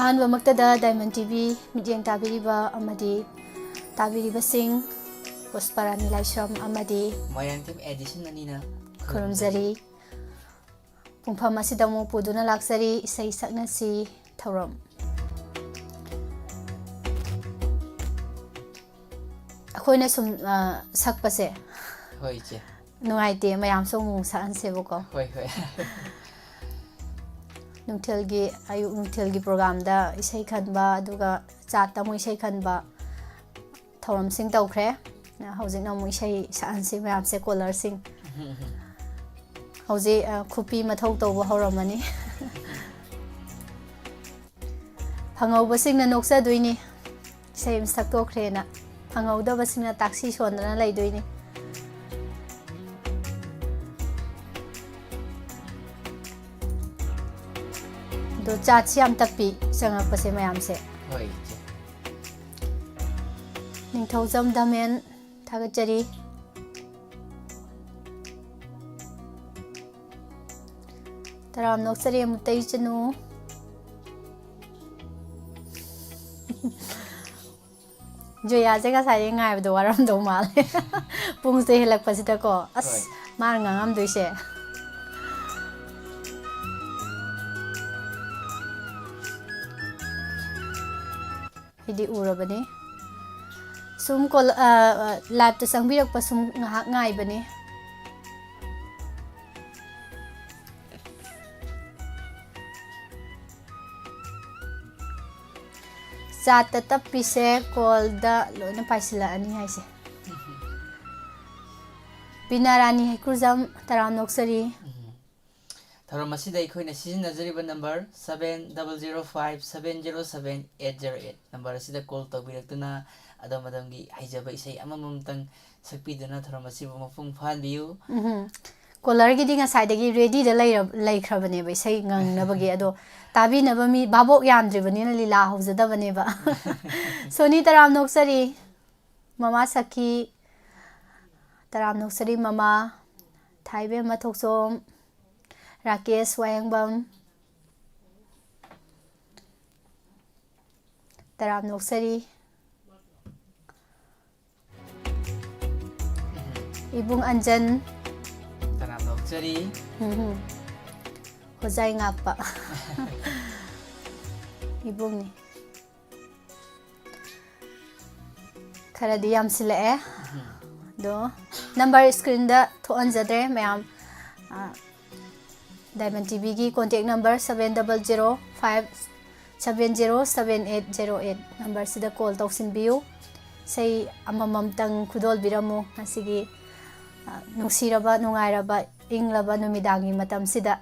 ꯑꯍꯥꯟꯕꯃꯛꯇꯗ diamond TV ꯃꯤꯠꯌꯦꯡ ꯇꯥꯕꯤꯔꯤꯕ ꯑꯃꯗꯤ ꯇꯥꯕꯤꯔꯤꯕꯁꯤꯡ ꯄꯨꯁꯄꯥꯔꯥꯅꯤ ꯂꯥꯏꯁ꯭ꯔꯝ ꯑꯃꯗꯤ ꯃꯣꯏꯔꯥꯡꯊꯦꯝ ꯑꯦꯗꯤꯁꯟ ꯑꯅꯤꯅ ꯈꯨꯔꯨꯝꯖꯔꯤ ꯄꯨꯡꯐꯝ ꯑꯁꯤꯗ ꯑꯃꯨꯛ ꯄꯨꯗꯨꯅ ꯂꯥꯛꯆꯔꯤ ꯏꯁꯩ ꯁꯛꯅꯁꯤ ꯊꯧꯔꯝ ꯑꯩꯈꯣꯏꯅ ꯁꯨꯝ ꯁꯛꯄꯁꯦ ꯍꯣꯏ ꯏꯆꯦ ꯅꯨꯡꯉꯥꯏꯇꯦ ꯃꯌꯥꯝꯁꯨ ꯑꯃꯨꯛ ꯁꯛꯍꯟꯁꯦꯕꯀꯣ ꯍꯣꯏ ꯍꯣꯏ ꯅꯨꯡꯊꯤꯜꯒꯤ ꯑꯌꯨꯛ ꯅꯨꯡꯊꯤꯜꯒꯤ ꯄ꯭ꯔꯣꯒ꯭ꯔꯥꯝꯗ ꯏꯁꯩ ꯈꯟꯕ ꯑꯗꯨꯒ ꯆꯥꯠꯇ ꯑꯃꯨꯛ ꯏꯁꯩ ꯈꯟꯕ ꯊꯧꯔꯝꯁꯤꯡ ꯇꯧꯈ꯭ꯔꯦ ꯍꯧꯖꯤꯛꯅ ꯑꯃꯨꯛ ꯏꯁꯩ ꯁꯛꯍꯟꯁꯤ ꯃꯌꯥꯝꯁꯦ ꯀꯣꯂꯔꯁꯤꯡ ꯍꯧꯖꯤꯛ ꯈꯨꯄꯤ ꯃꯊꯧ ꯇꯧꯕ ꯍꯧꯔꯝꯃꯅꯤ ꯐꯪꯍꯧꯕꯁꯤꯡꯅ ꯅꯣꯛꯆꯗꯣꯏꯅꯤ ꯏꯁꯩ ꯑꯃ ꯁꯛꯇꯣꯛꯈ꯭ꯔꯦꯅ ꯐꯪꯍꯧꯗꯕꯁꯤꯡꯅ ꯇꯥꯛꯁꯤ ꯁꯣꯟꯗꯅ ꯂꯩꯗꯣꯏꯅꯤ ꯑꯗꯣ ꯆꯥꯠꯁꯤ ꯌꯥꯝ ꯇꯞꯄꯤ ꯆꯪꯉꯛꯄꯁꯦ ꯃꯌꯥꯝꯁꯦ ꯍꯣꯏ ꯏꯆꯦ ꯅꯤꯡꯊꯧꯖꯝ ꯗꯥꯃꯦꯟ ꯊꯥꯒꯠꯆꯔꯤ ꯇꯔꯥꯝ ꯅꯣꯛꯆꯔꯤ ꯑꯃꯨꯛꯇꯩ ꯆꯅꯨ ꯖꯣꯌꯥꯁꯦ ꯉꯁꯥꯏꯗꯩ ꯉꯥꯏꯕꯗꯣ ꯋꯥꯔꯝꯗꯧ ꯃꯥꯜꯂꯦ ꯄꯨꯡꯁꯦ ꯍꯦꯜꯂꯛꯄꯁꯤꯗꯀꯣ ꯑꯁ ꯍꯣꯏ ꯃꯥꯅ ꯉꯥꯡꯉꯝꯗꯣꯏꯁꯦ ꯑꯩꯗꯤ ꯎꯔꯕꯅꯤ ꯁꯨꯝ ꯂꯥꯏꯚꯇ ꯆꯪꯕꯤꯔꯛꯄ ꯁꯨꯝ ꯉꯥꯏꯍꯥꯛ ꯉꯥꯏꯕꯅꯤ ꯆꯥꯠꯇ ꯇꯞꯄꯤꯁꯦ ꯀꯣꯜꯗ ꯂꯣꯏꯅ ꯄꯥꯏꯁꯤꯜꯂꯛꯑꯅꯤ ꯍꯥꯏꯁꯦ ꯕꯤꯅꯥꯔꯥꯅꯤ ꯍꯩꯀ꯭ꯔꯨꯖꯝ ꯇꯔꯥꯝ ꯅꯣꯛꯆꯔꯤ ꯊꯧꯔꯝ ꯑꯁꯤꯗ ꯑꯩꯈꯣꯏꯅ ꯁꯤꯖꯤꯟꯅꯖꯔꯤꯕ ꯅꯝꯕꯔ 7005707808 ꯅꯝꯕꯔ ꯑꯁꯤꯗ ꯀꯣꯜ ꯇꯧꯕꯤꯔꯛꯇꯨꯅ ꯑꯗꯣꯝ ꯑꯗꯣꯝꯒꯤ ꯍꯩꯖꯕ ꯏꯁꯩ ꯑꯃꯃꯝꯇꯪ ꯁꯛꯄꯤꯗꯨꯅ ꯊꯧꯔꯝ ꯑꯁꯤꯕꯨ ꯃꯄꯨꯡ ꯐꯥꯍꯟꯕꯤꯌꯨ ꯀꯣꯂꯔꯒꯤꯗꯤ ꯉꯁꯥꯏꯗꯒꯤ ꯔꯦꯗꯤꯗ ꯂꯩꯈ꯭ꯔꯕꯅꯦꯕ ꯏꯁꯩ ꯉꯪꯅꯕꯒꯤ ꯑꯗꯣ ꯇꯥꯕꯤꯅꯕ ꯃꯤ ꯚꯥꯕꯣꯛ ꯌꯥꯝꯗ꯭ꯔꯤꯕꯅꯤꯅ ꯂꯤꯂꯥ ꯍꯧꯖꯗꯕꯅꯦꯕ ꯁꯣꯅꯤ ꯇꯔꯥꯝ ꯅꯣꯛꯆꯔꯤ ꯃꯃꯥ ꯁꯈꯤ ꯇꯔꯥꯝ ꯅꯣꯛꯆꯔꯤ ꯃꯃꯥ ꯊꯥꯏꯕꯦꯝꯃ ꯊꯣꯛꯆꯣꯝ ꯔꯥꯀꯦꯁ ꯋꯥꯍꯦꯡꯕꯝ ꯇꯔꯥꯝ ꯅꯣꯛꯆꯔꯤ ꯏꯕꯨꯡ ꯑꯟꯖꯟ ꯇꯔꯥꯝ ꯅꯣꯛꯆꯔꯤ ꯍꯣꯖꯥꯏ ꯉꯥꯛꯄ ꯏꯕꯨꯡꯅꯤ ꯈꯔꯗꯤ ꯌꯥꯝꯁꯤꯜꯂꯛꯑꯦ ꯑꯗꯣ ꯅꯝꯕꯔ ꯁ꯭ꯀ꯭ꯔꯤꯟꯗ ꯊꯣꯛꯍꯟꯖꯗ꯭ꯔꯦ ꯃꯌꯥꯝ ꯗꯥꯏꯃꯟ ꯇꯤꯚꯤꯒꯤ ꯀꯣꯟꯇꯦꯛ ꯅꯝꯕꯔ 7005707808 ꯅꯝꯕꯔꯁꯤꯗ ꯀꯣꯜ ꯇꯧꯁꯤꯟꯕꯤꯌꯨ ꯏꯁꯩ ꯑꯃꯃꯝꯇꯪ ꯈꯨꯗꯣꯜꯕꯤꯔꯝꯃꯨ ꯉꯁꯤꯒꯤ ꯅꯨꯡꯁꯤꯔꯕ ꯅꯨꯡꯉꯥꯏꯔꯕ ꯏꯪꯂꯕ ꯅꯨꯃꯤꯗꯥꯡꯒꯤ ꯃꯇꯝꯁꯤꯗ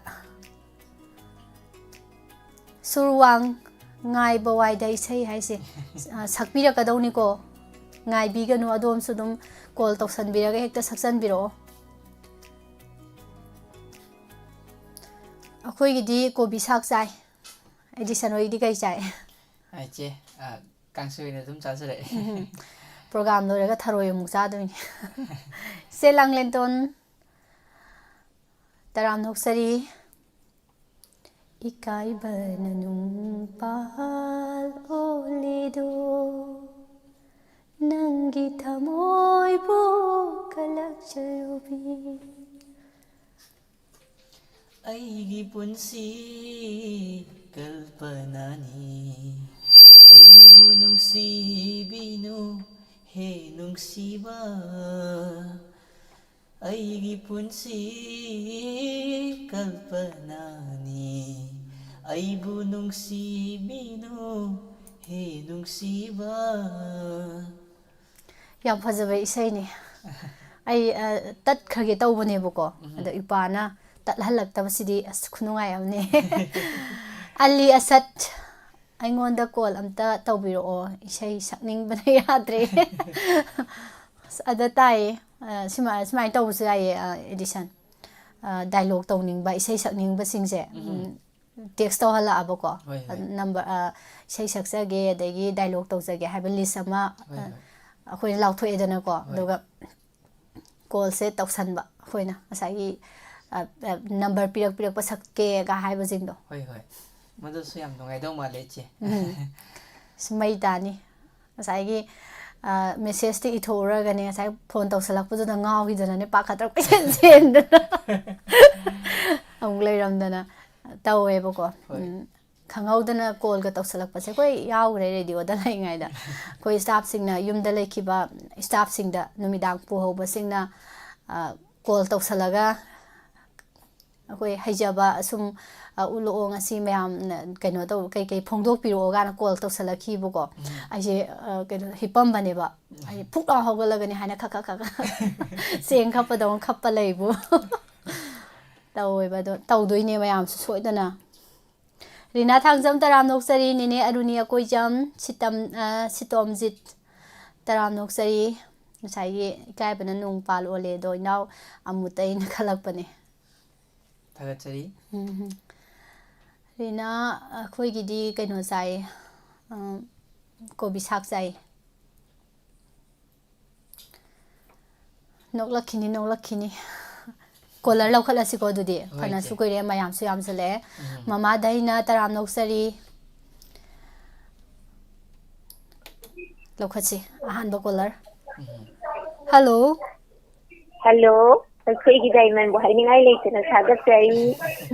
ꯁꯨꯔꯋꯥꯡ ꯉꯥꯏꯕ ꯋꯥꯏꯗ ꯏꯁꯩ ꯍꯥꯏꯁꯦ ꯁꯛꯄꯤꯔꯛꯀꯗꯧꯅꯤꯀꯣ ꯉꯥꯏꯕꯤꯒꯅꯨ ꯑꯗꯣꯝꯁꯨ ꯑꯗꯨꯝ ꯀꯣꯜ ꯇꯧꯁꯟꯕꯤꯔꯒ ꯍꯦꯛꯇ ꯁꯛꯆꯟꯕꯤꯔꯛꯑꯣ ꯑꯩꯈꯣꯏꯒꯤꯗꯤ ꯀꯣꯕꯤ ꯁꯥꯛ ꯆꯥꯏ ꯑꯦꯗꯤꯁꯟ ꯍꯣꯏꯒꯤꯗꯤ ꯀꯩ ꯆꯥꯏ ꯏꯆꯦ ꯀꯥꯡꯁꯣꯏ ꯑꯣꯏꯅ ꯑꯗꯨꯝ ꯆꯥꯖꯔꯛꯑꯦ ꯄ꯭ꯔꯣꯒꯥꯝ ꯂꯣꯏꯔꯒ ꯊꯔꯣꯏ ꯑꯃꯨꯛ ꯆꯥꯗꯣꯏꯅꯤ ꯏꯆꯦ ꯂꯥꯡꯂꯦꯟꯇꯣꯟ ꯇꯔꯥꯝ ꯅꯣꯛꯆꯔꯤ ꯏꯀꯥꯏꯕꯅ ꯅꯨꯡꯄꯥꯜ ꯑꯣꯜꯂꯤꯗꯣ ꯅꯪꯒꯤ ꯊꯃꯣꯏꯕꯨ ꯀꯜꯂꯛꯆꯔꯨꯕꯤ ꯑꯩꯒꯤ ꯄꯨꯟꯁꯤ ꯀꯜꯄꯅꯥꯅꯤ ꯑꯩꯕꯨ ꯅꯨꯡꯁꯤꯕꯤꯅꯨ ꯍꯦ ꯅꯨꯡꯁꯤꯕ ꯑꯩꯒꯤ ꯄꯨꯟꯁꯤ ꯀꯜꯄꯅꯥꯅꯤ ꯑꯩꯕꯨ ꯅꯨꯡꯁꯤꯕꯤꯅꯨ ꯍꯦ ꯅꯨꯡꯁꯤꯕ ꯌꯥꯝ ꯐꯖꯕ ꯏꯁꯩꯅꯤ ꯑꯩ ꯇꯠꯈ꯭ꯔꯒꯦ ꯇꯧꯕꯅꯦꯕꯀꯣ ꯑꯗꯣ ꯏꯄꯥꯅ ꯇꯠꯍꯜꯂꯛꯇꯕꯁꯤꯗꯤ ꯑꯁ ꯈꯨꯅꯨꯡꯉꯥꯏ ꯑꯃꯅꯦ ꯑꯂꯤ ꯑꯁꯠ ꯑꯩꯉꯣꯟꯗ ꯀꯣꯜ ꯑꯝꯇ ꯇꯧꯕꯤꯔꯛꯑꯣ ꯏꯁꯩ ꯁꯛꯅꯤꯡꯕꯅ ꯌꯥꯗ꯭ꯔꯦ ꯑꯗ ꯇꯥꯏꯌꯦ ꯁꯨꯃꯥꯏꯅ ꯇꯧꯕꯁꯨ ꯌꯥꯏꯌꯦ ꯑꯦꯗꯤꯁꯟ ꯗꯥꯏꯂꯣꯛ ꯇꯧꯅꯤꯡꯕ ꯏꯁꯩ ꯁꯛꯅꯤꯡꯕꯁꯤꯡꯁꯦ ꯇꯦꯛꯁ ꯇꯧꯍꯜꯂꯛꯑꯕꯀꯣ ꯍꯣꯏ ꯍꯣꯏ ꯅꯝꯕꯔ ꯏꯁꯩ ꯁꯛꯆꯒꯦ ꯑꯗꯒꯤ ꯗꯥꯏꯂꯣꯛ ꯇꯧꯖꯒꯦ ꯍꯥꯏꯕ ꯂꯤꯁ ꯑꯃ ꯍꯣꯏ ꯍꯣꯏ ꯑꯩꯈꯣꯏꯅ ꯂꯥꯎꯊꯣꯛꯑꯦꯗꯅꯀꯣ ꯍꯣꯏ ꯑꯗꯨꯒ ꯀꯣꯜꯁꯦ ꯇꯧꯁꯟꯕ ꯑꯩꯈꯣꯏꯅ ꯉꯁꯥꯏꯒꯤ ꯅꯝꯕꯔ ꯄꯤꯔꯛꯄ ꯁꯛꯀꯦꯒ ꯍꯥꯏꯕꯁꯤꯡꯗꯣ ꯍꯣꯏ ꯍꯣꯏ ꯃꯗꯨꯁꯨ ꯌꯥꯝ ꯅꯨꯡꯉꯥꯏꯗꯧ ꯃꯥꯜꯂꯦ ꯏꯆꯦ ꯃꯩ ꯇꯥꯅꯤ ꯉꯁꯥꯏꯒꯤ ꯃꯦꯁꯦꯖꯇ ꯏꯊꯣꯛꯎꯔꯒꯅꯦ ꯉꯁꯥꯏ ꯐꯣꯟ ꯇꯧꯁꯜꯂꯛꯄꯗꯨꯗ ꯉꯥꯎꯈꯤꯗꯅꯅꯦ ꯄꯥꯈꯠꯇ꯭ꯔꯛ ꯀꯣꯏꯆꯦꯟ ꯆꯦꯟꯗꯅ ꯑꯃꯨꯛ ꯂꯩꯔꯝꯗꯅ ꯇꯧꯋꯦꯕꯀꯣ ꯈꯪꯍꯧꯗꯅ ꯀꯣꯜꯒ ꯇꯧꯁꯜꯂꯛꯄꯁꯦ ꯑꯩꯈꯣꯏ ꯌꯥꯎꯈ꯭ꯔꯦ ꯔꯦꯗꯤꯑꯣꯗ ꯂꯩꯔꯤꯉꯩꯗ ꯑꯩꯈꯣꯏ ꯁ꯭ꯇꯥꯐꯁꯤꯡꯅ ꯌꯨꯝꯗ ꯂꯩꯈꯤꯕ ꯁ꯭ꯇꯥꯐꯁꯤꯡꯗ ꯅꯨꯃꯤꯗꯥꯡ ꯄꯨꯍꯧꯕꯁꯤꯡꯅ ꯀꯣꯜ ꯇꯧꯁꯜꯂꯒ ꯑꯩꯈꯣꯏ ꯍꯩꯖꯕ ꯑꯁꯨꯝ ꯎꯠꯂꯛꯑꯣ ꯉꯁꯤ ꯃꯌꯥꯝꯅ ꯀꯩꯅꯣ ꯇꯧ ꯀꯩꯀꯩ ꯐꯣꯡꯗꯣꯛꯄꯤꯔꯛꯑꯣ ꯀꯥꯏꯅ ꯀꯣꯜ ꯇꯧꯁꯜꯂꯛꯈꯤꯕꯀꯣ ꯑꯩꯁꯦ ꯀꯩꯅꯣ ꯍꯤꯞꯄꯝꯕꯅꯦꯕ ꯑꯩ ꯐꯨꯛ ꯂꯥꯎ ꯍꯧꯒꯠꯂꯒꯅꯤ ꯍꯥꯏꯅ ꯈꯛ ꯆꯦꯡ ꯈꯞꯄꯗꯧꯅ ꯈꯞꯄ ꯂꯩꯕꯨ ꯇꯧꯋꯦꯕ ꯑꯗꯣ ꯇꯧꯗꯣꯏꯅꯦ ꯃꯌꯥꯝꯁꯨ ꯁꯣꯏꯗꯅ ꯔꯤꯅꯥ ꯊꯥꯡꯖꯝ ꯇꯔꯥꯝ ꯅꯣꯛꯆꯔꯤ ꯅꯦꯅꯦ ꯑꯔꯨꯅꯤ ꯑꯀꯣꯏꯖꯝ ꯁꯤꯇꯣꯝꯖꯤꯠ ꯇꯔꯥꯝ ꯅꯣꯛꯆꯔꯤ ꯉꯁꯥꯏꯒꯤ ꯏꯀꯥꯏꯕꯅ ꯅꯣꯡ ꯄꯥꯜ ꯑꯣꯜꯂꯦꯗꯣ ꯏꯅꯥꯎ ꯑꯃꯨꯠꯇꯩꯅ ꯈꯜꯂꯛꯄꯅꯦ ꯊꯥꯒꯠꯆꯔꯤ ꯔꯤꯅꯥ ꯑꯩꯈꯣꯏꯒꯤꯗꯤ ꯀꯩꯅꯣ ꯆꯥꯏ ꯀꯣꯕꯤ ꯁꯥꯛ ꯆꯥꯏ ꯅꯣꯛꯂꯛꯈꯤꯅꯤ ꯀꯣꯂꯔ ꯂꯧꯈꯠꯂꯁꯤꯀꯣ ꯑꯗꯨꯗꯤ ꯍꯣꯏ ꯐꯅꯁꯨ ꯏꯆꯦ ꯀꯨꯏꯔꯦ ꯃꯌꯥꯝꯁꯨ ꯌꯥꯝꯁꯤꯜꯂꯛꯑꯦ ꯃꯃꯥ ꯗꯩꯅ ꯇꯔꯥꯝ ꯅꯣꯛꯆꯔꯤ ꯂꯧꯈꯠꯁꯤ ꯑꯍꯥꯟꯕ ꯀꯣꯂꯔ ꯍꯜꯂꯣ ꯍꯜꯂꯣ ꯑꯩꯈꯣꯏꯒꯤ ꯗꯥꯏꯃꯟꯕꯨ ꯍꯥꯏꯅꯤꯡꯉꯥꯏ ꯂꯩꯇꯅ ꯊꯥꯒꯠꯆꯔꯤ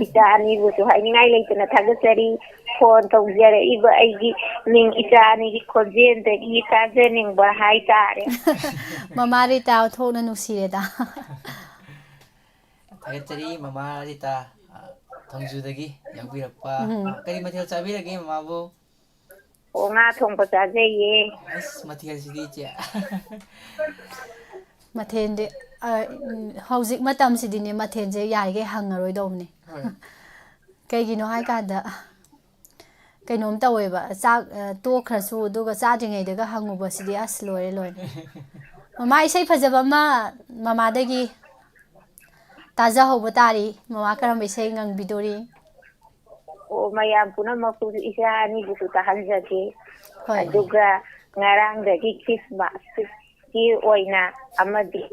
ꯏꯆꯥ ꯑꯅꯤꯕꯨꯁꯨ ꯍꯥꯏꯅꯤꯡꯉꯥꯏ ꯂꯩꯇꯅ ꯊꯥꯒꯠꯆꯔꯤ ꯐꯣꯟ ꯇꯧꯖꯔꯛꯏꯕ ꯑꯩꯒꯤ ꯃꯤꯡ ꯏꯆꯥ ꯑꯅꯤꯒꯤ ꯈꯣꯟꯖꯦꯜꯗꯒꯤ ꯇꯥꯖꯅꯤꯡꯕ ꯍꯥꯏꯇꯥꯔꯦ ꯃꯃꯥ ꯔꯤꯇꯥ ꯊꯣꯛꯅ ꯅꯨꯡꯁꯤꯔꯦꯗ ꯊꯥꯒꯠꯆꯔꯤ ꯃꯃꯥ ꯔꯤꯇꯥ ꯊꯣꯡꯖꯨꯗꯒꯤ ꯌꯥꯎꯕꯤꯔꯛꯄ ꯀꯔꯤ ꯃꯊꯦꯜ ꯆꯥꯕꯤꯔꯒꯦ ꯃꯃꯥꯕꯨ ꯑꯣ ꯉꯥ ꯊꯣꯡꯕ ꯆꯥꯖꯩꯌꯦ ꯑꯩꯁ ꯃꯊꯦꯜꯁꯤꯗꯤ ꯏꯆꯦ ꯃꯊꯦꯜꯗꯤ ꯍꯧꯖꯤꯛ ꯃꯇꯝꯁꯤꯗꯤꯅꯦ ꯃꯊꯦꯜꯁꯦ ꯌꯥꯔꯤꯈꯩ ꯍꯪꯉꯔꯣꯏꯗꯧꯕꯅꯦ ꯍꯣꯏ ꯀꯩꯒꯤꯅꯣ ꯍꯥꯏꯀꯥꯟꯗ ꯀꯩꯅꯣꯝ ꯇꯧꯋꯦꯕ ꯆꯥꯛ ꯇꯣꯛꯈ꯭ꯔꯁꯨ ꯑꯗꯨꯒ ꯆꯥꯗ꯭ꯔꯤꯉꯩꯗꯒ ꯍꯪꯉꯨꯕꯁꯤꯗꯤ ꯑꯁ ꯂꯣꯏꯔꯦ ꯃꯃꯥ ꯏꯁꯩ ꯐꯖꯕ ꯑꯃ ꯃꯃꯥꯗꯒꯤ ꯇꯥꯖꯍꯧꯕ ꯇꯥꯔꯤ ꯃꯃꯥ ꯀꯔꯝꯕ ꯏꯁꯩ ꯉꯪꯕꯤꯗꯣꯔꯤ ꯑꯣ ꯃꯌꯥꯝ ꯄꯨꯝꯅꯃꯛꯄꯨꯁꯨ ꯏꯆꯥ ꯑꯅꯤꯕꯨꯁꯨ ꯇꯥꯍꯟꯖꯒꯦ ꯍꯣꯏ ꯑꯗꯨꯒ ꯉꯔꯥꯡꯗꯒꯤ ꯈ꯭ꯔꯤꯁꯃꯥꯁꯀꯤ ꯑꯣꯏꯅ ꯑꯃꯗꯤ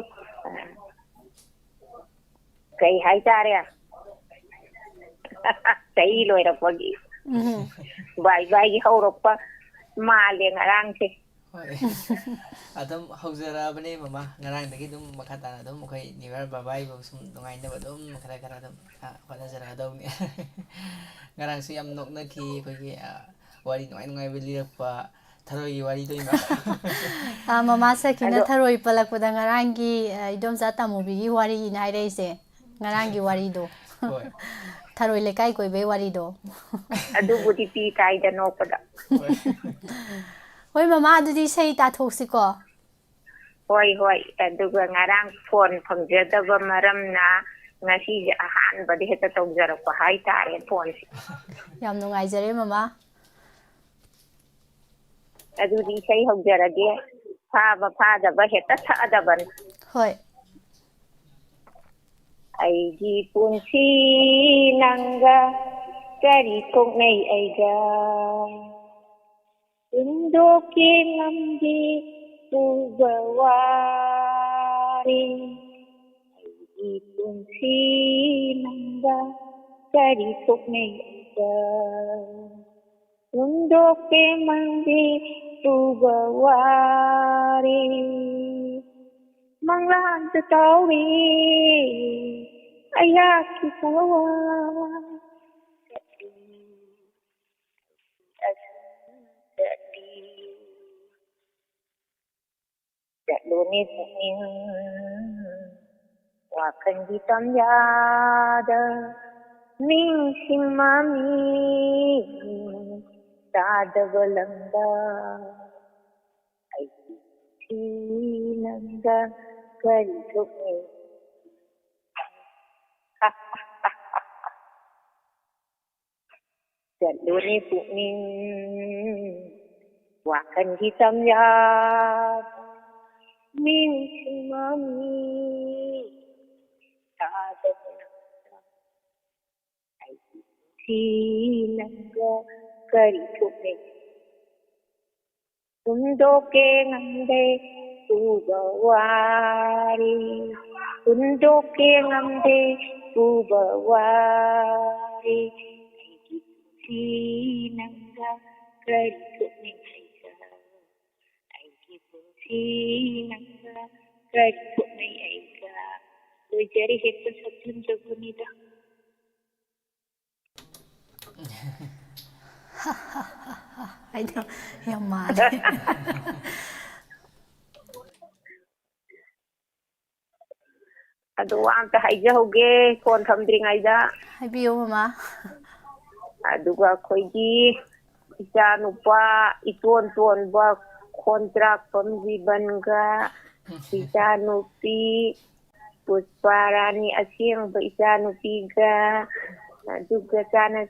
ꯀꯩ ꯍꯥꯏꯇꯥꯔꯦ ꯆꯍꯤ ꯂꯣꯏꯔꯛꯄꯒꯤ ꯕꯥꯏ ꯕꯥꯏꯒꯤ ꯍꯧꯔꯛꯄ ꯃꯥꯜꯂꯦ ꯉꯔꯥꯡꯁꯦ ꯍꯣꯏ ꯑꯗꯨꯝ ꯍꯧꯖꯔꯛꯑꯕꯅꯦ ꯃꯃꯥ ꯉꯔꯥꯡꯗꯒꯤ ꯑꯗꯨꯝ ꯃꯈꯥ ꯇꯥꯅ ꯑꯗꯨꯝ ꯑꯩꯈꯣꯏ ꯅ꯭ꯌꯨ ꯏꯌꯔ ꯕꯕꯥꯏꯕꯨ ꯁꯨꯝ ꯅꯨꯡꯉꯥꯏꯅꯕ ꯑꯗꯨꯝ ꯈꯔ ꯑꯗꯨꯝ ꯍꯣꯠꯅꯖꯔꯛꯑꯗꯧꯅꯤ ꯉꯔꯥꯡꯁꯨ ꯌꯥꯝ ꯅꯣꯛꯅꯈꯤ ꯑꯩꯈꯣꯏꯒꯤ ꯋꯥꯔꯤ ꯅꯨꯡꯉꯥꯏꯕ ꯂꯤꯔꯛꯄ ꯊꯔꯣꯏꯒꯤ ꯋꯥꯔꯤꯗꯣ ꯏꯃꯥ ꯃꯃꯥ ꯁꯈꯤꯅ ꯑꯗꯣ ꯊꯔꯣꯏ ꯄꯜꯂꯛꯄꯗ ꯉꯔꯥꯡꯒꯤ ꯏꯗꯣꯝꯆꯥ ꯇꯥꯃꯨꯕꯤꯒꯤ ꯋꯥꯔꯤꯅ ꯍꯥꯏꯔꯛꯏꯁꯦ ꯉꯔꯥꯡꯒꯤ ꯋꯥꯔꯤꯗꯣ ꯍꯣꯏ ꯊꯔꯣꯏ ꯂꯩꯀꯥꯏ ꯀꯣꯏꯕꯩ ꯋꯥꯔꯤꯗꯣ ꯑꯗꯨꯕꯨꯗꯤ ꯄꯤ ꯀꯥꯏꯗ ꯅꯣꯛꯄꯗ ꯍꯣꯏ ꯍꯣꯏ ꯃꯃꯥ ꯑꯗꯨꯗꯤ ꯏꯁꯩ ꯇꯥꯊꯣꯛꯁꯤꯀꯣ ꯍꯣꯏ ꯑꯗꯨꯒ ꯉꯔꯥꯡ ꯐꯣꯟ ꯐꯪꯖꯗꯕ ꯃꯔꯝꯅ ꯉꯁꯤꯁꯦ ꯑꯍꯥꯟꯕꯗ ꯍꯦꯛꯇ ꯇꯧꯖꯔꯛꯄ ꯍꯥꯏꯇꯥꯔꯦ ꯐꯣꯟꯁꯦ ꯌꯥꯝ ꯅꯨꯡꯉꯥꯏꯖꯔꯦ ꯃꯃꯥ ꯑꯗꯨꯗꯤ ꯏꯁꯩ ꯍꯧꯖꯔꯒꯦ ꯐꯥꯕ ꯐꯥꯗꯕ ꯍꯦꯛꯇ ꯁꯛꯑꯗꯕꯅꯤ ꯍꯣꯏ ꯑꯩꯒꯤ ꯄꯨꯟꯁꯤ ꯅꯪꯒ ꯀꯔꯤ ꯊꯣꯛꯅꯩ ꯑꯩꯒ ꯍꯨꯟꯗꯣꯛꯀꯦ ꯉꯝꯗꯦ ꯄꯨꯕ ꯋꯥꯔꯤ ꯑꯩꯒꯤ ꯄꯨꯟꯁꯤ ꯅꯪꯒ ꯀꯔꯤ ꯊꯣꯛꯅꯩ ꯑꯩꯒ ꯍꯨꯟꯗꯣꯛꯀꯦ ꯉꯝꯗꯦ ꯄꯨꯕ ꯋꯥꯔꯤ ꯃꯪꯂꯥꯟꯗ ꯇꯧꯔꯤ ꯑꯩꯍꯥꯛꯀꯤ ꯊꯋꯥꯏ ꯆꯠꯂꯨꯅꯦ ꯄꯨꯛꯅꯤꯡ ꯋꯥꯈꯜꯒꯤ ꯇꯝꯌꯥꯗ ꯅꯤꯡꯁꯤꯡ ꯃꯃꯤ ꯇꯥꯗꯕ ꯂꯝꯗ ꯑꯩꯒꯤ ꯅꯪꯒ ꯀꯔꯤ ꯊꯣꯛꯅꯩ ꯆꯠꯂꯨꯅꯦ ꯄꯨꯛꯅꯤꯡ ꯋꯥꯈꯜꯒꯤ ꯇꯝꯌꯥꯗ ꯅꯤꯡꯁꯤꯡ ꯃꯃꯤ ꯇꯥꯗꯕ ꯂꯝꯗ ꯑꯩꯒꯤ ꯅꯪꯒ ꯀꯔꯤ ꯊꯣꯛꯅꯩ ꯍꯨꯟꯗꯣꯛꯀꯦ ꯉꯝꯗꯦ ꯄꯨꯕ ꯋꯥꯔꯤ ꯍꯨꯟꯗꯣꯛꯀꯦ ꯉꯝꯗꯦ ꯄꯨꯕ ꯋꯥꯔꯤ ꯑꯩꯒꯤ pusi nangga kari thukne aiga aigi pusi nangga kari thukne aiga lojari hekta satyam jagunida ꯑꯩꯅ ꯌꯥꯝ ꯃꯥꯜꯂꯦ ꯑꯗꯣ ꯑꯝꯇ ꯍꯥꯏꯖꯍꯧꯒꯦ ꯐꯣꯟ ꯊꯝꯗ꯭ꯔꯤꯉꯩꯗ ꯍꯥꯏꯕꯤꯌꯨ ꯃꯃꯥ ꯑꯗꯨꯒ ꯑꯩꯈꯣꯏꯒꯤ ꯏꯆꯥ ꯅꯨꯄꯥ ꯏꯇꯣꯟ ꯇꯣꯟꯕ ꯈꯣꯟꯇ꯭ꯔꯥꯛꯄꯝ ꯖꯤꯕꯟꯒ ꯏꯆꯥ ꯅꯨꯄꯤ ꯄꯨꯁꯄꯥꯔꯥꯅꯤ ꯑꯁꯦꯡꯕ ꯏꯆꯥ ꯅꯨꯄꯤꯒ ꯑꯗꯨꯒ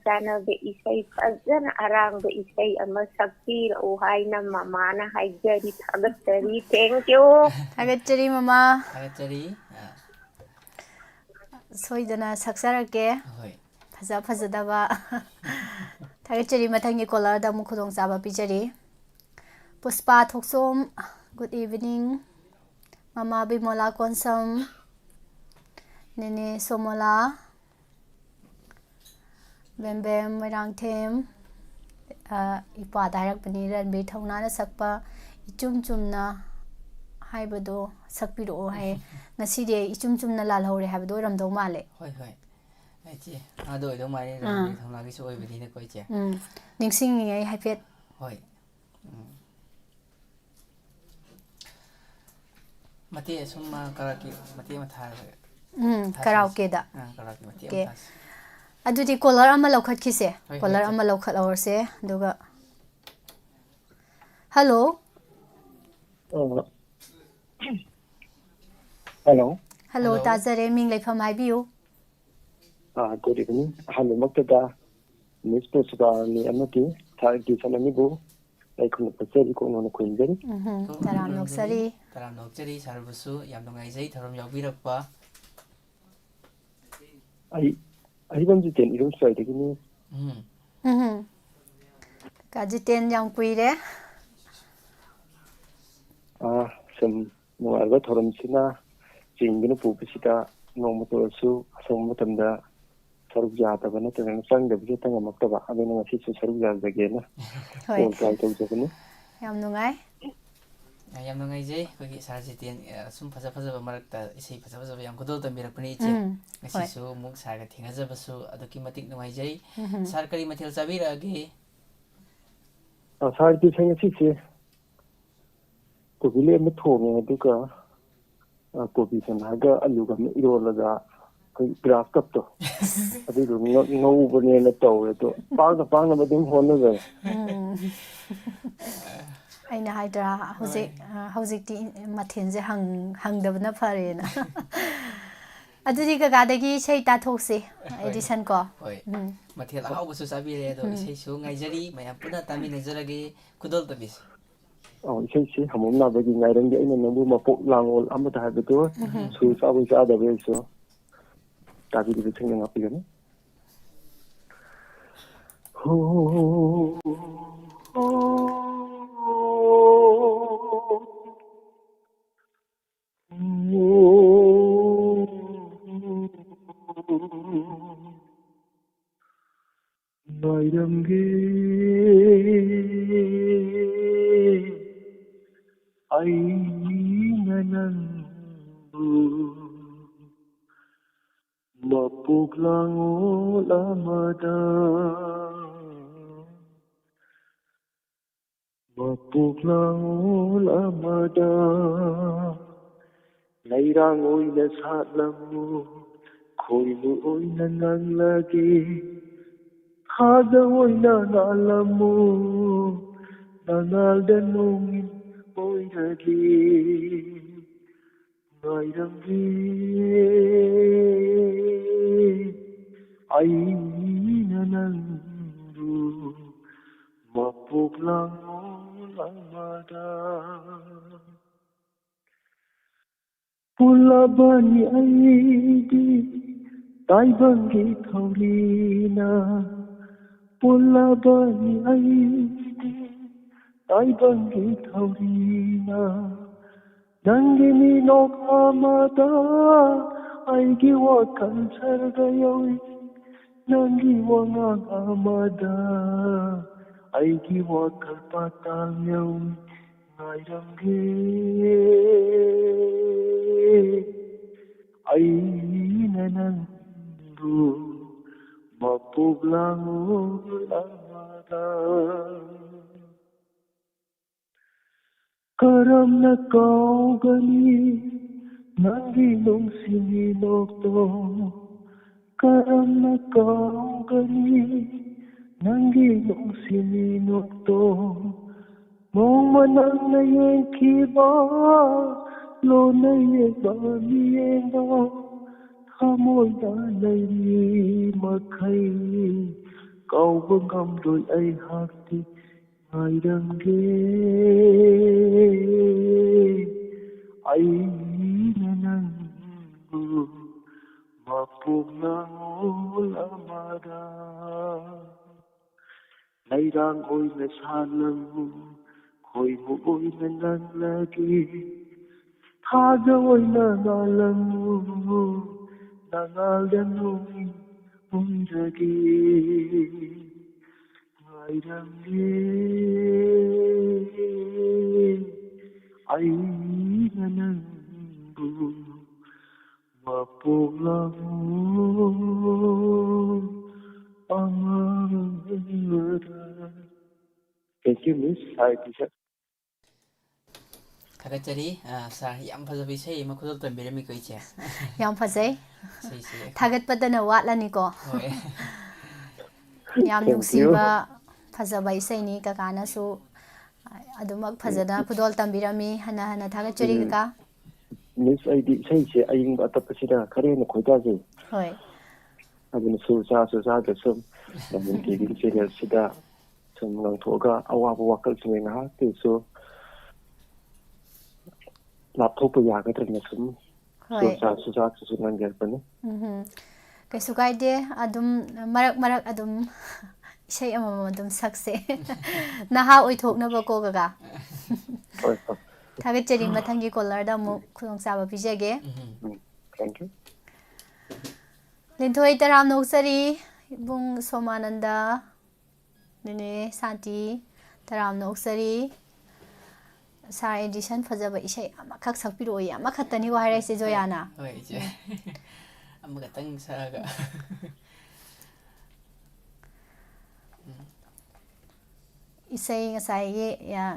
ꯆꯥꯟꯅꯕ ꯏꯁꯩ ꯐꯖꯅ ꯑꯔꯥꯡꯕ ꯏꯁꯩ ꯑꯃ ꯁꯛꯄꯤꯔꯛꯎ ꯍꯥꯏꯅ ꯃꯃꯥꯅ ꯍꯥꯏꯖꯔꯤ ꯊꯥꯒꯠꯆꯔꯤ ꯊꯦꯡꯛꯌꯨ ꯊꯥꯒꯠꯆꯔꯤ ꯃꯃꯥ ꯊꯥꯒꯠꯆꯔꯤ ꯁꯣꯏꯗꯅ ꯁꯛꯆꯔꯛꯀꯦ ꯍꯣꯏ ꯐꯖꯗꯕ ꯊꯥꯒꯠꯆꯔꯤ ꯃꯊꯪꯒꯤ ꯀꯣꯂꯔꯗ ꯑꯃꯨꯛ ꯈꯨꯗꯣꯡꯆꯥꯕ ꯄꯤꯖꯔꯤ ꯄꯨꯁꯄꯥ ꯊꯣꯛꯆꯣꯝ ꯒꯨꯗ ꯏꯚꯤꯅꯤꯡ ꯃꯃꯥ ꯕꯤꯃꯣꯂꯥ ꯀꯣꯟꯁꯝ ꯅꯦꯅꯦ ꯁꯣꯃꯣꯂꯥ ꯕꯦꯝꯕꯦꯝ ꯃꯣꯏꯔꯥꯡꯊꯦꯝ ꯏꯄꯥꯗ ꯍꯥꯏꯔꯛꯄꯅꯤ ꯔꯟꯕꯤꯔ ꯊꯧꯅꯥꯅ ꯁꯛꯄ ꯏꯆꯨꯝ ꯆꯨꯝꯅ ꯍꯥꯏꯕꯗꯣ ꯁꯛꯄꯤꯔꯛꯑꯣ ꯍꯥꯏꯌꯦ ꯉꯁꯤꯗꯤ ꯏꯆꯨꯝ ꯆꯨꯝꯅ ꯂꯥꯜꯍꯧꯔꯦ ꯍꯥꯏꯕꯗꯣ ꯑꯣꯏꯔꯝꯗꯧ ꯃꯥꯜꯂꯦ ꯍꯣꯏ ꯏꯆꯦ ꯑꯗꯨ ꯑꯣꯏꯗꯧ ꯃꯥꯜꯂꯦ ꯔꯟꯕꯤꯔ ꯊꯧꯅꯥꯒꯤꯁꯨ ꯑꯣꯏꯕꯅꯤꯅꯀꯣ ꯏꯆꯦ ꯅꯤꯡꯁꯤꯡꯉꯤꯉꯩ ꯍꯥꯏꯐꯦꯠ ꯍꯣꯏ ꯃꯇꯦꯛ ꯑꯁꯨꯝ ꯀꯔꯥꯀꯤ ꯃꯇꯦꯛ ꯑꯃ ꯊꯥꯔꯒ ꯀꯔꯥꯎꯀꯦꯗ ꯀꯔꯥꯀꯤ ꯃꯇꯦꯛ ꯑꯣꯀꯦ ꯑꯃ ꯊꯥꯁꯤ ꯑꯗꯨꯗꯤ ꯀꯣꯂꯔ ꯑꯃ ꯂꯧꯈꯠꯈꯤꯁꯦ ꯍꯣꯏ ꯀꯣꯂꯔ ꯏꯆꯦ ꯑꯃ ꯂꯧꯈꯠꯍꯧꯔꯁꯦ ꯑꯗꯨꯒ ꯍꯜꯂꯣ ꯍꯜꯂꯣ ꯍꯜꯂꯣ ꯍꯜꯂꯣ ꯇꯥꯖꯔꯦ ꯃꯤꯡ ꯂꯩꯐꯝ ꯍꯥꯏꯕꯤꯌꯨ ꯒꯨꯗ ꯏꯚꯤꯅꯤꯡ ꯑꯍꯥꯟꯕꯃꯛꯇꯗ ꯃꯤꯁ ꯄꯨꯁꯄꯥꯔꯥꯅꯤ ꯑꯃꯗꯤ ꯊꯥꯔꯒꯤ ꯁꯅꯝꯕꯨ ꯑꯩ ꯈꯨꯔꯨꯝꯖꯔꯤ ꯀꯣꯛꯅꯣꯅ ꯈꯨꯔꯨꯝꯖꯔꯤ ꯇꯔꯥꯝ ꯅꯣꯛꯆꯔꯤ ꯇꯔꯥꯝ ꯅꯣꯛꯆꯔꯤ ꯁꯥꯔꯕꯨꯁꯨ ꯌꯥꯝ ꯅꯨꯡꯉꯥꯏꯖꯩ ꯊꯧꯔꯝ ꯌꯥꯎꯕꯤꯔꯛꯄ ꯑꯩ ꯑꯍꯤꯕꯝ ꯖꯤꯇꯦꯟ ꯏꯔꯨꯝꯁꯥꯏꯗꯒꯤꯅꯤ ꯀꯥꯖꯤꯇꯦꯟ ꯌꯥꯝ ꯀꯨꯏꯔꯦ ꯁꯨꯝ ꯅꯨꯡꯉꯥꯏꯕ ꯊꯧꯔꯝꯁꯤꯅ ꯆꯤꯡꯗꯨꯅ ꯄꯨꯕꯁꯤꯗ ꯅꯣꯡꯃꯇ ꯑꯣꯏꯔꯁꯨ ꯑꯁꯪꯕ ꯃꯇꯝꯗ ꯁꯔꯨꯛ ꯌꯥꯗꯕ ꯅꯠꯇ꯭ꯔꯒꯅ ꯆꯪꯗꯕꯁꯨ ꯍꯦꯛꯇ ꯉꯝꯃꯛꯇꯕ ꯑꯗꯨꯅ ꯉꯁꯤꯁꯨ ꯁꯔꯨꯛ ꯌꯥꯖꯒꯦꯅ ꯍꯣꯏ ꯀꯣꯜ ꯇ꯭ꯔꯥꯏ ꯇꯧꯖꯕꯅꯤ ꯌꯥꯝ ꯅꯨꯡꯉꯥꯏ ꯌꯥꯝ ꯅꯨꯡꯉꯥꯏꯖꯩ ꯑꯩꯈꯣꯏꯒꯤ ꯁꯥꯔ ꯖꯤꯇꯦꯟ ꯁꯨꯝ ꯐꯖꯕ ꯃꯔꯛꯇ ꯏꯁꯩ ꯐꯖꯕ ꯌꯥꯝ ꯈꯨꯗꯣꯜ ꯇꯝꯕꯤꯔꯛꯄꯅꯤ ꯏꯆꯦ ꯍꯣꯏ ꯉꯁꯤꯁꯨ ꯑꯃꯨꯛ ꯁꯥꯔꯒ ꯊꯦꯡꯅꯖꯕꯁꯨ ꯑꯗꯨꯛꯀꯤ ꯃꯇꯤꯛ ꯅꯨꯡꯉꯥꯏꯖꯩ ꯁꯥꯔ ꯀꯔꯤ ꯃꯊꯦꯜ ꯆꯥꯕꯤꯔꯛꯑꯒꯦ ꯁꯥꯔꯒꯤ ꯏꯁꯩ ꯉꯁꯤꯁꯦ ꯀꯣꯕꯤ ꯂꯩ ꯑꯃ ꯊꯣꯡꯉꯦ ꯑꯗꯨꯒ ꯀꯣꯕꯤ ꯆꯅꯥꯒ ꯑꯂꯨꯒ ꯑꯃ ꯏꯔꯣꯜꯂꯒ ꯑꯩꯈꯣꯏ ꯒ꯭ꯔꯥꯁ ꯀꯞꯇꯣ ꯑꯗꯨꯗꯣ ꯉꯧꯕꯅꯦꯅ ꯇꯧꯋꯦ ꯑꯗꯣ ꯄꯥꯛꯅꯕ ꯑꯗꯨꯝ ꯍꯣꯠꯅꯖꯔꯦ ꯑꯩꯅ ꯍꯥꯏꯗ꯭ꯔꯥ ꯍꯧꯖꯤꯛꯇꯤ ꯃꯊꯦꯜꯁꯦ ꯍꯪꯗꯕꯅ ꯐꯔꯦꯅ ꯑꯗꯨꯗꯤ ꯀꯀꯥꯗꯒꯤ ꯏꯁꯩ ꯇꯥꯊꯣꯛꯁꯤ ꯑꯦꯗꯤꯁꯟ ꯀꯣ ꯍꯣꯏ ꯃꯊꯦꯜ ꯑꯍꯥꯎꯕꯁꯨ ꯆꯥꯕꯤꯔꯦ ꯑꯗꯣ ꯏꯁꯩꯁꯨ ꯉꯥꯏꯖꯔꯤ ꯃꯌꯥꯝ ꯄꯨꯟꯅ ꯇꯥꯃꯤꯟꯅꯖꯔꯒꯦ ꯈꯨꯗꯣꯜ ꯇꯝꯕꯤꯁꯤ ꯏꯁꯩꯁꯤ ꯍꯃꯣꯝ ꯅꯥꯕꯒꯤ ꯉꯥꯏꯔꯪꯒꯤ ꯑꯩꯅ ꯅꯪꯕꯨ ꯃꯄꯣꯛ ꯂꯥꯡꯑꯣꯜ ꯑꯃꯗ ꯍꯥꯏꯕꯗꯣ ꯁꯨꯔ ꯆꯥꯕꯩ ꯆꯥꯗꯕꯩꯁꯨ ꯇꯥꯕꯤꯔꯤꯕꯁꯤꯡꯅ ꯉꯥꯛꯄꯤꯒꯅꯤ ꯉꯥꯏꯔꯝꯒꯦ ꯑꯩꯅ ꯅꯪꯕꯨ ꯃꯄꯣꯛ ꯂꯥꯡꯑꯣꯜ ꯑꯃꯗ ꯃꯄꯣꯛ ꯂꯥꯡꯑꯣꯜ ꯑꯃꯗ ꯂꯩꯔꯥꯡ ꯑꯣꯏꯅ ꯁꯥꯠꯂꯝꯃꯨ ꯈꯣꯏꯃꯨ ꯑꯣꯏꯅ ꯉꯥꯡꯂꯒꯦ ꯈꯥꯗ ꯑꯣꯏꯅ ꯉꯥꯜꯂꯝꯃꯨ ꯅꯉꯥꯜꯗ ꯅꯣꯡꯏꯟ ꯑꯣꯏꯔꯒꯦ ꯉꯥꯏꯔꯝꯒꯦ ꯑꯩꯅ ꯅꯪꯕꯨ ꯃꯄꯣꯛ ꯂꯥꯡꯑꯣꯜ ꯑꯃꯗ ꯄꯨꯜꯂꯕꯅꯤ ꯑꯩꯗꯤ ꯇꯥꯏꯕꯪꯒꯤ ꯊꯧꯔꯤꯅ ꯄꯨꯜꯂꯕꯅꯤ ꯑꯩꯗꯤ ꯇꯥꯏꯕꯪꯒꯤ ꯊꯧꯔꯤꯅ ꯅꯪꯒꯤ ꯃꯤꯅꯣꯛ ꯑꯃꯗ ꯑꯩꯒꯤ ꯋꯥꯈꯜ ꯁꯔꯒ ꯌꯧꯏ ꯅꯪꯒꯤ ꯋꯥꯉꯥꯡ ꯑꯃꯗ ꯑꯩꯒꯤ ꯋꯥꯈꯜ ꯄꯥꯇꯥꯜ ꯌꯧꯏ ꯉꯥꯏꯔꯝꯒꯦ ꯑꯩꯅ ꯅꯪꯕꯨ ꯃꯄꯣꯛ ꯂꯥꯡꯉꯣꯜ ꯑꯃꯗ ꯀꯔꯝꯅ ꯀꯥꯎꯒꯅꯤ ꯅꯪꯒꯤ ꯅꯨꯡꯁꯤꯕꯤ ꯅꯣꯛꯇꯣ karamna kaugani nangi nungsimi nokto mong manang na yengkiba lo na yeba miyendo thamoy na layri makai kauba ngamdoi ai hakti ngairamge ai na nangbu mapug langol amada lairang oy na salang koy mo oy na nanglagi thada oy na nalang nangalan oy umdagi ngairamge ay na nangbu mapug langol amada. Thank you, Miss. Hi, teacher. ꯊꯥꯒꯠꯆꯔꯤ ꯁꯥꯔ ꯌꯥꯝ ꯐꯖꯕ ꯏꯁꯩ ꯑꯃ ꯈꯨꯗꯣꯜ ꯇꯝꯕꯤꯔꯝꯃꯤꯀꯣ ꯏꯆꯦ ꯌꯥꯝ ꯐꯖꯩ ꯏꯁꯩꯁꯦ ꯊꯥꯒꯠꯄꯗꯅ ꯋꯥꯠꯂꯅꯤꯀꯣ ꯍꯣꯏ ꯌꯥꯝ Thank you. ꯅꯨꯡꯁꯤꯕ ꯐꯖꯕ ꯏꯁꯩꯅꯤ ꯀꯀꯥꯅꯁꯨ ꯑꯗꯨꯃꯛ ꯐꯖꯅ ꯈꯨꯗꯣꯜ ꯇꯝꯕꯤꯔꯝꯃꯤ ꯍꯟꯅ ꯍꯟꯅ ꯊꯥꯒꯠꯆꯔꯤ ꯀꯀꯥ Miss ꯑꯩꯗꯤ ꯏꯁꯩꯁꯦ ꯑꯏꯪꯕ ꯑꯇꯞꯄꯁꯤꯗ ꯈꯔ ꯍꯦꯟꯅ ꯈꯣꯏꯗꯥꯖꯩ ꯍꯣꯏ ꯑꯗꯨꯅ ꯆꯥꯗ ꯁꯨꯝ ꯂꯝꯗꯝ ꯇꯤꯚꯤꯒꯤ ꯆꯦꯅꯦꯜꯁꯤꯗ ꯁꯨꯝ ꯉꯥꯡꯊꯣꯛꯑꯒ ꯑꯋꯥꯕ ꯋꯥꯈꯜꯁꯤꯡ ꯉꯥꯏꯍꯥꯛꯇꯁꯨ ꯂꯥꯞꯊꯣꯛꯄ ꯌꯥꯒꯗ꯭ꯔꯅ ꯁꯨꯝ ꯍꯣꯏ ꯆꯨꯖꯥꯛꯁꯨ ꯉꯥꯡꯖꯔꯛꯄꯅꯤ ꯀꯩꯁꯨ ꯀꯥꯏꯗꯦ ꯑꯗꯨꯝ ꯃꯔꯛ ꯃꯔꯛ ꯑꯗꯨꯝ ꯏꯁꯩ ꯑꯃꯃꯝ ꯑꯗꯨꯝ ꯁꯛꯁꯦ ꯅꯍꯥ ꯑꯣꯏꯊꯣꯛꯅꯕꯀꯣ ꯀꯀꯥ ꯍꯣꯏ ꯍꯣꯏ ꯊꯥꯒꯠꯆꯔꯤ ꯃꯊꯪꯒꯤ ꯀꯣꯂꯔꯗ ꯑꯃꯨꯛ ꯈꯨꯗꯣꯡꯆꯥꯕ ꯄꯤꯖꯒꯦ ꯊꯦꯡꯛ ꯌꯨ ꯂꯤꯟꯊꯣꯏ ꯇꯔꯥꯝ ꯅꯣꯛꯆꯔꯤ ꯏꯕꯨꯡ ꯁꯣꯃꯥꯅꯟꯗ ꯅꯦꯅꯦ ꯁꯥꯟꯇꯤ ꯇꯔꯥꯝ ꯅꯣꯛꯆꯔꯤ ꯁꯥꯔ ꯑꯦꯗꯤꯁꯟ ꯐꯖꯕ ꯏꯁꯩ ꯑꯃꯈꯛ ꯁꯛꯄꯤꯔꯛꯑꯣ ꯑꯃꯈꯛꯇꯅꯤꯀꯣ ꯍꯥꯏꯔꯛꯏꯁꯦ ꯖꯣꯌꯥꯅ ꯍꯣꯏ ꯏꯆꯦ ꯑꯃꯈꯛꯇꯪ ꯁꯛꯑꯒ ꯏꯁꯩ ꯉꯁꯥꯏꯒꯤ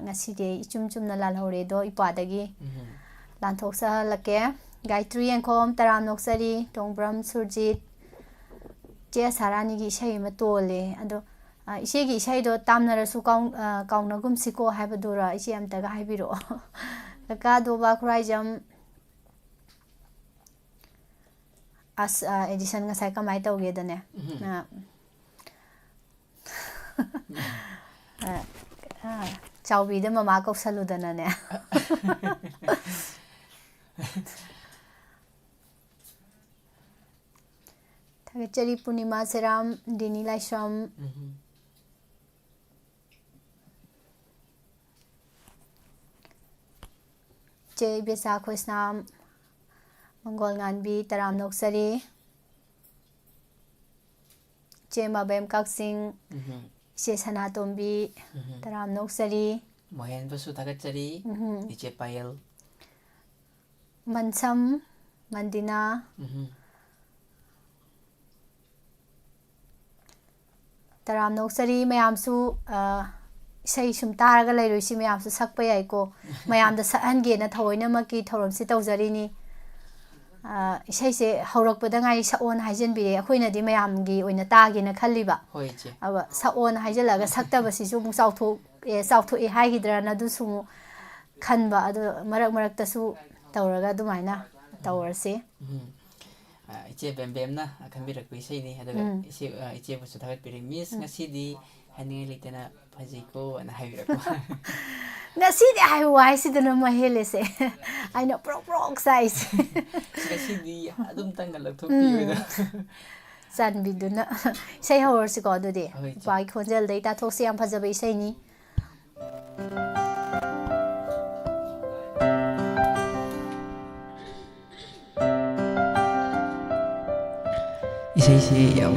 ꯉꯁꯤꯗꯤ ꯏꯆꯨꯝ ꯆꯨꯝꯅ ꯂꯥꯜꯍꯧꯔꯦꯗꯣ ꯏꯄ꯭ꯋꯥꯗꯒꯤ ꯂꯥꯟꯊꯣꯛꯆꯍꯜꯂꯛꯀꯦ ꯒꯥꯏꯇ꯭ꯔꯤ ꯌꯦꯡꯈꯣꯝ ꯇꯔꯥꯝ ꯅꯣꯛꯆꯔꯤ ꯇꯣꯡꯕ꯭ꯔꯝ ꯁꯨꯔꯖꯤꯠ ꯆꯦ ꯁꯥꯔꯥꯅꯤꯒꯤ ꯏꯁꯩ ꯑꯃ ꯇꯣꯜꯂꯦ ꯑꯗꯣ ꯏꯆꯦꯒꯤ ꯏꯁꯩꯗꯣ ꯇꯥꯝꯅꯔꯁꯨ ꯀꯥꯎꯅꯒꯨꯝꯁꯤꯀꯣ ꯍꯥꯏꯕꯗꯨꯔ ꯏꯆꯦ ꯑꯝꯇꯒ ꯍꯥꯏꯕꯤꯔꯛꯑꯣ ꯀꯀꯥ ꯗꯣꯕꯥ ꯈꯨꯔꯥꯏꯖꯝ ꯑꯁ ꯑꯦꯗꯤꯁꯟ ꯉꯁꯥꯏ ꯀꯃꯥꯏꯅ ꯇꯧꯒꯦꯗꯅꯦ ꯆꯥꯎꯕꯤꯗ ꯃꯃꯥ ꯀꯧꯁꯜꯂꯨꯗꯅꯅꯦ ꯊꯥꯒꯠꯆꯔꯤ ꯄꯨꯔꯅꯤꯃꯥ ꯁꯦꯔꯥꯝ ꯗꯤꯅꯤ ꯂꯥꯏꯁ꯭ꯔꯝ ꯆꯦ ꯏꯕꯦꯆꯥ ꯈꯣꯏꯁꯅꯥꯝ ꯃꯪꯒꯣꯜ ꯉꯥꯟꯕꯤ ꯇꯔꯥꯝ ꯅꯣꯛꯆꯔꯤ ꯆꯦ ꯃꯕꯦꯝ ꯀꯛꯆꯤꯡ ꯏꯆꯦ ꯁꯅꯥꯇꯣꯝꯕꯤ ꯇꯔꯥꯝ ꯅꯣꯛꯆꯔꯤ ꯃꯣꯍꯦꯟꯕꯨꯁꯨ ꯊꯥꯒꯠꯆꯔꯤ ꯏꯆꯦ ꯄꯥꯌꯜ ꯃꯟꯁꯝ ꯃꯟꯗꯤꯅꯥ ꯇꯔꯥꯝ ꯅꯣꯛꯆꯔꯤ ꯃꯌꯥꯝꯁꯨ ꯏꯁꯩ ꯁꯨꯝ ꯇꯥꯔꯒ ꯂꯩꯔꯣꯏꯁꯤ ꯃꯌꯥꯝꯁꯨ ꯁꯛꯄ ꯌꯥꯏꯀꯣ ꯃꯌꯥꯝꯗ ꯁꯛꯍꯟꯒꯦꯅ ꯊꯑꯣꯏꯅꯃꯛꯀꯤ ꯊꯧꯔꯝꯁꯤ ꯇꯧꯖꯔꯤꯅꯤ ꯏꯁꯩꯁꯦ ꯍꯧꯔꯛꯄꯗ ꯉꯥꯏ ꯁꯛꯑꯣꯅ ꯍꯥꯏꯖꯟꯕꯤꯔꯦ ꯑꯩꯈꯣꯏꯅꯗꯤ ꯃꯌꯥꯝꯒꯤ ꯑꯣꯏꯅ ꯇꯥꯒꯦꯅ ꯈꯜꯂꯤꯕ ꯍꯣꯏ ꯏꯆꯦ ꯑꯗꯨꯒ ꯁꯛꯑꯣꯅ ꯍꯥꯏꯖꯜꯂꯒ ꯁꯛꯇꯕꯁꯤꯁꯨ ꯑꯃꯨꯛ ꯆꯥꯎꯊꯣꯛꯑꯦ ꯍꯥꯏꯈꯤꯗ꯭ꯔꯅ ꯑꯗꯨꯁꯨ ꯑꯃꯨꯛ ꯈꯟꯕ ꯑꯗꯨ ꯃꯔꯛ ꯃꯔꯛꯇꯁꯨ ꯇꯧꯔꯒ ꯑꯗꯨꯃꯥꯏꯅ ꯇꯧꯔꯁꯤ ꯏꯆꯦ ꯕꯦꯝꯕꯦꯝꯅ ꯈꯟꯕꯤꯔꯛꯄ ꯏꯁꯩꯅꯤ ꯑꯗꯨꯒ ꯏꯆꯦꯕꯨꯁꯨ ꯊꯥꯒꯠꯄꯤꯔꯤ ꯃꯤꯁ ꯉꯁꯤꯗꯤ ꯍꯥꯏꯅꯤꯡꯉꯥꯏ ꯂꯩꯇꯅ ꯐꯖꯩꯀꯣ ꯑꯅ ꯍꯥꯏꯕꯤꯔꯛꯄ ꯉꯁꯤꯗꯤ ꯍꯥꯏꯕ ꯋꯥꯍꯩꯁꯤꯗꯅ ꯃꯍꯦꯜꯂꯦꯁꯦ ꯑꯩꯅ ꯄ꯭ꯔꯣꯛ ꯄ꯭ꯔꯣꯛ ꯆꯥꯏꯁꯦ ꯉꯁꯤꯗꯤ ꯑꯗꯨꯝꯇꯪꯒ ꯂꯧꯊꯣꯛꯄꯤꯌꯨꯗ ꯆꯥꯟꯕꯤꯗꯨꯅ ꯏꯁꯩ ꯍꯧꯔꯁꯤꯀꯣ ꯑꯗꯨꯗꯤ ꯍꯣꯏ ꯏꯆꯦ ꯏꯄꯥꯒꯤ ꯈꯣꯟꯖꯦꯜꯗꯩ ꯇꯥꯊꯣꯛꯁꯤ ꯌꯥꯝ ꯐꯖꯕ ꯏꯁꯩꯅꯤ ꯏꯁꯩꯁꯤ ꯌꯥꯝ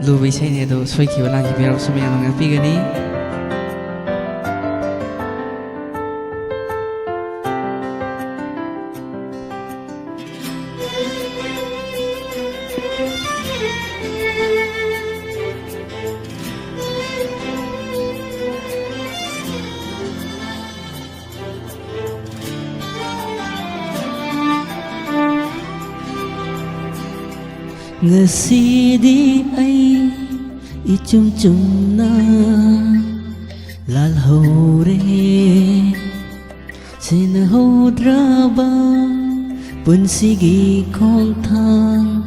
ꯂꯨꯕ ꯏꯁꯩꯅꯤ ꯑꯗꯣ ꯁꯣꯏꯈꯤꯕ ꯂꯥꯟꯈꯤꯕ ꯌꯥꯎꯔꯁꯨ ꯃꯌꯥꯝꯅ ꯉꯥꯛꯄꯤꯒꯅꯤ Ngasidi ay ichum-chum na lalhore Sinahodra ba punsigi kong thang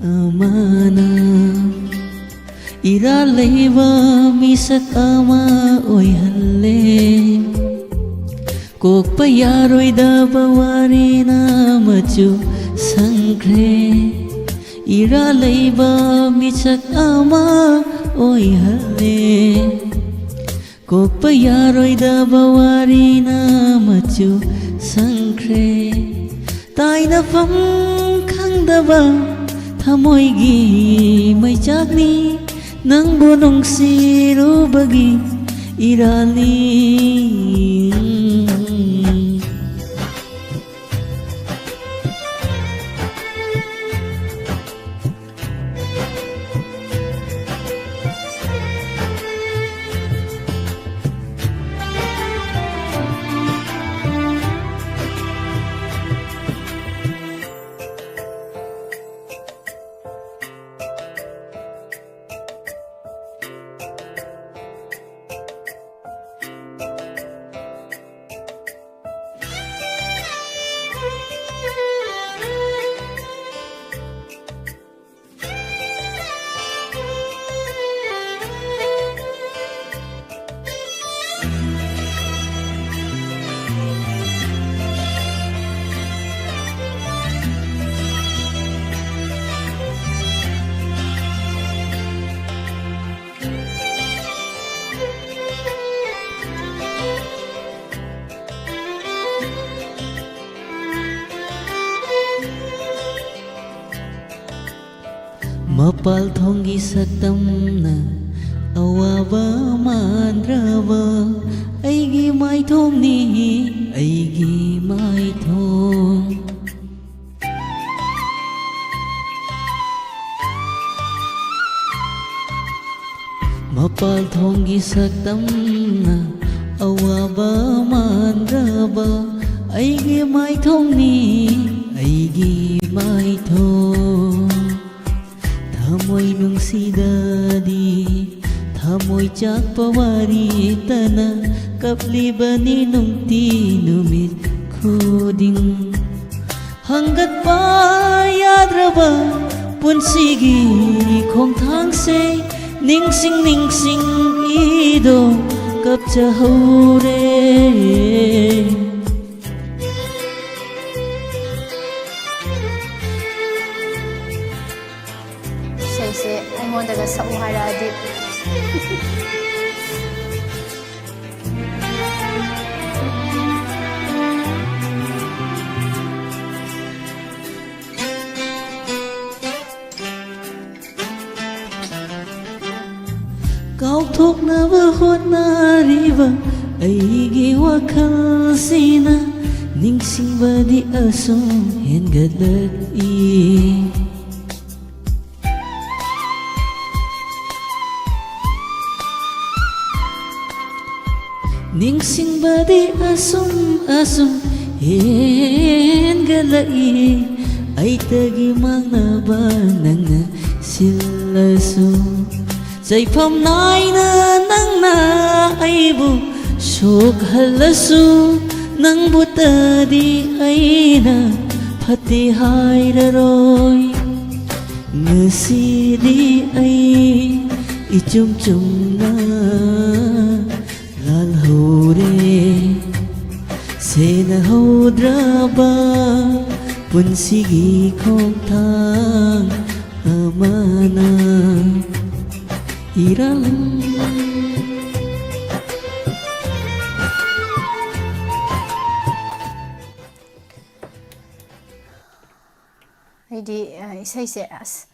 amana Iralay ba misat ama oy halle Kok payaroy da bawari na machu sangkre Ira laiba misak ama oy hale Kok payaroy da bawari na machu sangkre Tai na fam khang da ba thamoy gi may chakni nang bunong siru bagi irali Mapal thongi saktam na awaba mandraba Aigi mai thong ni aigi mai thong Mapal thongi saktam na awaba mandraba Aigi mai thong ni aigi mai thong Thamoy nung sidadi Thamoy chak pawari tana Kaplibani nung tinumit kuding Hanggat pa yadraba Punsigi kong thangse Ningsing ningsing ido Kapchahore ꯏꯁꯩꯁꯦ ꯑꯩꯉꯣꯟꯗꯒ ꯁꯛꯎ ꯍꯥꯏꯔꯛꯑꯗꯤ Kautthoknaba hotnariba aigi wakhalsina Ningsingbadi asum hengatlaki Ningsingbadi asum asum hengalai Ay tagi mangnaba nangna silasu Zaifam naina nangna aibu Sok halasu nang butadi aina Pati hairaroy Ngasidi ay ichum-chum na lalhore Sinahodra ba punsigi kong thang amana Iralang ꯑꯩꯗꯤ ꯏꯁꯩꯁꯦ ꯑꯁ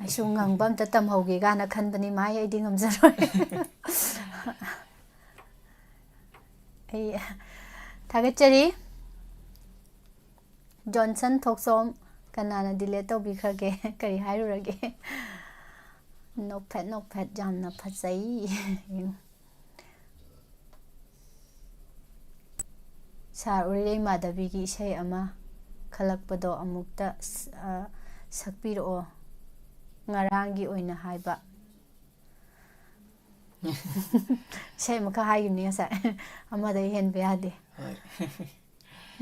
ꯑꯩꯁꯨ ꯉꯪꯕ ꯑꯝꯇ ꯇꯝꯍꯧꯒꯦ ꯀꯥꯏꯅ ꯈꯟꯕꯅꯤ ꯃꯥꯏ ꯑꯩꯗꯤ ꯉꯝꯖꯔꯣꯏ ꯑꯩ ꯊꯥꯒꯠꯆꯔꯤ ꯖꯣꯟꯁꯟ ꯊꯣꯛꯁꯣꯝ ꯀꯅꯥꯅ ꯗꯤꯂꯦꯠ ꯇꯧꯕꯤꯈ꯭ꯔꯒꯦ ꯀꯔꯤ ꯍꯥꯏꯔꯨꯔꯒꯦ ꯅꯣꯛꯐꯦꯠ ꯌꯥꯝꯅ ꯐꯖꯩ ꯁꯥꯔ ꯎꯔꯤꯔꯩ ꯃꯥꯙꯕꯤꯒꯤ ꯏꯁꯩ ꯑꯃ ꯈꯜꯂꯛꯄꯗꯣ ꯑꯃꯨꯛꯇ ꯁꯛꯄꯤꯔꯛꯑꯣ ꯉꯔꯥꯡꯒꯤ ꯑꯣꯏꯅ ꯍꯥꯏꯕ ꯏꯁꯩ ꯑꯃꯈꯛ ꯍꯥꯏꯈꯤꯕꯅꯤ ꯉꯁꯥꯏ ꯑꯃꯗꯩ ꯍꯦꯟꯕ ꯌꯥꯗꯦ ꯍꯣꯏ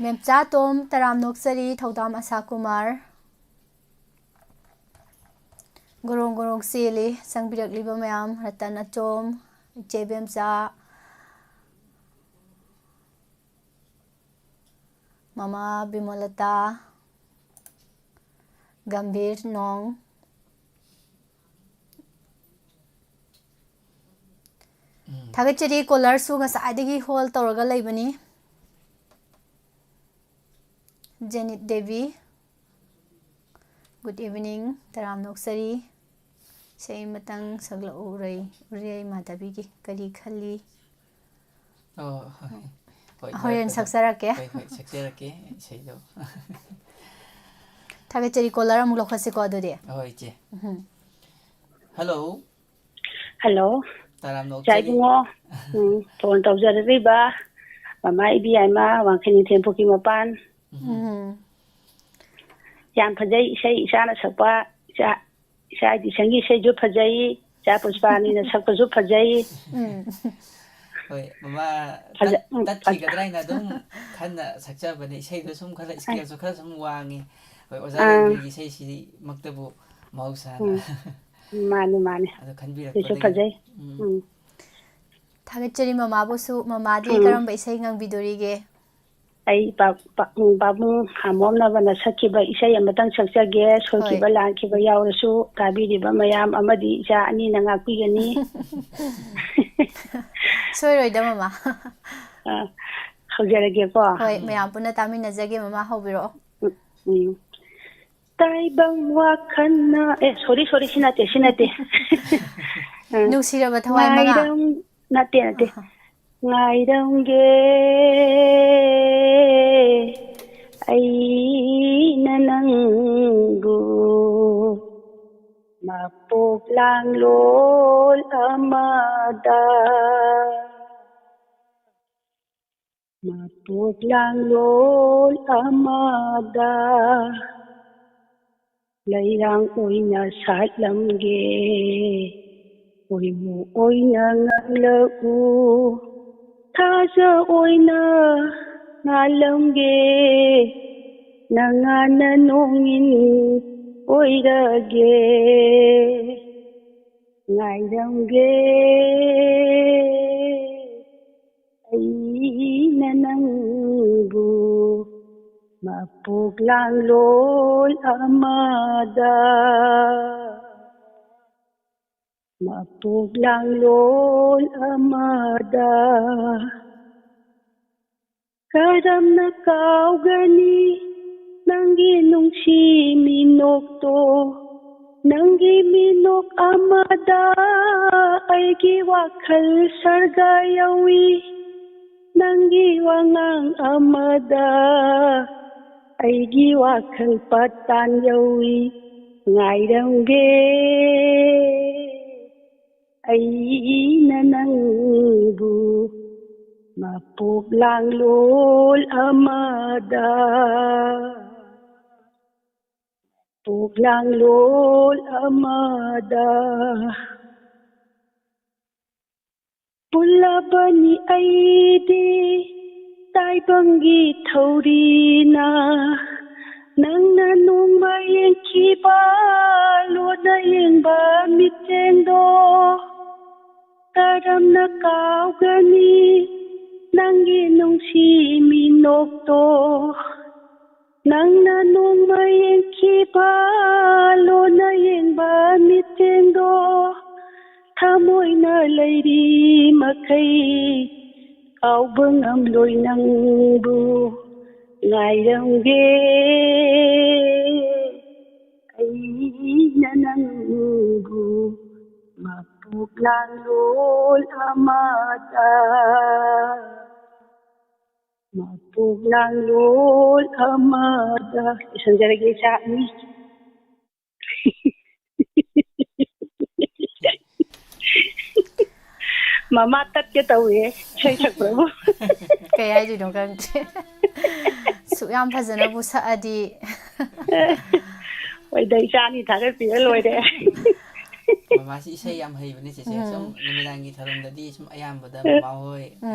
ꯃꯦꯝꯆꯥ ꯇꯣꯝ ꯇꯔꯥꯝ ꯅꯣꯛꯆꯔꯤ ꯊꯧꯗꯥꯝ ꯑꯁꯥ ꯀꯨꯃꯥꯔ ꯒꯣꯔꯣꯡ ꯒꯣꯔꯣꯡ ꯆꯦꯜꯂꯤ ꯆꯪꯕꯤꯔꯛꯂꯤꯕ ꯃꯌꯥꯝ ꯔꯇꯟ ꯑꯆꯣꯝ ꯏꯆꯦ ꯕꯦꯝꯆꯥ ꯃꯃꯥ ꯕꯤꯃꯣꯂꯇꯥ ꯒꯝꯚꯤꯔ ꯅꯣꯡ ꯊꯥꯒꯠꯆꯔꯤ ꯀꯣꯂꯔꯁꯨ ꯉꯁꯥꯏꯗꯒꯤ ꯍꯣꯜ ꯇꯧꯔꯒ ꯂꯩꯕꯅꯤ ꯖꯦꯅꯤꯠ ꯗꯦꯕꯤ ꯒꯨꯗ ꯏꯚꯤꯅꯤꯡ ꯇꯔꯥꯝ ꯅꯣꯛꯆꯔꯤ ꯏꯁꯩ ꯑꯃꯇꯪ ꯁꯛꯂꯛꯎ ꯎꯔꯤꯔꯩ ꯃꯥꯙꯕꯤꯒꯤ ꯀꯔꯤ ꯈꯜꯂꯤ ꯑꯣ ꯍꯣꯏ ꯍꯣꯔꯦꯟ ꯃꯔꯛꯇ ꯁꯛꯆꯔꯛꯀꯦ ꯍꯣꯏ ꯍꯣꯏ ꯁꯛꯆꯔꯛꯀꯦ ꯏꯁꯩꯗꯣ ꯊꯥꯒꯠꯆꯔꯤ ꯀꯣꯂꯔ ꯑꯃꯨꯛ ꯂꯧꯈꯠꯁꯤꯀꯣ ꯑꯗꯨꯗꯤ ꯍꯣꯏ ꯏꯆꯦ ꯍꯜꯂꯣ ꯍꯜꯂꯣ ꯇꯔꯥꯝ ꯏꯆꯥ ꯅꯣꯛꯆꯔꯤ ꯏꯕꯨꯡꯉꯣ ꯐꯣꯟ ꯇꯧꯖꯔꯛꯂꯤꯕ ꯃꯃꯥ ꯏꯕꯦꯝꯃ ꯋꯥꯡꯈꯩ ꯊꯦꯝꯄꯣꯛꯀꯤ ꯃꯄꯥꯟ ꯌꯥꯝ ꯐꯖꯩ ꯏꯁꯩ ꯏꯆꯥꯅ ꯁꯛꯄ ꯏꯆꯥ ꯏꯗꯤꯁꯟꯒꯤ ꯏꯁꯩꯁꯨ ꯐꯖꯩ ꯏꯆꯥ ꯄꯨꯁꯄꯥꯅꯤꯅ ꯁꯛꯄꯁꯨ ꯐꯖꯩ ꯍꯣꯏ ꯃꯃꯥ ꯇꯠꯈꯤꯒꯗ꯭ꯔꯥ ꯍꯥꯏꯅ ꯑꯗꯨꯝ ꯈꯟꯅ ꯁꯛꯆꯕꯅꯤ ꯏꯁꯩꯗꯣ ꯁꯨꯝ ꯈꯔ ꯏꯁꯀꯦꯜꯁꯨ ꯈꯔ ꯁꯨꯝ ꯋꯥꯡꯉꯤ ꯍꯣꯏ ꯑꯣꯖꯥ ꯔꯟꯕꯤꯔꯒꯤ ꯏꯁꯩꯁꯤꯃꯛꯇꯕꯨ ꯃꯍꯧꯁꯥꯅ ꯃꯥꯅꯤ ꯃꯥꯅꯤ ꯑꯗꯨ ꯑꯗꯨꯁꯨ ꯈꯟꯕꯤꯔꯛꯄꯗꯒꯤ ꯐꯖꯩ ꯊꯥꯒꯠꯆꯔꯤ ꯃꯃꯥꯕꯨꯁꯨ ꯃꯃꯥꯗꯤ ꯀꯔꯝꯕ ꯏꯁꯩ ꯉꯪꯕꯤꯗꯣꯔꯤꯒꯦ ꯑꯩ ꯄꯥꯕꯨꯡ ꯍꯥꯃꯣꯝꯅꯕꯅ ꯁꯛꯈꯤꯕ ꯏꯁꯩ ꯑꯃꯇꯪ ꯁꯛꯆꯒꯦ ꯍꯣꯏ ꯁꯣꯏꯈꯤꯕ ꯂꯥꯟꯈꯤꯕ ꯌꯥꯎꯔꯁꯨ ꯇꯥꯕꯤꯔꯤꯕ ꯃꯌꯥꯝ ꯑꯃꯗꯤ ꯏꯆꯥ ꯑꯅꯤꯅ ꯉꯥꯛꯄꯤꯒꯅꯤ ꯁꯣꯏꯔꯣꯏꯗ ꯃꯃꯥ ꯍꯧꯖꯔꯒꯦꯀꯣ ꯍꯣꯏ ꯃꯌꯥꯝ ꯄꯨꯟꯅ ꯇꯥꯃꯤꯟꯅꯖꯒꯦ ꯃꯃꯥ ꯍꯧꯕꯤꯔꯛꯑꯣ ꯇꯥꯏꯕꯪ ꯋꯥꯈꯜꯅ ꯁꯣꯔꯤ ꯁꯤ ꯅꯠꯇꯦ ꯅꯨꯡꯁꯤꯔꯕ ꯊꯋꯥꯏ ꯃꯉꯥ ꯉꯥꯏꯔꯝ ꯅꯠꯇꯦ ꯉꯥꯏꯔꯝꯒꯦ ꯑꯩꯅ ꯅꯪꯕꯨ ꯃꯄꯣꯛꯂꯥꯡꯂꯣꯜ ꯑꯃꯗ ꯃꯄꯣꯛꯂꯥꯡꯂꯣꯜ ꯑꯃꯗ ꯂꯩꯔꯥꯡ ꯑꯣꯏꯅ ꯁꯥꯠꯂꯝꯒꯦ ꯑꯣꯏꯃꯨ ꯑꯣꯏꯅ ꯉꯥꯡꯂꯛꯎ ꯊꯥꯖ ꯑꯣꯏꯅ ꯉꯥꯜꯂꯝꯒꯦ ꯅꯉꯥꯟꯅ ꯅꯣꯡꯏꯟ ꯑꯣꯏꯔꯒꯦ ꯉꯥꯏꯔꯝꯒꯦ ꯑꯩꯅ ꯅꯪꯕꯨ ꯃꯄꯣꯛꯂꯥꯡꯂꯣꯜ ꯑꯃꯗ ꯃꯄꯣꯛꯂꯥꯡꯂꯣꯜ ꯑꯃꯗ ꯀꯔꯝꯅ ꯀꯥꯎꯒꯅꯤ ꯅꯪꯒꯤ ꯅꯨꯡꯁꯤ ꯃꯤꯅꯣꯛꯇꯣ ꯅꯪꯒꯤ ꯃꯤꯅꯣꯛ ꯑꯃꯗ ꯑꯩꯒꯤ ꯋꯥꯈꯜ ꯁꯔꯒ ꯌꯧꯏ ꯅꯪꯒꯤ ꯋꯥꯉꯥꯡ ꯑꯃꯗ ꯑꯩꯒꯤ ꯋꯥꯈꯜ ꯄꯥꯇꯥꯟ ꯌꯧꯏ ꯉꯥꯏꯔꯝꯒꯦ ꯑꯩꯅ ꯅꯪꯕꯨ ꯃꯄꯣꯛꯂꯥꯡꯂꯣꯜ ꯑꯃꯗ ꯃꯄꯣꯛꯂꯥꯡꯂꯣꯜ ꯑꯃꯗ ꯄꯨꯜꯂꯕꯅꯤ ꯑꯩꯗꯤ ꯇꯥꯏꯕꯪꯒꯤ ꯊꯧꯔꯤꯅ ꯅꯪꯅ ꯅꯣꯡꯃ ꯌꯦꯡꯈꯤꯕ ꯂꯣꯟꯅ ꯌꯦꯡꯕ ꯃꯤꯠꯌꯦꯡꯗꯣ ꯀꯔꯝꯅ ꯀꯥꯎꯒꯅꯤ ꯅꯪꯒꯤ ꯅꯨꯡꯁꯤ ꯃꯤꯅꯣꯛꯇꯣ ꯅꯪꯅ ꯅꯣꯡꯃ ꯌꯦꯡꯈꯤꯕ ꯂꯣꯟꯅ ꯌꯦꯡꯕ ꯃꯤꯠꯌꯦꯡꯗꯣ ꯊꯃꯣꯏꯅ ꯂꯩꯔꯤ ꯃꯈꯩ ꯀꯥꯎꯕ ꯉꯝꯂꯣꯏ ꯅꯪꯕꯨ ꯉꯥꯏꯔꯝꯒꯦ ꯑꯩ ꯑꯩꯅ ꯅꯪꯕꯨ ꯃꯄꯣꯛꯂꯥꯡꯂꯣꯟ ꯑꯃꯗ ꯃꯄꯣꯛꯂꯥꯡꯂꯣꯟ ꯑꯃꯗ ꯏꯁꯟꯖꯔꯒꯦ ꯏꯆꯥ ꯑꯅꯤ ꯃꯃꯥ ꯇꯠꯀꯦ ꯇꯧꯋꯦ ꯏꯁꯩ ꯁꯛꯄ꯭ꯔꯕꯨ ꯀꯩ ꯍꯥꯏꯗꯣꯏꯅꯣ ꯈꯪꯗꯦ ꯁꯨꯛ ꯌꯥꯝ ꯐꯖꯅꯕꯨ ꯁꯛꯑꯗꯤ ꯍꯣꯏꯗ ꯏꯆꯥꯅꯤ ꯊꯥꯒꯠꯄꯤꯔ ꯂꯣꯏꯔꯦ ꯃꯃꯥꯁꯤ ꯏꯁꯩ ꯌꯥꯝ ꯍꯩꯕꯅꯤ ꯆꯦꯆꯦ ꯁꯨꯝ ꯅꯨꯃꯤꯗꯥꯡꯒꯤ ꯊꯧꯔꯝꯗꯗꯤ ꯁꯨꯝ ꯑꯌꯥꯝꯕꯗ ꯃꯃꯥ ꯍꯣꯏ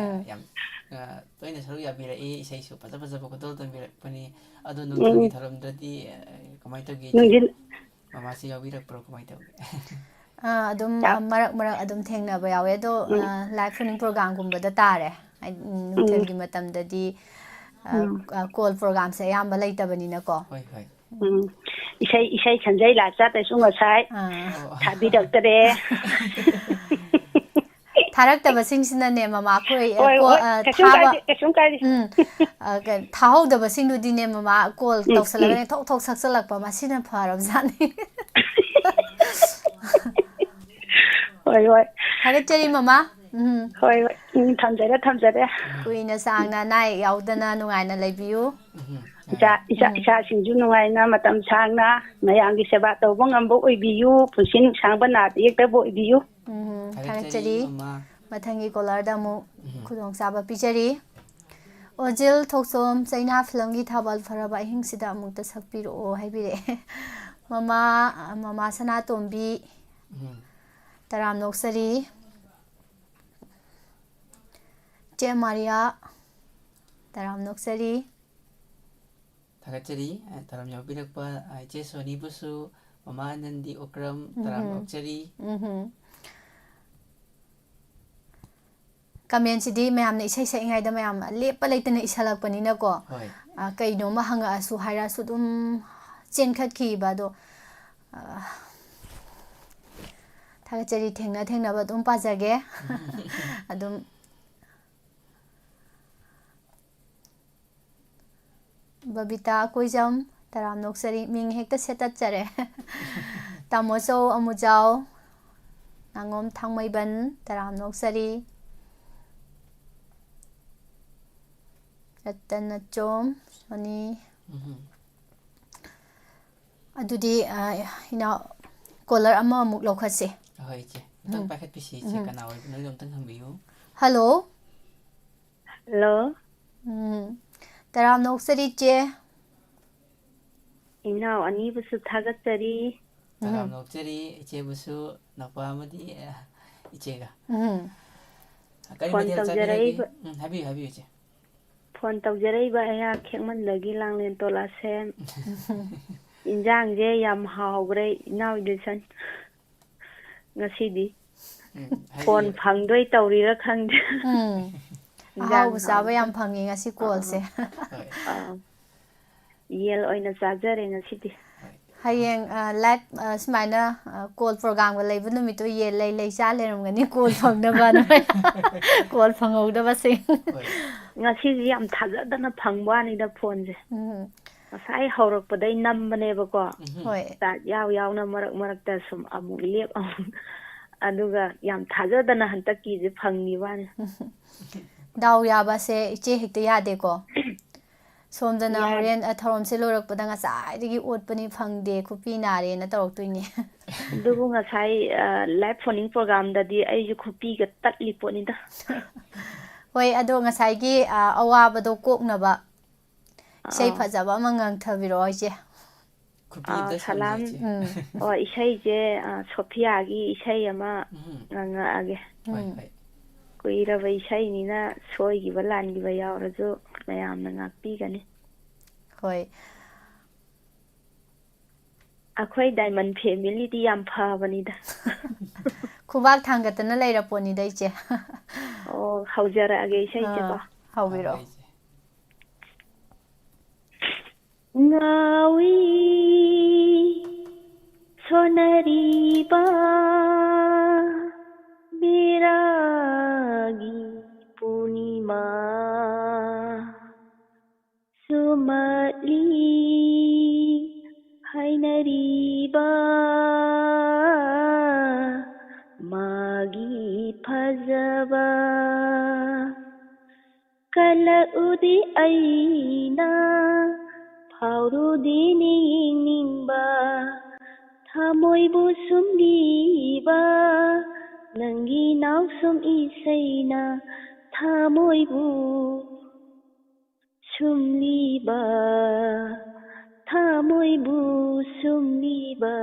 ꯌꯥꯝ ꯇꯣꯏꯅ ꯁꯔꯨꯛ ꯌꯥꯕꯤꯔꯛꯏ ꯏꯁꯩꯁꯨ ꯐꯖ ꯐꯖꯕ ꯈꯨꯇꯣꯜ ꯇꯝꯕꯤꯔꯛꯄꯅꯤ ꯑꯗꯣ ꯅꯨꯡꯊꯤꯜꯒꯤ ꯊꯧꯔꯝꯗꯗꯤ ꯀꯃꯥꯏꯅ ꯇꯧꯒꯦ ꯏꯆꯦ ꯅꯨꯡꯊꯤꯜ ꯃꯃꯥꯁꯤ ꯌꯥꯎꯕꯤꯔꯛꯄ꯭ꯔꯣ ꯀꯃꯥꯏꯅ ꯇꯧꯒꯦ ꯑꯗꯨꯝ ꯃꯔꯛ ꯑꯗꯨꯝ ꯊꯦꯡꯅꯕ ꯌꯥꯎꯋꯦ ꯑꯗꯣ ꯂꯥꯏꯚ ꯐꯣꯅꯤꯡ ꯄ꯭ꯔꯣꯒꯥꯝꯒꯨꯝꯕꯗ ꯇꯥꯔꯦ ꯅꯨꯡꯊꯤꯜꯒꯤ ꯃꯇꯝꯗꯗꯤ ꯀꯣꯜ ꯄ꯭ꯔꯣꯒꯥꯝꯁꯦ ꯑꯌꯥꯝꯕ ꯂꯩꯇꯕꯅꯤꯅꯀꯣ ꯍꯣꯏ ꯍꯣꯏ ꯏꯁꯩ ꯈꯟꯖꯩ ꯂꯥꯛꯆꯥꯗꯁꯨ ꯉꯁꯥꯏ ꯊꯥꯕꯤꯔꯛꯇꯔꯦ ꯊꯥꯔꯛꯇꯕꯁꯤꯡꯁꯤꯅꯅꯦ ꯃꯃꯥ ꯑꯩꯈꯣꯏ ꯍꯣꯏ ꯍꯣꯏ ꯀꯩꯁꯨꯝ ꯊꯥꯕ ꯀꯥꯏꯗꯦ ꯀꯩꯁꯨꯝ ꯀꯥꯏꯗꯦ ꯊꯥꯍꯧꯗꯕꯁꯤꯡꯗꯨꯗꯤꯅꯦ ꯃꯃꯥ ꯀꯣꯜ ꯎꯝ ꯇꯧꯁꯜꯂꯒꯅꯦ ꯊꯣꯛ ꯊꯣꯛ ꯁꯛꯆꯜꯂꯛꯄ ꯃꯁꯤꯅ ꯐꯔꯕꯖꯥꯠꯅꯤ ꯍꯣꯏ ꯍꯣꯏ ꯊꯥꯒꯠꯆꯔꯤ ꯃꯃꯥ ꯍꯣꯏ ꯍꯣꯏ ꯊꯝꯖꯔꯦ ꯀꯨꯏꯅ ꯁꯥꯡꯅ ꯑꯅꯥ ꯑꯌꯦꯛ ꯌꯥꯎꯗꯅ ꯅꯨꯡꯉꯥꯏꯅ ꯂꯩꯕꯤꯌꯨ ꯏꯆꯥꯁꯤꯡꯁꯨ ꯅꯨꯡꯉꯥꯏꯅ ꯃꯇꯝ ꯁꯥꯡꯅ ꯃꯌꯥꯝꯒꯤ ꯁꯦꯕꯥ ꯇꯧꯕ ꯉꯝꯕ ꯑꯣꯏꯕꯤꯌꯨ ꯄꯨꯟꯁꯤ ꯅꯨꯡꯁꯥꯡꯕ ꯅꯥꯗ ꯌꯦꯛꯇꯕ ꯑꯣꯏꯕꯤꯌꯨ ꯊꯥꯒꯠꯆꯔꯤ ꯊꯥꯒꯠꯆꯔꯤ ꯃꯃꯥ ꯃꯊꯪꯒꯤ ꯀꯣꯂꯔꯗ ꯑꯃꯨꯛ ꯈꯨꯗꯣꯡꯆꯥꯕ ꯄꯤꯖꯔꯤ ꯑꯣꯖꯤꯜ ꯊꯣꯛꯆꯣꯝ ꯆꯩꯅꯥ ꯐꯤꯂꯝꯒꯤ ꯊꯧꯕꯥꯜ ꯐꯔꯕ ꯑꯍꯤꯡꯁꯤꯗ ꯑꯃꯨꯛꯇ ꯁꯛꯄꯤꯔꯛꯑꯣ ꯍꯥꯏꯕꯤꯔꯛꯑꯦ ꯃꯃꯥ ꯁꯅꯥꯇꯣꯝꯕꯤ ꯇꯔꯥꯝ ꯅꯣꯛꯆꯔꯤ ꯆꯦ ꯃꯥꯔꯤꯌꯥ ꯇꯔꯥꯝ ꯅꯣꯛꯆꯔꯤ ꯊꯥꯒꯠꯆꯔꯤ ꯊꯧꯔꯝ ꯌꯥꯎꯕꯤꯔꯛꯄ ꯏꯆꯦ ꯁꯣꯅꯤꯕꯨꯁꯨ ꯃꯃꯥ ꯑꯅꯟꯗꯤ ꯑꯣꯀ꯭ꯔꯝ ꯇꯔꯥꯝ ꯅꯣꯛꯆꯔꯤ ꯀꯃꯦꯟꯁꯤꯗꯤ ꯃꯌꯥꯝꯅ ꯏꯁꯩ ꯁꯛꯏꯉꯩꯗ ꯃꯌꯥꯝ ꯂꯦꯞꯄ ꯂꯩꯇꯅ ꯏꯁꯜꯂꯛꯄꯅꯤꯅꯀꯣ ꯍꯣꯏ ꯀꯩꯅꯣꯝꯃ ꯍꯪꯉꯛꯑꯁꯨ ꯍꯥꯏꯔꯛꯑꯁꯨ ꯑꯗꯨꯝ ꯆꯦꯟꯈꯠꯈꯤꯕ ꯑꯗꯣ ꯊꯥꯒꯠꯆꯔꯤ ꯊꯦꯡꯅꯕ ꯑꯗꯨꯝ ꯄꯥꯖꯒꯦ ꯑꯗꯨꯝ ꯕꯕꯤꯇꯥ ꯀꯣꯏꯖꯝ ꯇꯔꯥꯝ ꯅꯣꯛꯆꯔꯤ ꯃꯤꯡ ꯍꯦꯛꯇ ꯁꯦꯠꯇꯠꯆꯔꯦ ꯇꯥꯃꯣꯆꯧ ꯑꯃꯨꯖꯥꯎ ꯅꯥꯉꯣꯝ ꯊꯥꯡꯃꯩꯕꯟ ꯇꯔꯥꯝ ꯅꯣꯛꯆꯔꯤ ꯔꯇꯅꯆꯣꯝ ꯁꯣꯅꯤ ꯑꯗꯨꯗꯤ ꯏꯅꯥꯎ ꯀꯣꯂꯔ ꯑꯃꯃꯨꯛ ꯂꯧꯈꯠꯁꯦ ꯍꯣꯏ ꯏꯆꯦ ꯑꯝꯇꯪ ꯄꯥꯏꯈꯠꯄꯤꯁꯤ ꯏꯆꯦ ꯀꯅꯥ ꯑꯣꯏꯕꯅꯣꯗꯣ ꯑꯝꯇꯪ ꯍꯪꯕꯤꯌꯨ ꯍꯜꯂꯣ ꯍꯜꯂꯣ ꯇꯔꯥꯝ ꯅꯣꯛꯆꯔꯤ ꯏꯆꯦ ꯏꯅꯥꯎ ꯑꯅꯤꯕꯨꯁꯨ ꯊꯥꯒꯠꯆꯔꯤ ꯇꯔꯥꯝ ꯅꯣꯛꯆꯔꯤ ꯏꯆꯦꯕꯨꯁꯨ ꯅꯨꯄꯥ ꯑꯃꯗꯤ ꯏꯆꯦꯒ ꯀꯔꯤ ꯐꯣꯟ ꯃꯊꯦꯜ ꯆꯥꯕꯤꯔꯒꯦ ꯇꯧꯖꯔꯛꯏꯕ ꯍꯥꯏꯕꯤꯌꯨ ꯏꯆꯦ ꯐꯣꯟ ꯇꯧꯖꯔꯛꯏꯕ ꯑꯩꯍꯥꯛ ꯈꯦꯛꯃꯟꯗꯒꯤ ꯂꯥꯡꯂꯦꯟ ꯇꯣꯂꯥꯁꯦꯝ ꯏꯟꯖꯥꯡꯁꯦ ꯌꯥꯝ ꯍꯥꯎꯈ꯭ꯔꯦ ꯏꯅꯥꯎ ꯏꯗꯤꯁꯟ ꯉꯁꯤꯗꯤ ꯐꯣꯟ ꯍꯥꯏꯕꯤꯌꯨ ꯐꯪꯗꯣꯏ ꯇꯧꯔꯤꯔꯥ ꯈꯪꯗꯦ ꯏꯟꯖꯥꯡ ꯑꯍꯥꯎꯕ ꯆꯥꯕ ꯍꯥꯎꯈ꯭ꯔꯦ ꯌꯥꯝ ꯐꯪꯉꯤ ꯉꯁꯤ ꯀꯣꯜꯁꯦ ꯍꯣꯏ ꯌꯦꯟ ꯑꯣꯏꯅ ꯆꯥꯖꯔꯦ ꯉꯁꯤꯗꯤ ꯍꯣꯏ ꯍꯌꯦꯡ ꯂꯥꯏꯚ ꯁꯨꯃꯥꯏꯅ ꯀꯣꯜ ꯄ꯭ꯔꯣꯒꯥꯝꯒ ꯂꯩꯕ ꯅꯨꯃꯤꯠꯇꯣ ꯌꯦꯟ ꯂꯩ ꯆꯥ ꯂꯩꯔꯝꯒꯅꯤ ꯀꯣꯜ ꯐꯪꯅꯕꯅ ꯀꯣꯜ ꯐꯪꯍꯧꯗꯕꯁꯤꯡ ꯍꯣꯏ ꯉꯁꯤꯁꯤ ꯌꯥꯝ ꯊꯥꯖꯗꯅ ꯐꯪꯕ ꯋꯥꯅꯤꯗ ꯐꯣꯟꯁꯦ ꯉꯁꯥꯏ ꯍꯧꯔꯛꯄꯗꯩ ꯅꯝꯕꯅꯦꯕꯀꯣ ꯍꯣꯏ ꯆꯥꯠ ꯌꯥꯎꯅ ꯃꯔꯛꯇ ꯁꯨꯝ ꯑꯃꯨꯛ ꯂꯦꯞ ꯑꯃꯨꯛ ꯑꯗꯨꯒ ꯌꯥꯝ ꯊꯥꯖꯗꯅ ꯍꯟꯗꯛꯀꯤꯁꯦ ꯐꯪꯉꯤꯕ ꯋꯥꯅꯤ ꯗꯥꯎ ꯌꯥꯕꯁꯦ ꯏꯆꯦ ꯍꯦꯛꯇ ꯌꯥꯗꯦꯀꯣ ꯁꯣꯝꯗꯅ ꯌꯥ ꯍꯣꯔꯦꯟ ꯊꯧꯔꯝꯁꯦ ꯂꯣꯏꯔꯛꯄꯗ ꯉꯁꯥꯏꯗꯒꯤ ꯑꯣꯠꯄꯅꯤ ꯐꯪꯗꯦ ꯈꯨꯄꯤ ꯅꯥꯔꯦꯅ ꯇꯧꯔꯛꯇꯣꯏꯅꯦ ꯑꯗꯨꯕꯨ ꯉꯁꯥꯏ ꯂꯥꯏꯚ ꯐꯣꯅꯤꯡ ꯄ꯭ꯔꯣꯒꯥꯝꯗꯗꯤ ꯑꯩꯁꯨ ꯈꯨꯄꯤꯒ ꯇꯠꯂꯤ ꯄꯣꯠꯅꯤꯗ ꯍꯣꯏ ꯑꯗꯣ ꯉꯁꯥꯏꯒꯤ ꯑꯋꯥꯕꯗꯣ ꯀꯣꯛꯅꯕ ꯏꯁꯩ ꯑꯥ ꯐꯖꯕ ꯑꯃ ꯉꯪꯊꯕꯤꯔꯛꯑꯣ ꯏꯆꯦ ꯈꯨꯄꯤ ꯑꯝꯇ ꯁꯝꯁꯦ ꯁꯂꯥꯝ ꯏꯆꯦ ꯍꯣꯏ ꯏꯁꯩꯁꯦ ꯁꯣꯐꯤꯌꯥꯒꯤ ꯏꯁꯩ ꯑꯃ ꯉꯪꯉꯛꯑꯒꯦ ꯍꯣꯏ ꯍꯣꯏ ꯀꯨꯏꯔꯕ ꯏꯁꯩꯅꯤꯅ ꯁꯣꯏꯈꯤꯕ ꯂꯥꯟꯈꯤꯕ ꯌꯥꯎꯔꯁꯨ ꯃꯌꯥꯝꯅ ꯉꯥꯛꯄꯤꯒꯅꯤ ꯍꯣꯏ ꯑꯩꯈꯣꯏ ꯗꯥꯏꯃꯟ ꯐꯦꯃꯤꯂꯤꯗꯤ ꯌꯥꯝ ꯐꯕꯅꯤꯗ ꯈꯨꯕꯥꯛ ꯊꯥꯡꯒꯠꯇꯅ ꯂꯩꯔꯄꯣꯠꯅꯤꯗ ꯏꯆꯦ ꯑꯣ ꯍꯧꯖꯔꯛꯑꯒꯦ ꯏꯁꯩꯁꯦꯀꯣ ꯍꯧꯕꯤꯔꯛꯑꯣ ꯏꯆꯦ ꯉꯥꯎꯏ ꯁꯣꯅꯔꯤꯕ ꯕꯤꯔꯥꯒꯤ ꯄꯨꯔꯅꯤꯃꯥ ꯁꯨꯝꯃꯠꯂꯤ ꯍꯥꯏꯅꯔꯤꯕ ꯐꯖꯕ ꯀꯜꯂꯛꯎꯗꯤ ꯑꯩꯅ ꯐꯥꯎꯔꯨꯗꯤꯅꯤ ꯌꯦꯡꯅꯤꯡꯕ ꯊꯃꯣꯏꯕꯨ ꯁꯨꯝꯂꯤꯕ ꯅꯪꯒꯤ ꯅꯥꯎꯁꯨꯝ ꯏꯁꯩꯅ ꯊꯃꯣꯏꯕꯨ ꯁꯨꯝꯂꯤꯕ ꯊꯃꯣꯏꯕꯨ ꯁꯨꯝꯂꯤꯕ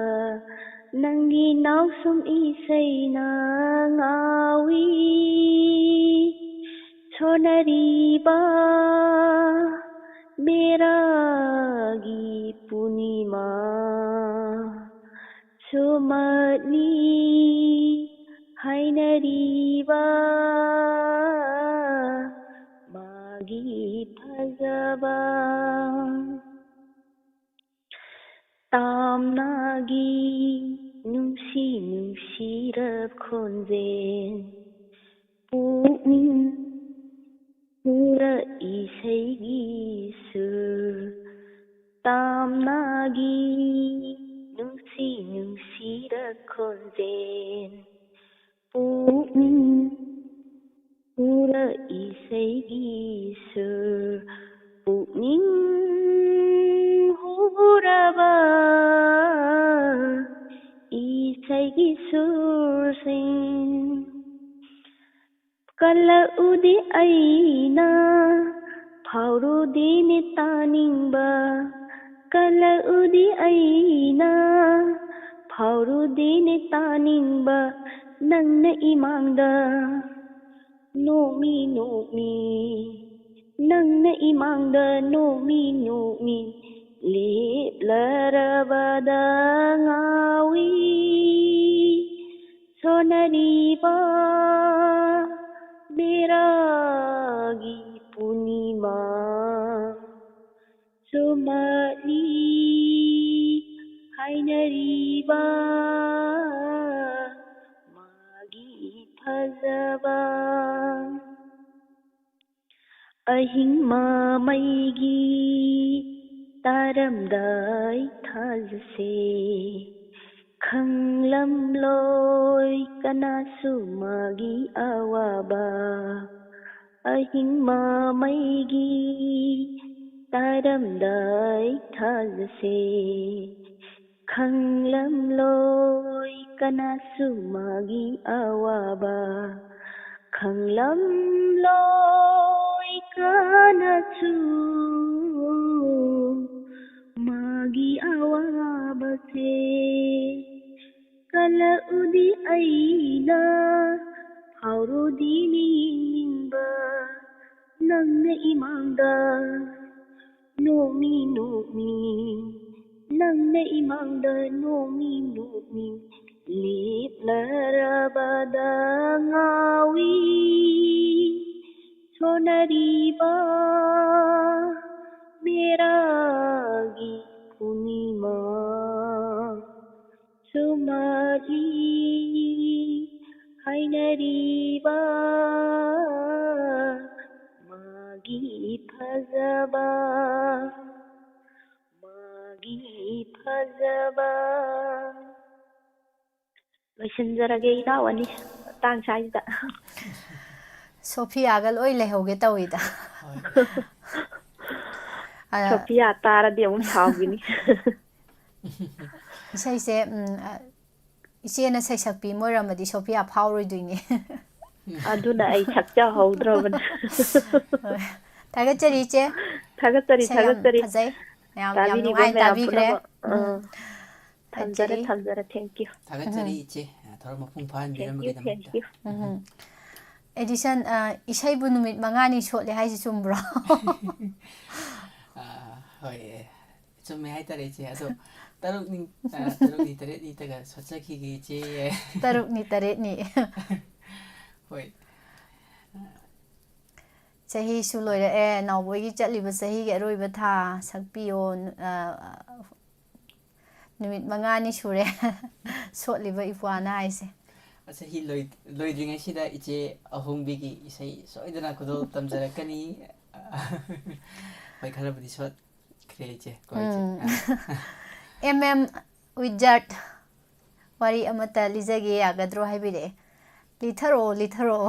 ꯅꯪꯒꯤ ꯅꯥꯎꯁꯨꯝ ꯏꯁꯩꯅ ꯉꯥꯎꯏ ꯁꯣꯟꯅꯔꯤꯕ ꯕꯦꯔꯥꯒꯤ ꯄꯨꯔꯅꯤꯃꯥ ꯁꯨꯝꯃꯠꯂꯤ ꯍꯥꯏꯅꯔꯤꯕ 마기 파자바 땀나기 눈시럽 콘젠 뿌민 흐르 이세기술 땀나기 눈시럽 콘젠 뿌민 흐르 이세기술 뿌닝 후라바 이세기술생 kalauди aina faurudi ni taningba kalaudi aina faurudi ni taningba nangna imangda nomi nangna imangda nomi leplarabada ngawi sonariba beragi punima sumali hainariba magi phazaba ahing mamaigi taramdai thazse khanglamloi kanasu magi awaba ahing mamaigi taramdai thazse khanglamloi kanasu magi awaba khanglamloi kanasu magi awaba se kalaudi aina faurudi ni ningba nangna imangda nomi nangna imangda nomi leplarabada ngawi sonariba beragi punima sumali hainariba magi phazaba loisinjarage idawani tang saida Sophia gal oi lehoge tawida Sophia taradi amuk saugini isai se ichena sai sakpi moiramadi Sophia phauroiduine aduna ai sakja haudraban Tagachari che thagattari fazai yam nuai tabikre thamjara thank you थागतचरी इचे थोड़ा मपुंग फान बिरमगे thank you Edison isai bu numit mangani sotle haisi chumbro होय चुमे हाय तरे चे अदो तरुक नि तरे नि तगा सचखि गे चे taruk ni taret ni होय chahi su loira nawboi gi chatliba chahi ge roiba tha sakpio numit mangani sure sotliba ipwana haise अच्छा ही लोइद्रिङै सिदा इचे अहुंबिगी इसै सोइदना खुदो तमजरकनी होय खरबदि सot क्रेचे कोइचे mm wizard wari amata lijage yagadro haibire ꯂꯤꯊꯔꯛꯑꯣ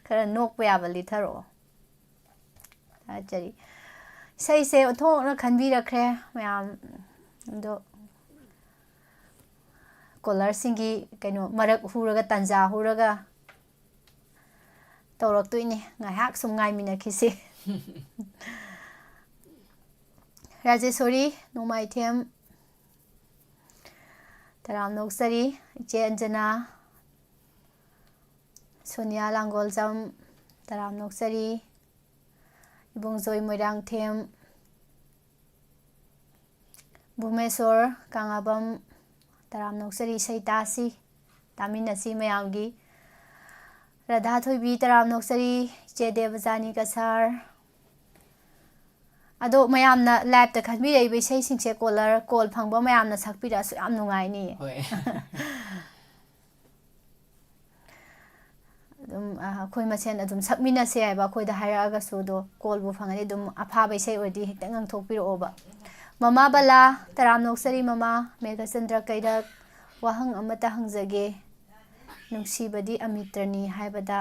ꯈꯔ ꯅꯣꯛꯄ ꯌꯥꯕ ꯂꯤꯊꯔꯛꯑꯣ ꯊꯥꯒꯠꯆꯔꯤ ꯏꯁꯩꯁꯦ ꯑꯣꯟꯊꯣꯛꯅ ꯈꯟꯕꯤꯔꯛꯈ꯭ꯔꯦ ꯃꯌꯥꯝ ꯑꯗꯣ ꯀꯣꯂꯔꯁꯤꯡꯒꯤ ꯀꯩꯅꯣ ꯃꯔꯛ ꯍꯨꯔꯒ ꯇꯟꯖꯥ ꯍꯨꯔꯒ ꯇꯧꯔꯛꯇꯣꯏꯅꯦ ꯉꯥꯏꯍꯥꯛ ꯁꯨꯝ ꯉꯥꯏꯃꯤꯟꯅꯈꯤꯁꯤ ꯔꯥꯖꯦꯁꯣꯔꯤ ꯅꯣꯡꯃꯥꯏꯊꯦꯝ ꯇꯔꯥꯝ ꯅꯣꯛꯆꯔꯤ ꯏꯆꯦ ꯑꯟꯖꯅꯥ ꯁꯣꯅꯤꯌꯥ ꯂꯥꯡꯒꯣꯜꯖꯝ ꯇꯔꯥꯝ ꯅꯣꯛꯆꯔꯤ ꯏꯕꯨꯡꯖꯣꯏ ꯃꯣꯏꯔꯥꯡꯊꯦꯝ ꯚꯨꯃꯦꯁꯣꯔ ꯀꯥꯉꯥꯕꯝ ꯇꯔꯥꯝ ꯅꯣꯛꯆꯔꯤ ꯏꯁꯩ ꯇꯥꯁꯤ ꯇꯥꯃꯤꯟꯅꯁꯤ ꯃꯌꯥꯝꯒꯤ ꯔꯥꯙꯥ ꯊꯣꯏꯕꯤ ꯇꯔꯥꯝ ꯅꯣꯛꯆꯔꯤ ꯏꯆꯦ ꯗꯦꯕꯖꯥꯅꯤ ꯀꯁꯥꯔ ꯑꯗꯣ ꯃꯌꯥꯝꯅ ꯂꯥꯏꯞꯇ ꯈꯟꯕꯤꯔꯛꯏꯕ ꯏꯁꯩꯁꯤꯡꯁꯦ ꯀꯣꯜ ꯐꯪꯕ ꯃꯌꯥꯝꯅ ꯁꯛꯄꯤꯔꯛꯑꯁꯨ ꯌꯥꯝ ꯅꯨꯡꯉꯥꯏꯅꯤꯌꯦ ꯍꯣꯏ ꯑꯗꯨꯝ ꯑꯩꯈꯣꯏ ꯃꯁꯦꯟ ꯑꯗꯨꯝ ꯁꯛꯃꯤꯟꯅꯁꯦ ꯍꯥꯏꯕ ꯑꯩꯈꯣꯏꯗ ꯍꯥꯏꯔꯛꯑꯒꯁꯨ ꯑꯗꯣ ꯀꯣꯜꯕꯨ ꯐꯪꯉꯗꯤ ꯑꯗꯨꯝ ꯑꯐꯥꯕ ꯏꯁꯩ ꯑꯣꯏꯔꯗꯤ ꯍꯦꯛꯇ ꯉꯪꯊꯣꯛꯄꯤꯔꯛꯑꯣꯕ ꯃꯃꯥ ꯕꯂꯥ ꯇꯔꯥꯝ ꯅꯣꯛꯆꯔꯤ ꯃꯃꯥ ꯃꯦꯘꯆꯟꯗ꯭ꯔ ꯀꯩꯔꯛ ꯋꯥꯍꯪ ꯑꯃꯇ ꯍꯪꯖꯒꯦ ꯅꯨꯡꯁꯤꯕꯗꯤ ꯑꯃꯤꯇ꯭ꯔꯅꯤ ꯍꯥꯏꯕꯗ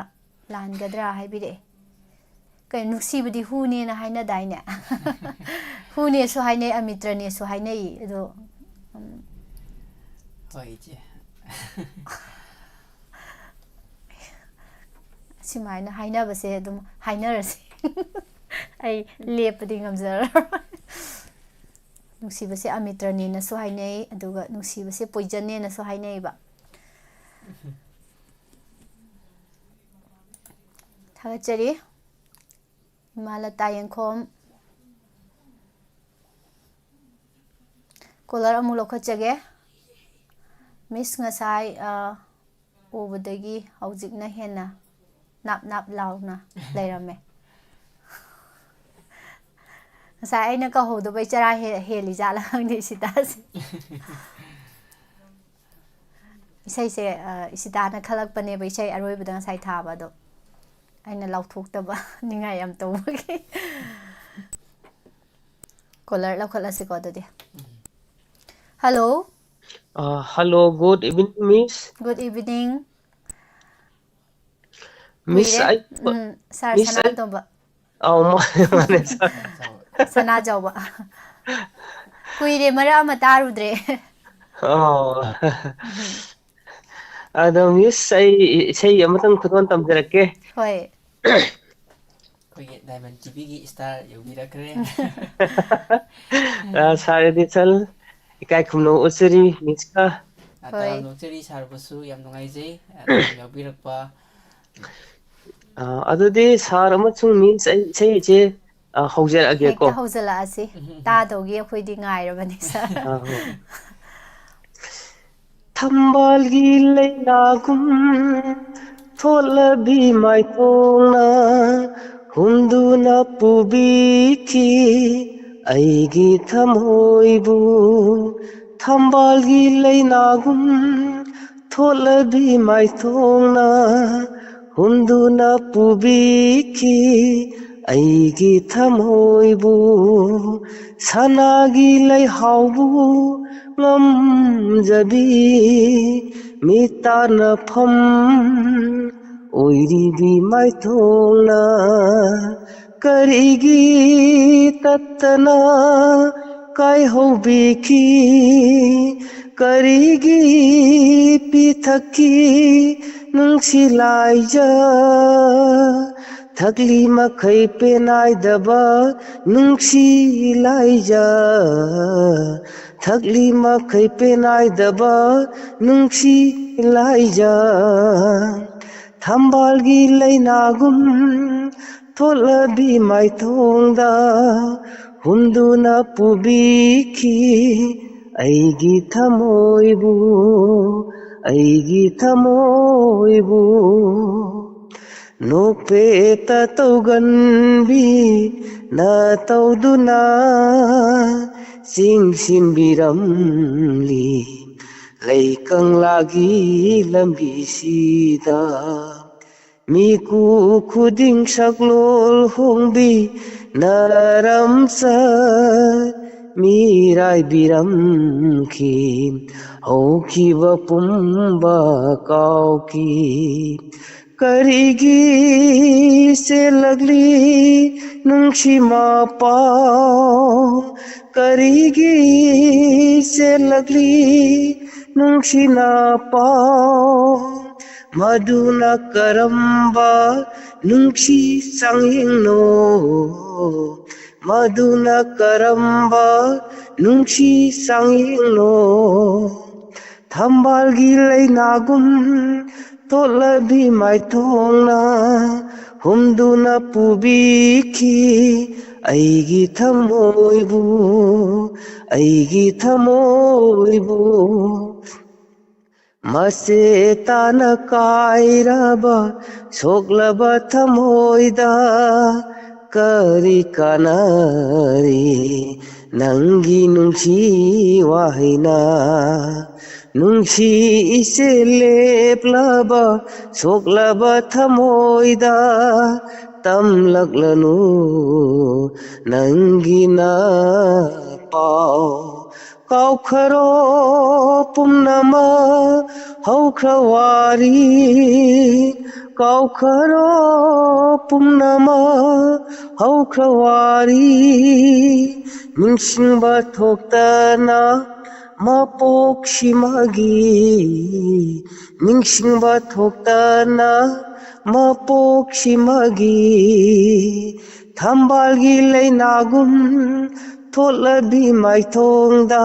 ꯂꯥꯟꯒꯗ꯭ꯔꯥ ꯍꯥꯏꯕꯤꯔꯛꯑꯦ ꯀꯩꯅꯣ ꯅꯨꯡꯁꯤꯕꯗꯤ ꯍꯨꯅꯦꯅ ꯍꯥꯏꯅꯗꯥꯏꯅꯦ ꯍꯨꯅꯦꯁꯨ ꯍꯥꯏꯅꯩ ꯑꯃꯤꯇ꯭ꯔꯅꯦꯁꯨ ꯍꯥꯏꯅꯩ ꯑꯗꯣ ꯍꯣꯏ ꯏꯆꯦ ꯁꯨꯃꯥꯏꯅ ꯍꯥꯏꯅꯕꯁꯦ ꯑꯗꯨꯝ ꯍꯥꯏꯅꯔꯁꯤ ꯑꯩ ꯂꯦꯞꯄꯗꯤ ꯉꯝꯖꯔꯔꯣꯏ ꯅꯨꯡꯁꯤꯕꯁꯦ ꯑꯃꯤꯇ꯭ꯔꯅꯦꯅꯁꯨ ꯍꯥꯏꯅꯩ ꯑꯗꯨꯒ ꯅꯨꯡꯁꯤꯕꯁꯦ ꯄꯣꯏꯖꯟꯅꯦꯅꯁꯨ ꯍꯥꯏꯅꯩꯕ ꯊꯥꯒꯠꯆꯔꯤ ꯏꯃꯥꯂꯇꯥ ꯌꯦꯡꯈꯣꯝ ꯀꯣꯂꯔ ꯑꯃꯨꯛ ꯂꯧꯈꯠꯆꯒꯦ ꯃꯤꯁ ꯉꯁꯥꯏ ꯎꯕꯗꯒꯤ ꯍꯧꯖꯤꯛꯅ ꯍꯦꯟꯅ ꯅꯥꯞ ꯅꯥꯞ ꯂꯥꯎꯅ ꯂꯩꯔꯝꯃꯦ ꯉꯁꯥꯏ ꯑꯩꯅ ꯀꯧꯍꯧꯗꯕꯩ ꯆꯔꯥ ꯍꯦꯜꯂꯤ ꯖꯥꯠꯂ ꯈꯪꯗꯦ ꯏꯁꯤꯇꯥꯁꯦ ꯏꯁꯩꯁꯦ ꯏꯁꯤꯇꯥꯅ ꯈꯜꯂꯛꯄꯅꯦꯕ ꯏꯁꯩ ꯑꯔꯣꯏꯕꯗ ꯉꯁꯥꯏ ꯊꯥꯕ ꯑꯗꯣ ꯑꯩꯅ ꯂꯥꯎꯊꯣꯛꯇꯕ ꯅꯤꯡꯉꯥꯏ ꯌꯥꯝ ꯇꯧꯕꯒꯤ ꯀꯣꯂꯔ ꯂꯧꯈꯠꯂꯁꯤꯀꯣ ꯑꯗꯨꯗꯤ hello Hello, good evening, Miss. Good evening Miss, ꯀꯨꯏꯔꯦ I, sir Miss, I, Sanatomba sir. ꯁꯅꯥꯖꯥꯎꯕ ꯀꯨꯏꯔꯦ ꯃꯔꯛ ꯑꯃ ꯇꯥꯔꯨꯗ꯭ꯔꯦ Oh, ꯑꯗꯣ ꯃꯤꯁ ꯑꯩ ꯏꯁꯩ ꯑꯃꯇꯪ ꯈꯨꯗꯣꯜ ꯇꯝꯖꯔꯛꯀꯦ ꯍꯣꯏ ꯑꯩꯈꯣꯏꯒꯤ ꯗꯥꯏꯃꯟ ꯇꯤꯚꯤꯒꯤ ꯏꯁꯇꯥꯔ ꯌꯧꯕꯤꯔꯛꯈ꯭ꯔꯦ ꯁꯥꯔ ꯆꯜ ꯏꯀꯥꯏ ꯈꯨꯝꯅꯧ ꯎꯠꯆꯔꯤ ꯃꯤꯁꯀ ꯍꯣꯏ ꯇꯔꯥꯝ ꯅꯣꯛꯆꯔꯤ ꯁꯥꯔꯕꯨꯁꯨ ꯌꯥꯝ ꯅꯨꯡꯉꯥꯏꯖꯩ ꯑꯗꯨꯝ ꯌꯥꯎꯕꯤꯔꯛꯄ ꯑꯗꯨꯗꯤ ꯁꯥꯔ ꯑꯃꯁꯨꯡ ꯃꯤꯁ ꯑꯩ ꯏꯁꯩꯁꯦ ꯍꯧꯖꯔꯛꯑꯒꯦꯀꯣ ꯍꯦꯛꯇ ꯍꯧꯖꯤꯜꯂꯛꯑꯁꯤ ꯇꯥꯗꯧꯒꯤ ꯑꯩꯈꯣꯏꯗꯤ ꯉꯥꯏꯔꯕꯅꯤ ꯁꯥꯔ ꯊꯝꯕꯥꯜꯒꯤ ꯂꯩꯅꯥꯒꯨꯝ ꯊꯣꯠꯂꯕꯤ ꯃꯥꯏꯊꯣꯡꯅ ꯍꯨꯝꯗꯨꯅ ꯄꯨꯕꯤꯈꯤ ꯑꯩꯒꯤ ꯊꯃꯣꯏꯕꯨ ꯊꯝꯕꯥꯜꯒꯤ ꯂꯩꯅꯥꯒꯨꯝ ꯊꯣꯠꯂꯕꯤ ꯃꯥꯏꯊꯣꯡꯅ ꯍꯨꯝꯗꯨꯅ ꯄꯨꯕꯤꯈꯤ ꯑꯩꯒꯤ ꯊꯃꯣꯏꯕꯨ ꯁꯅꯥꯒꯤ ꯂꯩꯍꯥꯎꯕꯨ ꯉꯝꯖꯕꯤ ꯃꯤꯇꯥꯅꯐꯝ ꯑꯣꯏꯔꯤꯕꯤ ꯃꯥꯏꯊꯣꯡꯅ ꯀꯔꯤꯒꯤ ꯇꯠꯇꯅ ꯀꯥꯏꯍꯧꯕꯤꯈꯤ ꯀꯔꯤꯒꯤ ꯄꯤꯊꯛꯈꯤ ꯅꯨꯡꯁꯤ ꯂꯥꯏꯖ ꯊꯛꯂꯤ ꯃꯈꯩ ꯄꯦꯅꯥꯏꯗꯕ ꯅꯨꯡꯁꯤ ꯂꯥꯏꯖ ꯊꯛꯂꯤ ꯃꯈꯩ ꯄꯦꯅꯥꯏꯗꯕ ꯅꯨꯡꯁꯤ ꯂꯥꯏꯖ ꯊꯝꯕꯥꯜꯒꯤ ꯂꯩꯅꯥꯒꯨꯝ ꯊꯣꯠꯂꯕꯤ ꯃꯥꯏꯊꯣꯡꯗ ꯍꯨꯝꯗꯨꯅ ꯄꯨꯕꯤꯈꯤ ꯑꯩꯒꯤ ꯊꯃꯣꯏꯕꯨ ꯑꯩꯒꯤ ꯊꯃꯣꯏꯕꯨ ꯅꯣꯛꯄꯦꯠꯇ ꯇꯧꯒꯟꯕꯤ ꯇꯧꯗꯨꯅ ꯆꯤꯡꯁꯤꯟꯕꯤꯔꯝꯂꯤ ꯂꯩ ꯀꯪꯂꯥꯒꯤ ꯂꯝꯕꯤꯁꯤꯗ ꯃꯤꯀꯨ ꯈꯨꯗꯤꯡ ꯁꯛꯂꯣꯜ ꯍꯣꯡꯕꯤ ꯅꯔꯝꯆꯠ mirai biram ki haukiba pumba kauki karigi se lagli nungshi ma pao karigi se lagli nungshi na pao maduna karamba nungshi sanging no maduna karamba nungshi sanging no thambal gi lei nagum tolabi mai thongna humduna pubiki aigi thamoibu mase tana kairaba soglaba thamoida kari kanari nangi nungshi wahina nungshi ise leplaba soglaba thamoida tamlaglanu nangi na pao kaukharo pumnama haukhrawari kaukharo pumnama haukhrawari ningshingba thoktana mapok shimagi ningshingba thoktana mapok shimagi thambalgi leinagum tolabi maithongda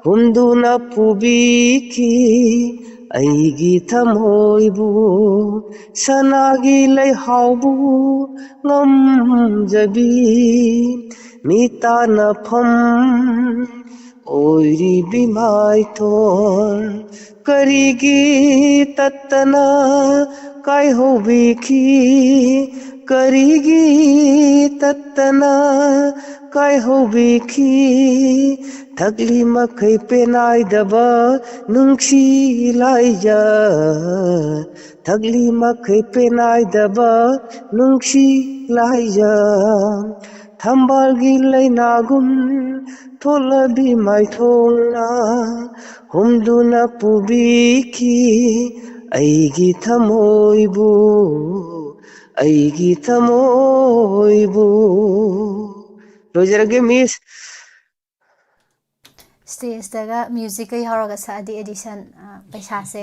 humduna pubiki aigi thamoibu sanagi leihaubu ngamjabi mitana pham oiri bimaithon karigi tattana kai hobiki karigi tattana kai hobiki thagli makhai penai daba nungshi laija thagli makhai penai daba nungshi laija thambal gi leinagum tholabi maithongna humduna pubiki aigi thamoibu lojarage miss stage daga music kai haraga saadi edition paisa se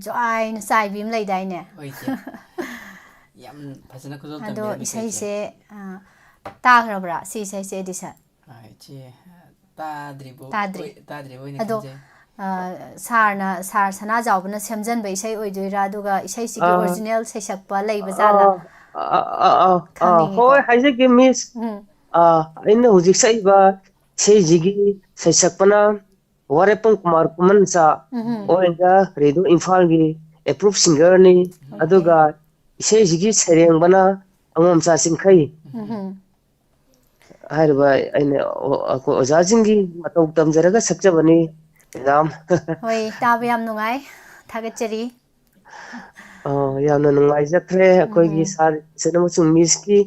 joy na sai bim lai dai ne oi che yam phasana ko jol ado isai se tagrabra si isai se edition ai che tadribo ni ado khanje sar sana jawbna semjan ba isai oidoira aduga isai sigi original sesakpa leiba jala hoi haijage miss aina hujik saiba seijigi sesakpana warepam kumar kuman sa oenga redo imphal gi approved singer ni aduga seijigi sereng bana angom sa singkhai harba aina ojajingi matok tamjaraga sakjabani madam hoi tabe yam nungai thagachari yamna nungai jakre akoigi sar senamachung miss ki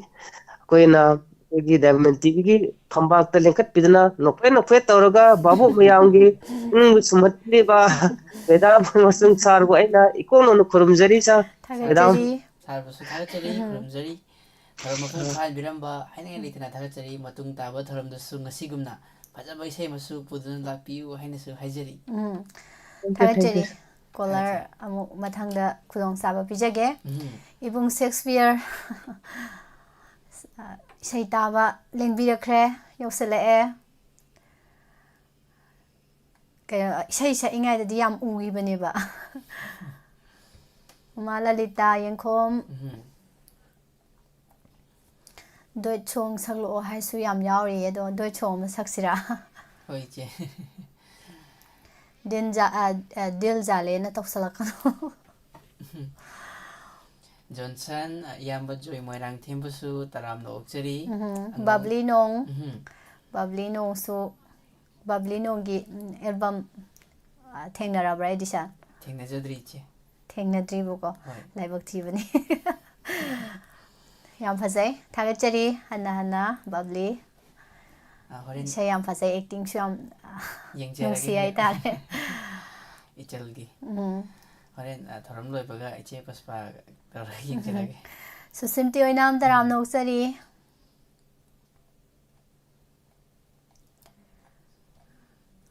koina koigi diamond tv gi thambak ta lengkat pidna nokpe tawraga babu mayamgi sumatli ba vedam masung sar go aina ikono no khurumjari sa vedam sarbasu thagachari khurumjari thorom mapung phal biramba haina litna thagachari matung taba thorom da su ngasigumna fajaba isai masu puduna lapiu haina su haijari thagachari caller amu mathangda khudong saba pijage ibung Shakespeare isai taba lengbirakre yosalae kaya isai sa ingai da yam uibane ba Malalita Yankom doi chong saklo hai su yam yauri do doi chong ma saksira oi che dil jale na toksalakano Johnson yamba joy moirang thembusu taram no okchari Bubbly Nong su Bubbly Nong gi album thengnarabra edition thengnajadri che thengnadribuko laibak thibani yam phajai thagachari hana Bubbly ꯍꯣꯔꯦꯟ ꯏꯁꯩ ꯌꯥꯝ ꯐꯖꯩ ꯑꯦꯛꯇꯤꯡꯁꯨ ꯌꯥꯝ ꯅꯨꯡꯁꯤ ꯌꯦꯡꯖꯔꯒꯦ ꯍꯥꯏꯇꯥꯔꯦ ꯏꯆꯜꯒꯤ ꯎꯝ ꯍꯣꯔꯦꯟ ꯊꯧꯔꯝ ꯂꯣꯏꯕꯒ ꯏꯆꯦ ꯄꯨꯁꯄꯥ ꯇꯧꯔꯒ ꯌꯦꯡꯖꯔꯒꯦ ꯁꯨꯁꯤꯝꯇꯤ ꯑꯣꯏꯅꯥꯝ ꯇꯔꯥꯝꯅ ꯑꯣꯛꯆꯔꯤ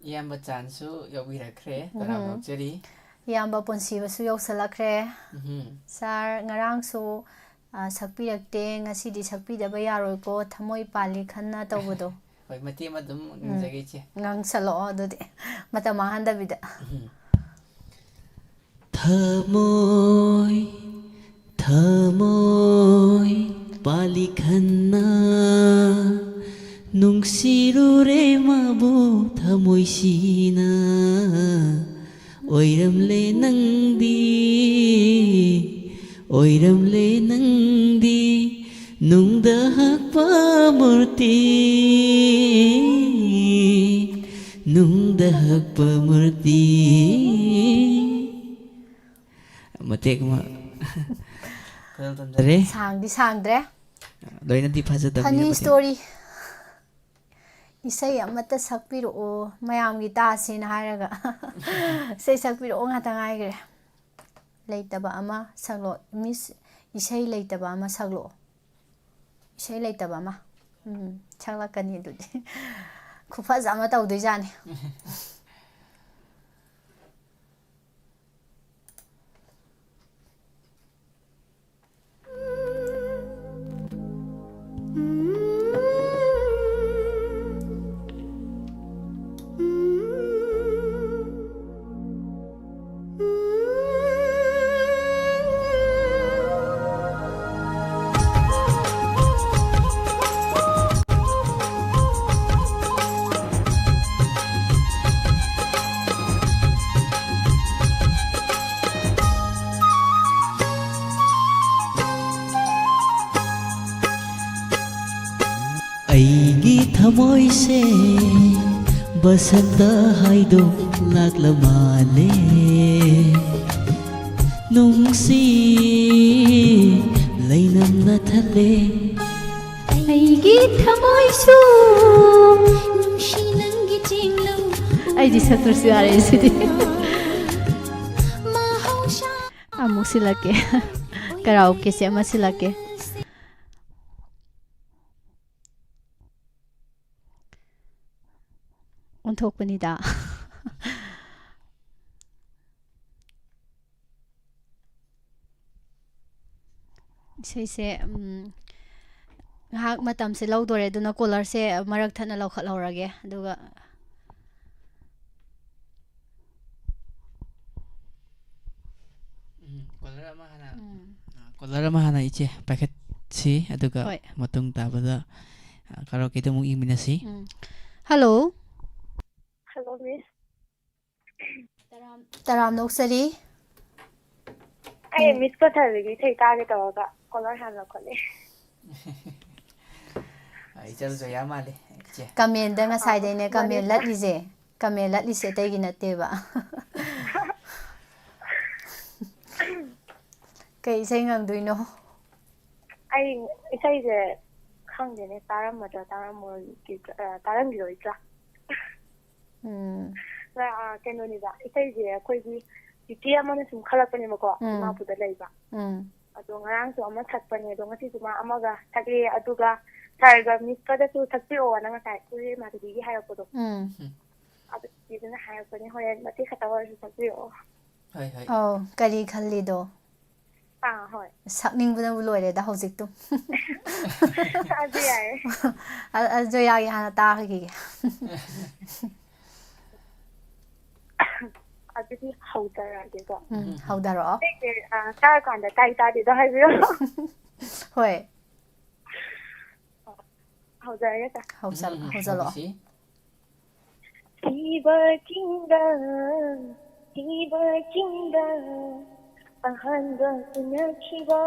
ꯏꯌꯥꯝꯕ ꯆꯥꯟꯁꯨ ꯌꯧꯕꯤꯔꯛꯈ꯭ꯔꯦ ꯇꯔꯥꯝꯅ ꯑꯣꯛꯆꯔꯤ ꯏꯌꯥꯝꯕ ꯄꯨꯟꯁꯤꯕꯁꯨ ꯌꯧꯁꯜꯂꯛꯈ꯭ꯔꯦ ꯎꯝ ꯁꯥꯔ ꯉꯔꯥꯡꯁꯨ ꯁꯛꯄꯤꯔꯛꯇꯦ ꯉꯁꯤꯗꯤ ꯁꯛꯄꯤꯗꯕ ꯌꯥꯔꯣꯏꯀꯣ ꯊꯃꯣꯏ ꯄꯥꯜꯂꯤ ꯈꯟꯅ ꯇꯧꯕꯗꯣ ꯍꯣꯏ ꯃꯇꯦꯛ ꯑꯃ ꯑꯗꯨꯝ ꯉꯪꯖꯒꯦ ꯏꯆꯦ ꯉꯥꯡꯁꯜꯂꯛꯑꯣ ꯑꯗꯨꯗꯤ ꯃꯇꯝ ꯃꯥꯡꯍꯟꯗꯕꯤꯗ थमोय थमोय पालिखन्ना नुंसिरुरे माबो थमोयसिना ओइरमले नंदी नुंदा हकपा मूर्ति नुंदा हकपा मूर्ति ꯃꯇꯦꯛ ꯑꯃ ꯈꯨꯗꯝ ꯊꯝꯖꯔꯦ ꯁꯥꯡꯗꯤ ꯁꯥꯡꯗ꯭ꯔꯦ ꯂꯣꯏꯅꯗꯤ ꯐꯖꯗꯕꯅꯤ ꯐꯅꯤ ꯃꯇꯦꯛ ꯁ꯭ꯇꯣꯔꯤ ꯏꯁꯩ ꯑꯃꯠꯇ ꯁꯛꯄꯤꯔꯛꯑꯣ ꯃꯌꯥꯝꯒꯤ ꯇꯥꯁꯦꯅ ꯍꯥꯏꯔꯒ ꯏꯁꯩ ꯁꯛꯄꯤꯔꯛꯑꯣ ꯉꯥꯛꯇ ꯉꯥꯏꯈ꯭ꯔꯦ ꯂꯩꯇꯕ ꯑꯃ ꯁꯛꯂꯛꯑꯣ ꯃꯤꯁ ꯏꯁꯩ ꯂꯩꯇꯕ ꯑꯃ ꯁꯛꯂꯛꯑꯣ ꯏꯁꯩ ꯂꯩꯇꯕ ꯑꯃ ꯁꯛꯂꯛꯀꯅꯤ ꯑꯗꯨꯗꯤ ꯈꯨꯐꯖ ꯑꯃ ꯇꯧꯗꯣꯏꯖꯥꯠꯅꯤ ꯑꯩꯒꯤ ꯊꯃꯣꯏꯁꯦ ꯕꯁꯟꯇ ꯍꯥꯏꯗꯣ ꯂꯥꯛꯂ ꯃꯥꯜꯂꯦ ꯅꯨꯡꯁꯤ ꯂꯩꯅꯝꯅ ꯊꯜꯂꯦ ꯑꯩꯒꯤ ꯊꯃꯣꯏꯁꯨ ꯅꯨꯡꯁꯤ ꯅꯪꯒꯤ ꯆꯦꯡꯂꯧ ꯑꯩꯗꯤ ꯁꯛꯇ꯭ꯔꯁꯨ ꯌꯥꯔꯦ ꯁꯤꯗꯤ ꯃꯍꯧꯁꯥ ꯑꯃꯨꯛ ꯁꯤꯜꯂꯛꯀꯦ ꯀꯔꯥꯎꯀꯦꯁꯦ ꯑꯃ ꯁꯤꯜꯂꯛꯀꯦ ꯑꯣꯟꯊꯣꯛꯄꯅꯤꯗ ꯏꯁꯩꯁꯦ ꯉꯥꯏꯍꯥꯛ ꯃꯇꯝꯁꯦ ꯂꯧꯗꯣꯔꯦ ꯑꯗꯨꯅ ꯀꯣꯂꯔꯁꯦ ꯃꯔꯛ ꯊꯠꯅ ꯂꯧꯈꯠꯍꯧꯔꯒꯦ ꯑꯗꯨꯒ ꯀꯣꯂꯔ ꯑꯃ ꯍꯥꯟꯅ ꯏꯆꯦ ꯄꯥꯏꯈꯠꯁꯤ ꯑꯗꯨꯒ ꯍꯣꯏ ꯃꯇꯨꯡ ꯇꯥꯕꯗ ꯀꯔꯥꯎꯀꯦꯗ ꯑꯃꯨꯛ ꯌꯦꯡꯃꯤꯟꯅꯁꯤ ꯍꯜꯂꯣ ꯍꯜꯂꯣ ꯃꯤꯁ ꯇꯔꯥꯝꯅ ꯑꯣꯛꯆꯔꯤ ꯑꯩ ꯃꯤꯁ ꯄꯊꯕꯤꯒꯤ ꯏꯁꯩ ꯇꯥꯒꯦ ꯇꯧꯔꯒ ꯀꯣꯂꯔ ꯍꯥꯟꯅ ꯂꯧꯈꯠꯂꯦ ꯏꯆꯜ ꯖꯣꯌꯥ ꯃꯥꯜꯂꯤ ꯏꯆꯦ ꯀꯃꯦꯟꯗ ꯉꯁꯥꯏꯗꯩꯅꯦ ꯃꯥꯅꯤ ꯀꯃꯦꯟ ꯂꯠꯂꯤꯁꯦ ꯀꯃꯦꯟ ꯂꯠꯂꯤꯁꯦ ꯑꯇꯩꯒꯤ ꯅꯠꯇꯦꯕ ꯀꯩ ꯏꯁꯩ ꯉꯪꯗꯣꯏꯅꯣ ꯑꯩ ꯏꯁꯩꯁꯦ ꯈꯪꯗꯦꯅꯦ ꯇꯥꯔꯝꯈꯤꯔꯣꯏꯗ꯭ꯔꯥ ꯀꯩꯅꯣꯅꯤꯗ ꯏꯁꯩꯁꯦ ꯑꯩꯈꯣꯏꯒꯤ ꯆꯤꯆꯦ ꯑꯃꯅ ꯁꯨꯝ ꯈꯜꯂꯛꯄꯅꯦꯕꯀꯣ ꯗꯤꯃꯥꯄꯨꯔꯗ ꯂꯩꯕ ꯑꯗꯣ ꯉꯔꯥꯡꯁꯨ ꯑꯃ ꯁꯛꯄꯅꯦ ꯑꯗꯣ ꯉꯁꯤꯁꯨ ꯃꯥ ꯑꯃꯒ ꯁꯛꯑꯦ ꯑꯗꯨꯒ ꯁꯥꯔꯒ ꯃꯤꯁꯀꯗꯁꯨ ꯁꯛꯄꯤꯔꯛꯑꯣꯅ ꯉꯁꯥꯏ ꯀꯨꯏꯔꯦ ꯃꯥꯙꯕꯤꯒꯤ ꯍꯥꯏꯔꯛꯄꯗꯣ ꯑꯗꯨ ꯆꯤꯆꯦꯗꯨꯅ ꯍꯥꯏꯔꯛꯄꯅꯦ ꯍꯣꯔꯦꯟ ꯃꯇꯦꯛ ꯈꯛꯇ ꯑꯣꯏꯔꯁꯨ ꯁꯛꯄꯤꯔꯛꯑꯣ ꯍꯣꯏ ꯍꯣꯏ ꯑꯧ ꯀꯔꯤ ꯈꯜꯂꯤꯗꯣ ꯍꯣꯏ ꯁꯛꯅꯤꯡꯕꯅꯕꯨ ꯂꯣꯏꯔꯦꯗ ꯍꯧꯖꯤꯛꯇꯨ ꯑꯗꯨ ꯌꯥꯏꯌꯦ ꯖꯣꯌꯥꯒꯤ ꯍꯥꯟꯅ ꯇꯥꯈꯤꯒꯦ ꯑꯗꯨꯗꯤ ꯍꯧꯖꯔꯛꯑꯒꯦꯀꯣ ꯍꯧꯊꯔꯛꯑꯣ ꯇꯥꯔꯀꯥꯟꯗ ꯇꯥꯏ ꯇꯥꯗꯦꯗꯣ ꯍꯥꯏꯕꯤꯔꯣ ꯍꯣꯏ ꯍꯧꯖꯔꯒꯦ ꯍꯧꯖꯜꯂꯛꯑꯣ ꯊꯤꯕ ꯆꯤꯡꯗ ꯑꯍꯥꯟꯕ ꯎꯅꯈꯤꯕ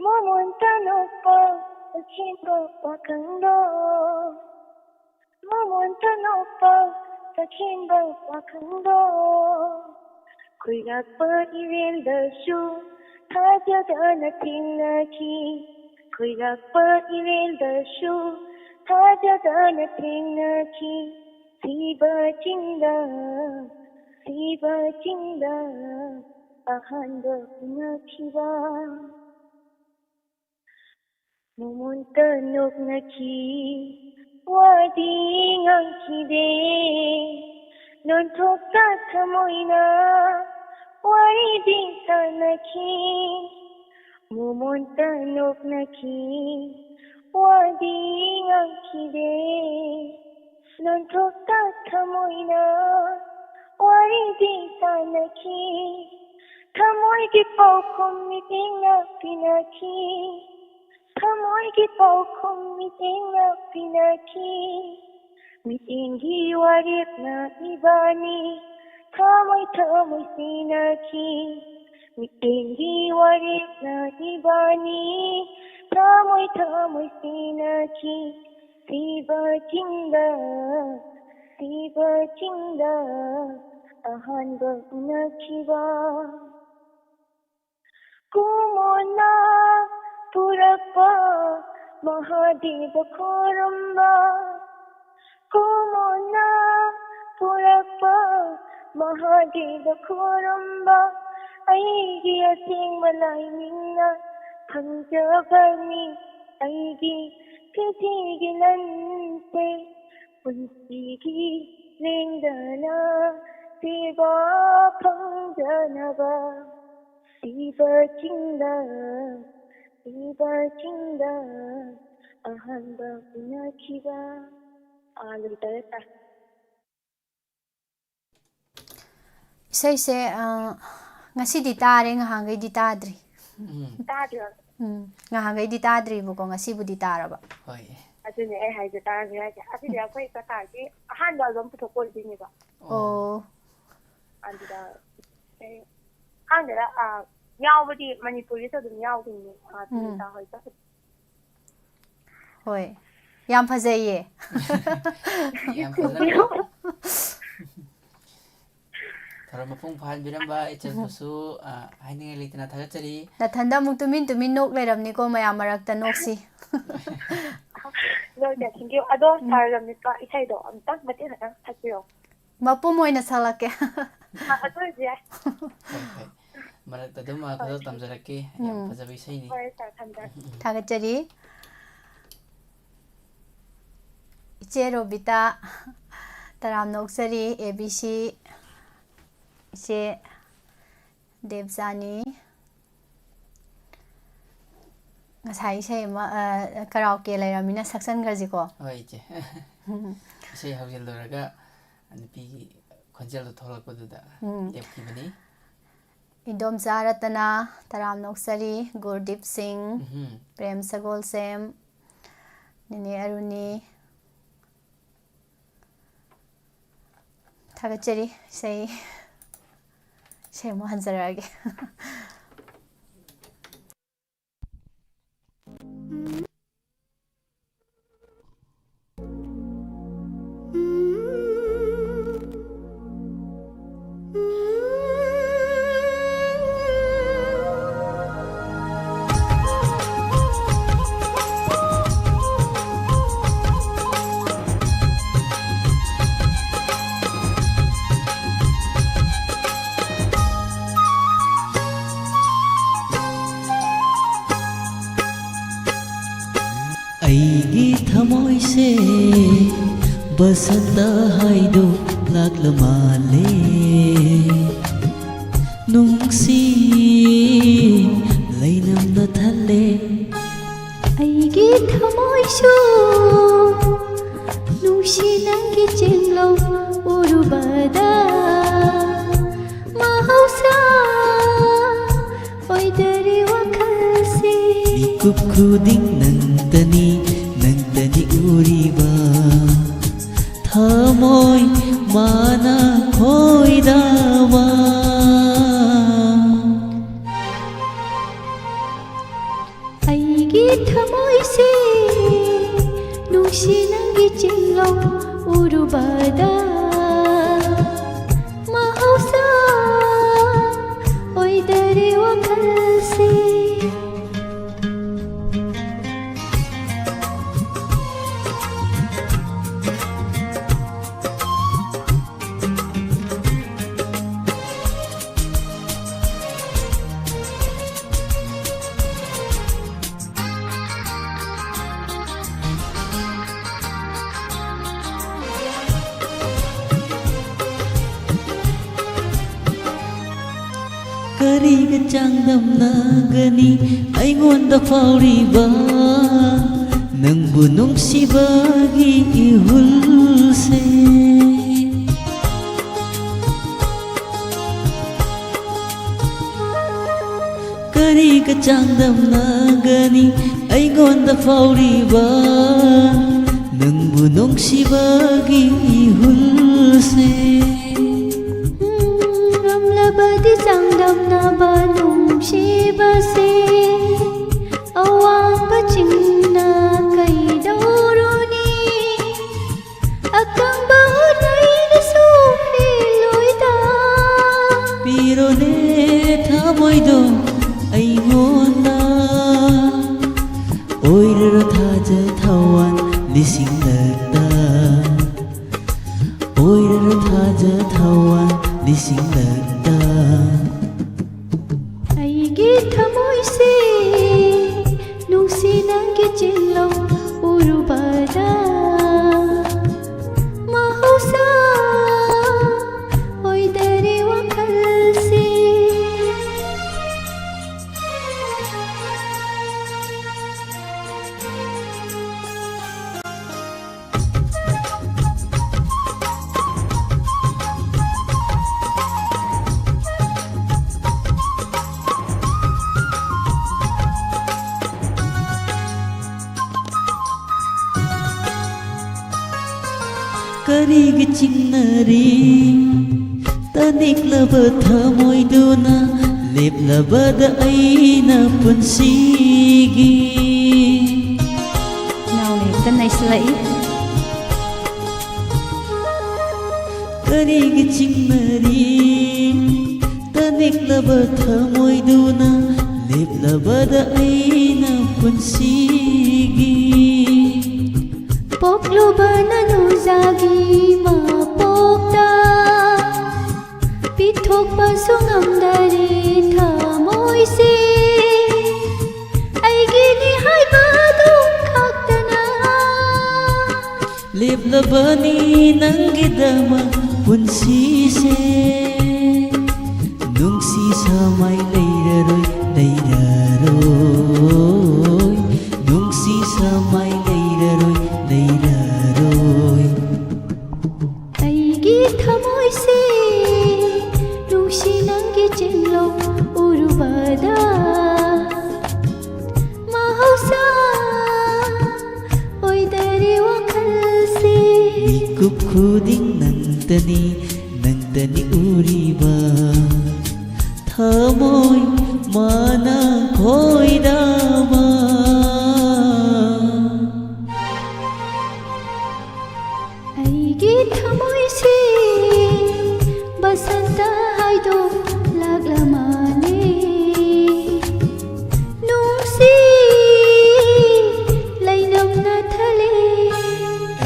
ꯃꯃꯣꯟꯇ ꯅꯣꯛꯄ ꯑꯆꯦꯟꯕ ꯋꯥꯈꯜꯗꯣ ꯃꯃꯣꯟꯇ ꯅꯣꯛꯄ ꯇꯈꯦꯟꯕ ꯋꯥꯈꯜꯗꯣ ꯈꯨꯏꯔꯥꯛꯄ 이래ꯜꯗꯁꯨ ꯊꯥꯖꯗꯅ ꯊꯦꯡꯅꯈꯤ ꯈꯨꯏꯔꯥꯛꯄ 이래ꯜꯗꯁꯨ Thajadana Trinaki Siva Chinda Ahanda Nakiva Mumunta Nuknaki Wadi Ngankide Non Tokta Tamoina Wadi Sanaki Mumunta Nuknaki Wadi Ngankide Non Tokta Tamoina Wadi Sanaki Tamoy ki paukum mitinga pinaki Tamoy ki paukum mitinga pinaki Mitingi warit na ibani Tamoy sinaki Mitingi warit na ibani Tamoy sinaki Siva Chinda Ahanda Nakiva Kumona Purapa Mahadeva Koramba Kumona Purapa Mahadeva Koramba Aigi Asing Malay Nina Panjabani Aigi Kitigilante Punsigi Lindana Siva Panjanava Siva Chinda Ahanda Nakiva Alita Isayse ngasi di tare ngahangay di tadri. Tadra Ngahangay di tadri buko ngasi bu di taraba. Hoi. Adune ai hai da tadra ya ati da koi ka ta ki ahanda zom puto ko di ni ba Oh. andida andida yaubadi manipuri sa dum yaubini ta hoi ta Hoi. Yam fazaye. Yang fazal. Thara mapung phan biramba ichal musu hainga litna thagachari. Nathanda muk tumin nok leramni ko mayam marakta noksi. lo ja thinking ado saram ni ka isai do am tak mate na thakyo Mapu moina salake. ado ja Marak tadum khadal tamjarake yang fazabi sai ni. hoi sa thanda Thagachari. Iche Robita Taram Noksari ABC Iche Devzani Ngasai say karaoke lairamina saksan garjiko. Hoi che. Sai haujil doraga nupi khonjal do tholakpaduda lepkibani. Indom Zaratana Taram Noksari Gurdip Singh Prem Sagol Sem Nini Aruni Thagachari say mo hanzarage. ꯑꯩꯒꯤ ꯊꯃꯣꯏꯁꯦ ꯕꯁꯟꯇ ꯍꯥꯏꯗꯣ ꯂꯥꯛꯂ ꯃꯥꯜꯂꯦ ꯅꯨꯡꯁꯤ ꯂꯩꯅꯝꯅ ꯊꯜꯂꯦ ꯑꯩꯒꯤ ꯊꯃꯣꯏꯁꯨ ꯅꯨꯡꯁꯤ ꯅꯪꯒꯤ ꯆꯦꯡꯂꯧ ꯎꯔꯨꯕꯗ ꯃꯍꯧꯁꯥ ꯑꯣꯏꯗꯔꯤ ꯋꯥꯈꯜꯁꯤ ꯃꯤꯀꯨꯞ ꯈꯨꯗꯤꯡ ꯅꯪꯇꯅꯤ ꯎꯔꯤꯕ ꯊꯃꯣꯏ ꯃꯥꯅ ꯈꯣꯏꯗꯕ ꯑꯩꯒꯤ ꯊꯃꯣꯏꯁꯤ ꯅꯨꯡꯁꯤ ꯅꯪꯒꯤ ꯆꯦꯡꯂꯧ ꯎꯔꯨꯕꯗ ꯃꯍꯧꯁꯥ ꯑꯣꯏꯗꯔꯤ ꯋꯥꯈꯜꯁꯤ ꯀꯔꯤꯒ ꯆꯥꯡꯗꯝꯅꯒꯅꯤ ꯑꯩꯉꯣꯟꯗ ꯐꯥꯎꯔꯤꯕ ꯅꯪꯕꯨ ꯅꯨꯡꯁꯤꯕꯒꯤ 이hul세 그리가 장담나가니 아이곤다 파우리바 능부 농시바기 이hul세 람라바디 장담나바 농시바세 아와바 칭나 카이도로니 아깡바 호라이드 소필로이다 비로네 타모이도 아이곤다 오이르로 타자 타완 리싱락다 오이르로 타자 타완 리싱락다 아이기 타모이세 농시난게 찔러 우루바다 마호사 오이다리와 칼시 करीग चिन्नरी तनिक्लब थमोइदुना लेप्लबद ऐना पुन्सिगी Naune kanai slai. करीग चिन्नरी तनिक्लब थमोइदुना लेप्लबद ऐना पुन्सिगी पोक्लुबना नुजागी मापोक्ता पिथोक्पा सुंgamdari thamoise aigini haibadu khaktana लेप्लबनी नंगिदमा पुन्सिसे नुंगसी समाय लेररोय लेररोय नुंगसी समाय लेररोय लेररोय aigi thamoise nungsinanggi chinlo urubada mahausa oidari wakhalse Kup khuding nangtani nangtani uriba thamoy mana khoidama aigi thamoise basanta haido laglamane nungsi lainamna thale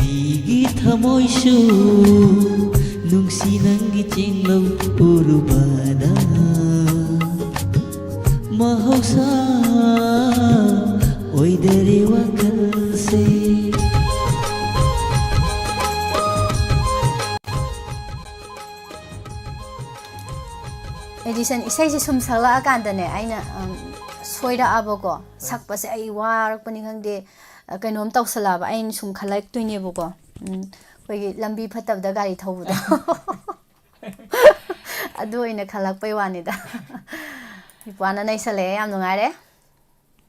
aigi thamoysu nungsi nanggi chinglo urubada mahausa oidare wakalse Edison isai sum sala akandane aina soira abago sakpase ai warakpani khangde kainom tawsalaba ain sum khalak tuine bugo koigi lambi phatabda gari thawbuda adu oina khalak pai wanida ipana nai sale yam nungare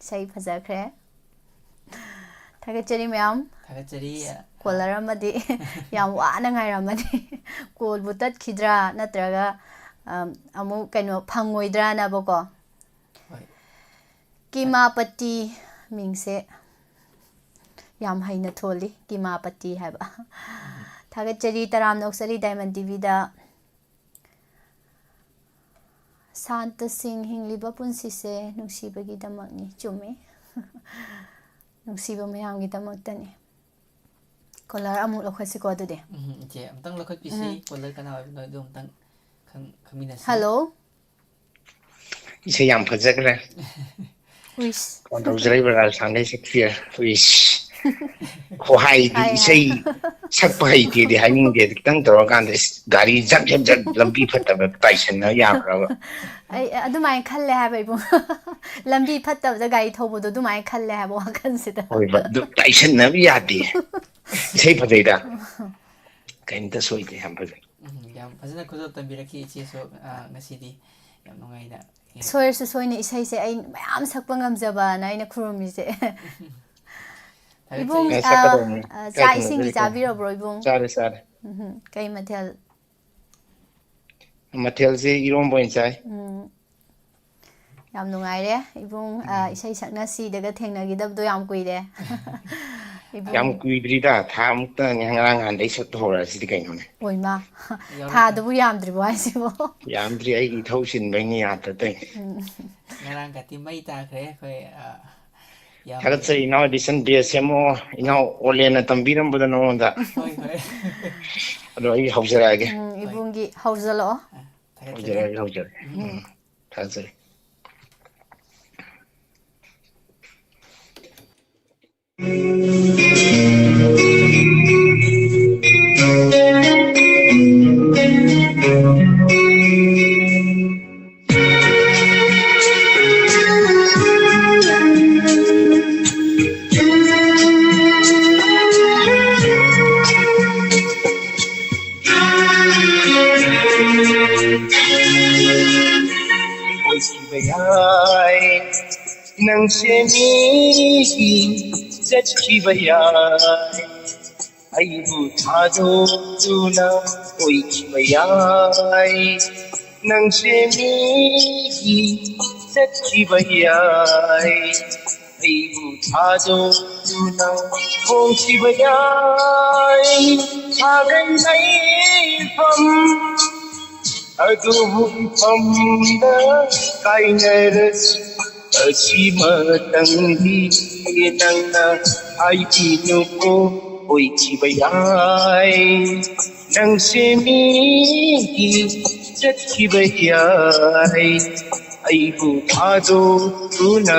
sai phajakre thagachari mayam थागतचरी कोलर अमदी याम वाना ngairamani कोल बुतात खिद्रा नत्रगा अमु कइनो फंगोइद्रा नबको किमापति मिंगसे याम हाइना थोली किमापति हैबा थागतचरी तराम नोक्सरी डायमंड टीवी दा शांत सिंह हिंगलिबा पुंसिसे नुंसिबगी दमकनी चुमे नुंसिबा मयामगी दमकतनी कोलर अमु लखसिको अदुदे चे अमतंग लखत पिसी कोलर कना नोय दो अमतंग खमिनस हेलो 이제 양 퍼져그래. विश 건도 드라이버가 상당히 섹시해. 위시. ꯈꯨꯍꯥꯏꯗꯤ ꯏꯁꯩ ꯁꯛꯄ ꯍꯩꯇꯦꯗꯤ ꯍꯥꯏꯅꯤꯡꯗꯦ ꯈꯤꯇꯪ ꯇꯧꯔꯀꯥꯟꯗ ꯒꯥꯔꯤ ꯖꯛ ꯖꯛ ꯖꯛ ꯂꯝꯕꯤ ꯐꯠꯇꯕ ꯇꯥꯏꯁꯟꯅ ꯌꯥꯕ꯭ꯔꯕ ꯑꯩ ꯑꯗꯨꯃꯥꯏꯅ ꯈꯜꯂꯦ ꯍꯥꯏꯕ ꯏꯕꯨꯡ ꯂꯝꯕꯤ ꯐꯠꯇꯕꯗ ꯒꯥꯔꯤ ꯊꯧꯕꯗꯣ ꯑꯗꯨꯃꯥꯏꯅ ꯈꯜꯂꯦ ꯍꯥꯏꯕ ꯋꯥꯈꯜꯁꯤꯗ ꯍꯣꯏꯕ ꯑꯗꯨ ꯇꯥꯏꯁꯟꯅꯕ ꯌꯥꯗꯦ ꯏꯁꯩ ꯐꯖꯩꯗ ꯀꯩꯝꯇ ꯁꯣꯏꯗꯦ ꯌꯥꯝ ꯐꯖꯩ ꯌꯥꯝ ꯐꯖꯅ ꯈꯨꯗꯣꯜ ꯇꯝꯕꯤꯔꯛꯈꯤ ꯏꯆꯦꯁꯨ ꯉꯁꯤꯗꯤ ꯌꯥꯝ ꯅꯨꯡꯉꯥꯏꯅ ꯁꯣꯏꯔꯁꯨ ꯁꯣꯏꯅ ꯏꯁꯩꯁꯦ ꯑꯩ ꯃꯌꯥꯝ ꯁꯛꯄ ꯉꯝꯖꯕꯅ ꯑꯩꯅ ꯈꯨꯔꯨꯝꯃꯤꯁꯦ ꯏꯕꯨꯡ ꯁꯛꯀꯗꯧꯅꯤ ꯏꯀꯥꯏ ꯆꯥꯛ ꯏꯁꯤꯡꯗꯤ ꯈꯨꯝꯅꯖꯔꯤ ꯀꯩꯅꯣ ꯆꯥꯕꯤꯔꯕ꯭ꯔꯣ ꯏꯕꯨꯡ ꯆꯥꯔꯦ ꯆꯥꯔꯦ ꯀꯩ ꯃꯊꯦꯜ ꯃꯊꯦꯜꯁꯦ ꯏꯔꯣꯝꯕ ꯑꯣꯏꯅ ꯆꯥꯏ ꯌꯥꯝ ꯅꯨꯡꯉꯥꯏꯔꯦ ꯏꯕꯨꯡ ꯏꯁꯩ ꯁꯛꯅꯁꯤꯗꯒ ꯊꯦꯡꯅꯈꯤꯗꯕꯗꯣ ꯌꯥꯝ ꯀꯨꯏꯔꯦ ꯌꯥꯝ ꯏꯕꯨꯡ ꯀꯨꯏꯗ꯭ꯔꯤꯗ ꯊꯥ ꯃꯨꯛꯇꯅꯤ ꯉꯔꯥꯡ ꯅꯍꯥꯟꯗꯩ ꯁꯛꯄ ꯍꯧꯔꯛꯑꯁꯤꯗꯤ ꯀꯩꯅꯣꯅꯦ ꯑꯣꯏꯃꯥ ꯊꯥꯗꯨꯕꯨ ꯌꯥꯝꯗ꯭ꯔꯤꯕꯣ ꯍꯥꯏꯁꯤꯕꯣ ꯌꯥꯝꯗ꯭ꯔꯤ ꯑꯩꯒꯤ ꯏꯊꯧ ꯆꯤꯟꯕꯩꯅꯤ ꯌꯥꯗ ꯇꯧꯏꯅꯤ ꯉꯔꯥꯡꯒꯗꯤ ꯃꯩ ꯇꯥꯈ꯭ꯔꯦ ꯑꯩꯈꯣꯏ ꯌꯥꯝꯅ ꯊꯥꯒꯠꯆꯔꯤ ꯏꯅꯥꯎ ꯑꯦꯗꯤꯁꯟ ꯕꯦꯁ ꯁꯦꯝꯃꯣ ꯏꯅꯥꯎ ꯑꯣꯂꯦꯟꯅ ꯇꯝꯕꯤꯔꯝꯕꯗꯣ ꯅꯉꯣꯟꯗ ꯍꯣꯏ ꯍꯣꯏ ꯑꯗꯣ ꯑꯩ ꯍꯧꯖꯔꯛꯑꯒꯦ ꯍꯣꯏ ꯏꯕꯨꯡꯒꯤ ꯍꯧꯖꯜꯂꯛꯑꯣ ꯊꯥꯒꯠꯆꯔꯤ ꯍꯧꯖꯔꯛꯑꯒꯦ ꯊꯥꯒꯠꯆꯔꯤ ꯅꯪꯁꯦ ꯃꯤꯒꯤ ꯆꯠꯈꯤꯕ ꯌꯥꯏ ꯑꯩꯕꯨ ꯊꯥꯗꯣꯛꯇꯨꯅ ꯑꯣꯏꯈꯤꯕ ꯌꯥꯏ ꯅꯪꯁꯦ ꯃꯤꯒꯤ ꯆꯠꯈꯤꯕ ꯌꯥꯏ ꯑꯩꯕꯨ ꯊꯥꯗꯣꯛꯇꯨꯅ ꯍꯣꯡꯈꯤꯕ ꯌꯥꯏ ꯊꯥꯒꯩ ꯂꯩꯐꯝ ꯑꯗꯨꯕꯨ ꯏꯐꯝꯗ ꯀꯥꯏꯅꯔꯁꯤ ꯑꯁꯤꯃꯇꯪꯗꯤ ꯅꯪꯅ ꯍꯥꯏꯕꯤꯅꯨꯀꯣ ꯑꯣꯏꯈꯤꯕ ꯌꯥꯏ ꯅꯪꯁꯦ ꯃꯤꯒꯤ ꯆꯠꯈꯤꯕ ꯌꯥꯏ ꯑꯩꯕꯨ ꯊꯥꯗꯣꯛꯇꯨꯅ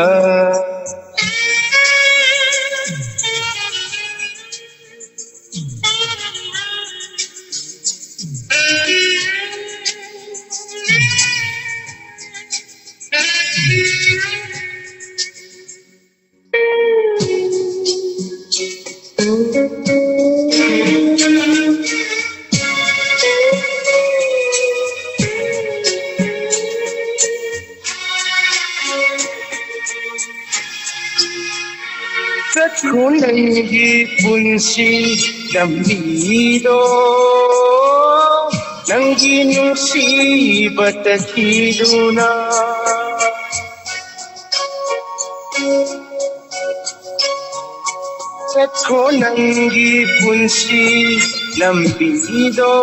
ꯆꯠꯈꯣꯅꯪꯒꯤ ꯄꯨꯟꯁꯤ ꯂꯝꯕꯤꯗꯣ ꯅꯪꯒꯤ ꯅꯨꯡꯁꯤꯕ ꯇꯊꯤꯗꯨꯅ ꯆꯠꯈꯣꯅꯪꯒꯤ ꯄꯨꯟꯁꯤ ꯂꯝꯕꯤꯗꯣ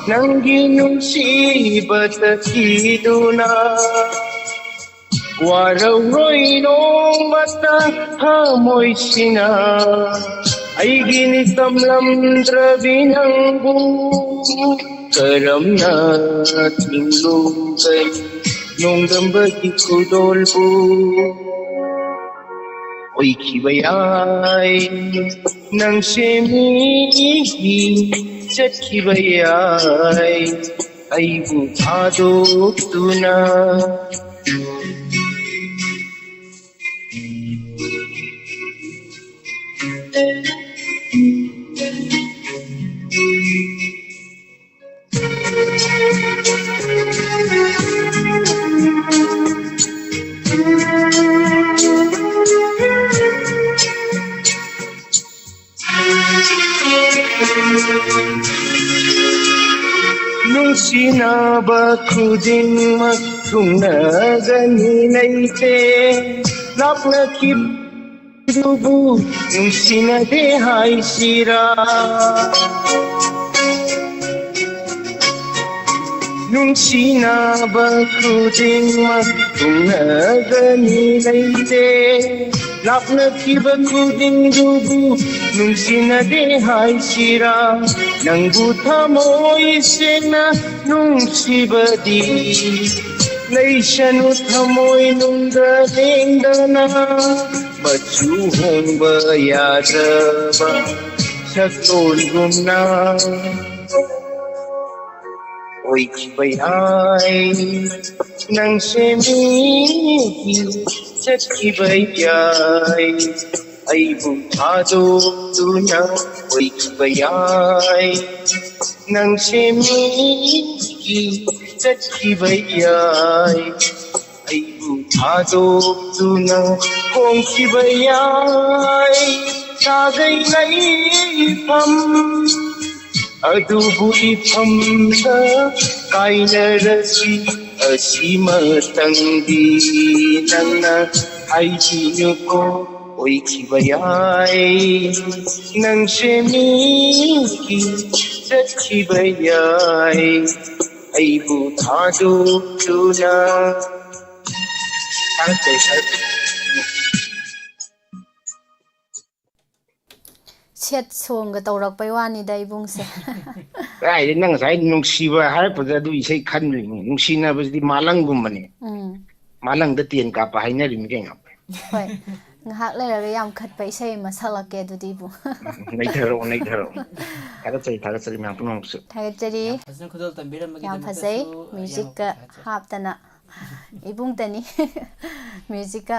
ꯅꯪꯒꯤ ꯅꯨꯡꯁꯤꯕ ꯇꯊꯤꯗꯨꯅ ꯋꯥꯔꯧꯔꯣꯏ ꯅꯣꯡꯃꯇ ꯊꯃꯣꯏꯁꯤꯅ ꯑꯩꯒꯤꯅꯤ ꯇꯝꯂꯝꯗ꯭ꯔꯕꯤ ꯅꯪꯕꯨ ꯀꯔꯝꯅ ꯊꯤꯡꯂꯨꯒꯅꯤ ꯅꯣꯡꯗꯝꯕꯒꯤ ꯈꯨꯗꯣꯜꯕꯨ ꯑꯣꯏꯈꯤꯕ ꯌꯥꯏ ꯅꯪꯁꯦ ꯃꯤꯒꯤ ꯆꯠꯈꯤꯕ ꯌꯥꯏ ꯑꯩꯕꯨ ꯊꯥꯗꯣꯛꯇꯨꯅ ꯅꯨꯡꯁꯤꯅꯕ ꯈꯨꯗꯤꯡꯃꯛ ꯊꯨꯡꯅꯒꯅꯤ ꯂꯩꯇꯦ ꯂꯥꯞꯅꯈꯤꯕꯗꯨꯕꯨ ꯅꯨꯡꯁꯤꯅꯗꯦ ꯍꯥꯏꯁꯤꯔꯥ ꯅꯨꯡꯁꯤꯅꯕ ꯈꯨꯗꯤꯡꯃꯛ ꯊꯨꯡꯅꯒꯅꯤ ꯂꯩꯇꯦ ꯂꯥꯞꯅꯈꯤꯕ ꯈꯨꯗꯤꯡꯗꯨꯕꯨ ꯅꯨꯡꯁꯤꯅꯗꯦ ꯍꯥꯏꯁꯤꯔꯥ ꯅꯪꯕꯨ ꯊꯃꯣꯏ ꯁꯦꯡꯅ ꯅꯨꯡꯁꯤꯕꯗꯤ ꯂꯩꯁꯅꯨ ꯊꯃꯣꯏ ꯅꯨꯡꯗ ꯂꯦꯡꯗꯅ मचू होंबा यादवा सकलोन गुमना ओई खिबयाई नंसे मीगी चटखिबयाई अइबु थादो दुना ओई खिबयाई नंसे मीगी चटखिबयाई अइबु थादो दुना होंखिबयाई सागै लैफम अदुबु इफमदा काइनरसी असीमतंगी नन्ना हाइबिनुको ओइखिबयाई नंसे मीगी चटखिबयाई अइबु थादोक्तुना ꯁꯦꯠ ꯁꯣꯡꯒ ꯇꯧꯔꯛꯄꯩ ꯋꯥꯅꯤꯗ ꯏꯕꯨꯡꯁꯦ ꯀꯥꯏꯗꯩ ꯅꯪ ꯉꯁꯥꯏ ꯅꯨꯡꯁꯤꯕ ꯍꯥꯏꯔꯛꯄꯗ ꯑꯗꯨ ꯏꯁꯩ ꯈꯟꯗ꯭ꯔꯤꯅꯤ ꯅꯨꯡꯁꯤꯅꯕꯁꯤꯗꯤ ꯃꯥꯂꯪꯒꯨꯝꯕꯅꯦ ꯃꯥꯂꯪꯗ ꯇꯦꯟ ꯀꯥꯞꯄ ꯍꯥꯏꯅꯔꯤꯅꯤ ꯀꯩꯅꯣ ꯍꯣꯏ ꯉꯥꯏꯍꯥꯛ ꯂꯩꯔꯒ ꯌꯥꯝ ꯈꯠꯄ ꯏꯁꯩ ꯑꯃ ꯁꯛꯂꯛꯀꯦ ꯑꯗꯨꯗꯤ ꯏꯕꯨꯡ ꯅꯩꯊꯔꯛꯑꯣ ꯅꯩꯊꯔꯛꯑꯣ ꯊꯥꯒꯠꯆꯔꯤ ꯃꯌꯥꯝ ꯄꯨꯝꯅꯃꯛꯁꯨ ꯊꯥꯒꯠꯆꯔꯤ ꯐꯖꯅ ꯈꯨꯗꯣꯜ ꯌꯥꯝ ꯐꯖꯩ ꯇꯝꯕꯤꯔꯝꯕꯒꯤꯗꯃꯛꯇꯁꯨ ꯃ꯭ꯌꯨꯖꯤꯛꯀ ꯍꯥꯞꯇꯅ ꯏꯕꯨꯡꯇꯅꯤ ꯃ꯭ꯌꯨꯖꯤꯛꯀ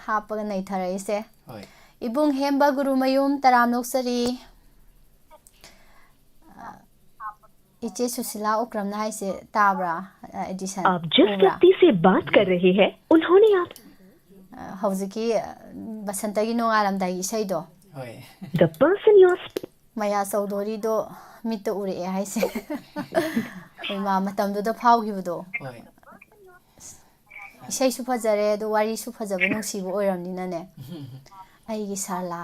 ꯍꯥꯞꯄꯒ ꯅꯩꯊꯔꯛꯏꯁꯦ ꯍꯣꯏ ꯏꯕꯨꯡ ꯍꯦꯝꯕ ꯒꯨꯔꯨꯃꯌꯨꯝ ꯇꯔꯥꯝꯅꯣꯛꯆꯔꯤ इचे सुशीला उक्रमना हाइसे ताब्रा एडिशन आप जिस व्यक्ति से बात कर रहे हैं उन्होंने आप हौजिकी बसंतगी नोंगालमदाई इसेदो होय the person you are मया चौधरी दो मित उरे हाइसे मा मतमदो द फावगिबदो होय इसेसु फजरे दो वारीसु फजब नुसिबो ओइरमनिनाने आइगी साला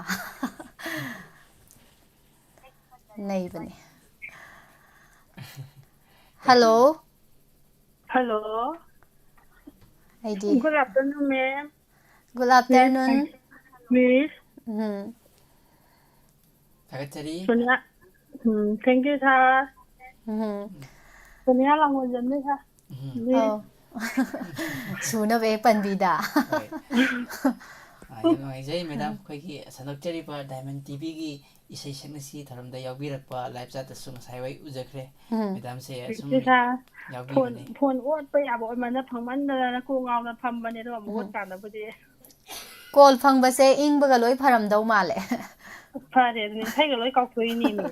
नहीं बने hello hello ID good afternoon ma'am good afternoon miss थागतरी सोनिया थैंक यू था सोनिया लांगोजन ने था सुनब एक पनबीदा ꯌꯥꯝ ꯅꯨꯡꯉꯥꯏꯖꯩ ꯃꯦꯗꯥꯝ ꯑꯩꯈꯣꯏꯒꯤ ꯁꯟꯗꯣꯛꯆꯔꯤꯕ ꯗꯥꯏꯃꯟ ꯇꯤꯚꯤꯒꯤ ꯏꯁꯩ ꯁꯛꯅꯁꯤ ꯊꯧꯔꯝꯗ ꯌꯥꯎꯕꯤꯔꯛꯄ ꯂꯥꯏꯚ ꯆꯥꯠꯇꯁꯨ ꯉꯁꯥꯏ ꯋꯥꯏ ꯎꯖꯈ꯭ꯔꯦ ꯃꯦꯗꯥꯝꯁꯦ ꯑꯁꯨꯝ ꯌꯥꯎꯕꯤꯕꯅꯤ ꯐꯣꯟ ꯑꯣꯠꯄ ꯌꯥꯕ ꯑꯣꯏꯃꯟꯅ ꯐꯪꯃꯟꯗꯅ ꯀꯣꯛ ꯉꯥꯎꯅ ꯐꯝꯕꯅꯦ ꯑꯗꯣ ꯑꯃꯨꯛ ꯑꯣꯠꯀꯥꯟꯗꯕꯨꯗꯤ ꯀꯣꯜ ꯐꯪꯕꯁꯦ ꯏꯪꯕꯒ ꯂꯣꯏ ꯐꯔꯝꯗꯧ ꯃꯥꯜꯂꯦ ꯐꯔꯦ ꯑꯗꯨꯅꯤ ꯏꯁꯩꯒ ꯂꯣꯏ ꯀꯥꯎꯊꯣꯛꯏꯅꯤ ꯃꯤ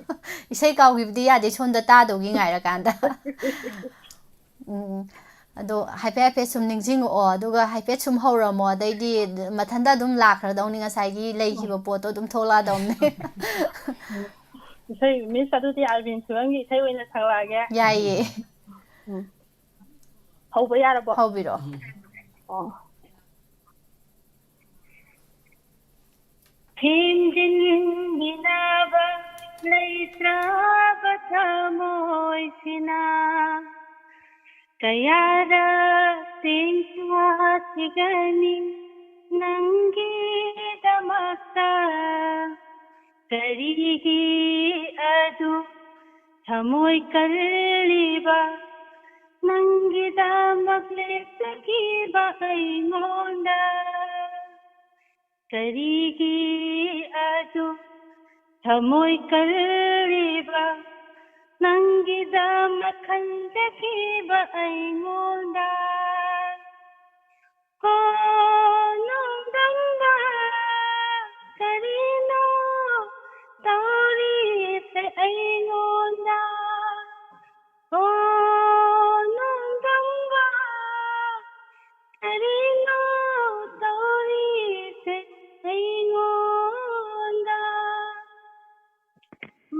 ꯏꯁꯩ ꯀꯥꯎꯈꯤꯕꯗꯤ ꯌꯥꯗꯦ ꯁꯣꯝꯗ ꯇꯥꯗꯧꯒꯤ ꯉꯥꯏꯔꯀꯥꯟꯗ ꯑꯗꯣ ꯍꯥꯏꯐꯦꯠ ꯍꯥꯏꯐꯦꯠ ꯁꯨꯝ ꯅꯤꯡꯁꯤꯡꯉꯛꯑꯣ ꯑꯗꯨꯒ ꯍꯥꯏꯐꯦꯠ ꯁꯨꯝ ꯍꯧꯔꯝꯃꯣ ꯑꯗꯩꯗꯤ ꯃꯊꯟꯇ ꯑꯗꯨꯝ ꯂꯥꯛꯈ꯭ꯔꯗꯧꯅꯤ ꯉꯁꯥꯏꯒꯤ ꯂꯩꯈꯤꯕ ꯄꯣꯠꯇꯣ ꯑꯗꯨꯝ ꯊꯣꯛꯂꯛꯑꯗꯧꯅꯤ ꯏꯁꯩ ꯃꯤꯁ ꯑꯗꯨꯗꯤ ꯑꯔꯕꯤꯟ ꯁꯨꯔꯪꯒꯤ ꯏꯁꯩ ꯑꯣꯏꯅ ꯁꯛꯂꯛꯑꯒꯦ ꯌꯥꯏꯌꯦ ꯍꯧꯕ ꯌꯥꯔꯕꯣ ꯍꯧꯕꯤꯔꯛꯑꯣ ꯑꯣ ꯊꯦꯝꯖꯤꯟꯕꯤꯅꯕ ꯂꯩꯇ꯭ꯔꯕ ꯊꯃꯣꯏꯁꯤꯅ ꯀꯌꯥꯔꯛ ꯇꯦꯡꯊꯥꯈꯤꯒꯅꯤ ꯅꯪꯒꯤꯗꯃꯛꯇ ꯀꯔꯤꯒꯤ ꯑꯗꯨ ꯊꯃꯣꯏ ꯀꯜꯂꯤꯕ ꯅꯪꯒꯤꯗꯃꯛ ꯂꯦꯞꯆꯈꯤꯕ ꯑꯩꯉꯣꯟꯗ ꯀꯔꯤꯒꯤ ꯑꯗꯨ ꯊꯃꯣꯏ ꯀꯜꯂꯤꯕ ꯅꯪꯒꯤꯗꯃꯛ ꯈꯟꯖꯈꯤꯕ ꯑꯩꯉꯣꯟꯗ ꯍꯣ ꯅꯣꯡꯗꯝꯕ ꯀꯔꯤꯅꯣ ꯇꯧꯔꯤꯁꯦ ꯑꯩꯉꯣꯟꯗ ꯍꯣ ꯅꯣꯡꯗꯝꯕ ꯀꯔꯤꯅꯣ ꯇꯧꯔꯤꯁꯦ ꯑꯩꯉꯣꯟꯗ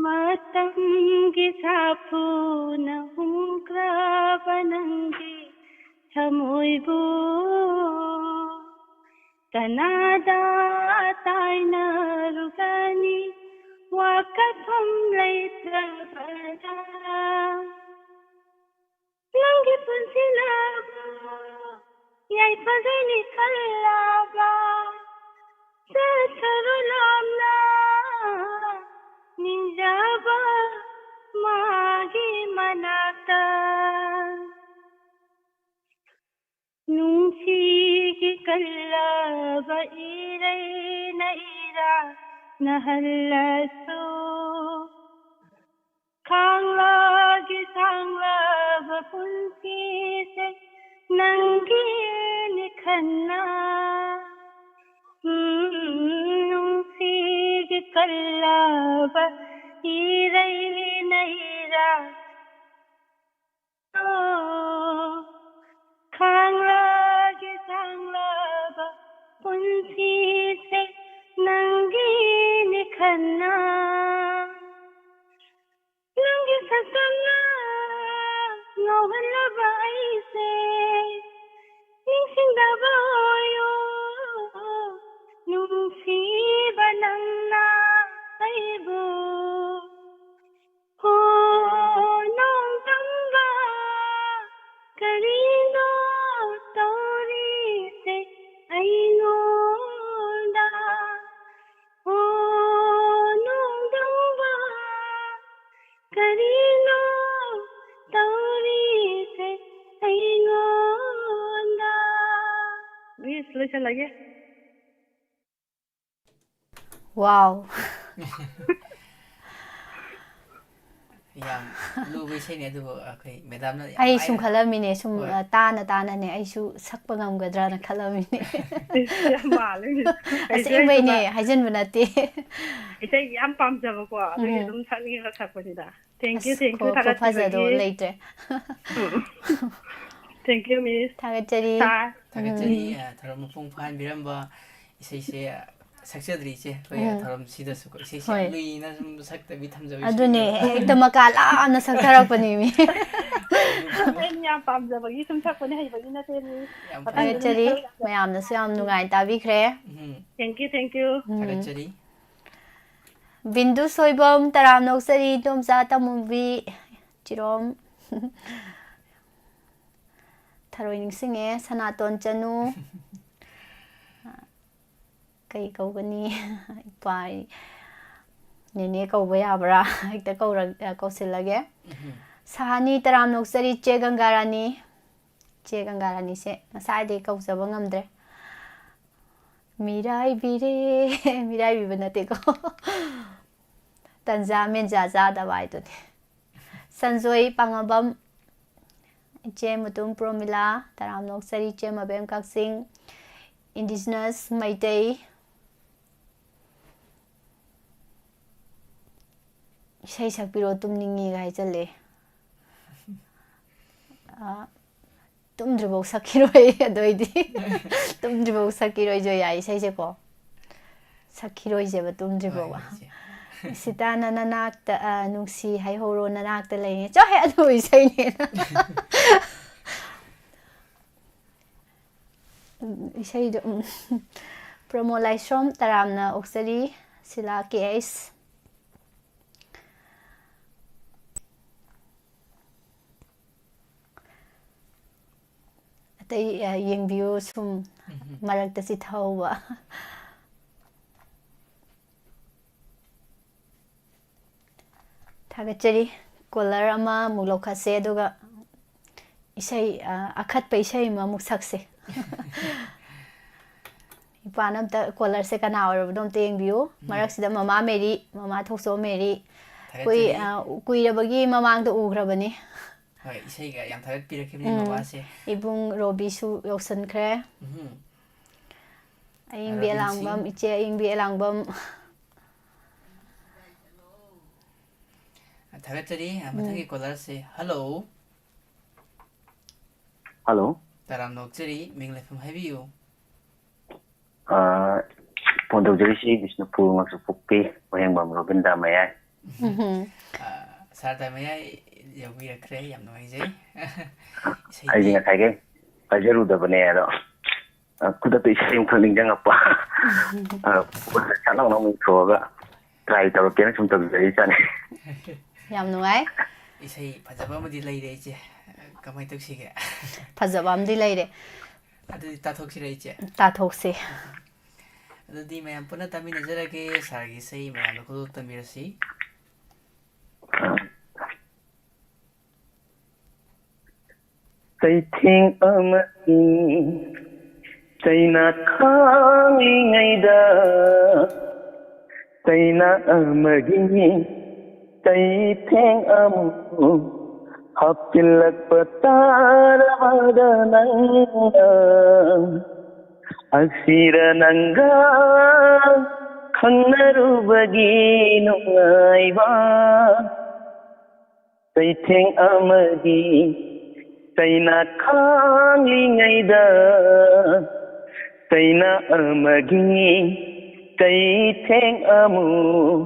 ꯃꯇꯝꯒꯤ ꯁꯥꯐꯨꯅ ꯍꯨꯝꯈ꯭ꯔꯕ ꯅꯪꯒꯤ ꯊꯃꯣꯏꯕꯨ ꯀꯅꯥꯗ ꯇꯥꯏꯅꯔꯨꯒꯅꯤ ꯋꯥꯀꯠꯐꯝ ꯂꯩꯇ꯭ꯔꯕꯗ ꯅꯪꯒꯤ ꯄꯨꯟꯁꯤꯅꯕꯨ ꯌꯥꯏꯐꯒꯅꯤ ꯈꯜꯂꯕ ꯆꯠꯈ꯭ꯔꯣ ꯂꯥꯞꯅ ꯅꯤꯡꯖꯕ ꯃꯥꯒꯤ ꯃꯅꯥꯛꯇ ꯅꯨꯡꯁꯤꯒꯤ ꯀꯜꯂ irayna nahalasu Khanglagi sanglaba punsise nangi nikhanna Nungsigi kallaba irayna Khanglagi sanglaba punsise nangi nikhanna Nangi sakana ngawhalaba aise Ningsingbaba oyo nungsiba nangna aibu Ho nongtamba karino taurise aingonda Ho nongtamba karino taurise aingonda Miss loisalage Wow. Yang lu bisa ni tu okay, madam na. Ai sum khalamine sum tana ne ai su sakpa ngamgadra na khalamine. Male. Asingbai ne hajan banate. Ite yam pamjaba ko adu dum thani la sakpanida. Thank you Ko phajado later. Thank you miss. Thagachari. Thagachari tharam phung phan biramba isai se sakchadri che koi tharam sida su ko isai se lui na sum sakta bi thamjabi adune ekdam kala na saktarak pani mi Yam pamjaba gi sum sakpani hai bagi na te ni. Thagachari mayam na syam nungai tabi khre. Thank you. Thagachari Bindu soibam taram noksari domza tamubi chirom Tharoi ningsinge sanaton chanu kai kaugani pai nene kauba yabra ekta kaurag kausilage sahani taram noksari che gangarani se nasai de kausaba ngamdre mirai bibanate ko Tanza menja da bai to Sanjoi pangabam che mutum promila taram noksari che mabem kaksing indigenous maitei Isai sakpiro tumningi gai chale tumdribok sakiroi adoidi tumdribok sakiroi jo yai isai se ko sakiroi je ba tumdribok Sitana nanakta nungsi hai horo nanakta lei cho he adu isai ne Isai do promolai som taramna oksari sila case Atai yengbiu sum marakta si thauwa Thagachari collar ama mulokha se aduga isai akhat pa isai ma muksakse Ipanam ta collar se kana or dom teng biu marak sida mama meri mama thokso meri kui rabagi mamang to ugrabani Hoi isai ga yang thagat pirakibni mama se Ibung Robi su yoksan khre Aing bi alangbam iche aing bi alangbam Thagachari mathagi collar se hello taram noksari minglefam habiu Pondo Jerisi Bisnupur Ngaksu Pukpi Wayangbam Robinda Mayai Sarta Mayai Yawi Kre Yam Noise I think I get Pajaru the Banero could have been same calling young up Channel Kroga try to get some of the Yam Noai Isai Pajabama delay Kamai Tuxiga Pazabam delayed Tatoxi Tatoxi The man put a taminazerake Sargi say man local tamirasi Say ting China khang ngay da China amagi Chay theng amu Hap tilak patara badanang Asira nangga Khangnaru bagi nungayba Chay theng amagi China khang ngay da China amagi Chay theng amu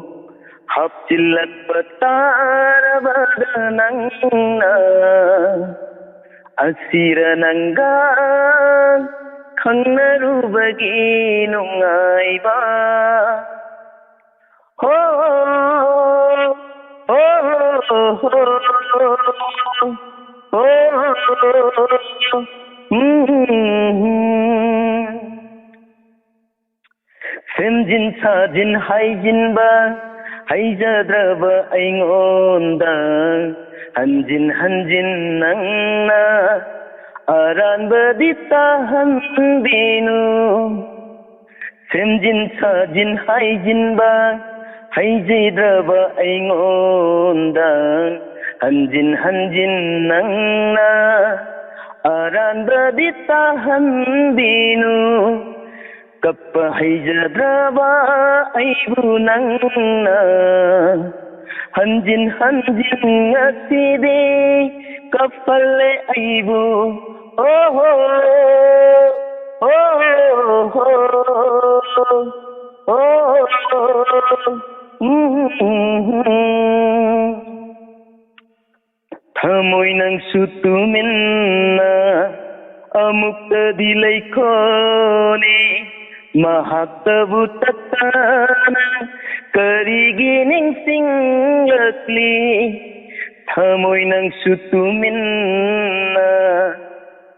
Hap tilak patara badanang Asira nangga Khangnaru bagi nungayba Ho ho ho ho Semjin sajin haijin ba Haijadraba aingonda Hanjin hanjin nangna Aran badita hanbinu Semjin sajin haijin ba Haijadraba aingonda Hanjin hanjin nangna Aran badita hanbinu Kappa haijadraba aibu nangna Hanjin hanjin ngaside Kapalle aibu Oh oh oh oh Thamoy nang sutuminna Amukta dilay ko ni Mahaktabu tatana Karigining singlakli Thamoy nang sutuminna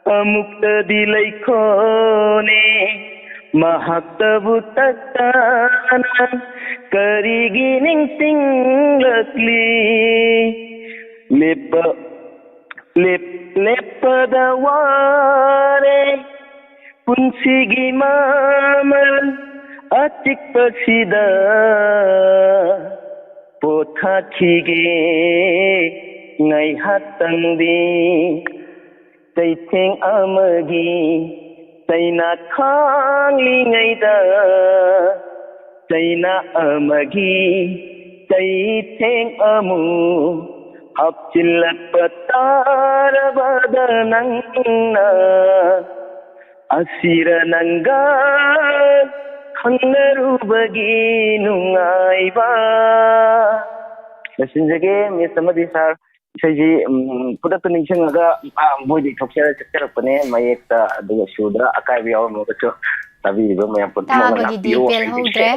Amukta dilay ko ni Mahaktabu tatana Karigining singlakli Lepadaware Punsigi mamal Atik pasida Pothachige Ngay hatang di Tay theng amagi Tay na khang li ngay da Tay na amagi Tay theng amu Hap chilak patara badanang na Asira nangga Khangnaru bagi nungayba Nasinjage Miss Samadi sir Isaji Pudak Ningshangaga Budi Tokshara Chaktarapane Mayekta Aduga Shuda Akaibi Awa Mokacho Tabi Iba Mayam Putak Tabagi di pel hodre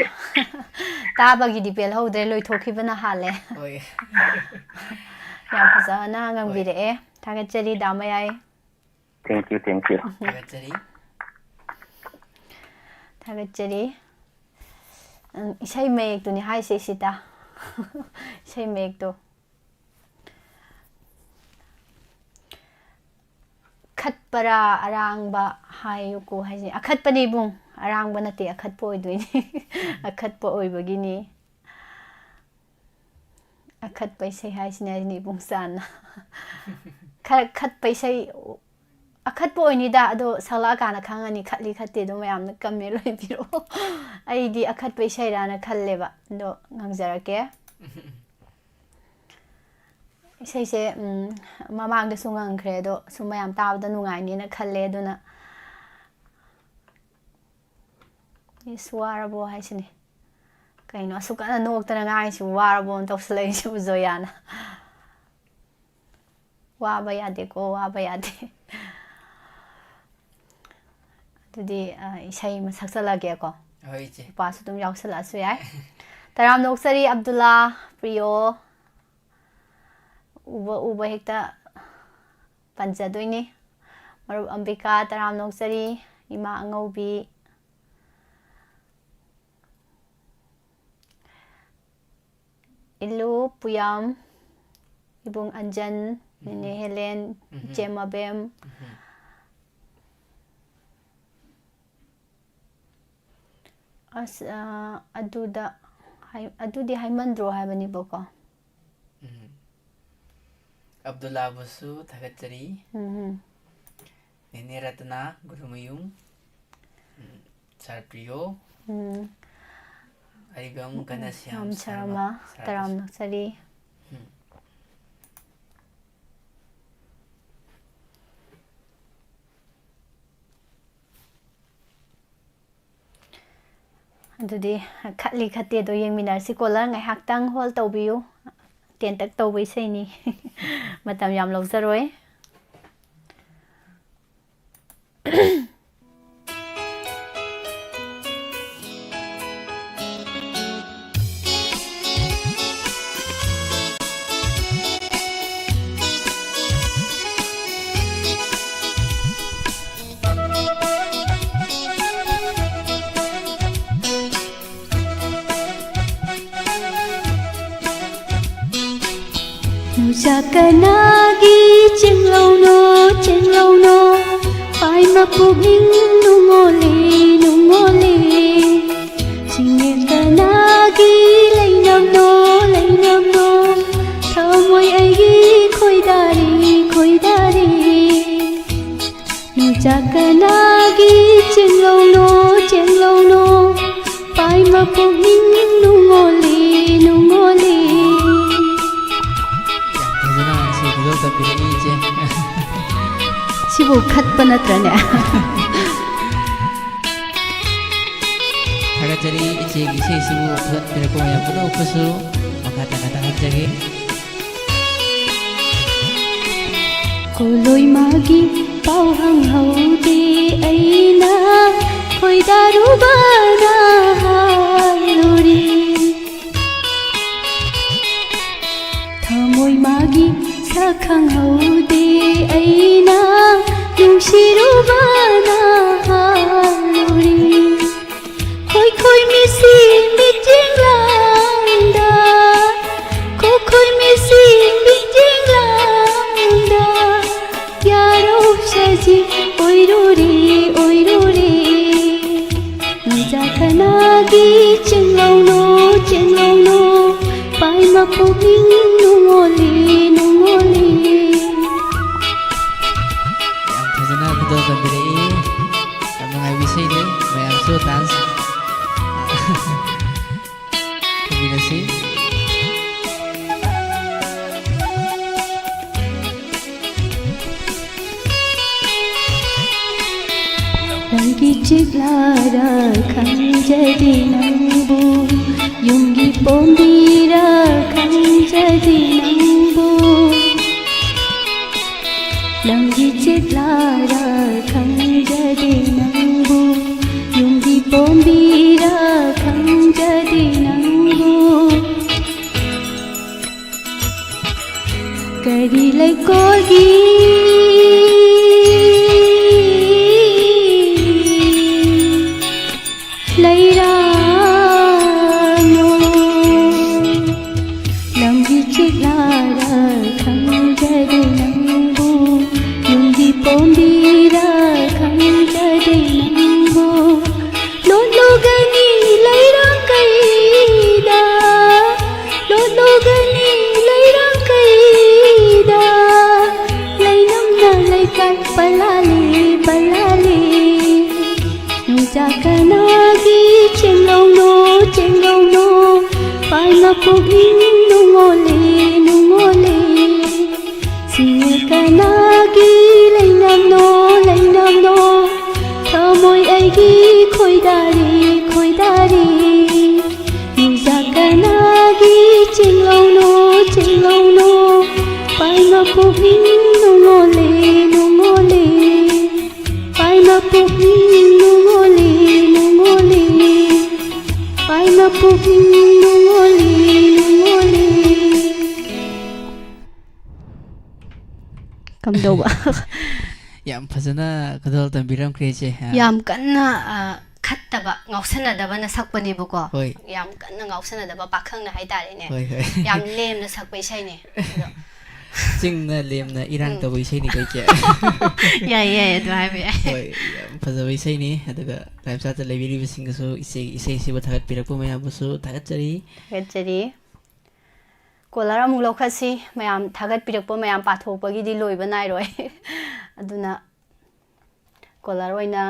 Tabagi di pel hodre Loi thokibana hale Yang fazana ngangbire Thagachari damayai Thank you Thagachari Isai mayek tu ni hai se sita Isai mayek tu Khatpara arangba hayuko haji akhatpani bung arangba nate akhatpo oidoini akhatpo oibagini akhatpa isai haisina ni bung sana khatpa isai akhatpo oinida ado sala kana khangani khatli khatte do mayamna kamme loi biro aidi akhatpa isai rana khalleba do ngangjarake Isai se mamang da sungang kredo sumayam tabda nungai ni na khalle duna Iswarabo haisini kaino asukana noktana ngai su warabo tawslai su zoyana waba yade ko waba yade Tudi isai masaksalage ko Hoi che Pasu tum yausala su yai Taram noksari Abdullah Priyo Uba hekta panjadoini Marub Ambika Taram noksari Ima Angaubi Ilu Puyam Ibung Anjan Nene Helen Jemabem ꯑꯗꯨꯗꯤ ꯍꯥꯏꯃꯟꯗ꯭ꯔꯣ ꯍꯥꯏꯕꯅꯦꯕꯀꯣ. Abdullah Busu Thagatsari, Nene Ratna Gurumayung, Sarpriyo, Aribam Kanasyam Sarma Taram Naksari. ꯑꯗꯨꯗꯤ ꯈꯠꯂꯤ ꯈꯠꯇꯦꯗꯣ ꯌꯦꯡꯃꯤꯟꯅꯔꯁꯤ colour ꯉꯥꯏꯍꯥꯛꯇꯪ hall ꯇꯧꯕꯤꯌꯨ. ꯇꯦꯟꯇꯛ ꯇꯧꯕ ꯏꯁꯩꯅꯤ. ꯃꯇꯝ ꯌꯥꯝ ꯂꯧꯖꯔꯣꯏ. Nusakanagi chenglauno chenglauno pai mapuging nungole nungole singekanagi lainamno lainamno thamoy aigi khoidari khoidari Nusakanagi chenglauno chenglauno pai mapuging nungole nungole 시부 컷번 어떠냐? Thagatsari iche isi sibu phat pirko ya puno upusu makata-kata jagi. Koloi magi pau hang haude aina khoi daru bana haluri thamoi magi sakhang haude aina nungsiru bana haluri khoi khoi misi mijinglanda khoi misi mijinglanda yaro shaji oiruri oiruri nujakanagi chenglauno chenglauno pai mapuging nungole nungole Yang khazana betul gembira mengai wisai deh mayam so dance kombinasi Lagi ciklara kanjadi nambu Yungi pombira kanjadi nambu Lagi ciklara kanjadi nambu Yungi pombira kanjadi nambu Kari lai kogi Lairano Lambi ciklara kanjadi nambu Yungi pombira kanjadi nambu Lolo gani lairang kaida Lolo gani lairang kaida Lainam na laikai palali palali Nujakanagi chenglauno chenglauno pai mapuging nungole nungole singekanagi lainamno lainamno thamoy aigi khoidari khoidari Nujakanagi chenglauno chenglauno pai mapuging nungole nungole pai mapuging nungole nungole pai mapuging nungole nungole Kamdoba. Yang khazana kadal tambiram kreche. Yam kanna khattaba ngausanadaba na sakpanibako. Hoi. Yam kanna ngausanadaba pakhangna haitare ne. Hoi hoi. Yam lemna sakpa isai ne. ꯆꯤꯡꯅ ꯂꯦꯝꯅ ꯏꯔꯥꯡ ꯇꯧꯕ ꯏꯁꯩꯅꯤ ꯀꯩꯀꯦ ꯌꯥꯏ ꯌꯥꯏ ꯑꯗꯨ ꯍꯥꯏꯕ ꯌꯥꯏ ꯍꯣꯏ ꯌꯥꯝ ꯐꯖꯕ ꯏꯁꯩꯅꯤ ꯑꯗꯨꯒ ꯂꯥꯏꯞ ꯆꯥꯠꯇ ꯂꯩꯕꯤꯔꯤꯕꯁꯤꯡꯒꯁꯨ ꯏꯁꯩꯁꯤꯕꯨ ꯊꯥꯒꯠꯄꯤꯔꯛꯄ ꯃꯌꯥꯝꯕꯨꯁꯨ ꯊꯥꯒꯠꯆꯔꯤ ꯊꯥꯒꯠꯆꯔꯤ ꯀꯣꯂꯔ ꯑꯃꯨꯛ ꯂꯧꯈꯠꯁꯤ ꯃꯌꯥꯝ ꯊꯥꯒꯠꯄꯤꯔꯛꯄ ꯃꯌꯥꯝ ꯄꯥꯊꯣꯛꯄꯒꯤꯗꯤ ꯂꯣꯏꯕ ꯅꯥꯏꯔꯣꯏ ꯑꯗꯨꯅ ꯀꯣꯂꯔ ꯑꯣꯏꯅ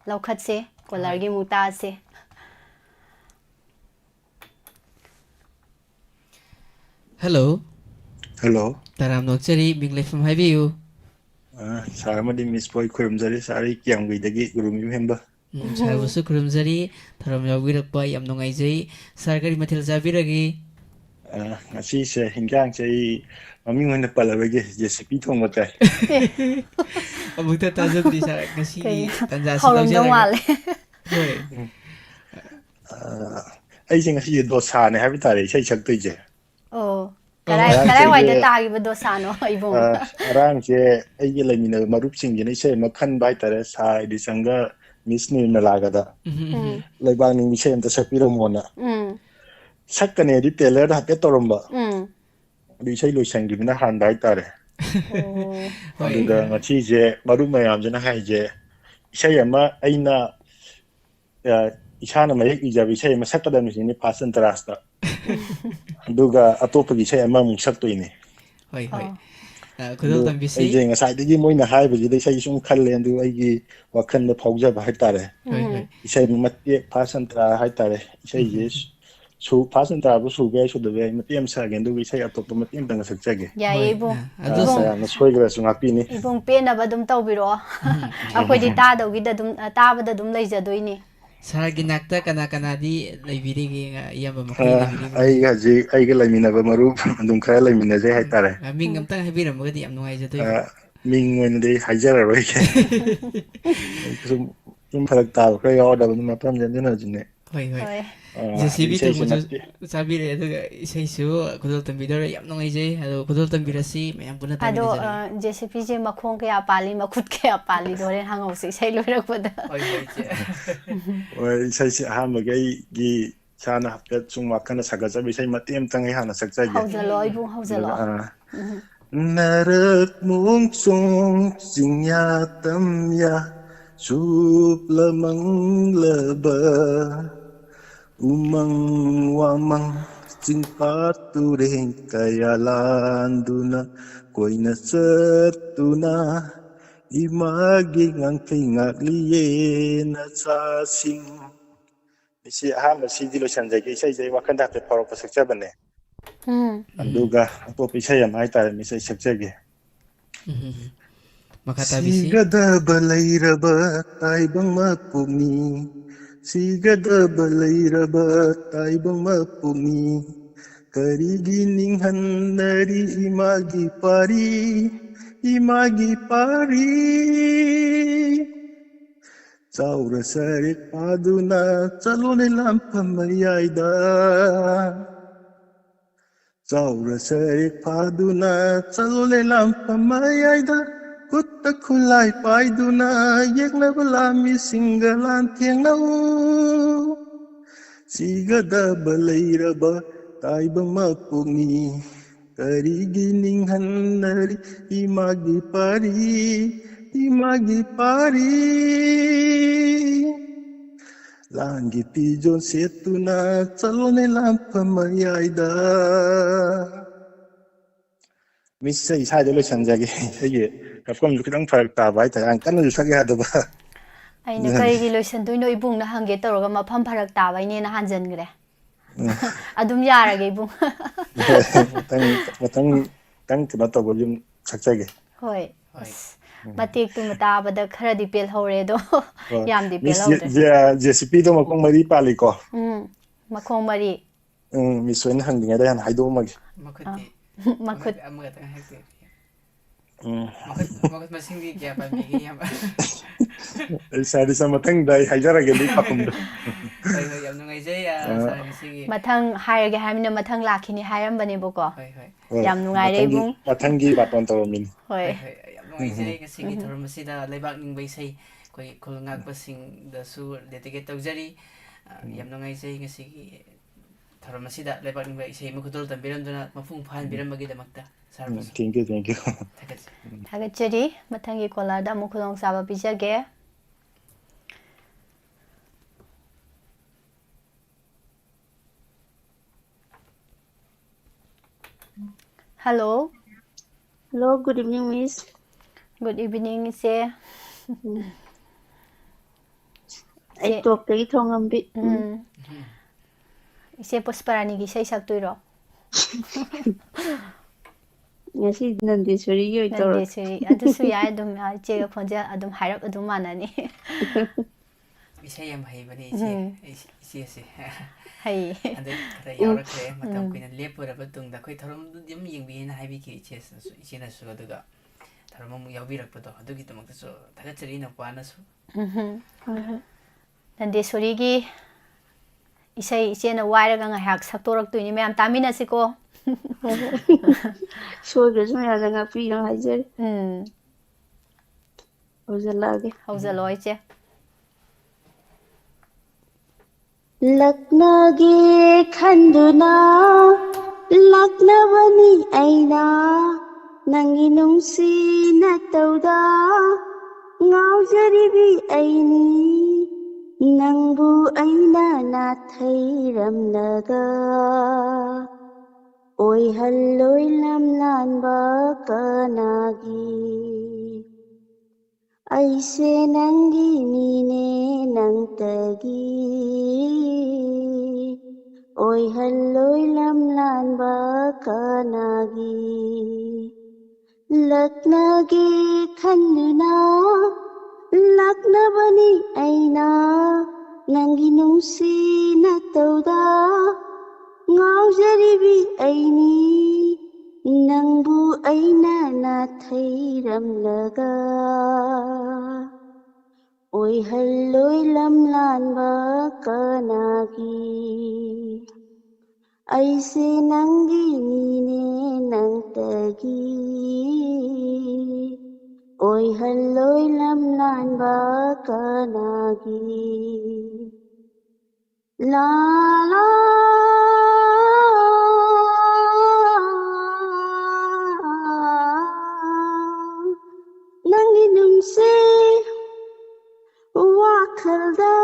ꯂꯧꯈꯠꯁꯦ ꯀꯣꯂꯔꯒꯤ ꯑꯃꯨꯛ ꯇꯥꯁꯦ ꯍꯜꯂꯣ ꯍꯜꯂꯣ ꯇꯔꯥꯝ ꯅꯣꯛꯆꯔꯤ ꯃꯤꯡ ꯂꯩꯐꯝ ꯍꯥꯏꯕꯤꯌꯨ ꯁꯥꯔ ꯑꯃꯗꯤ ꯃꯤꯁ ꯄꯣꯏ ꯈꯣꯏꯔꯝꯖꯔꯤ ꯁꯥꯔ ꯑꯩ ꯀꯤꯌꯥꯝꯒꯩꯗꯒꯤ ꯒꯨꯔꯨꯃꯌꯨꯝ ꯍꯦꯝꯕ ꯁꯥꯔꯕꯨꯁꯨ ꯈꯨꯔꯨꯝꯖꯔꯤ ꯊꯧꯔꯝ ꯌꯥꯎꯕꯤꯔꯛꯄ ꯌꯥꯝ ꯅꯨꯡꯉꯥꯏꯖꯩ ꯁꯥꯔ ꯀꯔꯤ ꯃꯊꯦꯜ ꯆꯥꯕꯤꯔꯒꯦ ꯉꯁꯤꯁꯦ ꯍꯤꯟꯖꯥꯡꯁꯦ ꯑꯩ ꯃꯃꯤꯡ ꯑꯣꯏꯅ ꯄꯜꯂꯔꯣꯏꯒꯦ ꯖꯦꯁꯤꯄꯤ ꯊꯣꯡꯕ ꯆꯥꯏ ꯑꯃꯨꯛꯇ ꯇꯥꯖꯗ꯭ꯔꯤ ꯁꯥꯔ ꯉꯁꯤꯒꯤ ꯇꯥꯟꯖꯥꯁꯤ ꯍꯧꯔꯝꯗꯧ ꯂꯧꯖꯔꯒ ꯃꯥꯜꯂꯦ ꯍꯣꯏ ꯑꯩꯁꯦ ꯉꯁꯤꯁꯦ ꯗꯣꯁꯥꯅꯦ ꯍꯥꯏꯕ ꯇꯥꯔꯦ ꯏꯁꯩ ꯁꯛꯇꯣꯏꯁꯦ ꯑꯣ ꯉꯔꯥꯡꯁꯦ ꯀꯗꯥꯏꯋꯥꯏꯗ ꯑꯩꯁꯦ ꯇꯥꯈꯤꯕ ꯗꯣꯁꯥꯅꯣ ꯏꯕꯨꯡ ꯉꯔꯥꯡꯁꯦ ꯑꯩꯒꯤ ꯂꯩꯃꯤꯟꯅꯕ ꯃꯔꯨꯞꯁꯤꯡꯁꯤꯅ ꯏꯁꯩ ꯑꯃ ꯈꯟꯕ ꯍꯥꯏꯇꯥꯔꯦ ꯁꯥꯔ ꯏꯗꯤꯁꯪꯒ ꯃꯤꯁ ꯅꯤꯔꯃꯂꯥꯒꯗ ꯂꯩꯕꯥꯛ ꯅꯤꯡꯕ ꯏꯁꯩ ꯑꯝꯇ ꯁꯛꯄꯤꯔꯝꯃꯣꯅ ꯁꯛꯀꯅꯦꯗꯤ ꯇꯦꯂꯔꯗ ꯍꯥꯏꯐꯦꯠ ꯇꯧꯔꯝꯕ ꯑꯗꯨ ꯏꯁꯩ ꯂꯣꯏꯁꯟꯈꯤꯕꯅ ꯍꯥꯟꯕ ꯍꯥꯏꯇꯥꯔꯦ ꯑꯗꯨꯗ ꯉꯁꯤꯁꯦ ꯃꯔꯨꯞ ꯃꯌꯥꯝꯁꯤꯅ ꯍꯥꯏꯁꯦ ꯏꯁꯩ ꯑꯃ ꯑꯩꯅ ꯏꯁꯥꯅ ꯃꯌꯦꯛ ꯏꯖꯕ ꯏꯁꯩ ꯑꯃ ꯁꯛꯀꯗꯕꯅꯤ ꯐꯥꯁ ꯑꯟꯇꯔꯥꯁꯇ ꯑꯗꯨꯒ ꯑꯇꯣꯞꯄꯒꯤ ꯏꯁꯩ ꯑꯃꯃꯨꯛ ꯁꯛꯇꯣꯏꯅꯤ ꯍꯣꯏ ꯍꯣꯏ ꯑꯗꯨ ꯈꯨꯗꯣꯜ ꯇꯝꯕꯤꯁꯤ ꯑꯩꯁꯦ ꯉꯁꯥꯏꯗꯒꯤ ꯃꯣꯏꯅ ꯍꯥꯏꯕꯁꯤꯗ ꯏꯁꯩ ꯁꯨꯝ ꯈꯜꯂꯦ ꯑꯗꯨ ꯑꯩꯒꯤ ꯋꯥꯈꯜꯗ ꯐꯥꯎꯖꯕ ꯍꯥꯏꯇꯥꯔꯦ ꯍꯣꯏ ꯍꯣꯏ ꯏꯁꯩ ꯃꯇꯦꯛ ꯐꯥꯁ ꯑꯟꯇꯔꯥ ꯍꯥꯏꯇꯥꯔꯦ ꯏꯁꯩꯁꯦ ꯐꯥꯁ ꯑꯟꯇꯔꯥꯕꯨ ꯁꯨꯕ ꯌꯥꯏ ꯁꯨꯗꯕ ꯌꯥꯏ ꯃꯇꯦꯛ ꯑꯃ ꯁꯛꯑꯒꯦ ꯑꯗꯨꯒ ꯏꯁꯩ ꯑꯇꯣꯞꯄ ꯃꯇꯦꯛ ꯑꯃꯇꯪꯒ ꯁꯛꯆꯒꯦ ꯌꯥꯏꯌꯦ ꯏꯕꯨꯡ ꯁꯥꯔꯅ ꯁꯣꯏꯈ꯭ꯔꯁꯨ ꯉꯥꯛꯄꯤꯅꯤ ꯏꯕꯨꯡ ꯄꯦꯟꯅꯕ ꯑꯗꯨꯝ ꯇꯧꯕꯤꯔꯛꯑꯣ ꯑꯩꯈꯣꯏꯗꯤ ꯇꯥꯕꯗ ꯑꯗꯨꯝ ꯂꯩꯖꯗꯣꯏꯅꯤ ꯁꯥꯔꯒꯤ ꯅꯥꯛꯇ ꯀꯅꯥ ꯀꯅꯥꯗꯤ ꯂꯩꯕꯤꯔꯤꯒꯦ ꯏꯌꯥꯝꯕ ꯃꯈꯣꯏ ꯂꯩꯕꯤꯔꯤꯕ꯭ꯔꯥ ꯑꯩ ꯍꯧꯖꯤꯛ ꯑꯩꯒ ꯂꯩꯃꯤꯟꯅꯕ ꯃꯔꯨꯞ ꯑꯗꯨꯝ ꯈꯔ ꯂꯩꯃꯤꯟꯅꯖꯩ ꯍꯥꯏꯇꯥꯔꯦ ꯃꯤꯡ ꯑꯝꯇꯪ ꯍꯥꯏꯕꯤꯔꯝꯃꯒꯗꯤ ꯌꯥꯝ ꯅꯨꯡꯉꯥꯏꯖꯗꯣꯏꯕ ꯃꯤꯡ ꯑꯣꯏꯅꯗꯤ ꯍꯥꯏꯖꯔꯔꯣꯏꯒꯦ ꯁꯨꯝ ꯐꯔꯛ ꯇꯥꯕ ꯈꯔ ꯌꯥꯎꯔꯗꯕꯅꯤ ꯃꯐꯝꯁꯦ ꯑꯗꯨꯅꯁꯨꯅꯦ ꯍꯣꯏ ꯍꯣꯏ ꯖꯦꯁꯤꯕꯤ ꯏꯁꯩꯁꯦ ꯊꯣꯡꯕꯁꯨ ꯅꯠꯇꯦ ꯆꯥꯕꯤꯔꯛꯑꯦ ꯑꯗꯨꯒ ꯏꯁꯩꯁꯨ ꯈꯨꯗꯣꯜ ꯇꯝꯕꯤꯗꯧꯔꯦ ꯌꯥꯝ ꯅꯨꯡꯉꯥꯏꯖꯩ ꯑꯗꯣ ꯈꯨꯗꯣꯜ ꯇꯝꯕꯤꯔꯁꯤ ꯃꯌꯥꯝ ꯄꯨꯟꯅ ꯑꯗꯣ ꯇꯥꯃꯤꯟꯅꯖꯔꯒꯦ ꯖꯦꯁꯤꯄꯤꯁꯦ ꯃꯈꯣꯡ ꯀꯌꯥ ꯄꯥꯜꯂꯤ ꯃꯈꯨꯠ ꯀꯌꯥ ꯄꯥꯜꯂꯤꯗꯣ ꯍꯣꯔꯦꯟ ꯍꯪꯍꯧꯁꯤ ꯏꯁꯩ ꯂꯣꯏꯔꯛꯄꯗ ꯍꯣꯏ ꯍꯣꯏ ꯏꯆꯦ ꯍꯣꯏ ꯏꯁꯩꯁꯦ ꯑꯍꯥꯟꯕꯒꯤ ꯑꯩꯒꯤ ꯏꯁꯥꯅ ꯍꯥꯏꯐꯦꯠ ꯁꯨꯝ ꯋꯥꯈꯜꯅ ꯁꯥꯒꯠꯆꯕ ꯏꯁꯩ ꯃꯇꯦꯛ ꯑꯃꯇꯪ ꯑꯩ ꯍꯥꯟꯅ ꯁꯛꯆꯒꯦ ꯍꯧꯖꯜꯂꯛꯑꯣ ꯏꯕꯨꯡ ꯑꯗꯨꯒ ꯍꯧꯖꯜꯂꯛꯑꯣ ꯅꯔꯛ ꯃꯣꯡꯁꯣꯡ ꯆꯤꯡꯌꯥ ꯇꯝꯌꯥ ꯆꯨꯞꯂꯃꯪꯂꯕ ꯎꯃꯪ ꯋꯥꯃꯪ ꯆꯤꯡꯄꯥꯠ ꯇꯨꯔꯦꯟ ꯀꯌꯥ ꯂꯥꯟꯗꯨꯅ ꯀꯣꯏꯅ ꯆꯠꯇꯨꯅ ꯏꯃꯥꯒꯤ ꯉꯥꯡꯊꯩ ꯉꯥꯛꯂꯤꯌꯦ ꯅꯆꯥꯁꯤꯡ ꯁꯤ ꯑꯍꯥꯟꯕ ꯁꯤꯗꯤ ꯂꯣꯏꯁꯟꯖꯒꯦ ꯏꯁꯩꯁꯦ ꯑꯩ ꯋꯥꯈꯜꯗ ꯍꯥꯏꯐꯦꯠ ꯐꯥꯎꯔꯛꯄ ꯁꯛꯆꯕꯅꯦ ꯑꯗꯨꯒ ꯑꯇꯣꯞꯄ ꯏꯁꯩ ꯑꯃ ꯍꯥꯏꯇꯥꯔꯦ ꯏꯁꯩ ꯁꯛꯆꯒꯦ ꯃꯈꯥ ꯇꯥꯕꯤꯁꯤ ꯁꯤꯒꯗꯕ ꯂꯩꯔꯕ ꯇꯥꯏꯕꯪ ꯃꯄꯣꯛꯅꯤ ꯁꯤꯒꯗꯕ ꯂꯩꯔꯕ ꯇꯥꯏꯕꯪ ꯃꯄꯣꯛꯅꯤ ꯀꯔꯤꯒꯤ ꯅꯤꯡꯍꯟꯅꯔꯤ ꯏꯃꯥꯒꯤ ꯄꯥꯔꯤ ꯏꯃꯥꯒꯤ ꯄꯥꯔꯤ ꯆꯥꯎꯔ ꯁꯔꯤꯛ ꯄꯥꯗꯨꯅ ꯆꯠꯂꯣꯅꯦ ꯂꯥꯟꯐꯝ ꯃꯌꯥꯏꯗ ꯆꯥꯎꯔ ꯁꯔꯤꯛ ꯄꯥꯗꯨꯅ ꯆꯠꯂꯣꯅꯦ ꯂꯥꯟꯐꯝ ꯃꯌꯥꯏꯗ ꯈꯨꯠꯇ ꯈꯨꯠꯂꯥꯏ ꯄꯥꯏꯗꯨꯅ ꯌꯦꯛꯅꯕ ꯂꯥꯟꯃꯤꯁꯤꯡꯒ ꯂꯥꯟꯊꯦꯡꯅꯧ ꯁꯤꯒꯗꯕ ꯂꯩꯔꯕ ꯇꯥꯏꯕꯪ ꯃꯄꯣꯛꯅꯤ ꯀꯔꯤꯒꯤ ꯅꯤꯡꯍꯟꯅꯔꯤ ꯏꯃꯥꯒꯤ ꯄꯥꯔꯤ 이마기 파리 랑기 띠존 세뚜나 짤로네 람파마야이다 미스 이사이들 로션자기 이게 가끔도 그냥 파락 따바 하여튼 안 까는 주사기 하더바 ꯑꯩꯅ ꯀꯔꯤꯒꯤ ꯂꯣꯏꯁꯟꯗꯣꯏꯅꯣ ꯏꯕꯨꯡꯅ ꯍꯪꯒꯦ ꯇꯧꯔꯒ ꯃꯐꯝ ꯐꯔꯛ ꯇꯥꯕꯩꯅꯦꯅ ꯍꯟꯖꯟꯈ꯭ꯔꯦ ꯑꯗꯨꯝ ꯌꯥꯔꯒꯦ ꯏꯕꯨꯡ ꯃꯊꯪ ꯀꯩꯅꯣ ꯇꯧꯕ ꯌꯨꯝ ꯁꯛꯆꯒꯦ ꯍꯣꯏ ꯃꯇꯦꯛꯇꯨꯃ ꯇꯥꯕꯗ ꯈꯔꯗꯤ ꯄꯦꯜꯍꯧꯔꯦ ꯑꯗꯣ ꯌꯥꯝꯗꯤ ꯄꯦꯜꯍꯧꯗ꯭ꯔꯦ ꯖꯦꯁꯤꯄꯤꯗꯣ ꯃꯈꯣꯡ ꯃꯔꯤ ꯄꯥꯜꯂꯤꯀꯣ ꯃꯈꯣꯡ ꯃꯔꯤ ꯃꯤꯁ ꯑꯣꯏꯅ ꯍꯪꯗ꯭ꯔꯤꯉꯩꯗ ꯍꯥꯟꯅ ꯍꯥꯏꯗꯣꯛꯑꯝꯃꯒꯦ ꯃꯈꯨꯠꯇꯤ ꯃꯈꯨꯠ ꯑꯃꯈꯛꯇꯪ ꯍꯥꯏꯗꯤ ꯃꯈꯨꯠ ꯃꯁꯤꯡꯗꯤ ꯀꯌꯥ ꯄꯥꯟꯕꯤꯒꯦ ꯏꯌꯥꯝꯕ ꯁꯥꯔ ꯃꯊꯪꯗ ꯑꯩ ꯍꯥꯏꯖꯔꯒꯦ ꯑꯗꯨꯒꯤ ꯄꯥꯈꯨꯝꯗꯣ ꯍꯣꯏ ꯍꯣꯏ ꯌꯥꯝ ꯅꯨꯡꯉꯥꯏꯖꯩ ꯁꯥꯔ ꯉꯁꯤꯒꯤ ꯃꯊꯪ ꯍꯥꯏꯔꯒꯦ ꯍꯥꯏꯕꯅꯤꯅ ꯃꯊꯪ ꯂꯥꯛꯈꯤꯅꯤ ꯍꯥꯏꯔꯝꯕꯅꯦꯕꯀꯣ ꯍꯣꯏ ꯍꯣꯏ ꯌꯥꯝ ꯅꯨꯡꯉꯥꯏꯔꯦ ꯏꯕꯨꯡ ꯃꯊꯪꯒꯤ ꯕꯥꯇꯣꯟ ꯇꯧꯔꯝꯃꯤꯅꯤ ꯍꯣꯏ ꯍꯣꯏ ꯌꯥꯝ ꯅꯨꯡꯉꯥꯏꯖꯩ ꯉꯁꯤꯒꯤ ꯊꯧꯔꯝ ꯑꯁꯤꯗ ꯂꯩꯕꯥꯛ ꯅꯤꯡꯕ ꯏꯁꯩ ꯑꯩꯈꯣꯏ ꯈꯨꯜ ꯉꯥꯛꯄꯁꯤꯡꯗꯁꯨ ꯗꯦꯗꯤꯀꯦꯠ ꯇꯧꯖꯔꯤ ꯌꯥꯝ ꯅꯨꯡꯉꯥꯏꯖꯩ ꯉꯁꯤꯒꯤ ꯊꯧꯔꯝ ꯑꯁꯤꯗ ꯂꯩꯕꯥꯛ ꯅꯤꯡꯕ ꯏꯁꯩ ꯑꯃ ꯈꯨꯗꯣꯜ ꯇꯝꯕꯤꯔꯝꯗꯨꯅ ꯃꯄꯨꯡ ꯐꯥꯍꯟꯕꯤꯔꯝꯕꯒꯤꯗꯃꯛꯇ ꯁꯥꯔꯕꯨꯁꯨ Thank you, thank you. ꯊꯥꯒꯠꯆꯔꯤ. ꯊꯥꯒꯠꯆꯔꯤ. ꯃꯊꯪꯒꯤ ꯀꯣꯂꯔꯗ ꯑꯃꯨꯛ ꯈꯨꯗꯣꯡꯆꯥꯕ ꯄꯤꯖꯒꯦ. Hello. Hello, good evening, Miss. Good evening, ise. I talk to you from bit. Ise Pusparani gi isai saktuiro. Ngasi Nandeswari gi oitoro. Nandeswari adusu yai adum iche khonja adum hairap adum manani. Isai yam haibani iche ise. Hai. Adai khara yaurakre matam kuina lepuraba tungda khoi thorom dim yengbiena haibiki iche na su aduga thorom mu yaubirakpado adugi tamakta su thagatsari na kwana su. Nandeswari gi isai iche na wairaga ngahak saktoraktuini mayam taminasiko. Soidrasu mayamda ngakpino haijari. Haujalage. Haujalo iche. Laknage khanduna laknabani aina nangi nungsi natauda ngaujaribi aini nangbu aina nathairamnaga oi halloi lamlanba kanagi aise nangi mine nangtagi oi halloi lamlanba kanagi laknage khanduna laknabani aina nangi nungsi natauda ngaujaribi aini nangbu aina nathairamlaga oi halloi lamlanba kanagi aise nangi mine nangtagi oi halloi lamlanba kanagi la la nangi nungsi wakhalda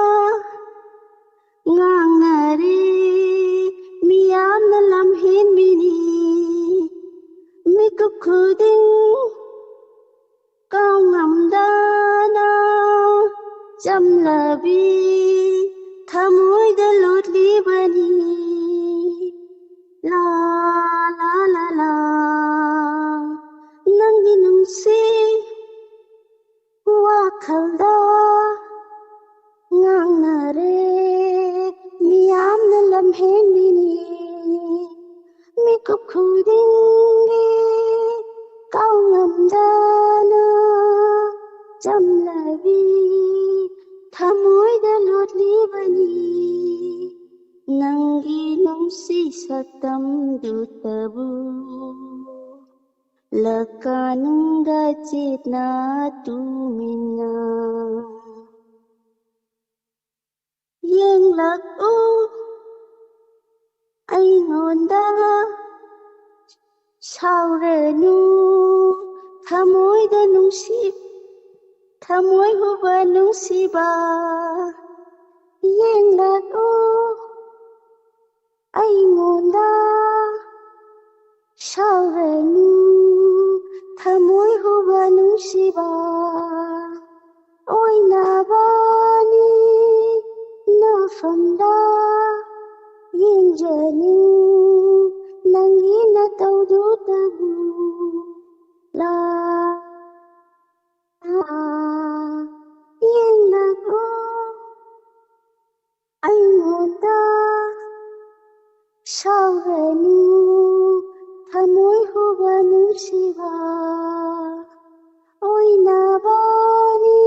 ngangnari miyamna lamhenbini mikup khuding kau ngamdana jamlabi thamoida lotlibani la la la la nangi nungsi wakhalda ngangnare miyamna lamhenbini mikup khudingi kau ngamdana jamlabi thamoida lotlibani nangi nungsi saktam dutabu lakanungda chetna tumina yenglak aingonda sauranu thamoida nungsi thamoi huba nungsiba yenglak aingonda sauranu thamoi huba nungsiba oinabani nafamda yengjani nangi nataudu la yenglak aingonda sauranu thamoi huba nungsiba oinabani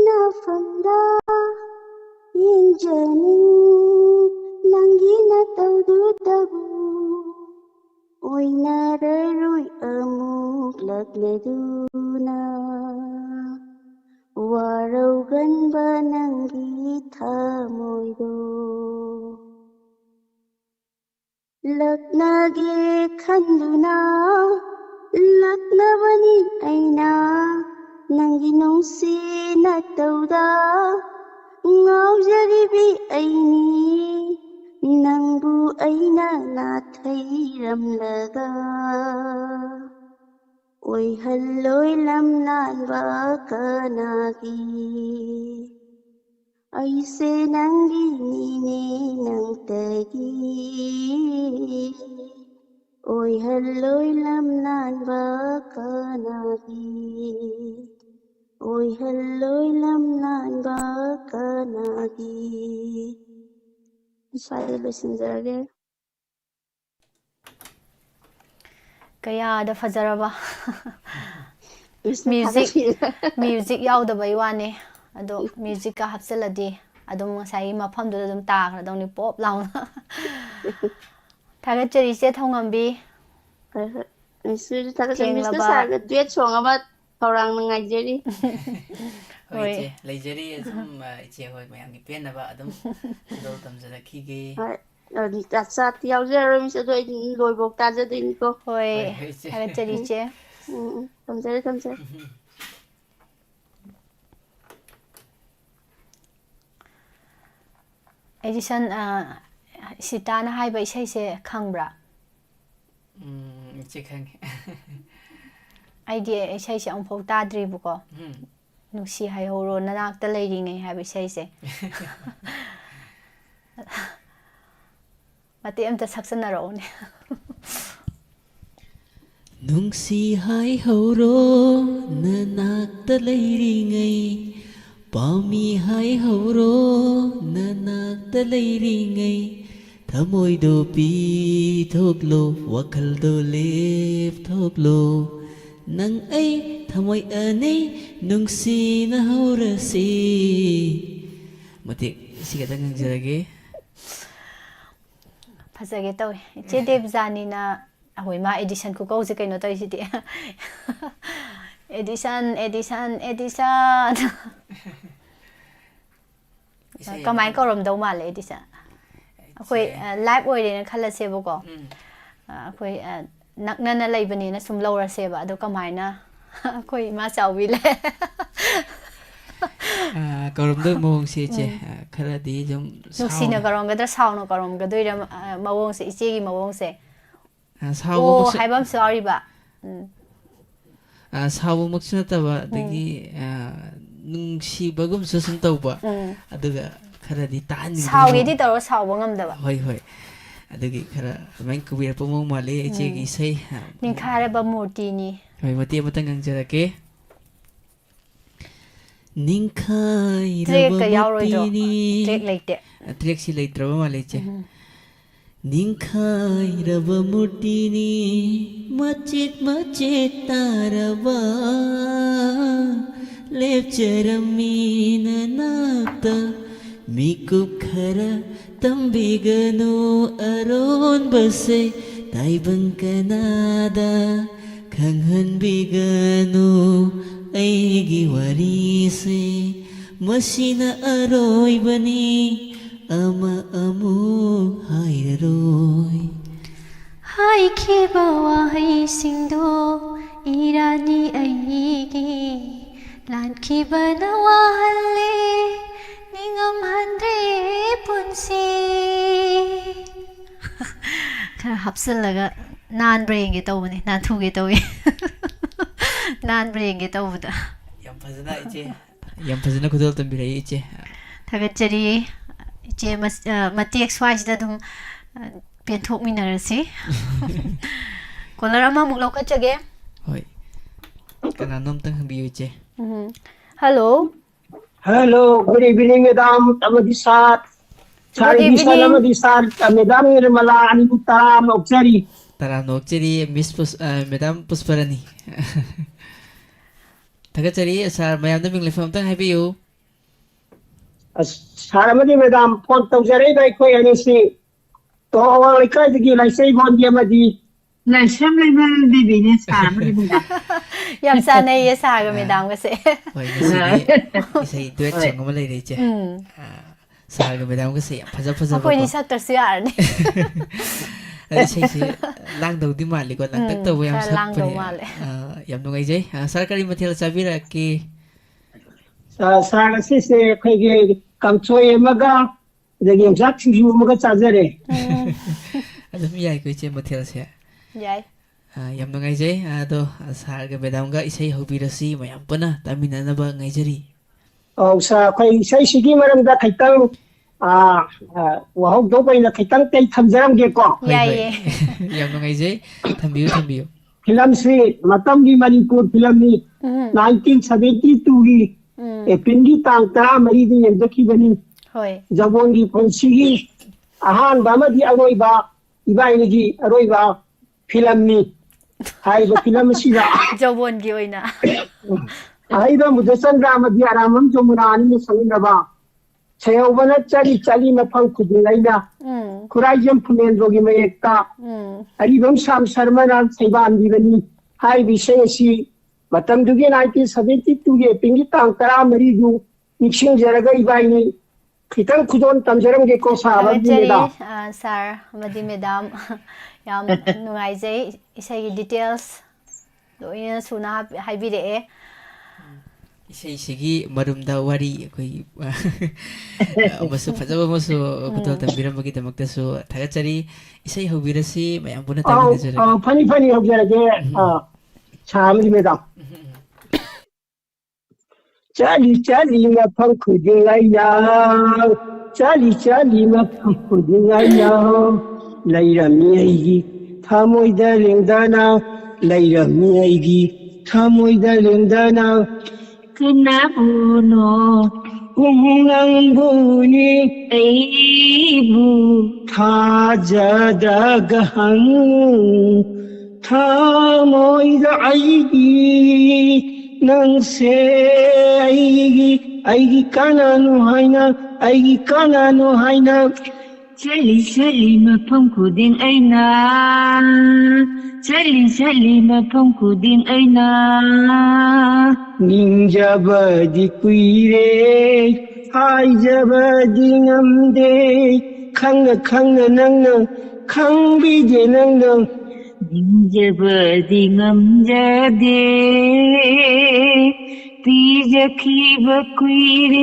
nafamda yengjani nangi nataudu oinararoi amuk lakleduna warauganba nangi thamoido ꯂꯛꯅꯒꯦ ꯈꯟꯗꯨꯅ ꯂꯛꯅꯕꯅꯤ ꯑꯩꯅ ꯅꯪꯒꯤ ꯅꯨꯡꯁꯤ ꯅꯇꯧꯗ ꯉꯥꯎꯖꯔꯤꯕꯤ ꯑꯩꯅꯤ ꯅꯪꯕꯨ ꯑꯩꯅ ꯅꯥꯊꯩꯔꯝꯂꯒ ꯑꯣꯏꯍꯜꯂꯣꯏ ꯂꯝꯂꯥꯟꯕ ꯀꯅꯥꯒꯤ ꯑꯩꯁꯦ ꯅꯪꯒꯤꯅꯤꯅꯦ ꯅꯪꯇꯒꯤ ꯑꯣꯏꯍꯜꯂꯣꯏ ꯂꯝꯂꯥꯟꯕ ꯀꯅꯥꯒꯤ ꯑꯣꯏꯍꯜꯂꯣꯏ ꯂꯝꯂꯥꯟꯕ ꯀꯅꯥꯒꯤ ꯁ꯭ꯋꯥꯏꯗ ꯂꯣꯏꯁꯤꯟꯖꯔꯒꯦ ꯀꯌꯥꯗ ꯐꯖꯔꯕ म्यूजिक याउदबई वाने अदो म्यूजिक का हप्सलदी अदुम ngसाई मफमदुदा अदुम ताखरदौनी पॉप लाउना थागचरी से थौंगंबी मिस्टर थागचरी मिस्टर सागा ड्यूट सॉन्ग अमा थौरांग नंगाइजेरी होय इचे लेजेरी अदुम इचे होय मयांगी पेनबा अदुम दो तमजरखीगे साथ याउजरो मिस्टर दो लोइबोक ताजदिनको होय थागचरी चे तमजरे तमजरे एडिशन सिताना हाइबा इसाई से खंगब्रा इचे खंगे आइडिया इसाई से अमफोक ताद्रिबुको नुसी हाइहोरो ननाक्ता लेरिङै हाइबा इसाई से मते अमता सक्सनरौने नुंसी हाइहोरो ननाक्ता लेरिङै पामी हाइहोरो ननाक्ता लेरिङै थमोइदो पीथोक्लो वखलदो लेपथोक्लो नंग ऐ थमोइ अनै नुंसीना हौरसी मते सिगदा ngजरगे फजगे तौय इचे देवजानीना ahoy ma edition ko kauze kaino toy sidi edition kamai korom dau male edition ahoy live oire na khala sebo ko ahoy nakna leibani na sum lawra seba ado kamai na ahoy ma chawbi le korom do mong se che khala di jom sina korom ga da sauna korom ga doira mawong se iche gi mawong se सावो हाइबम sorry बा सावो मक्सना तबा दगी नुंसी Burgman ससम तौबा अदुगा खरादी तान सावगेदी तरो सावो ngमदबा होय होय अदगी खरा मैं कबीर पमो माले इचे की सै निखारबा मूर्ति नि होय मते मतंग ngजरके निखारबा मूर्ति ट्रेक लेते ट्रेक सी लेत्रबा माले चे निखारबा मूर्तिनी मचित मचित तारबा लेपचरमीन नाक्ता मिकुप खरा तंबिगनो अरोन बसे ताइबंग कनादा खंगहनबिगनो ऐगी वरीसे मसीना अरोइबनी ama amu hairoi hai khiba wahai singdo irani aigi lan khiba na wahalle ningam handre punsi khara hapsal laga nan brain ge tawne nan thu ge tawi nan brain ge tawda yam phajana khudol tambira iche thagachari इचे मतेक स्वाइसदा दुम पेंथोक मिनरसी collar अमा मुक लौकचगे होय कना नम तंग हबियो इचे hello hello good evening madam तमदी साथ सारी दिशा नमदी साथ मैडम निर्मला अनि तारा नोकचरी मिस मैडम पुष्परानी थगचरी सर मयाम द मिंग लेफम तंग हबियो सारमदी मैडम फोन तौजरे दै खोय अनिसी तो अवांग इकाय दगी लाइसै बोन गेमदी लाइसम लेबल बिबिने सारमदी बुंगा यम सानै ये सागा मैडम गसे होय इसै दुएट संग म लै रे चे सागा मैडम गसे फजा फजा कोइ नि सक्तर सु यार ने 이세이시 랑도디 말리고 랑딱도 양 삭분이 얌농아이제 사라카리 마티엘 자비라키 사가 시세 그게 감초에 마가 저기 영작 친구 뭐가 짜저래 아좀 야이 그 이제 마티엘세 야이 얌농아이제 아도 사르가 베담가 이세이 호비라시 마얌 뻔나 따미나나바 nga이저리 사 거의 세시기 말합니다 갈당 와혹도 거의 갈당 때 탐사람겠고 야예 얌농아이제 탐비요 필름시 마tam기 마니푸르 필름이 1972기 에핀기 땅따 머리디 연적기버니 자본기 폰시기 아한바마디 아로이바 이바이니기 아로이바 필름니 하이바 필름시가 자본기 오이나 하이바 무드선 라마디 아람은 조무나니 성인다바 제오바나 짜리 마팡 쿠딩아이나 쿠라이점 푸멘로기 메ек타 아리범 삼사르마나 세반디በ니 하이비세시 matamdugi 1972 pingi tang tara mari ju niksing jaraga ibaini khitang khudon tamjaram ge ko sahaba dineda sir madi madam yam nungai jai isai details loina suna haibire 이세이시기 마름다 와리 거의 무슨 파자마 무슨 부터 담비람하기 때문에서 다같이 이세이 호비라시 마양 보내 담비는 저래 파니 호비라게 참입니다 짜리 마팡 쿠딩아이야 짜리 마팡 쿠딩아이야 라이라미 아이기 타모이다 랭다나 라이라미 아이기 타모이다 랭다나 그나부노 공랑부니 에이부 타자다가항 타모이다 아이기 낭세 아이기 까나노 하이나 젤리 마펑 쿠딩 아이나 젤리 마펑 쿠딩 아이나 닌자바디 꾸이레 하이자바디 남데 캉나 낭나 캉비제 낭나 닌자바디 남자데 티자키바 꾸이레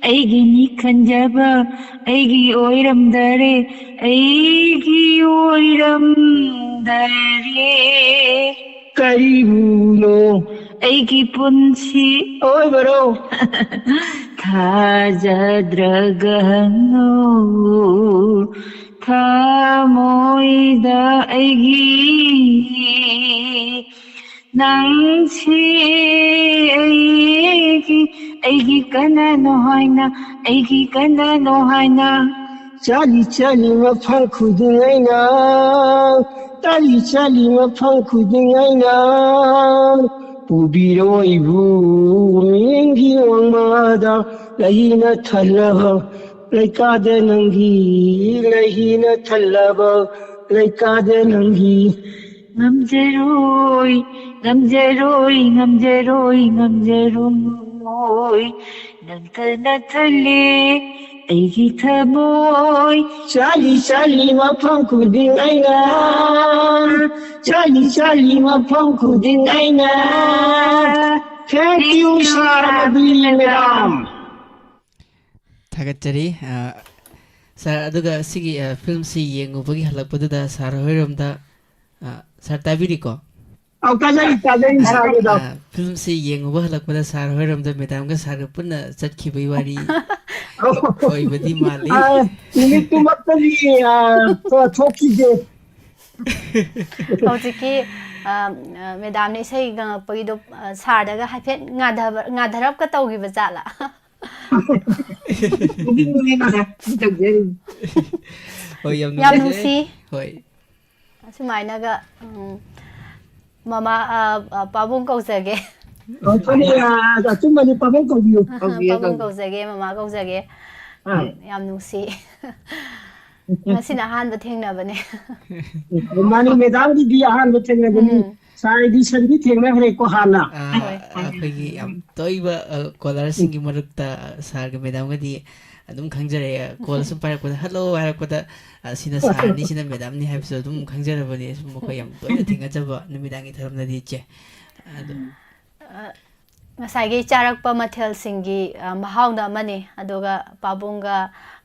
아이기 니칸자바 아이기 오이람다레 아이기 오이람다레 까리부노 아이기 폰시 오이바로 타자드라가노 타모이다 아이기 낭시 아이기 까나노 하이나 짜리 마팡 쿠딩아이나 짜리 마팡 쿠딩아이나 부비로이부 민기 왕마다 라히나 탈라바 라이카데 능기 라히나 탈라바 라이카데 능기 남제로이 나타나탈레 아이기 타모이 짜리 마팡 쿠딩아이나 짜리 마팡 쿠딩아이나 Thank you Sarah madam 다같이 사 아두가 시기 필름 시 yengubugi halakpaduda sar hoiramda sar tabiriko 까자리 사르다 필름 시 yenguba halakpada sar hoiramda madamga sar punna chatkibai wari oibadi mali 이게 또 맞다니 또 좋기제 hojiki madam ne sai gang pagido sardaga haifet ngadharap ka tawgiba jala yam nusi hoi sumainaga mama pabung kausage 좀 빠봉 거기요. pabung kausage mama kausage yam nusi ngasina hanba thengnabane mani medam di hanba thengnabane sai di sandi thengnabare ko hana akhoi yam toiba scholar singi marukta sarga medam ga di ꯑꯗꯨꯝ ꯈꯪꯖꯔꯦ call ꯁꯨꯝ ꯄꯥꯏꯔꯛꯄꯗ hello ꯍꯥꯏꯔꯛꯄꯗ ꯁꯤꯅ ꯁꯥꯔꯅꯤ ꯁꯤꯅ ꯃꯦꯗꯥꯝꯅꯤ ꯍꯥꯏꯕꯁꯨ ꯑꯗꯨꯝ ꯈꯪꯖꯔꯕꯅꯤ ꯁꯨꯝ ꯃꯈꯣꯏ ꯌꯥꯝ ꯇꯣꯏꯅ ꯊꯦꯡꯅꯖꯕ ꯅꯨꯃꯤꯗꯥꯡꯒꯤ ꯊꯧꯔꯝꯗꯗꯤ ꯏꯆꯦ ꯑꯗꯣ ꯉꯁꯥꯏꯒꯤ ꯆꯥꯔꯛꯄ ꯃꯊꯦꯜꯁꯤꯡꯒꯤ ꯃꯍꯥꯎꯅ ꯑꯃꯅꯤ ꯑꯗꯨꯒ ꯄꯥꯕꯨꯡꯒ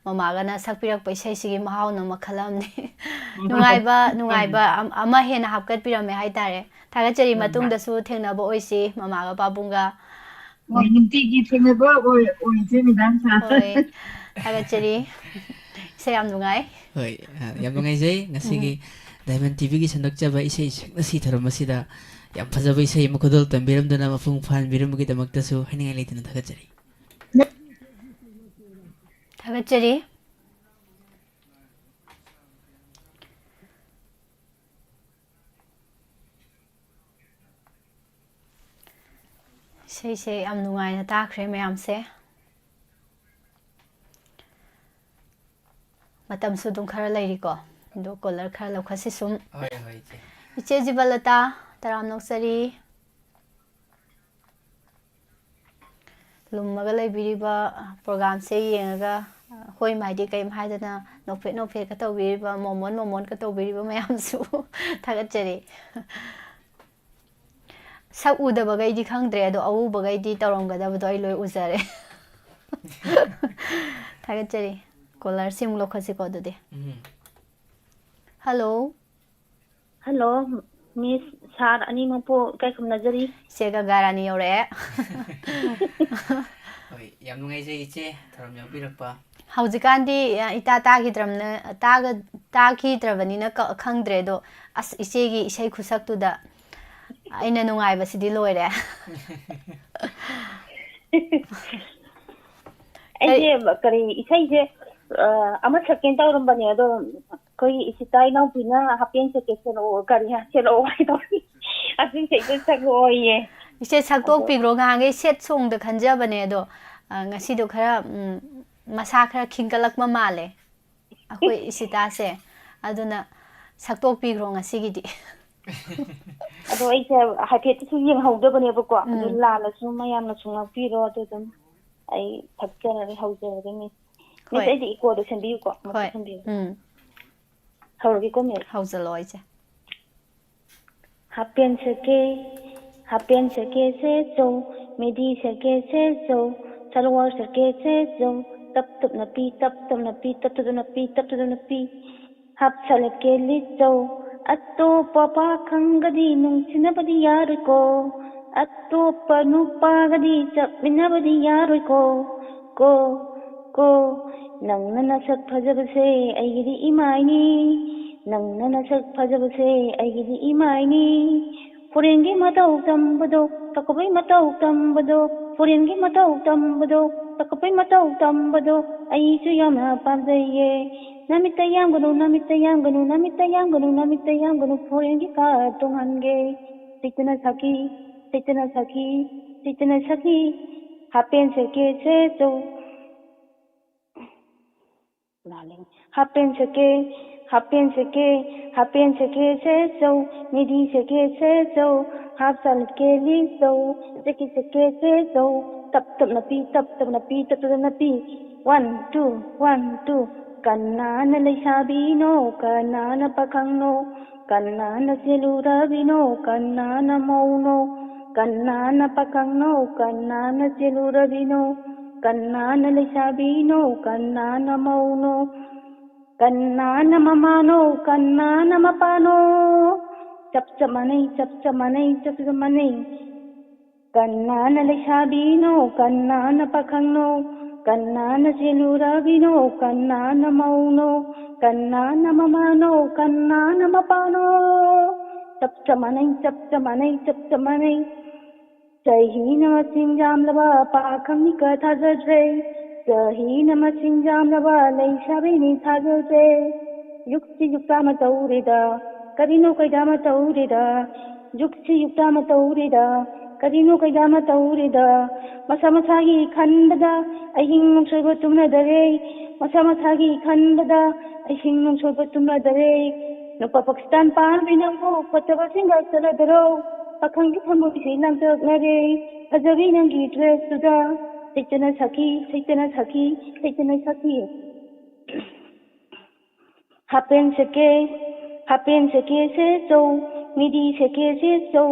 ꯃꯃꯥꯒꯅ ꯁꯛꯄꯤꯔꯛꯄ ꯏꯁꯩꯁꯤꯒꯤ ꯃꯍꯥꯎꯅ ꯃꯈꯜ ꯑꯃꯅꯤ ꯅꯨꯡꯉꯥꯏꯕ ꯑꯃ ꯍꯦꯟꯅ ꯍꯥꯞꯀꯠꯄꯤꯔꯝꯃꯦ ꯍꯥꯏꯇꯥꯔꯦ ꯊꯥꯒꯠꯆꯔꯤ ꯃꯇꯨꯡꯗꯁꯨ ꯊꯦꯡꯅꯕ ꯑꯣꯏꯁꯤ ꯃꯃꯥꯒ ꯄꯥꯕꯨꯡꯒ ꯅꯨꯡꯇꯤꯒꯤ ꯊꯦꯡꯅꯕ ꯑꯣꯏꯁꯦ ꯃꯦꯗꯥꯝ ꯍꯣꯏ ꯊꯥꯒꯠꯆꯔꯤ ꯏꯁꯩ ꯌꯥꯝ ꯅꯨꯡꯉꯥꯏ ꯍꯣꯏ ꯌꯥꯝ ꯅꯨꯡꯉꯥꯏꯖꯩ ꯉꯁꯤꯒꯤ ꯗꯥꯏꯃꯟ ꯇꯤꯚꯤꯒꯤ ꯁꯟꯗꯣꯛꯆꯕ ꯏꯁꯩ ꯉꯁꯤ ꯊꯧꯔꯝ ꯑꯁꯤꯗ ꯌꯥꯝ ꯐꯖꯕ ꯏꯁꯩ ꯑꯃ ꯈꯨꯗꯣꯜ ꯇꯝꯕꯤꯔꯝꯗꯨꯅ ꯃꯄꯨꯡ ꯐꯥꯍꯟꯕꯤꯔꯝꯕꯒꯤꯗꯃꯛꯇꯁꯨ ꯍꯥꯏꯅꯤꯡꯉꯥꯏ ꯂꯩꯇꯅ ꯊꯥꯒꯠꯆꯔꯤꯊꯥꯒꯠꯆꯔꯤ ꯏꯁꯩꯁꯦ ꯌꯥꯝ ꯅꯨꯡꯉꯥꯏꯅ ꯇꯥꯈ꯭ꯔꯦ ꯃꯌꯥꯝꯁꯦ ꯃꯇꯝꯁꯨ ꯑꯗꯨꯝ ꯈꯔ ꯂꯩꯔꯤꯀꯣ ꯑꯗꯣ ꯀꯣꯂꯔ ꯈꯔ ꯂꯧꯈꯠꯁꯤ ꯁꯨꯝ ꯏꯆꯦ ꯖꯤꯕꯂꯇꯥ ꯇꯔꯥꯝ ꯅꯣꯛꯆꯔꯤ ꯂꯨꯝꯃꯒ ꯂꯩꯕꯤꯔꯤꯕ ꯄ꯭ꯔꯣꯒꯥꯝꯁꯦ ꯌꯦꯡꯉꯒ ꯍꯣꯏ ꯃꯥꯏꯗꯤ ꯀꯔꯤꯝ ꯍꯥꯏꯗꯅ ꯅꯣꯛꯐꯦꯠꯀ ꯇꯧꯕꯤꯔꯤꯕ ꯃꯣꯃꯣꯟꯀ ꯇꯧꯕꯤꯔꯤꯕ ꯃꯌꯥꯝꯁꯨ ꯊꯥꯒꯠꯆꯔꯤ ꯁꯛ ꯎꯗꯕꯈꯩꯗꯤ ꯈꯪꯗ꯭ꯔꯦ ꯑꯗꯣ ꯑꯎꯕꯈꯩꯗꯤ ꯇꯧꯔꯝꯒꯗꯕꯗꯣ ꯑꯩ ꯂꯣꯏ ꯎꯖꯔꯦ ꯊꯥꯒꯠꯆꯔꯤ ꯀꯣꯂꯔꯁꯤ ꯑꯃꯨꯛ ꯂꯧꯈꯠꯁꯤꯀꯣ ꯑꯗꯨꯗꯤ ꯍꯜꯂꯣ ꯍꯜꯂꯣ ꯃꯤꯁ ꯁꯥꯔ ꯑꯅꯤꯃꯛꯄꯨ ꯏꯀꯥꯏ ꯈꯨꯝꯅꯖꯔꯤ ꯏꯆꯦ ꯒꯪꯒꯥꯔꯥꯅꯤ ꯌꯧꯔꯛꯑꯦ ꯍꯣꯏ ꯌꯥꯝ ꯅꯨꯡꯉꯥꯏꯖꯩ ꯏꯆꯦ ꯊꯧꯔꯝ ꯌꯥꯎꯕꯤꯔꯛꯄ ꯍꯧꯖꯤꯛꯀꯥꯟꯗꯤ ꯇꯥꯈꯤꯗ꯭ꯔꯕꯅꯤꯅ ꯈꯪꯗ꯭ꯔꯦ ꯑꯗꯣ ꯑꯁ ꯏꯆꯦꯒꯤ ꯏꯁꯩ ꯈꯨꯁꯛꯇꯨꯗ ꯑꯩꯅ ꯅꯨꯡꯉꯥꯏꯕꯁꯤꯗꯤ ꯂꯣꯏꯔꯦ ꯑꯩꯁꯦ ꯀꯔꯤ ꯏꯁꯩꯁꯦ ꯑꯃ ꯁꯛꯀꯦꯅ ꯇꯧꯔꯝꯕꯅꯦ ꯑꯗꯣ ꯑꯩꯈꯣꯏꯒꯤ ꯏꯆꯤꯇꯥ ꯏꯅꯥꯎꯄꯤꯅ ꯍꯥꯞꯄꯦꯟ ꯁꯦꯠꯀꯦ ꯁꯦꯠꯂꯛꯑꯣ ꯀꯔꯤ ꯁꯦꯠꯂꯛꯑꯣ ꯍꯥꯏꯗꯧꯅꯤ ꯑꯗꯨ ꯏꯁꯩꯗꯣ ꯁꯛꯂꯛꯑꯣꯌꯦ ꯏꯆꯦ ꯁꯛꯇꯣꯛꯄꯤꯈ꯭ꯔꯣ ꯉꯍꯥꯟꯈꯩ ꯁꯦꯠ ꯁꯣꯡꯗ ꯈꯟꯖꯕꯅꯦ ꯑꯗꯣ ꯉꯁꯤꯗꯣ ꯈꯔ ꯃꯁꯥ ꯈꯔ ꯈꯤꯡꯒꯠꯂꯛꯄ ꯃꯥꯜꯂꯦ ꯑꯩꯈꯣꯏ ꯏꯁꯤꯇꯥꯁꯦ ꯑꯗꯨꯅ ꯁꯛꯇꯣꯛꯄꯤꯈ꯭ꯔꯣ ꯉꯁꯤꯒꯤꯗꯤ ꯑꯗꯣ ꯑꯩꯁꯦ ꯍꯥꯏꯐꯦꯠꯇꯁꯨ ꯌꯦꯡꯍꯧꯗꯕꯅꯦꯕꯀꯣ ꯑꯗꯨ ꯂꯥꯜꯂꯁꯨ ꯃꯌꯥꯝꯅꯁꯨ ꯉꯥꯛꯄꯤꯔꯣ ꯑꯗꯨ ꯑꯗꯨꯝ ꯑꯩ ꯁꯛꯆꯔꯒꯦ ꯍꯧꯖꯔꯒꯦ ꯃꯤꯁ ꯑꯩꯗꯤ ꯏꯀꯣꯗꯣ ꯁꯦꯝꯕꯤꯌꯨꯀꯣ ꯍꯣꯏ ꯍꯧꯔꯒꯦꯀꯣ ꯃꯤꯁ ꯍꯧꯖꯜꯂꯣ ꯑꯩꯁꯦ ꯍꯥꯞꯄꯦꯟ ꯁꯦꯠꯀꯦ ꯁꯦꯠꯆꯧ ꯃꯦꯗꯤ ꯁꯦꯠꯀꯦ ꯁꯦꯠꯆꯧ ꯁꯜꯋꯥꯔ ꯁꯦꯠꯀꯦ ꯁꯦꯠꯆꯧ ꯇꯞ ꯇꯞꯅ ꯄꯤ ꯇꯞ ꯇꯞꯅ ꯄꯤ ꯇꯞ ꯇꯞꯅ ꯄꯤ ꯇꯞ ꯇꯞꯅ ꯄꯤ ꯍꯥꯞꯆꯜꯂꯛꯀꯦ ꯂꯤꯠꯆꯧ ꯑꯇꯣꯞꯄ ꯄꯥꯈꯪꯒꯗꯤ ꯅꯨꯡꯁꯤꯅꯕꯗꯤ ꯌꯥꯔꯣꯏꯀꯣ ꯑꯇꯣꯞꯄ ꯅꯨꯄꯥꯒꯗꯤ ꯆꯠꯃꯤꯟꯅꯕꯗꯤ ꯌꯥꯔꯣꯏꯀꯣ ꯀꯣ ꯅꯪꯅ ꯅꯁꯛ ꯐꯖꯕꯁꯦ ꯑꯩꯒꯤꯗꯤ ꯏꯃꯥꯏꯅꯤ ꯅꯪꯅ ꯅꯁꯛ ꯐꯖꯕꯁꯦ ꯑꯩꯒꯤꯗꯤ ꯏꯃꯥꯏꯅꯤ ꯐꯣꯔꯦꯟꯒꯤ ꯃꯇꯧ ꯇꯝꯕꯗꯣ ꯇꯀꯄꯩ ꯃꯇꯧ ꯇꯝꯕꯗꯣ ꯐꯣꯔꯦꯟꯒꯤ ꯃꯇꯧ ꯇꯝꯕꯗꯣ ꯇꯀꯄꯩ ꯃꯇꯧ ꯇꯝꯕꯗꯣ ꯑꯩꯁꯨ ꯌꯥꯝꯅ ꯄꯥꯝꯖꯩꯌꯦ ꯅꯃꯤꯠꯇ ꯌꯥꯝꯒꯅꯨ ꯅꯃꯤꯠꯇ ꯌꯥꯝꯒꯅꯨ ꯅꯃꯤꯠꯇ ꯌꯥꯝꯒꯅꯨ ꯅꯃꯤꯠꯇ ꯌꯥꯝꯒꯅꯨ ꯐꯣꯔꯦꯟꯒꯤ ꯀꯥꯔ ꯇꯣꯡꯍꯟꯒꯦ ꯁꯤꯇꯅ ꯁꯈꯤ ꯁꯤꯇꯅ ꯁꯈꯤ ꯁꯤꯇꯅ ꯁꯈꯤ ꯍꯥꯞꯄꯦꯟ ꯁꯦꯠꯀꯦ ꯁꯦꯠꯆꯧ ꯍꯥꯞꯄꯦꯟ ꯁꯦꯠꯀꯦ ꯁꯦꯠꯆꯧ ꯃꯤꯗꯤ ꯁꯦꯠꯀꯦ ꯁꯦꯠꯆꯧ ꯍꯥꯞꯆꯜꯂꯛꯀꯦ ꯂꯤꯠꯆꯧ ꯁꯦꯠꯀꯦ ꯁꯦꯠꯆꯧ ꯇꯞ ꯇꯞꯅ ꯄꯤ ꯇꯞ ꯇꯞꯅ ꯄꯤ ꯇꯞ ꯇꯞꯅ ꯄꯤ 1 2 കണ്ണാന ലൈസാബീനോ കണ്ണാന പഖങ്ങോ കണ്ണാന ചെലുരബിനോ കണ്ണാന മൗനോ കണ്ണാന പഖങ്ങോ കണ്ണാന ചെലുരബിനോ കണ്ണാന ലൈസാബീനോ കണ്ണാന മൗനോ കണ്ണാന മമാനോ കണ്ണാന മപാനോ ചപ്ചമനൈ ചപ്ചമനൈ ചപ്ചമനൈ കണ്ണാന ലൈസാബീനോ കണ്ണാന പഖങ്ങോ കണ്ണാന ചെലുരബിനോ കണ്ണാന മൗനോ കണ്ണാന മമാനോ കണ്ണാന മപാനോ ചപ്ചമനൈ ചപ്ചമനൈ ചപ്ചമനൈ ചഹീന മസിഞ്ചാംലവ പാഖംനിക ꯊꯥꯖꯗ꯭ꯔꯦ ചഹീന മസിഞ്ചാംലവ ലൈസാബിനി ꯊꯥꯖꯗ꯭ꯔꯦ യുക്തി യുക്താമ തൗരിദ കരിനോ കൈദാമ തൗരിദ യുക്തി യുക്താമ തൗരിദ ꯀꯔꯤꯅꯣ ꯀꯩꯗꯥꯃ ꯇꯧꯔꯤꯗ ꯃꯁꯥ ꯃꯁꯥꯒꯤ ꯈꯟꯕꯗ ꯑꯍꯤꯡ ꯅꯣꯡꯁꯣꯏꯕ ꯇꯨꯝꯅꯗꯔꯦ ꯃꯁꯥ ꯃꯁꯥꯒꯤ ꯈꯟꯕꯗ ꯑꯍꯤꯡ ꯅꯣꯡꯁꯣꯏꯕ ꯇꯨꯝꯅꯗꯔꯦ ꯅꯨꯄꯥ ꯄꯥꯀꯤꯁꯇꯥꯟ ꯄꯥꯟꯕꯤ ꯅꯪꯕꯨ ꯐꯠꯇꯕ ꯆꯤꯡꯒ ꯆꯠꯂꯗꯔꯣ ꯄꯥꯈꯪꯒꯤ ꯊꯃꯣꯏꯁꯤ ꯂꯥꯡꯇꯛꯅꯔꯦ ꯐꯖꯕꯤ ꯅꯪꯒꯤ ꯗ꯭ꯔꯦꯁꯇꯨꯗ Sejana Saki, Sejana Saki, Sejana Saki. Happen Seke se so, Midi Seke se so,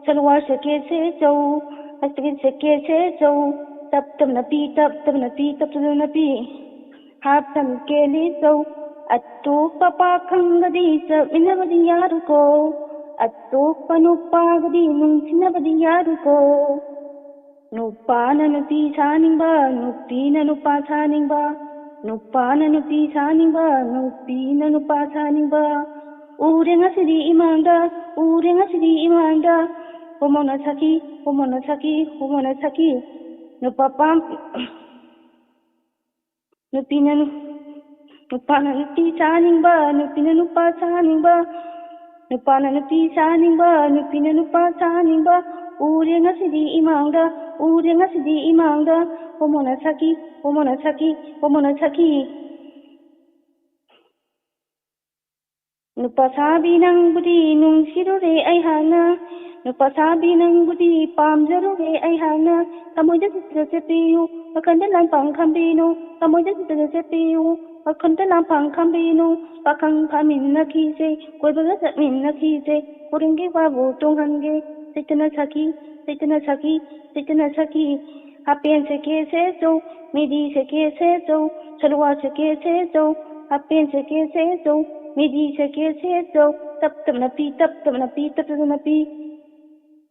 Salwar Seke se so, Askin Seke se so, Taptam Napi, Taptam Napi, Taptam Napi. Happen Keli so, Attu Papa Kangadi, Minavadi Yaruko, Attu Panupagadi, Nunsinavadi Yaruko. Nupana nupi sanimba, nupina nupa sanimba, nupana nupi sanimba, nupina nupa sanimba. Urenga sidi imanda, homona saki, nupa pam, nupana nupi sanimba, nupina nupa sanimba, nupana nupi sanimba, nupina nupa sanimba. Urenga sidi imanda, homona saki. Nupasabi nang budi nung sirure ay hana, nupasabi nang budi pamjarure ay hana, kamoyda sitra sepiyu, pakanda lang pangkambino, kamoyda sitra sepiyu, pakanda lang pangkambino, pakang kamin na kise, koibaga sa min na kise, kuringi babu tunghange. Sejana Saki, Happen Seke se so, Midi Seke se so, Salwar Seke se so, Happen Seke se so, Midi Seke se so, Taptam Napi, Taptam Napi.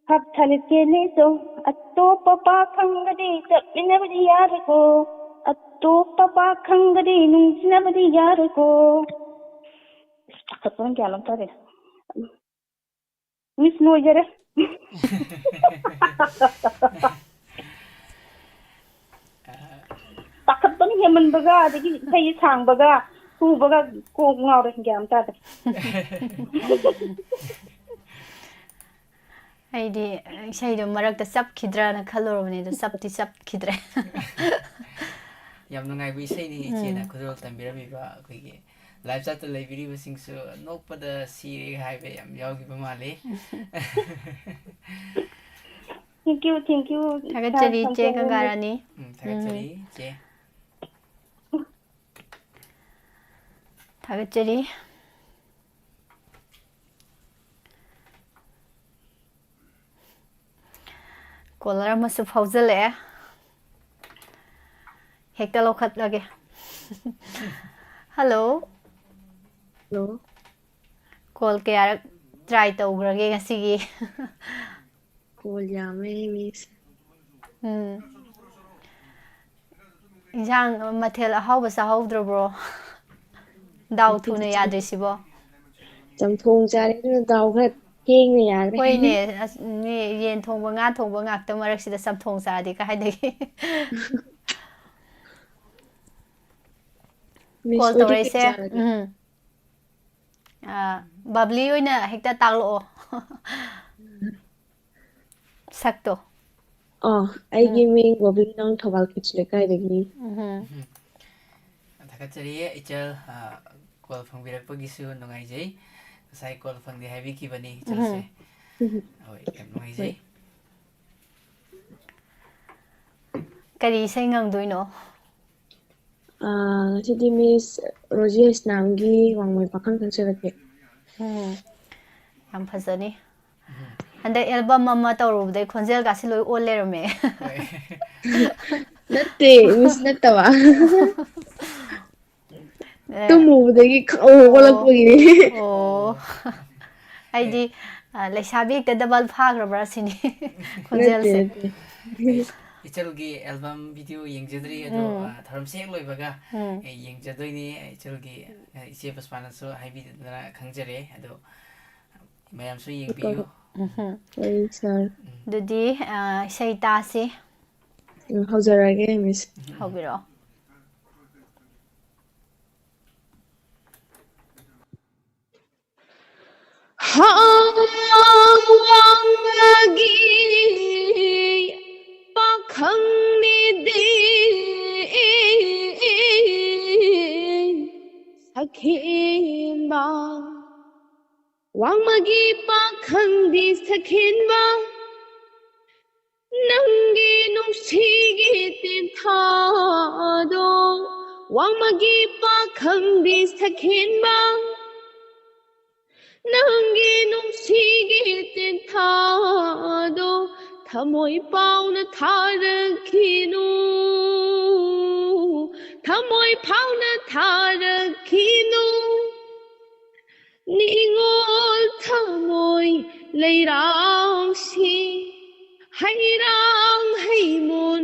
Hap Thalit Kele so, Atto Papa Kangadi, Tapminavadi Yarako, Atto Papa Kangadi, Nunsinavadi Yarako. Takatun Kalam Tare. Miss Nojere. Takatun Yaman Baga, the Pay Sang Baga, who Baga go out and Gam Tare. ꯑꯩꯗꯤ ꯏꯁꯩꯗꯣ ꯃꯔꯛꯇ ꯆꯞꯈꯤꯗ꯭ꯔꯥꯅ ꯈꯜꯂꯨꯔꯕꯅꯤ ꯑꯗꯣ ꯆꯞꯇꯤ ꯆꯞꯈꯤꯗ꯭ꯔꯦ ꯌꯥꯝ ꯅꯨꯡꯉꯥꯏꯕ ꯏꯁꯩꯅꯤ ꯏꯆꯦꯅ ꯈꯨꯗꯣꯜ ꯇꯝꯕꯤꯔꯝꯃꯤꯕ ꯑꯩꯈꯣꯏꯒꯤ ꯂꯥꯏꯞ ꯆꯥꯠꯇ ꯂꯩꯕꯤꯔꯤꯕꯁꯤꯡꯁꯨ ꯅꯣꯛꯄꯗ ꯁꯤꯔꯦ ꯍꯥꯏꯕ ꯌꯥꯝ ꯌꯥꯎꯈꯤꯕ ꯃꯥꯜꯂꯤ Thank you. ꯊꯥꯒꯠꯆꯔꯤ ꯏꯆꯦ ꯒꯪꯒꯥꯔꯥꯅꯤ ꯊꯥꯒꯠꯆꯔꯤ ꯏꯆꯦ ꯊꯥꯒꯠꯆꯔꯤ ꯀꯣꯂꯔ ꯑꯃꯁꯨ ꯐꯥꯎꯖꯜꯂꯛꯑꯦ ꯍꯦꯛꯇ ꯂꯧꯈꯠꯂꯒꯦ ꯍꯜꯂꯣ ꯀꯣꯜ ꯀꯌꯥꯔꯛ ꯇ꯭ꯔꯥꯏ ꯇꯧꯈ꯭ꯔꯒꯦ ꯉꯁꯤꯒꯤ ꯀꯣꯜ ꯌꯥꯝꯃꯦ ꯃꯤꯁ ꯏꯟꯁꯥꯡ ꯃꯊꯦꯜ ꯑꯍꯥꯎꯕ ꯆꯥꯍꯧꯗ꯭ꯔꯕ꯭ꯔꯣ ꯗꯥꯎ ꯊꯨꯅ ꯌꯥꯗ꯭ꯔꯤꯁꯤꯕꯣ ꯆꯝꯊꯣꯡ ꯆꯥꯔꯦ ꯑꯗꯨꯅ ꯗꯥꯎ ꯈꯔ ꯊꯦꯡꯅ ꯌꯥꯈ꯭ꯔꯦ ꯍꯣꯏꯅꯦ ꯌꯦꯟ ꯊꯣꯡꯕ ꯉꯥ ꯊꯣꯡꯕ ꯉꯥꯛꯇ ꯃꯔꯛꯁꯤꯗ ꯆꯝꯊꯣꯡ ꯆꯥꯔꯗꯤ ꯀꯥꯏꯗꯒꯤ ꯀꯣꯜ ꯇꯧꯔꯛꯏꯁꯦ ꯕꯕ꯭ꯂꯤ ꯑꯣꯏꯅ ꯍꯦꯛꯇ ꯇꯥꯛꯂꯛꯑꯣ ꯁꯛꯇꯣ ꯑꯩꯒꯤ ꯃꯤꯡ ꯕꯣꯕꯤ ꯅꯪ ꯊꯧꯕꯥꯜ ꯈꯦꯠꯆ ꯂꯩꯀꯥꯏꯗꯒꯤ ꯊꯥꯒꯠꯆꯔꯤꯌꯦ ꯏꯆꯜ ꯀꯣꯜ ꯐꯪꯕꯤꯔꯛꯄꯒꯤꯁꯨ ꯅꯨꯡꯉꯥꯏꯖꯩ ꯉꯁꯥꯏ ꯀꯣꯜ ꯐꯪꯗꯦ ꯍꯥꯏꯕꯤꯈꯤꯕꯅꯤ ꯏꯆꯜꯁꯦ ꯍꯣꯏ ꯌꯥꯝ ꯅꯨꯡꯉꯥꯏꯖꯩ ꯀꯔꯤ ꯏꯁꯩ ꯉꯪꯗꯣꯏꯅꯣ ꯉꯁꯤꯗꯤ ꯃꯤꯁ ꯔꯣꯖꯤ ꯏꯁꯅꯥꯝꯒꯤ ꯋꯥꯡꯃꯩ ꯄꯥꯈꯪ ꯈꯪꯖꯔꯛꯀꯦ ꯌꯥꯝ ꯐꯖꯅꯤ ꯍꯟꯗꯛ ꯑꯦꯜꯕꯝ ꯑꯃ ꯇꯧꯔꯨꯕꯗꯩ ꯈꯣꯟꯖꯦꯜꯒꯥꯁꯤ ꯂꯣꯏ ꯑꯣꯜ ꯂꯩꯔꯝꯃꯦ ꯅꯠꯇꯦ ꯃꯤꯁ ꯅꯠꯇꯕ ꯇꯨꯝꯃꯨꯕꯗꯒꯤ ꯑꯣꯜꯂꯛꯄꯒꯤꯅꯤ ꯑꯩꯗꯤ ꯂꯩꯁꯥꯕꯤ ꯍꯦꯛꯇ ꯗꯕꯜ ꯐꯥꯈ꯭ꯔꯕ꯭ꯔꯥ ꯁꯤꯅꯤ ꯈꯣꯟꯖꯦꯜꯁꯦ ꯏꯆꯜꯒꯤ ꯑꯦꯜꯕꯝ ꯚꯤꯗꯤꯑꯣ ꯌꯦꯡꯖꯗ꯭ꯔꯤ ꯑꯗꯣ ꯊꯧꯔꯝꯁꯦ ꯍꯦꯛ ꯂꯣꯏꯕꯒ ꯌꯦꯡꯖꯗꯣꯏꯅꯤ ꯏꯆꯜꯒꯤ ꯏꯆꯦ ꯄꯨꯁꯄꯥꯅꯁꯨ ꯍꯥꯏꯕꯤꯗꯅ ꯈꯪꯖꯔꯦ ꯑꯗꯣ ꯃꯌꯥꯝꯁꯨ ꯌꯦꯡꯕꯤꯌꯨ ꯑꯗꯨꯗꯤ ꯏꯁꯩ ꯇꯥꯁꯤ ꯍꯧꯖꯔꯒꯦ ꯃꯤꯁ ꯍꯧꯕꯤꯔꯛꯑꯣ Wangagi pakhangni sakhinba Wangmagi pakhangdi sakhinba Nangi nungsigi tintado Wangmagi pakhang di sakhinba Nangi nungsigi tintado Thamoy pauna tharakhinu Thamoy pauna tharakhinu Ningol thamoy leirang si Hayrang haymun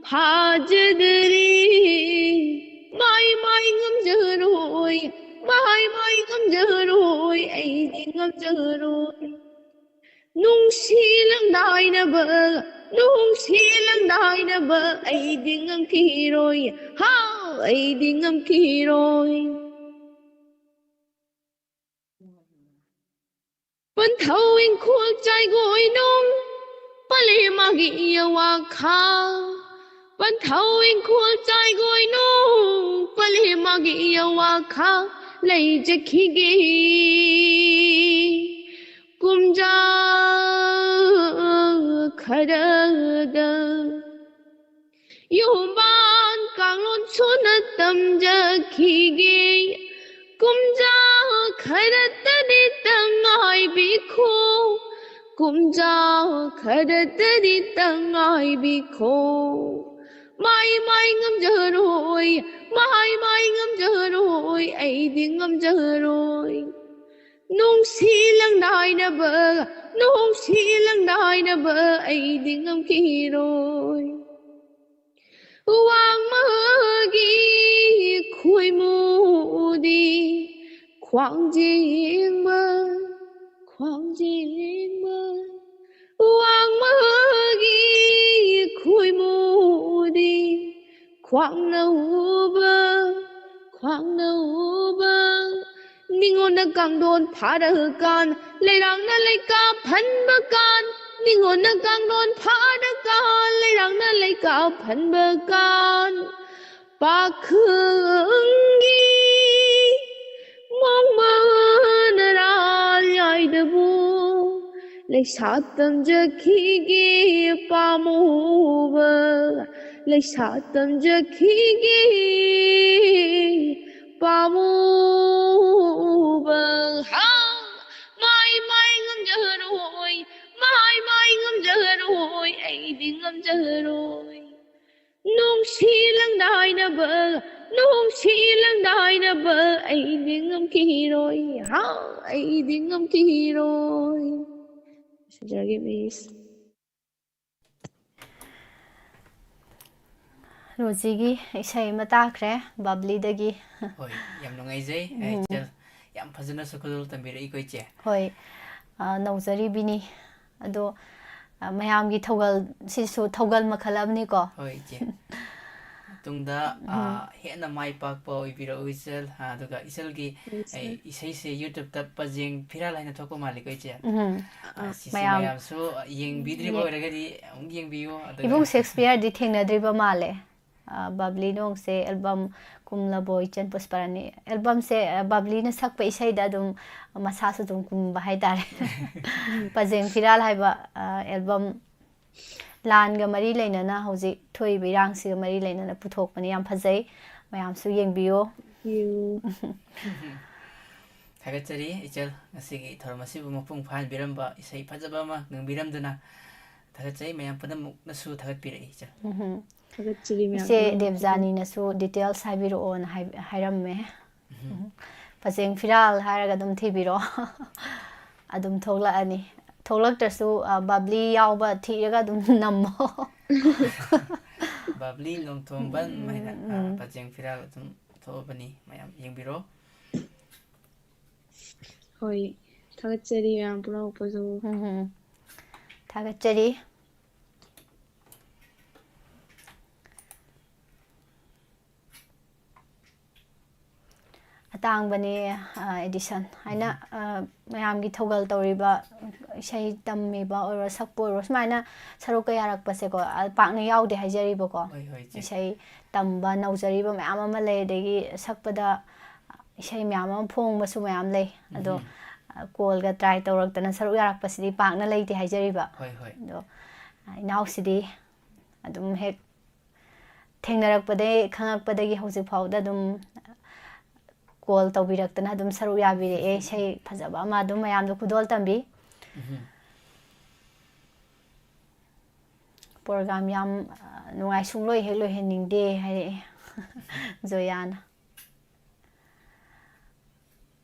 phajadri Mai mai ngam jaroi Mai mai ngam jaroi Ai di ngam jaroi Nung silang dai na ba Nung silang dai na ba Ai di ngam kiroi Ha ai di ngam kiroi Ban thâu in khuôn trai gội nung Pali magi yawa kha Ban thâu in khuôn trai gội nung Pali magi yawa kha Lay jakhi gi Kumja kharaga Yumban kang lon sunat tam jakhi gi Kumja kharatani tangai bikho Kumja kharatani tangai bikho Mai mai ngam jaroi Mai mai ngam jaroi Ai di ngam jaroi Nung silang dai na ba Nung silang dai na ba Ai di ngam kiroi Wang magi khui mu đi Khoáng riêng mơ Wang mơ ghi khui mu đi Khoáng nâu bơ Ningon na kang don phada kan Leirang na leika phan bakan Ningon na kang don phada kan Leirang na leika phan bakan Pa khương ghi Mong mơ na ra yai da bu Lấy sát tâm giấc khi ghi pa mô bơ Lấy sát tâm giấc khi ghi pa mô bơ Mai mai ngâm giờ rồi Mai mai ngâm giờ rồi Ai đi ngâm giờ rồi Nung silang dai na ba Nung silang dai na ba Ai di ngam ki rồi Ai di ngam ki rồi Sajagi please Rosigi isai mata kre babli dagi Hoi yam nungai jai yam phajana sakudul tambira ikoi che Hoi nauzari bini ado mayam gi thogal sisu thogal makhalabni ko Hoi che tungda hena mai pak po ibiro isel aduga isel gi isai se youtube ta pajeng phiral haina thoko mali koi che mayam so yeng bidri ko ragadi yeng biyo ibung Shakespeare di thengna driba male babli nong se album kumla boy chen pusparani album se babli na sak pa isai da dum masa su dum kum bahai dar pajeng phiral haiba album lan ga mari leina na hoji thoi birang si ga mari leina na puthok pani yam phajai mayam su yeng biyo thagachari ichal asigi thormasi bu mapung phan biramba isai phajaba ma ngang biramduna thagachai mayam panam na su thagat pira ichal se devjani na su details haibiro on hairam me pajeng phiral hairaga dum thibiro adum thogla ani thoglak tasu babli yauba thiraga dum nammo babli long thomban maina pajeng phiral dum thobani mayam yengbiro Hoi thagachari yam pura upasu thagachari atang bani edition aina mayam gi thogal toriba sei tammi ba or sakpo ro smaina saruka yarak pase ko pakna yaude hajari ba ko sei tamba naujari ba mayam ama le degi sakpada sei mayam ama phong ba su mayam le ado kol ga try torak tana saru yarak pasidi pakna leite hajari ba do ꯏꯅꯥꯎꯁꯤꯗꯤ ꯑꯗꯨꯝ ꯍꯦꯛ ꯊꯦꯡꯅꯔꯛꯄꯗꯒꯤ ꯈꯪꯉꯛꯄꯗꯒꯤ ꯍꯧꯖꯤꯛ ꯐꯥꯎꯗ ꯑꯗꯨꯝ call ꯇꯧꯕꯤꯔꯛꯇꯅ ꯑꯗꯨꯝ ꯁꯔꯨꯛ ꯌꯥꯕꯤꯔꯛꯑꯦ ꯏꯁꯩ ꯐꯖꯕ ꯑꯃ ꯑꯗꯨꯝ ꯃꯌꯥꯝꯗ ꯈꯨꯗꯣꯜ ꯇꯝꯕꯤ ꯄ꯭ꯔꯣꯒ꯭ꯔꯥꯝ ꯌꯥꯝ ꯅꯨꯡꯉꯥꯏ ꯁꯨꯡꯂꯣꯏ ꯍꯦꯛ ꯂꯣꯏꯍꯟꯅꯤꯡꯗꯦ ꯍꯥꯏꯔꯛꯑꯦ ꯖꯣꯌꯥꯅ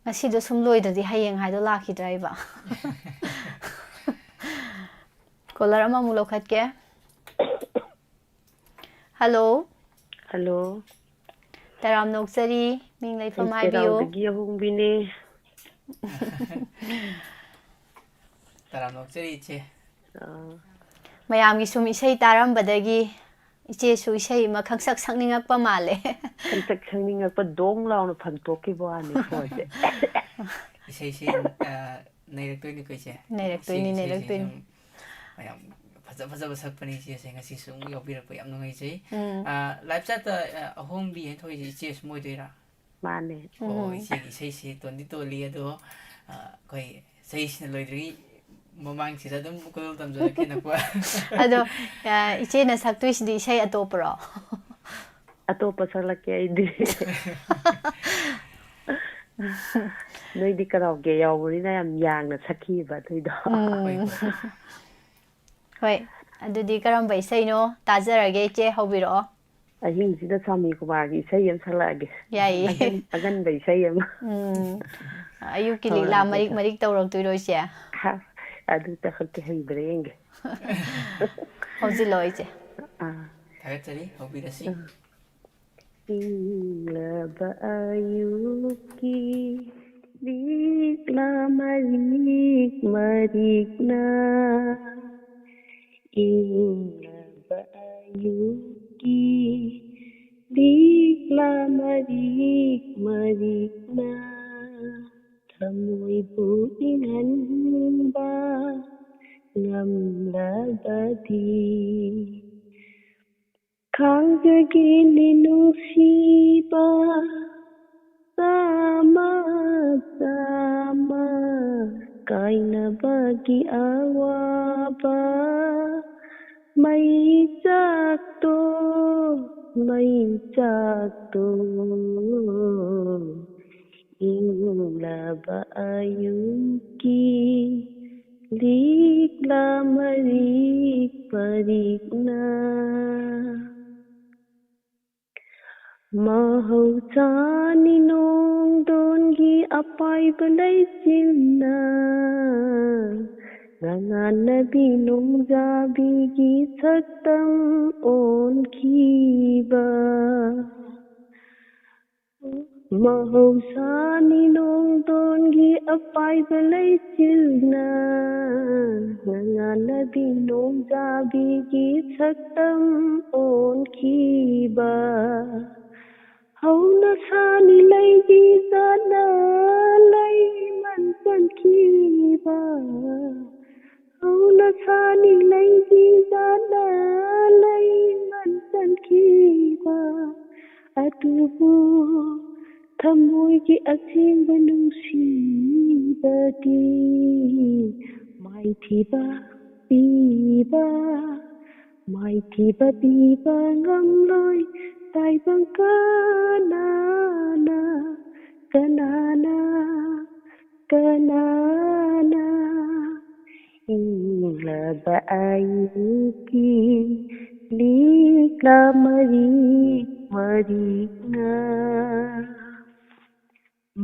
ꯉꯁꯤꯗꯣ ꯁꯨꯝ ꯂꯣꯏꯗ꯭ꯔꯗꯤ ꯍꯌꯦꯡ ꯍꯥꯏꯗꯣ ꯂꯥꯛꯈꯤꯗ꯭ꯔꯥ ꯏꯕ ꯀꯣꯂꯔ ꯑꯃꯃꯨꯛ ꯂꯧꯈꯠꯀꯦ ꯍꯜꯂꯣ ꯍꯜꯂꯣ ꯇꯔꯥꯝ ꯅꯣꯛꯆꯔꯤ ꯃꯤꯡ ꯂꯩꯐꯝ ꯑꯩ ꯍꯥꯏꯕꯤꯌꯨ ꯆꯩꯔꯥꯎꯗꯒꯤ ꯑꯍꯣꯡꯕꯤꯅꯦ ꯇꯔꯥꯝ ꯅꯣꯛꯆꯔꯤ ꯏꯆꯦ ꯃꯌꯥꯝꯒꯤ ꯁꯨꯝ ꯏꯁꯩ ꯇꯥꯔꯝꯕꯗꯒꯤ ꯏꯆꯦꯁꯨ ꯏꯁꯩ ꯑꯃ ꯈꯪꯁꯛ ꯁꯛꯅꯤꯡꯉꯛꯄ ꯃꯥꯜꯂꯦ ꯈꯪꯁꯛ ꯁꯛꯅꯤꯡꯉꯛꯄ ꯗꯣꯡ ꯂꯥꯎꯅ ꯐꯪꯇꯣꯛꯈꯤꯕ ꯋꯥꯅꯤ ꯐꯣꯟꯁꯦ ꯏꯁꯩꯁꯤ ꯅꯩꯔꯛꯇꯣꯏꯅꯤꯀꯣ ꯏꯆꯦ ꯅꯩꯔꯛꯇꯣꯏꯅꯤ ꯏꯁꯩꯁꯤ ꯅꯩꯔꯛꯇꯣꯏꯅꯤ ꯁꯨꯝ ꯃꯌꯥꯝ ꯐꯖ ꯐꯖꯕ ꯁꯛꯄꯅꯤ ꯏꯆꯦꯁꯦ ꯉꯁꯤ ꯁꯨꯝ ꯌꯥꯎꯕꯤꯔꯛꯄ ꯌꯥꯝ ꯅꯨꯡꯉꯥꯏꯖꯩ ꯂꯥꯏꯞ ꯆꯥꯠꯇ ꯑꯍꯣꯡꯕꯤ ꯍꯥꯏꯅ ꯊꯣꯛꯏꯁꯦ ꯏꯆꯦ ꯁꯨꯝ ꯑꯣꯏꯗꯣꯏꯔꯥ ꯃꯥꯅꯦ ꯑꯣ ꯏꯆꯦꯒꯤ ꯏꯁꯩꯁꯤ ꯇꯣꯟꯗꯤ ꯇꯣꯜꯂꯤ ꯑꯗꯣ ꯑꯩꯈꯣꯏ ꯆꯍꯤꯁꯤꯅ ꯂꯣꯏꯗ꯭ꯔꯤꯉꯩ ꯃꯃꯥꯡꯁꯤꯗ ꯑꯗꯨꯝ ꯈꯨꯗꯣꯜ ꯇꯝꯖꯔꯛꯀꯦꯅꯀꯣ ꯑꯗꯣ ꯏꯆꯦꯅ ꯁꯛꯇꯣꯏꯁꯤꯗꯤ ꯏꯁꯩ ꯑꯇꯣꯞꯄꯔꯣ ꯑꯇꯣꯞꯄ ꯁꯛꯂꯛꯀꯦ ꯑꯩꯗꯤ ꯅꯣꯏꯗꯤ ꯀꯔꯥꯎꯀꯦ ꯌꯥꯎꯕꯅꯤꯅ ꯌꯥꯝ ꯌꯥꯡꯅ ꯁꯛꯈꯤꯕ ꯑꯗꯨꯏꯗꯣ ꯍꯣꯏ ꯑꯗꯨꯗꯤ ꯀꯔꯝꯕ ꯏꯁꯩꯅꯣ ꯇꯥꯖꯔꯒꯦ ꯏꯆꯦ ꯍꯧꯕꯤꯔꯛꯑꯣ ꯑꯍꯤꯡꯁꯤꯗ ꯁ꯭ꯋꯥꯃꯤ ꯀꯨꯃꯥꯔꯒꯤ ꯏꯁꯩ ꯑꯃ ꯁꯛꯂꯛꯑꯒꯦ ꯌꯥꯏꯌꯦ ꯑꯒꯟꯕ ꯏꯁꯩ ꯑꯃ ꯑꯌꯨꯛꯀꯤ ꯂꯤꯛꯂꯥ ꯃꯔꯤꯛ ꯃꯔꯤꯛ ꯇꯧꯔꯛꯇꯣꯏꯔꯣ ꯏꯆꯦ ꯑꯗꯨꯇ ꯈꯛꯇꯤ ꯍꯩꯕ꯭ꯔꯥ ꯌꯦꯡꯒꯦ ꯍꯧꯖꯤꯜꯂꯛꯑꯣ ꯏꯆꯦ ꯊꯥꯒꯠꯆꯔꯤ ꯍꯧꯕꯤꯔꯁꯤ ꯏꯪꯂꯕ ꯑꯌꯨꯛꯀꯤ ꯂꯤꯛꯂꯥ ꯃꯔꯤꯛ ꯃꯔꯤꯛꯅ ꯏꯪꯂꯕ ꯑꯌꯨꯛꯀꯤ ꯂꯤꯛꯂꯥ ꯃꯔꯤꯛ ꯃꯔꯤꯛꯅ ꯊꯃꯣꯏꯕꯨ ꯏꯪꯍꯟꯕ ꯉꯝꯂꯕꯗꯤ ꯈꯥꯡꯖꯒꯦꯅꯦ ꯅꯨꯡꯁꯤꯕ ꯆꯥꯝꯃ ꯆꯥꯝꯃ ꯀꯥꯏꯅꯕꯒꯤ ꯑꯋꯥꯕ ꯃꯩ ꯆꯥꯛꯇꯣ ꯏꯪꯂꯕ ꯑꯌꯨꯛꯀꯤ ꯂꯤꯛꯂꯥ ꯃꯔꯤꯛ ꯃꯔꯤꯛꯅ ꯃꯍꯧꯁꯥꯅꯤ ꯅꯣꯡꯗꯣꯟꯒꯤ ꯑꯄꯥꯏꯕ ꯂꯩꯆꯤꯜꯅ ꯉꯉꯥꯟꯅꯕꯤ ꯅꯣꯡꯖꯥꯕꯤꯒꯤ ꯁꯛꯇꯝ ꯑꯣꯟꯈꯤꯕ ꯃꯍꯧꯁꯥꯅꯤ ꯅꯣꯡꯗꯣꯟꯒꯤ ꯑꯄꯥꯏꯕ ꯂꯩꯆꯤꯜꯅ ꯉꯉꯥꯟꯅꯕꯤ ꯅꯣꯡꯖꯥꯕꯤꯒꯤ ꯁꯛꯇꯝ ꯑꯣꯟꯈꯤꯕ ꯍꯧꯅ ꯁꯥꯅꯤ ꯂꯩꯒꯤ ꯆꯥꯅ ꯂꯩꯃꯟ ꯆꯟꯈꯤꯕ ꯍꯧꯅ ꯁꯥꯅꯤ ꯂꯩꯒꯤ ꯆꯥꯅ ꯂꯩꯃꯟ ꯆꯟꯈꯤꯕ ꯑꯗꯨꯕꯨ ꯊꯃꯣꯏꯒꯤ ꯑꯁꯦꯡꯕ ꯅꯨꯡꯁꯤꯕꯗꯤ ꯃꯥꯏꯊꯤꯕ ꯄꯤꯕ ꯉꯝꯂꯣꯏ ꯇꯥꯏꯕꯪ ꯀꯅꯥꯅ ꯏꯪꯂꯕ ꯑꯌꯨꯛꯀꯤ ꯂꯤꯛꯂꯥ ꯃꯔꯤꯛ ꯃꯔꯤꯛꯅ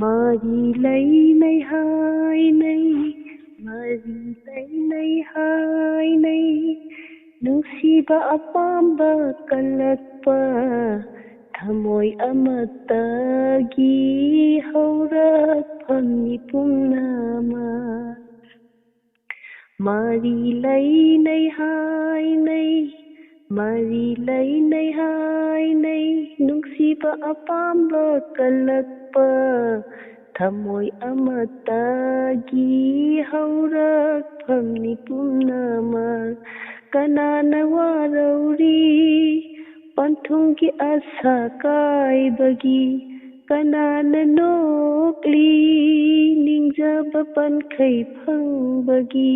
ꯃꯔꯤ ꯂꯩꯅꯩ ꯍꯥꯏꯅꯩ ꯃꯔꯤ ꯂꯩꯅꯩ ꯍꯥꯏꯅꯩ ꯅꯨꯡꯁꯤꯕ ꯑꯄꯥꯝꯕ ꯀꯜꯂꯛꯄ ꯊꯃꯣꯏ ꯑꯃꯠꯇꯒꯤ ꯍꯧꯔꯛꯐꯝꯅꯤ ꯄꯨꯝꯅꯃꯛ ꯃꯔꯤ ꯂꯩꯅꯩ ꯍꯥꯏꯅꯩ ꯃꯔꯤ ꯂꯩꯅꯩ ꯍꯥꯏꯅꯩ ꯅꯨꯡꯁꯤꯕ ꯑꯄꯥꯝꯕ ꯀꯜꯂꯛꯄ ꯊꯃꯣꯏ ꯑꯃꯠꯇꯒꯤ ꯍꯧꯔꯛꯐꯝꯅꯤ ꯄꯨꯝꯅꯃꯛ ꯀꯅꯥꯅ ꯋꯥꯔꯧꯔꯤ ꯄꯟꯊꯨꯡꯒꯤ ꯑꯁꯥ ꯀꯥꯏꯕꯒꯤ ꯀꯅꯥꯅ ꯅꯣꯛꯂꯤ ꯈꯪꯖꯕ ꯄꯟꯈꯩ ꯐꯪꯕꯒꯤ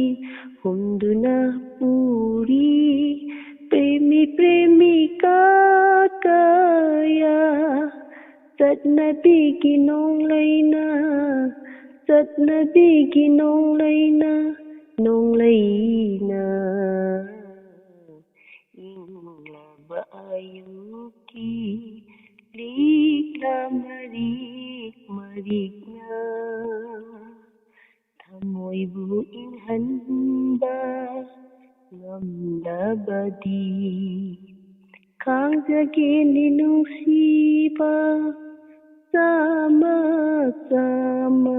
ꯍꯨꯝꯗꯨꯅ ꯄꯨꯔꯤ ꯄ꯭ꯔꯦꯃꯤ ꯄ꯭ꯔꯦꯃꯤꯀꯥ ꯀꯌꯥ ꯆꯠꯅꯕꯤꯒꯤ ꯅꯣꯡꯂꯩꯅ ꯆꯠꯅꯕꯤꯒꯤ ꯅꯣꯡꯂꯩꯅ ꯅꯣꯡꯂꯩꯅ ꯏꯪꯂꯕ ꯑꯌꯨꯛꯀꯤ ꯂꯤꯛꯂꯥ ꯃꯔꯤꯛ ꯃꯔꯤꯛꯅ ꯊꯃꯣꯏꯕꯨ ꯏꯪꯍꯟꯕ ꯉꯝꯂꯕꯗꯤ ꯈꯥꯡꯖꯒꯦꯅꯦ ꯅꯨꯡꯁꯤꯕ ꯆꯥꯝꯃ ꯆꯥꯝꯃ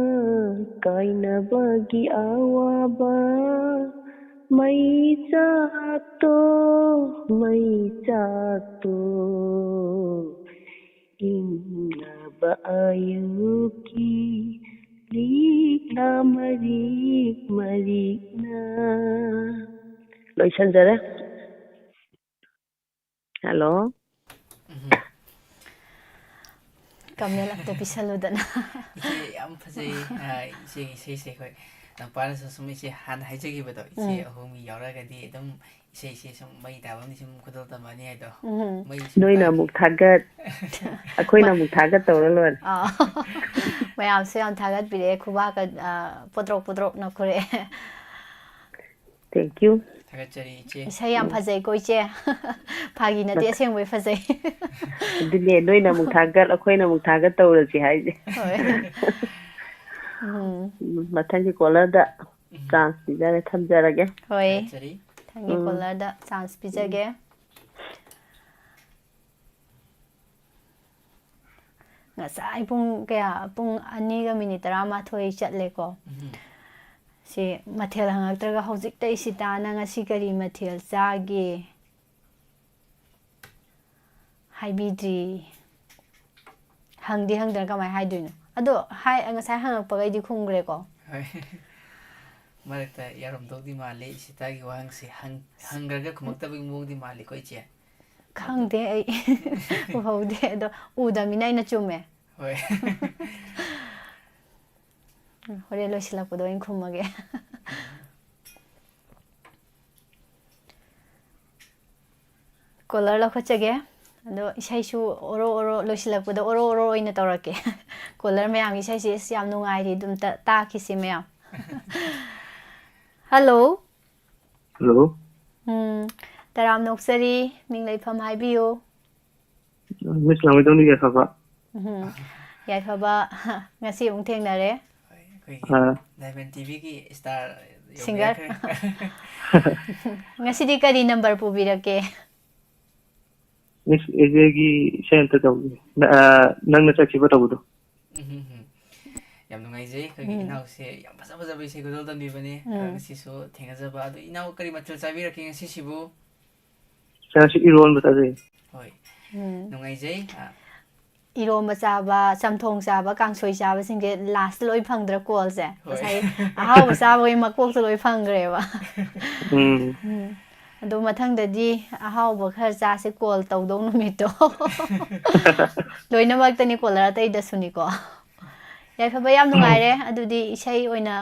ꯀꯥꯏꯅꯕꯒꯤ ꯑꯋꯥꯕ ꯃꯩ ꯆꯥꯛꯇꯣ ꯏꯪꯂꯕ ꯑꯌꯨꯛꯀꯤ ꯂꯤꯛꯂꯥ ꯃꯔꯤꯛ ꯃꯔꯤꯛꯅ ꯂꯣꯏꯁꯟꯖꯔꯦ. ꯍꯜꯂꯣ. ꯀꯃꯦꯟ ꯑꯝꯇ ꯄꯤꯁꯜꯂꯨꯗꯅ. 이제 ꯌꯥꯝ ꯐꯖꯩ 이제 이세이세 ꯑꯩꯈꯣꯏ ꯅꯪꯄꯥꯅꯁꯨ ꯁꯨꯝ 이제 ꯍꯥꯟꯅ ꯍꯥꯏꯖꯈꯤꯕꯗꯣ 이제 ꯑꯍꯨꯝꯒꯤ ꯌꯥꯎꯔꯒꯗꯤ ꯑꯗꯨꯝ 이세 ꯁꯨꯝ ꯃꯩ ꯇꯥꯕꯝꯗꯤ ꯁꯨꯝ ꯈꯨꯗꯣꯜ ꯇꯝꯃꯅꯤ ꯍꯥꯏꯗꯣ. ꯅꯣꯏꯅ ꯑꯃꯨꯛ ꯊꯥꯒꯠ ꯑꯩꯈꯣꯏꯅ ꯑꯃꯨꯛ ꯊꯥꯒꯠ ꯇꯧꯔ ꯂꯣꯏꯔꯦ. ꯃꯌꯥꯝꯁꯨ ꯌꯥꯝ ꯊꯥꯒꯠꯄꯤꯔꯛꯑꯦ ꯈꯨꯕꯥꯛꯀ ꯄꯣꯗ꯭ꯔꯣꯛ ꯄꯣꯗ꯭ꯔꯣꯛꯅ ꯈꯨꯔꯛꯑꯦ. Thank you. ꯊꯥꯒꯠꯆꯔꯤ ꯏꯆꯦ. ꯏꯁꯩ ꯌꯥꯝ ꯐꯖꯩꯀꯣ ꯏꯆꯦ. ꯐꯥꯒꯤ ꯅꯠꯇꯦ ꯑꯁꯦꯡꯕꯩ ꯐꯖꯩ. ꯑꯗꯨꯅꯦ ꯅꯣꯏꯅ ꯑꯃꯨꯛ ꯊꯥꯒꯠ ꯑꯩꯈꯣꯏꯅ ꯑꯃꯨꯛ ꯊꯥꯒꯠ ꯇꯧꯔꯁꯤ ꯍꯥꯏꯁꯦ. ꯃꯊꯪꯒꯤ ꯀꯣꯂꯔꯗ ꯆꯥꯟꯁ ꯄꯤꯖꯔꯦ ꯊꯝꯖꯔꯒꯦ. ꯍꯣꯏ. ꯃꯊꯪꯒꯤ ꯀꯣꯂꯔꯗ ꯆꯥꯟꯁ ꯄꯤꯖꯒꯦ. ꯉꯁꯥꯏ ꯄꯨꯡ 2:13 ꯆꯠꯂꯦꯀꯣ. ꯁꯤ ꯃꯊꯦꯜ ꯍꯪꯉꯛꯇ꯭ꯔꯒ ꯍꯧꯖꯤꯛꯇ ꯏꯁꯤꯇꯥꯅ ꯉꯁꯤ ꯀꯔꯤ ꯃꯊꯦꯜ ꯆꯥꯒꯦ ꯍꯥꯏꯕꯤꯗ꯭ꯔꯤ. ꯍꯪꯗꯤ ꯍꯪꯗ꯭ꯔꯒ ꯀꯃꯥꯏꯅ ꯍꯥꯏꯗꯣꯏꯅꯣ. ꯑꯗꯣ ꯉꯁꯥꯏ ꯍꯪꯉꯛꯄꯒꯩꯗꯤ ꯈꯨꯝꯈ꯭ꯔꯦꯀꯣ. ꯍꯣꯏ. ꯃꯔꯛꯇ ꯌꯥꯔꯝꯗꯧꯗꯤ ꯃꯥꯜꯂꯤ ꯏꯁꯤꯇꯥꯒꯤ ꯋꯥꯍꯪꯁꯤ ꯍꯪꯈ꯭ꯔꯒ ꯈꯨꯝꯃꯛꯇꯕꯒꯤ ꯃꯑꯣꯡꯗꯤ ꯃꯥꯜꯂꯤꯀꯣ ꯏꯆꯦ. ꯈꯪꯗꯦ ꯑꯩ ꯎꯍꯧꯗꯦ ꯑꯗꯣ ꯎꯗꯕꯅꯤꯅ ꯑꯩꯅ ꯆꯨꯝꯃꯦ. ꯍꯣꯏ. ꯍꯣꯔꯦꯟ ꯂꯣꯏꯁꯤꯜꯂꯛꯄꯗ ꯑꯣꯏꯅ ꯈꯨꯝꯃꯒꯦ. ꯀꯣꯂꯔ ꯂꯧꯈꯠꯆꯒꯦ. ꯑꯗꯣ ꯏꯁꯩꯁꯨ ꯑꯣꯔꯣ ꯑꯣꯔꯣ ꯂꯣꯏꯁꯤꯜꯂꯛꯄꯗ ꯑꯣꯔꯣ ꯑꯣꯔꯣ ꯑꯣꯏꯅ ꯇꯧꯔꯛꯀꯦ. ꯀꯣꯂꯔ ꯃꯌꯥꯝꯒꯤ ꯏꯁꯩꯁꯦ ꯌꯥꯝ ꯅꯨꯡꯉꯥꯏꯔꯤ ꯑꯗꯨꯝ ꯇꯥꯈꯤꯁꯤ ꯃꯌꯥꯝ. ꯍꯜꯂꯣ. ꯍꯜꯂꯣ. ꯇꯔꯥꯝ ꯅꯣꯛꯆꯔꯤ ꯃꯤꯡ ꯂꯩꯐꯝ ꯍꯥꯏꯕꯤꯌꯨ. ꯃꯤꯁ ꯂꯥꯡꯃꯩꯗꯣꯟꯒꯤ ꯌꯥꯏꯐꯕ. ꯌꯥꯏꯐꯕ ꯉꯁꯤ ꯑꯃꯨꯛ ꯊꯦꯡꯅꯔꯦ. ꯑꯩꯈꯣꯏꯒꯤ ꯗꯥꯏꯃꯟ ꯇꯤꯚꯤꯒꯤ ꯁ꯭ꯇꯥꯔ ꯌꯧꯕꯤꯔꯛꯈ꯭ꯔꯦ. ꯉꯁꯤꯗꯤ ꯀꯔꯤ ꯅꯝꯕꯔ ꯄꯨꯕꯤꯔꯛꯀꯦ. ꯃꯤꯁ ꯑꯦꯖꯦꯒꯤ ꯏꯁꯩ ꯑꯝꯇ ꯇꯧꯒꯦ. ꯅꯪꯅ ꯆꯠꯈꯤꯕ ꯇꯧꯕꯗꯣ. ꯌꯥꯝ ꯅꯨꯡꯉꯥꯏꯖꯩ ꯑꯩꯈꯣꯏꯒꯤ ꯏꯅꯥꯎꯁꯦ ꯌꯥꯝ ꯐꯖ ꯐꯖꯕ ꯏꯁꯩ ꯈꯨꯗꯣꯜ ꯇꯝꯕꯤꯕꯅꯦ. ꯉꯁꯤꯁꯨ ꯊꯦꯡꯅꯖꯕ ꯑꯗꯣ ꯏꯅꯥꯎ ꯀꯔꯤ ꯃꯊꯦꯜ ꯆꯥꯕꯤꯔꯛꯀꯦ ꯉꯁꯤꯁꯤꯕꯨ. ꯉꯁꯤ ꯏꯔꯣꯟꯕ ꯆꯥꯖꯩ. ꯍꯣꯏ. ꯅꯨꯡꯉꯥꯏꯖꯩ. ꯏꯔꯣꯝꯕ ꯆꯥꯕ ꯆꯝꯊꯣꯡ ꯆꯥꯕ ꯀꯥꯡꯁꯣꯏ ꯆꯥꯕꯁꯤꯡꯁꯦ ꯂꯥꯁꯇ ꯂꯣꯏ ꯐꯪꯗ꯭ꯔ ꯀꯣꯜꯁꯦ. ꯉꯁꯥꯏ ꯑꯍꯥꯎꯕ ꯆꯥꯕꯒꯤ ꯃꯀꯣꯛꯇ ꯂꯣꯏ ꯐꯪꯈ꯭ꯔꯦꯕ. ꯑꯗꯣ ꯃꯊꯪꯗꯗꯤ ꯑꯍꯥꯎꯕ ꯈꯔ ꯆꯥꯁꯦ ꯀꯣꯜ ꯇꯧꯗꯧ ꯅꯨꯃꯤꯠꯇꯣ. ꯂꯣꯏꯅꯃꯛꯇꯅꯤ ꯀꯣꯂꯔ ꯑꯇꯩꯗꯁꯨꯅꯤꯀꯣ. ꯌꯥꯏꯐꯕ ꯌꯥꯝ ꯅꯨꯡꯉꯥꯏꯔꯦ. ꯑꯗꯨꯗꯤ ꯏꯁꯩ ꯑꯣꯏꯅ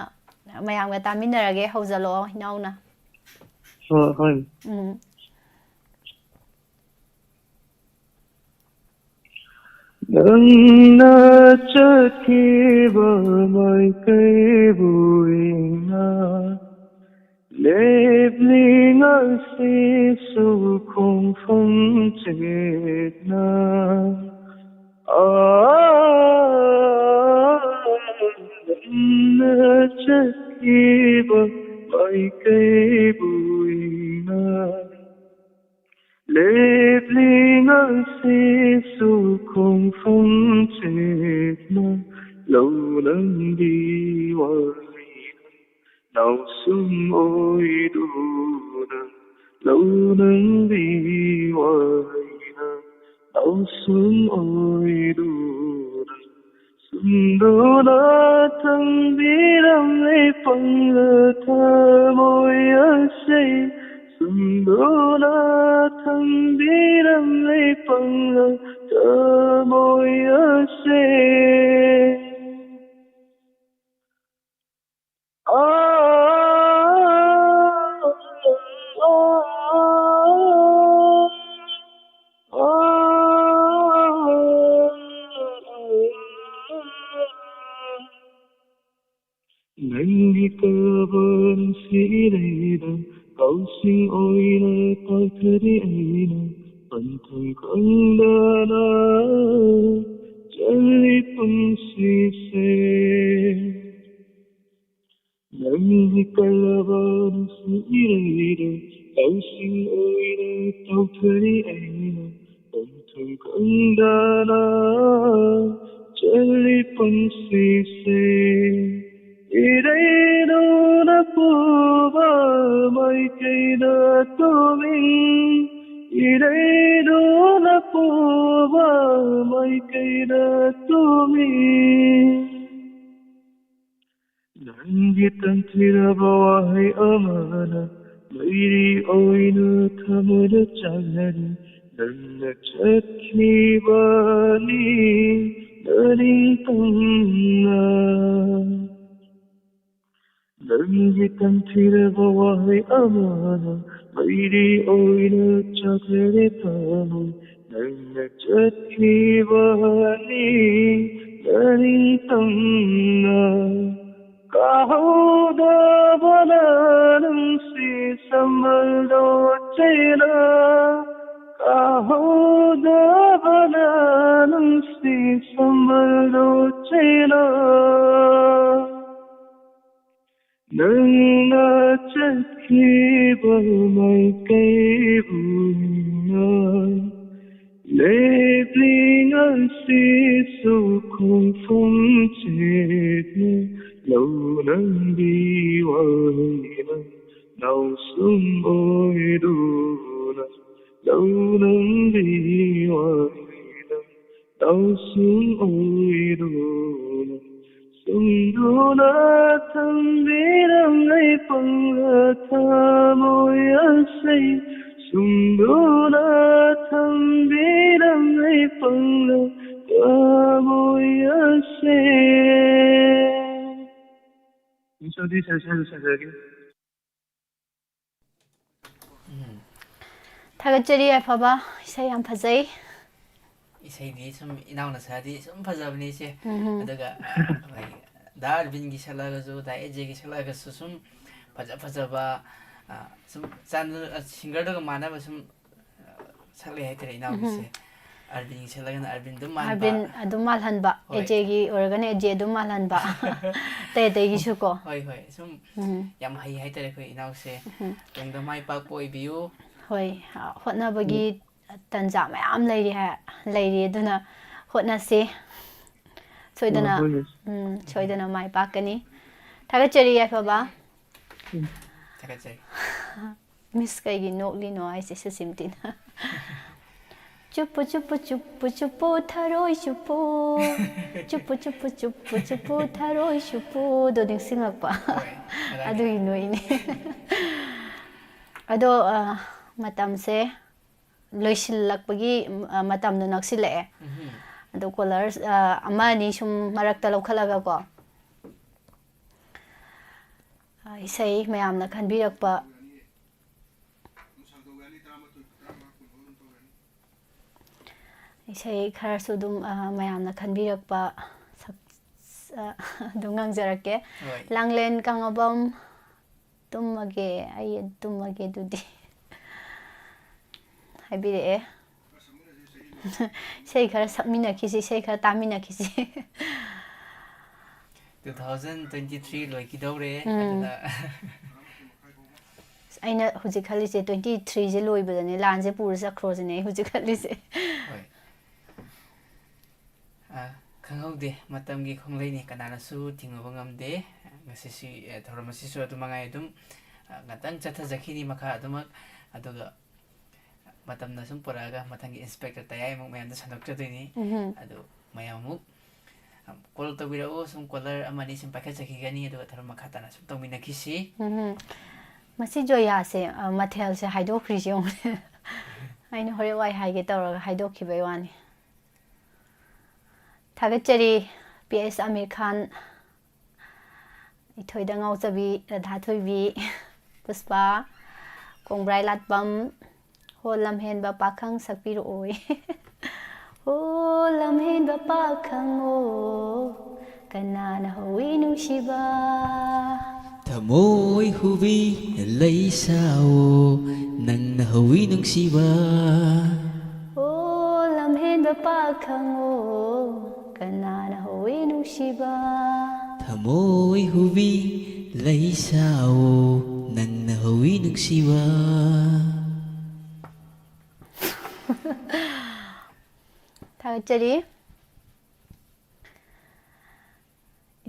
ꯃꯌꯥꯝꯒ ꯇꯥꯃꯤꯟꯅꯔꯒꯦ. ꯍꯧꯖꯜꯂꯛꯑꯣ ꯏꯅꯥꯎꯅ. ꯍꯣꯏ. ꯅꯪꯅ ꯆꯠꯈꯤꯕ ꯃꯥꯏꯀꯩꯕꯨ ꯌꯦꯡꯅ ꯂꯦꯞꯂꯤ ꯉꯁꯤꯁꯨ ꯈꯣꯡꯐꯝ ꯆꯦꯠꯅ. ꯅꯪꯅ ꯆꯠꯈꯤꯕ ꯃꯥꯏꯀꯩꯕꯨ ꯌꯦꯡꯅ ꯂꯦꯞꯂꯤ ꯉꯁꯤꯁꯨ ꯈꯣꯡꯐꯝ ꯆꯦꯠꯅ. ꯂꯧꯅꯪꯒꯤ ꯋꯥꯔꯤꯅ ꯅꯥꯎꯁꯨꯝ ꯑꯣꯏꯗꯨꯅ. ꯂꯧꯅꯪꯒꯤ ꯋꯥꯔꯤꯅ ꯅꯥꯎꯁꯨꯝ ꯑꯣꯏꯗꯨꯅ. ꯁꯨꯝꯗꯨꯅ ꯊꯝꯕꯤꯔꯝꯂꯦ ꯄꯪꯂ ꯊꯃꯣꯏ ꯑꯁꯦ. ꯁꯨꯝꯗꯨꯅ ꯊꯝꯕꯤꯔꯝꯂꯦ ꯄꯪꯂ ꯊꯃꯣꯏ ꯑꯁꯦ. Nangi kaban sirena kausing oina kalthari aina pantham kandana jali punsi se Nangi kaban sirena kausing oina kalthari aina pantham kandana jali punsi se Ireno na puva mai kaina tomi Ireno na puva mai kaina tomi Nangi tantira bawai amana Mairi oina thamara chagari Nanna chakhi bani Nani tamna Nangi tantira bawai amana Mairi oina chakre tamu Nanna chakhi bani Nani tamna Kahoda bananam si samaldo chena Kahoda bananam si samaldo chena Nana chakhi balmai kai bunai Lebling al si su khung phong chedne Lâu nắng đi hoài nắng Nào sương ôi đu nắng Lâu nắng đi hoài nắng Nào sương ôi đu nắng Sương đu na thầm đi nắng ngay bằng là tha môi ân say Sương đu na thầm đi nắng ngay bằng là tha môi ân say Insulti sasaga. Thagachari afaba isai yam phajai. Isai di sum inauna sadi sum phajabni se. Adaga dar bingi salaga zo da eje gi salaga sum phajaba sum channel singer daga manaba sum sakle haitre inauna se. Arbin selagan Arbin dum malba Arbin adum malhanba eje gi organ eje dum malhanba te te gi suko hoi hoi sum yam hai hai tare ko inau se tong da mai pak poi biu hoi hotna bagi tanja mayam leiri ha leiri duna hotna se soidana mai pakani thagachari ya baba thagachari miss kai gi nokli no ai se simtin Chupu chupu chupu chupu tharoi chupu chupu chupu chupu chupu tharoi chupu do ding singak pa adu inoi ni ado matam se loisil lakpagi matam no naksile ado colors amani sum marakta lokhalaga ko isai mayamna khanbirakpa isai kharasu dum mayamna khanbirakpa dum ngangjarake langlen kangabam tumage ai tumage dudi haibire sei khara sabmina kisi sei khara tamina kisi 2023 loi ki dore aduna aina hujik khali se 23 je loi badane lan je pur sa khro je ne hujik khali se khangaude matamgi khonglei ni kanana su tingoba ngamde ngasi si thoramasi su adu mangai dum ngatang chatha jakhini makha adumak aduga matamna sum poraga mathangi inspector tayai muk mayam da sanok chadini adu mayamuk kol tawira o sum color amani sim pakha jakhigani aduga thoramakha tana sum tawmina kisi masi joya se mathel se haido khrijong aina hore wai haige tawraga haido khibai wani Thagachari PS Amir Khan Ithoi da ngau chabi Radha Thoibi Puspa Kongbrai Latbam Holam hen ba pakhang sakpiro oi Holam hen ba pakhang o kanana hui nungsiba Thamoy hubi lay sao nang nahawi nungsiba O lamhenba pakhango kanana hui nungsiba Thamoy hubi lay sao nang nahawi nungsiba Thagachari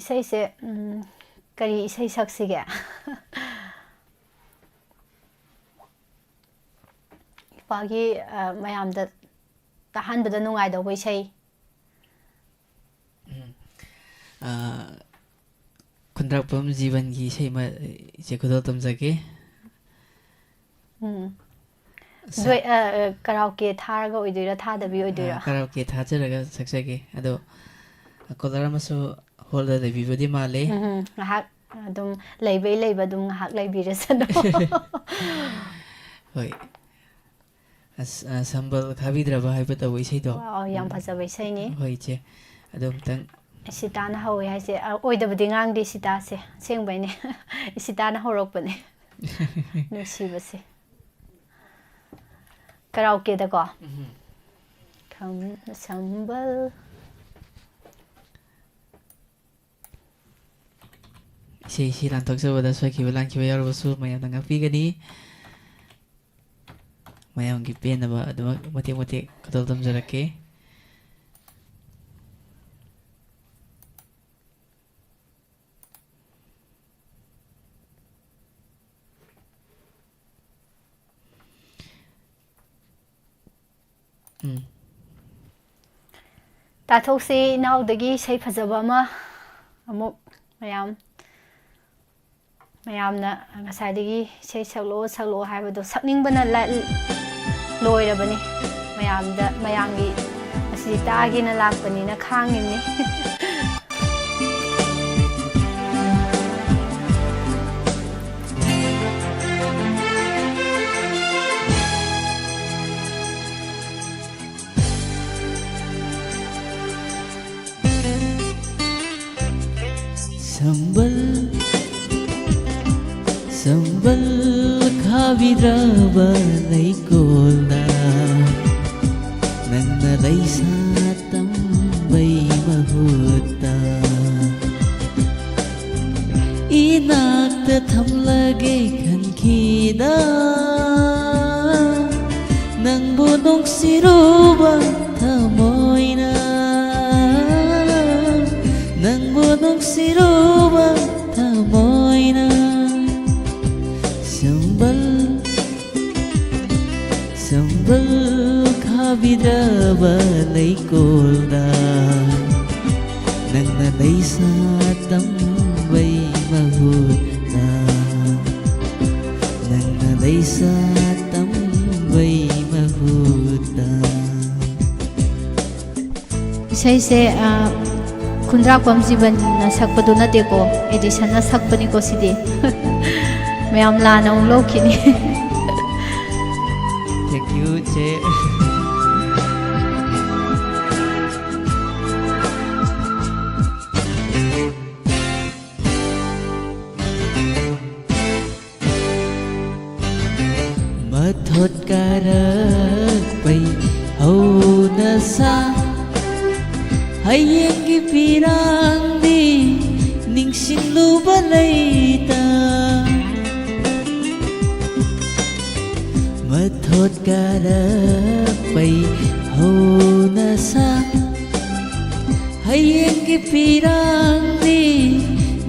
isai se kari isai saksige ipagi mayamda tahanbada nungai da bai sai Kundrakpam Jivan ki sei ma je kudal tamjake doi karaoke tharaga oidoira thadabi oidoira karaoke thajaraga saksage ado kolara maso holda de bibadi male hak adum leibai leiba dum hak leibirasano hoi sambal khabidraba haiba ta wai sei do yam phajaba sei ni hoi che adum tang Sitana hawi haise oidabadi ngangdi sita se sengbai ne sitana horokpane nusibase karaoke da ko kam sambal sei lantok sabada swaki balang ki bayar basu mayam tanga pigani mayam ki pen ba adum mate kadal tamjarake Tathokse naudagi sei phajaba ma amuk mayamna ngasaidagi sei saklo haibado sakningbana loirabani mayamgi asi tagina lakpani na khangimni Sambal khabidraba lay kolda nang nalay sa tambay mahuta inakta thamlage khankida nang bunong siruba thamoyna nang bunong siruba thamoyna Sambal khabidraba lay kolda nang nalay sa tambay mahuta nang nalay sa tambay mahuta Isai se Kundrakpam Jivan na sakpadu na deko edition na sakpani ko sidi mayam lana ulokini Thank you, Che. Mathot karak pai hau nasa hayeng gi pirang di ningsing lubalay Mathot karak pai hau nasa hayeng gi pirang di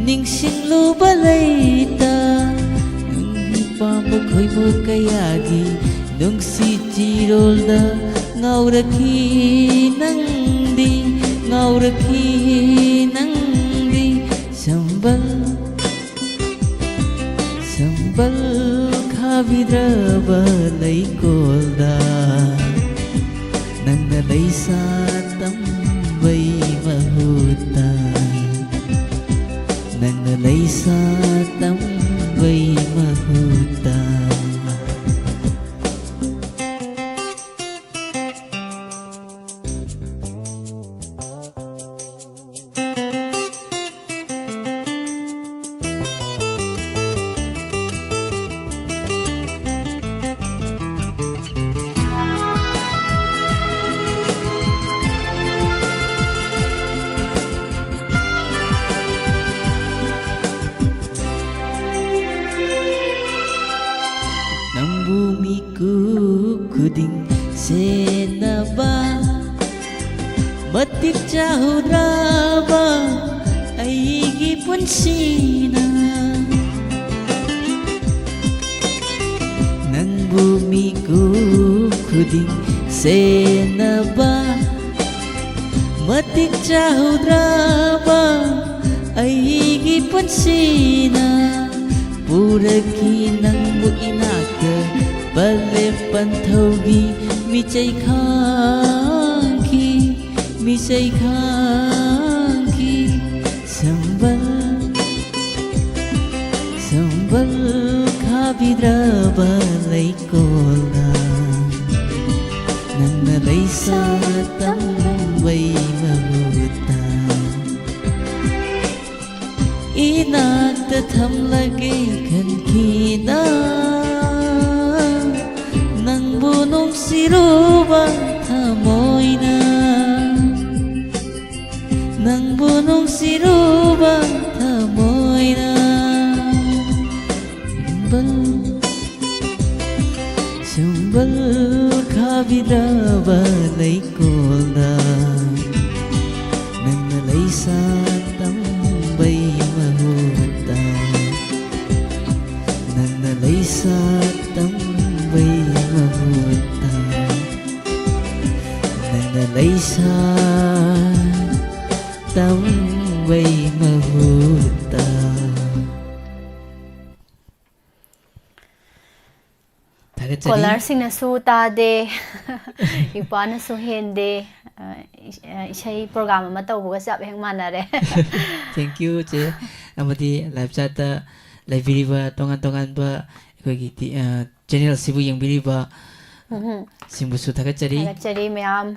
ningsing lubalay Pamukoy mo kayagi nung si Chirolda ngauraki nang di sambal khabidraba lay kolda nang nalay sa tambay mahuta nang nalay sa tambay mahuta ꯆꯥꯍꯧꯗ꯭ꯔꯕ ꯑꯩꯒꯤ ꯄꯨꯟꯁꯤꯅ ꯅꯪꯕꯨ ꯃꯤꯀꯨꯞ ꯈꯨꯗꯤꯡ ꯁꯦꯟꯅꯕ ꯃꯇꯤꯛ ꯆꯥꯍꯧꯗ꯭ꯔꯕ ꯑꯩꯒꯤ ꯄꯨꯟꯁꯤꯅ ꯄꯨꯔꯛꯈꯤ ꯅꯪꯕꯨ ꯏꯅꯥꯛꯇ ꯄꯜꯂꯦꯞ ꯄꯟꯊꯧꯒꯤ ꯃꯤꯆꯩ ꯈꯥꯡꯈꯤ ꯃꯤꯆꯩ ꯈꯥꯡꯈꯤ ꯁꯝꯕꯜ ꯈꯥꯕꯤꯗ꯭ꯔꯕ ꯂꯩꯀꯣꯜꯅ ꯅꯪꯅ ꯂꯩꯁꯥ ꯇꯝꯕꯩ ꯃꯍꯨꯠꯇ ꯏꯅꯥꯛꯇ ꯊꯝꯂꯒꯦ ꯈꯟꯈꯤꯅ ꯅꯪꯕꯨ ꯅꯨꯡꯁꯤꯔꯨꯕ ꯊꯃꯣꯏꯅ ꯅꯪꯕꯨ ꯅꯨꯡꯁꯤꯔꯨꯕ ꯊꯃꯣꯏꯅ ꯁꯨꯝꯕꯜ ꯈꯥꯕꯤꯗ꯭ꯔꯕ ꯂꯩꯀꯣꯜꯗ ꯅꯪꯅ ꯂꯩꯁꯥ ꯇꯝꯕꯩ ꯃꯍꯨꯠꯇ ꯅꯪꯅ ꯂꯩꯁꯥ ꯇꯝꯕꯩ ꯃꯍꯨꯠꯇ ꯅꯪꯅ ꯂꯩꯁꯥ ꯇꯝꯕꯩ ꯃꯍꯨꯠꯇ ꯀꯣꯂꯔꯁꯤꯡꯅꯁꯨ ꯇꯥꯗꯦ ꯏꯄꯥꯅꯁꯨ ꯍꯦꯟꯗꯦ ꯏꯁꯩ ꯄ꯭ꯔꯣꯒ꯭ꯔꯥꯝ ꯑꯃ ꯇꯧꯕꯒ ꯆꯞ ꯍꯦꯛ ꯃꯥꯟꯅꯔꯦ ꯊꯦꯡꯛ ꯌꯨ ꯆꯦ ꯑꯃꯗꯤ ꯂꯥꯏꯚ ꯆꯥꯠꯇ ꯂꯩꯕꯤꯔꯤꯕ ꯇꯣꯉꯥꯟ ꯇꯣꯉꯥꯟꯕ ꯑꯩꯈꯣꯏꯒꯤ ꯆꯦꯅꯦꯜ ꯑꯁꯤꯕꯨ ꯌꯦꯡꯕꯤꯔꯤꯕ ꯁꯤꯡꯕꯨꯁꯨ ꯊꯥꯒꯠꯆꯔꯤ ꯃꯌꯥꯝ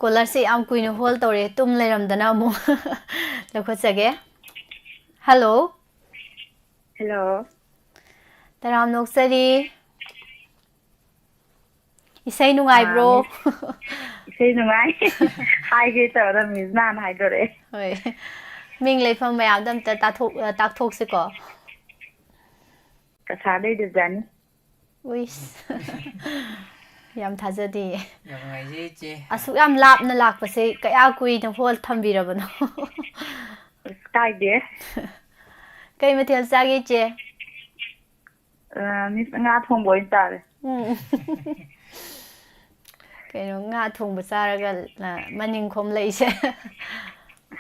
ꯀꯣꯂꯔꯁꯦ ꯌꯥꯝ ꯀꯨꯏꯅ ꯍꯣꯜ ꯇꯧꯔꯦ ꯇꯨꯝ ꯂꯩꯔꯝꯗꯅ ꯑꯃꯨꯛ ꯂꯧꯈꯠꯆꯒꯦ ꯍꯜꯂꯣ ꯍꯜꯂꯣ ꯇꯔꯥꯝ ꯅꯣꯛꯆꯔꯤ ꯏꯁꯩ ꯅꯨꯡꯉꯥꯏꯕ꯭ꯔꯣ ꯏꯁꯩ ꯅꯨꯡꯉꯥꯏ ꯍꯥꯏꯒꯦ ꯇꯧꯔ ꯃꯤꯁ ꯅꯍꯥꯟ ꯍꯥꯏꯗꯣꯔꯛꯑꯦ ꯍꯣꯏ ꯃꯤꯡ ꯂꯩꯐꯝ ꯃꯌꯥꯝꯗ ꯑꯝꯇ ꯇꯥꯛꯊꯣꯛꯁꯤꯀꯣ ꯀꯁꯥꯔꯗꯩ ꯗꯦꯕꯖꯥꯅꯤ ꯎꯏꯁ ꯌꯥꯝ ꯊꯥꯖꯗꯦ ꯌꯥꯝ ꯅꯨꯡꯉꯥꯏꯖꯩ ꯏꯆꯦ ꯑꯁꯨꯛ ꯌꯥꯝ ꯂꯥꯞꯅ ꯂꯥꯛꯄꯁꯦ ꯀꯌꯥ ꯀꯨꯏꯅ ꯍꯣꯜ ꯊꯝꯕꯤꯔꯕꯅꯣ ꯀꯥꯏꯗꯦ ꯀꯩ ꯃꯊꯦꯜ ꯆꯥꯒꯦ ꯏꯆꯦ ꯃꯤꯁ ꯉꯥ ꯊꯣꯡꯕ ꯑꯣꯏꯅ ꯆꯥꯔꯦ ꯀꯩꯅꯣ ꯉꯥ ꯊꯣꯡꯕ ꯆꯥꯔꯒ ꯃꯅꯤꯡꯈꯣꯝ ꯂꯩꯁꯦ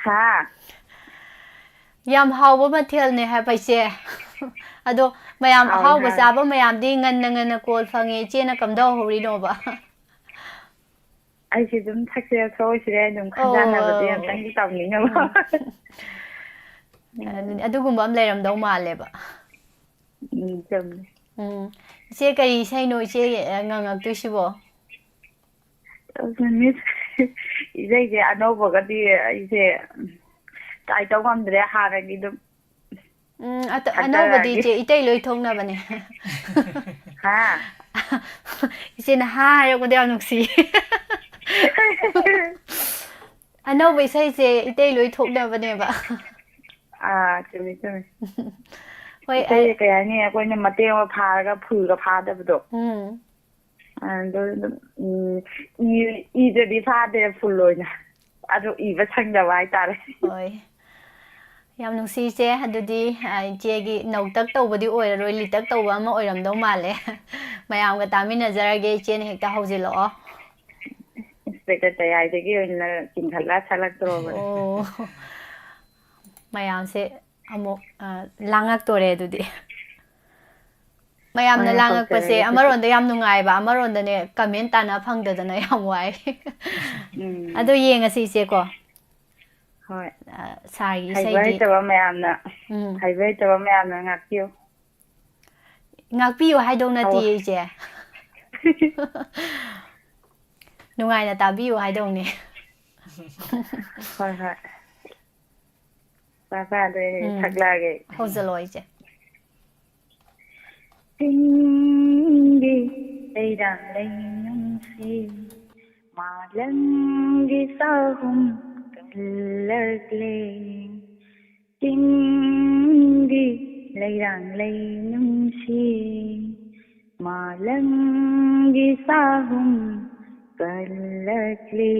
ꯍꯥ ꯌꯥꯝ ꯍꯥꯎꯕ ꯃꯊꯦꯜꯅꯦ ꯍꯥꯏꯕ ꯏꯆꯦ ꯑꯗꯣ ꯃꯌꯥꯝ ꯑꯍꯥꯎꯕ ꯆꯥꯕ ꯃꯌꯥꯝꯗꯤ ꯉꯟꯅ ꯉꯟꯅ ꯀꯣꯜ ꯐꯪꯉꯦ ꯏꯆꯦꯅ ꯀꯝꯗꯧꯍꯧꯔꯤꯅꯣꯕ ꯑꯩꯁꯦ ꯑꯗꯨꯝ ꯊꯛꯁꯤꯔ ꯊꯣꯛꯑꯣꯏꯁꯤꯔꯦ ꯑꯗꯨꯝ ꯈꯟꯖꯥꯟꯅꯕꯗꯤ ꯑꯝꯇꯪꯗꯤ ꯇꯧꯅꯤꯡꯉꯕ ꯑꯗꯨꯒꯨꯝꯕ ꯑꯃ ꯂꯩꯔꯝꯗꯧ ꯃꯥꯜꯂꯦꯕ ꯆꯨꯝꯃꯦ ꯏꯆꯦ ꯀꯔꯤ ꯏꯁꯩꯅꯣ ꯏꯆꯦ ꯉꯪꯉꯛꯇꯣꯏꯁꯤꯕꯣ ꯃꯤꯁ ꯏꯁꯩꯁꯦ ꯑꯅꯧꯕꯒꯗꯤ ꯑꯩꯁꯦ ꯇ꯭ꯔꯥꯏ ꯇꯧ ꯉꯝꯗ꯭ꯔꯦ ꯍꯥꯟꯅꯒꯤ ꯑꯗꯨꯝ ꯑꯅꯧꯕꯗꯤ ꯏꯆꯦ ꯏꯇꯩ ꯂꯣꯏ ꯊꯣꯛꯅꯕꯅꯦ ꯏꯆꯦꯅ ꯍꯥꯏꯔꯛꯄꯗ ꯌꯥꯝ ꯅꯨꯡꯁꯤ ꯑꯅꯧꯕ ꯏꯁꯩꯁꯦ ꯏꯇꯩ ꯂꯣꯏ ꯊꯣꯛꯅꯕꯅꯦꯕ ꯆꯨꯝꯃꯤ ꯆꯨꯝꯃꯤ ꯍꯣꯏ ꯏꯁꯩꯁꯦ ꯀꯩ ꯍꯥꯏꯅꯤ ꯑꯩꯈꯣꯏꯅ ꯃꯇꯦꯛ ꯑꯃ ꯐꯥꯔꯒ ꯐꯨꯜꯒ ꯐꯥꯗꯕꯗꯣ ꯑꯗꯨ ꯑꯗꯨꯝ ꯏꯗ꯭ꯔꯗꯤ ꯐꯥꯗꯦ ꯐꯨꯜ ꯑꯣꯏꯅ ꯑꯗꯨ ꯏꯕ ꯁꯪꯗꯕ ꯍꯥꯏꯇꯥꯔꯦ ꯍꯣꯏ ꯌꯥꯝ ꯅꯨꯡꯁꯤ ꯏꯆꯦ ꯑꯗꯨꯗꯤ ꯏꯆꯦꯒꯤ ꯅꯧꯇꯛ ꯇꯧꯕꯗꯤ ꯑꯣꯏꯔꯔꯣꯏ ꯂꯤꯇꯛ ꯇꯧꯕ ꯑꯃ ꯑꯣꯏꯔꯝꯗꯧ ꯃꯥꯜꯂꯦ ꯃꯌꯥꯝꯒ ꯇꯥꯃꯤꯟꯅꯖꯔꯒꯦ ꯏꯆꯦꯅ ꯍꯦꯛꯇ ꯍꯧꯖꯤꯜꯂꯛꯑꯣ ꯏꯟꯁꯄꯦꯛꯇꯔ ꯇꯌꯥꯏꯗꯒꯤ ꯑꯣꯏꯅ ꯆꯤꯡꯈꯠꯂ ꯁꯛꯂꯛꯇ꯭ꯔꯣꯕꯅꯦ ꯃꯌꯥꯝꯁꯦ ꯑꯃꯨꯛ ꯂꯥꯡꯉꯛꯇꯣꯔꯦ ꯑꯗꯨꯗꯤ ꯃꯌꯥꯝꯅ ꯂꯥꯡꯉꯛꯄꯁꯦ ꯑꯃꯔꯣꯝꯗ ꯌꯥꯝ ꯅꯨꯡꯉꯥꯏꯕ ꯑꯃꯔꯣꯝꯗꯅꯦ ꯀꯃꯦꯟ ꯇꯥꯅ ꯐꯪꯗꯗꯅ ꯌꯥꯝ ꯋꯥꯏ ꯑꯗꯣ ꯌꯦꯡꯉꯁꯤ ꯏꯆꯦꯀꯣ ꯍꯣꯏ ꯁꯥꯔꯒꯤ ꯍꯩꯕ ꯏꯁꯩꯗꯤ ꯍꯩꯇꯕ ꯃꯌꯥꯝꯅ ꯉꯥꯛꯄꯤꯌꯨ ꯉꯥꯛꯄꯤꯌꯨ ꯍꯥꯏꯗꯧ ꯅꯠꯇꯤꯌꯦ ꯏꯆꯦ ꯅꯨꯡꯉꯥꯏꯅ ꯇꯥꯕꯤꯌꯨ ꯍꯥꯏꯗꯧꯅꯦ ꯍꯣꯏ ꯍꯣꯏ ꯁꯛꯂꯛꯑꯒꯦ ꯍꯧꯖꯜꯂꯛꯑꯣ ꯏꯆꯦ ꯆꯤꯡꯒꯤ ꯂꯩꯔꯥꯡ ꯂꯩꯅꯨꯡꯁꯤ ꯃꯥꯂꯪꯒꯤ ꯆꯍꯨꯝ ꯀꯜꯂꯛꯂꯦ ꯆꯤꯡꯒꯤ ꯂꯩꯔꯥꯡ ꯂꯩꯅꯨꯡꯁꯤ ꯃꯥꯂꯪꯒꯤ ꯆꯍꯨꯝ ꯀꯜꯂꯛꯂꯦ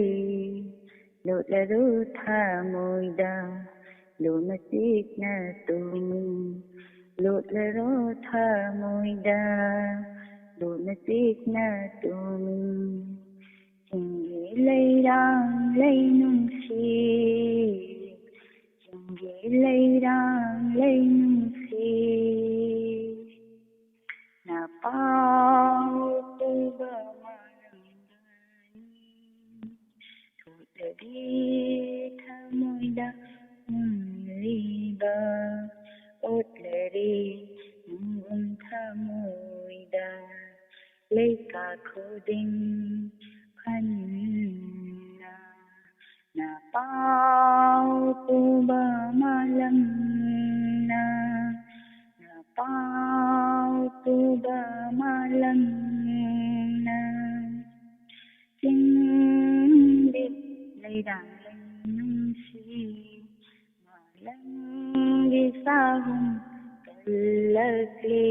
ꯂꯣꯠꯂꯔꯨ ꯊꯃꯣꯏꯗ ꯂꯨꯅ ꯆꯤꯛꯅ ꯇꯨꯝꯃꯤ ꯂꯣꯠꯂꯔꯨ ꯊꯃꯣꯏꯗ ꯂꯨꯅ ꯆꯤꯛꯅ ꯇꯨꯝꯃꯤ ꯆꯤꯡꯒꯤ ꯂꯩꯔꯥꯡ ꯂꯩꯅꯨꯡꯁꯤ ꯆꯤꯡꯒꯤ ꯂꯩꯔꯥꯡ ꯂꯩꯅꯨꯡꯁꯤ ꯅꯄꯥꯎ ꯄꯨꯕ ꯊꯣꯛꯂꯕꯤ ꯊꯃꯣꯏꯗ ꯂꯤꯕ ꯑꯣꯠꯂꯔꯤ ꯅꯨꯡꯒꯨꯝ ꯊꯃꯣꯏꯗ ꯂꯩꯀꯥ ꯈꯨꯗꯤꯡ ꯈꯟꯅ ꯅꯄꯥꯎ ꯄꯨꯕ ꯃꯥꯂꯪꯅ ꯅꯄꯥꯎ ꯄꯨꯕ ꯃꯥꯂꯪꯅ ꯆꯤꯡꯗꯤ ꯂꯩꯔꯥꯡ ꯂꯩꯅꯨꯡꯁꯤ ꯃꯥꯂꯪꯒꯤ ꯆꯥꯍꯨꯝ ꯀꯜꯂꯛꯂꯤ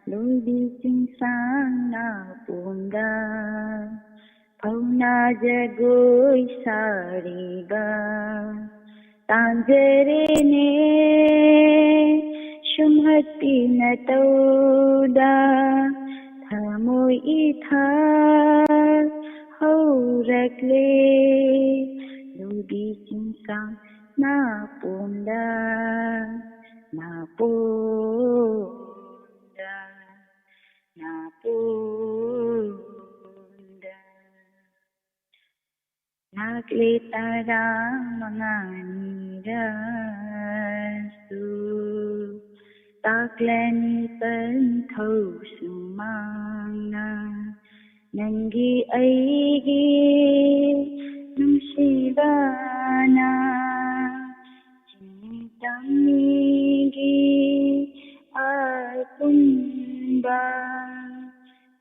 ꯂꯣꯏꯕꯤ ꯆꯤꯡꯁꯥꯡ ꯅꯥꯄꯣꯝꯗ ꯐꯧꯅꯥ ꯖꯒꯣꯏ ꯁꯥꯔꯤꯕ ꯇꯥꯡꯖꯔꯦꯅꯦ ꯁꯨꯝꯍꯠꯄꯤ ꯅꯇꯧꯗ ꯊꯃꯣꯏ ꯏꯊꯛ ꯍꯧꯔꯛꯂꯦ ꯂꯣꯏꯕꯤ ꯆꯤꯡꯁꯥꯡ ꯅꯥꯄꯣꯝꯗ ꯅꯥꯄꯣꯝꯗ ꯅꯥꯄꯣꯝꯗ ꯂꯥꯛꯂꯦ ꯇꯔꯥꯃꯉꯥꯅꯤꯔꯁꯨ ꯇꯥꯛꯂꯅꯤ ꯄꯟꯊꯧ ꯁꯨꯃꯥꯡꯅ ꯅꯪꯒꯤ ꯑꯩꯒꯤ ꯅꯨꯡꯁꯤꯕꯅ ꯆꯤꯡꯇꯝꯃꯤꯒꯤ ꯑꯄꯨꯟꯕ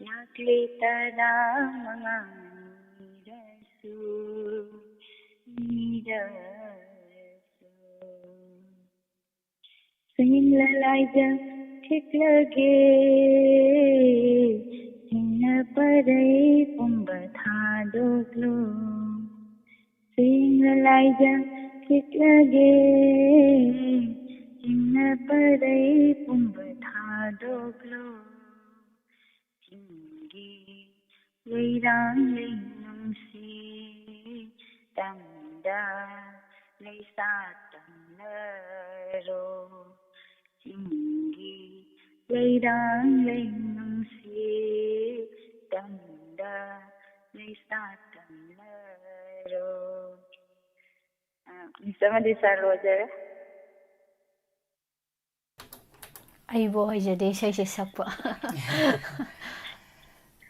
ꯂꯥꯛꯂꯦ ꯇꯔꯥꯃꯉꯥꯅꯤꯔꯁꯨ ꯆꯤꯡꯂ ꯂꯥꯏꯖ ꯈꯤꯛꯂꯒꯦ ꯆꯤꯡꯅ ꯄꯔꯩ ꯄꯨꯝꯕ ꯊꯥꯗꯣꯛꯂꯨ ꯆꯤꯡꯂ ꯂꯥꯏꯖ ꯈꯤꯛꯂꯒꯦ ꯆꯤꯡꯅ ꯄꯔꯩ ꯄꯨꯝꯕ ꯊꯥꯗꯣꯛꯂꯨ ꯆꯤꯡꯒꯤ ꯂꯩꯔꯥꯡ ꯂꯩꯅꯨꯡꯁꯤ ꯇꯝꯗ ꯂꯩꯁꯥ ꯇꯝꯂꯔꯣ ꯆꯤꯡꯒꯤ ꯂꯩꯔꯥꯡ ꯂꯩꯅꯨꯡꯁꯤ ꯇꯝꯗ ꯂꯩꯁꯥ ꯇꯝꯂꯔꯣ ꯃꯤꯁ ꯑꯃꯗꯤ ꯁꯥꯔ ꯂꯣꯏꯖꯔꯦ ꯑꯩꯕꯨ ꯑꯣꯏꯖꯗꯦ ꯏꯁꯩꯁꯦ ꯁꯛꯄ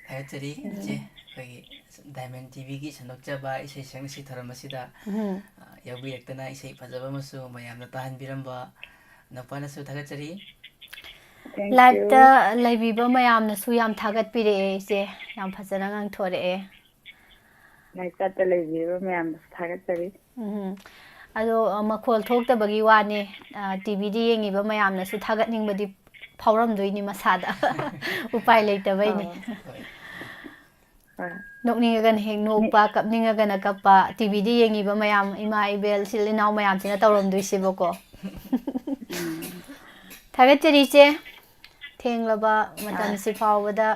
ꯊꯥꯒꯠꯆꯔꯤ ꯏꯆꯦ ꯑꯩꯈꯣꯏꯒꯤ ꯗꯥꯏꯃꯟ ꯇꯤꯚꯤꯒꯤ ꯁꯟꯗꯣꯛꯆꯕ ꯏꯁꯩ ꯁꯛꯁꯤ ꯊꯧꯔꯝ ꯑꯁꯤꯗ ꯌꯥꯎꯕꯤꯔꯛꯇꯅ ꯏꯁꯩ ꯐꯖꯕ ꯑꯃꯁꯨ ꯃꯌꯥꯝꯅ ꯇꯥꯍꯟꯕꯤꯔꯝꯕ ꯅꯨꯄꯥꯅꯁꯨ ꯊꯥꯒꯠꯆꯔꯤ ꯂꯥꯏꯚꯇ ꯂꯩꯕꯤꯕ ꯃꯌꯥꯝꯅꯁꯨ ꯌꯥꯝ ꯊꯥꯒꯠꯄꯤꯔꯛꯑꯦ ꯏꯆꯦ ꯌꯥꯝ ꯐꯖꯅ ꯉꯥꯡꯊꯣꯔꯛꯑꯦ ꯂꯥꯏꯚꯇ ꯂꯩꯕꯤꯕ ꯃꯌꯥꯝꯅꯁꯨ ꯊꯥꯒꯠꯆꯔꯤ ꯑꯗꯣ ꯃꯈꯣꯜ ꯊꯣꯛꯇꯕꯒꯤ ꯋꯥꯅꯤ ꯇꯤꯚꯤꯗ ꯌꯦꯡꯉꯤꯕ ꯃꯌꯥꯝꯅꯁꯨ ꯊꯥꯒꯠꯅꯤꯡꯕꯗꯤ ꯐꯥꯎꯔꯝꯗꯣꯏꯅꯤ ꯃꯁꯥꯗ ꯎꯄꯥꯏ ꯂꯩꯇꯕꯩꯅꯤ ꯅꯣꯛꯅꯤꯡꯉꯒꯅ ꯍꯦꯛ ꯅꯣꯛꯄ ꯀꯞꯅꯤꯡꯉꯒꯅ ꯀꯞꯄ ꯇꯤꯚꯤꯗ ꯌꯦꯡꯉꯤꯕ ꯃꯌꯥꯝ ꯏꯃꯥ ꯏꯕꯦꯜ ꯏꯆꯤꯜ ꯏꯅꯥꯎ ꯃꯌꯥꯝꯁꯤꯅ ꯇꯧꯔꯝꯗꯣꯏꯁꯦꯕꯀꯣ ꯊꯥꯒꯠꯆꯔꯤ ꯏꯆꯦ ꯊꯦꯡꯂꯕ ꯃꯇꯝꯁꯤ ꯐꯥꯎꯕꯗ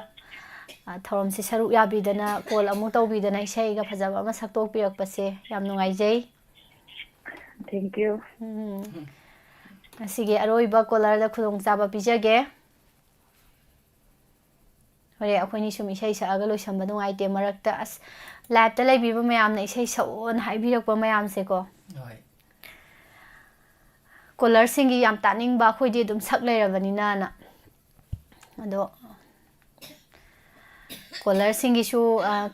ꯊꯧꯔꯝꯁꯤ ꯁꯔꯨꯛ ꯌꯥꯕꯤꯗꯅ ꯀꯣꯜ ꯑꯃꯨꯛ ꯇꯧꯕꯤꯗꯅ ꯏꯁꯩꯒ ꯐꯖꯕ ꯑꯃ ꯁꯛꯇꯣꯛꯄꯤꯔꯛꯄꯁꯦ ꯌꯥꯝ ꯅꯨꯡꯉꯥꯏꯖꯩ ꯊꯦꯡꯛ ꯌꯨ ꯉꯁꯤꯒꯤ ꯑꯔꯣꯏꯕ ꯀꯣꯂꯔꯗ ꯈꯨꯗꯣꯡꯆꯥꯕ ꯄꯤꯖꯒꯦ ꯍꯣꯔꯦꯟ ꯑꯩꯈꯣꯏꯅꯤ ꯁꯨꯝ ꯏꯁꯩ ꯁꯛꯑꯒ ꯂꯣꯏꯁꯟꯕ ꯅꯨꯡꯉꯥꯏꯇꯦ ꯃꯔꯛꯇ ꯑꯁ ꯂꯥꯏꯚꯇ ꯂꯩꯕꯤꯕ ꯃꯌꯥꯝꯅ ꯏꯁꯩ ꯁꯛꯑꯣꯅ ꯍꯥꯏꯕꯤꯔꯛꯄ ꯃꯌꯥꯝꯁꯦꯀꯣ ꯀꯣꯂꯔꯁꯤꯡꯒꯤ ꯌꯥꯝ ꯇꯥꯅꯤꯡꯕ ꯑꯩꯈꯣꯏꯗꯤ ꯑꯗꯨꯝ ꯁꯛ ꯂꯩꯔꯕꯅꯤꯅ ꯑꯗꯣ ꯀꯣꯂꯔꯁꯤꯡꯒꯤꯁꯨ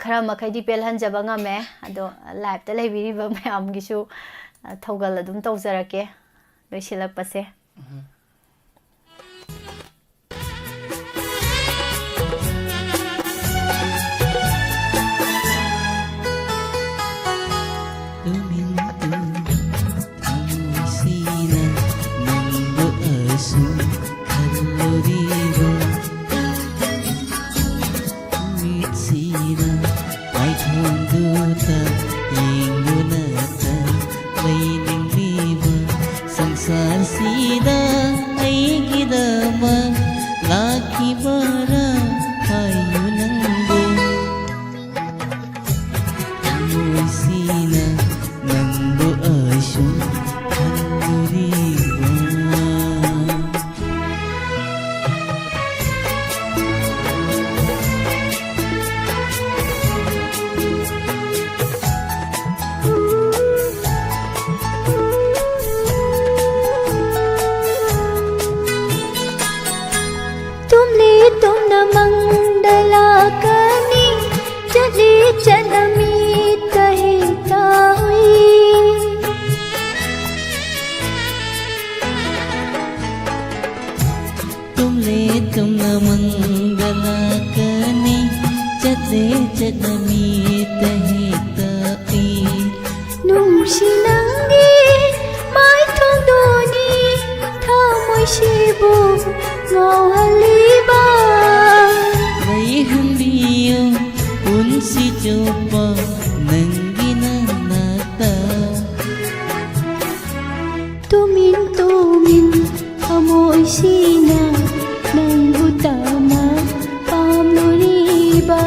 ꯈꯔ ꯃꯈꯩꯗꯤ ꯄꯦꯜꯍꯟꯖꯕ ꯉꯝꯃꯦ ꯑꯗꯣ ꯂꯥꯏꯚꯇ ꯂꯩꯕꯤꯔꯤꯕ ꯃꯌꯥꯝꯒꯤꯁꯨ ꯊꯧꯒꯜ ꯑꯗꯨꯝ ꯇꯧꯖꯔꯛꯀꯦ ꯂꯣꯏꯁꯤꯜꯂꯛꯄꯁꯦ ꯆꯠꯅꯃꯤ ꯇꯍꯦꯛꯇ ꯄꯤ ꯅꯨꯡꯁꯤ ꯅꯪꯒꯤ ꯃꯥꯏꯊꯣꯡꯗꯨꯅꯤ ꯊꯃꯣꯏꯁꯤꯕꯨ ꯉꯥꯎꯍꯜꯂꯤꯕ ꯂꯩꯍꯟꯕꯤꯌꯨ ꯄꯨꯟꯁꯤ ꯆꯨꯞꯄ ꯅꯪꯒꯤ ꯅꯥꯛꯇ ꯇꯨꯃꯤꯟ ꯇꯨꯃꯤꯟ ꯊꯃꯣꯏꯁꯤꯅ ꯅꯪꯕꯨ ꯇꯝꯅ ꯄꯥꯝꯂꯨꯔꯤꯕ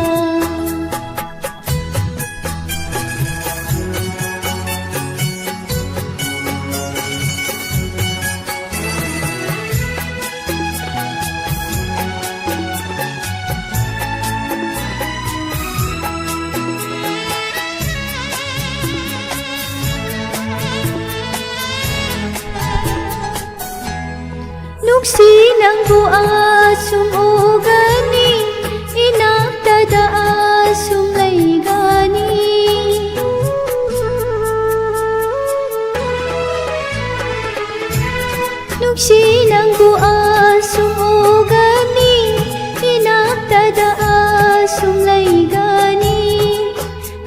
ꯅꯨꯡꯁꯤ ꯅꯪꯕꯨ ꯑꯁꯨꯝ ꯎꯒꯅꯤ 이나ꯛꯇꯗ ꯑꯁꯨꯝ ꯂꯩꯒꯅꯤ ꯅꯨꯡꯁꯤ ꯅꯪꯕꯨ ꯑꯁꯨꯝ ꯎꯒꯅꯤ 이나ꯛꯇꯗ ꯑꯁꯨꯝ ꯂꯩꯒꯅꯤ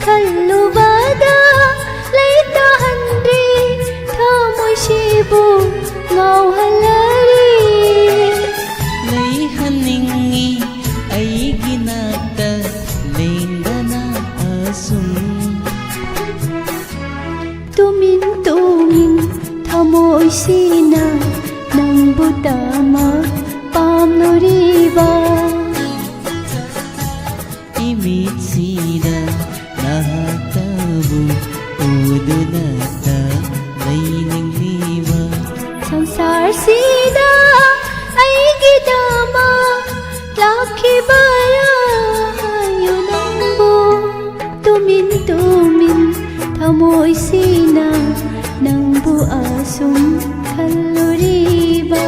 ꯈꯜꯂꯨꯕꯗ ꯂꯩꯇꯍꯟꯗ꯭ꯔꯤ ꯊꯃꯣꯏꯁꯤꯕꯨ ꯉꯥꯎꯍꯜꯂꯔꯤ ꯂꯩꯍꯟꯅꯤꯡꯉꯤ ꯑꯩꯒꯤ ꯅꯥꯛꯇ ꯂꯦꯡꯗꯅ ꯑꯁꯨꯝ ꯇꯨꯃꯤꯟ ꯇꯨꯃꯤꯟ ꯊꯃꯣꯏꯁꯤꯅ ꯅꯪꯕꯨ ꯇꯃꯛ ꯄꯥꯝꯂꯨꯔꯤꯕ 이미치다 나하다부 우두나다 레이닝리바 संसारसिदा ꯑꯩꯒꯤꯗꯃꯛ ꯂꯥꯛꯈꯤꯕꯔꯥ ꯍꯥꯏꯌꯨ ꯅꯪꯕꯨ ꯇꯨꯃꯤꯟ ꯇꯨꯃꯤꯟ ꯊꯃꯣꯏꯁꯤꯅ ꯅꯪꯕꯨ ꯑꯁꯨꯝ ꯈꯜꯂꯨꯔꯤꯕ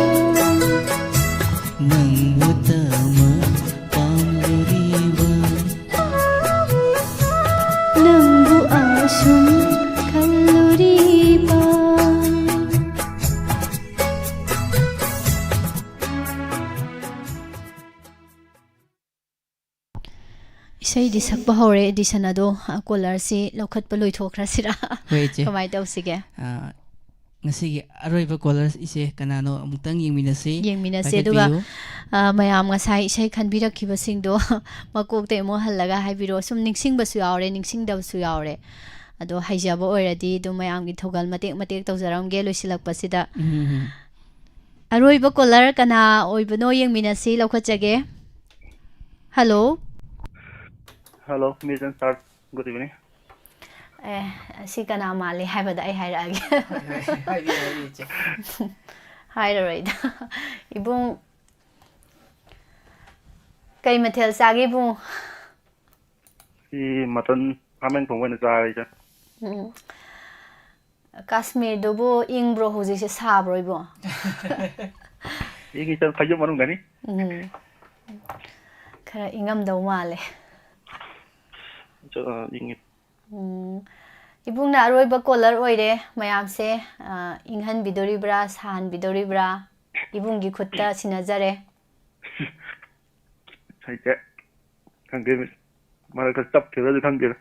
ꯅꯪꯕꯨ ꯇꯃ ꯄꯥꯝꯂꯨꯔꯤꯕ ꯅꯪꯕꯨ ꯑꯁꯨꯝ ꯈꯜꯂꯨꯔꯤꯕ ꯏꯁꯩꯗꯤ ꯁꯛꯄ ꯍꯧꯔꯦ ꯑꯦꯗꯤꯁꯟ ꯑꯗꯣ ꯀꯣꯂꯔꯁꯤ ꯂꯧꯈꯠꯄ ꯂꯣꯏꯊꯣꯛꯈ꯭ꯔꯁꯤꯔꯥ ꯍꯣꯏ ꯏꯆꯦ ꯀꯃꯥꯏꯅ ꯇꯧꯁꯤꯒꯦ ꯉꯁꯤꯒꯤ ꯑꯔꯣꯏꯕ ꯀꯣꯂꯔ ꯏꯆꯦ ꯀꯅꯥꯅꯣ ꯑꯃꯨꯛꯇꯪ ꯌꯦꯡꯃꯤꯟꯅꯁꯤ ꯑꯗꯨꯒ ꯃꯌꯥꯝ ꯉꯁꯥꯏ ꯏꯁꯩ ꯈꯟꯕꯤꯔꯛꯈꯤꯕꯁꯤꯡꯗꯣ ꯃꯀꯣꯛꯇꯩ ꯑꯃꯨꯛ ꯍꯜꯂꯒ ꯍꯥꯏꯕꯤꯔꯛꯑꯣ ꯁꯨꯝ ꯅꯤꯡꯁꯤꯡꯕꯁꯨ ꯌꯥꯎꯔꯦ ꯅꯤꯡꯁꯤꯡꯗꯕꯁꯨ ꯌꯥꯎꯔꯦ ꯑꯗꯣ ꯍꯩꯖꯕ ꯑꯣꯏꯔꯗꯤ ꯑꯗꯨꯝ ꯃꯌꯥꯝꯒꯤ ꯊꯧꯒꯜ ꯃꯇꯦꯛ ꯃꯇꯦꯛ ꯇꯧꯖꯔꯝꯒꯦ ꯂꯣꯏꯁꯤꯜꯂꯛꯄꯁꯤꯗ ꯑꯔꯣꯏꯕ ꯀꯣꯂꯔ ꯀꯅꯥ ꯑꯣꯏꯕꯅꯣ ꯌꯦꯡꯃꯤꯟꯅꯁꯤ ꯂꯧꯈꯠꯆꯒꯦ hello Hello, Miss and Sir. Good evening. ꯁꯤ ꯀꯅꯥ ꯃꯥꯜꯂꯤ ꯍꯥꯏꯕꯗ ꯑꯩ ꯍꯥꯏꯔꯛꯑꯒꯦ ꯍꯥꯏꯔꯔꯣꯏꯗ ꯏꯕꯨꯡ ꯀꯩ ꯃꯊꯦꯜ ꯆꯥꯒꯦ ꯏꯕꯨꯡ Si mutton ramen thong wana chai cha. ꯀꯥꯁꯃꯤꯔꯗꯨꯕꯨ ꯏꯪꯕ꯭ꯔꯣ ꯍꯧꯖꯤꯛꯁꯦ ꯁꯥꯕ꯭ꯔꯣ ꯏꯕꯨꯡ Igi cha phayum manung gani. ꯈꯔ ꯏꯪꯉꯝꯗꯧ ꯃꯥꯜꯂꯦ Cha ingi. 이북나 ꯑꯔꯣꯏꯕ ꯀꯣꯂꯔ ꯑꯣꯏꯔꯦ ꯃꯌꯥꯝꯁꯦ ꯏꯪꯍꯟꯕꯤꯗꯣꯔꯤꯕ꯭ꯔꯥ ꯁꯥꯍꯟꯕꯤꯗꯣꯔꯤꯕ꯭ꯔꯥ 이북ꯒꯤ ꯈꯨꯠꯇ ꯁꯤꯟꯅꯖꯔꯦ Saite. Khangge mara ka tap thira du khangge.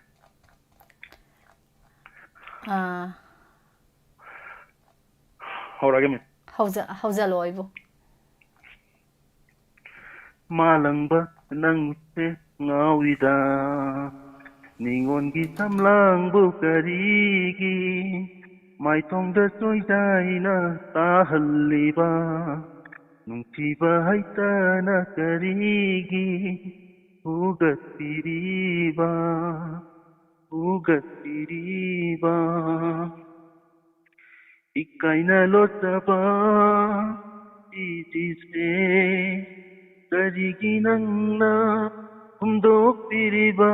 Haurage me. ꯍꯧꯖꯜꯂꯣ 이북 Malangba nangse ngawida. Ningongi samlangbu karigi. Maitongda soidaina tahalliba. Nungchiba haitana karigi. Ugatiriba. Ugatiriba. Ikaina lotaba. Ijise. Karigi nangna. Humdok piriba.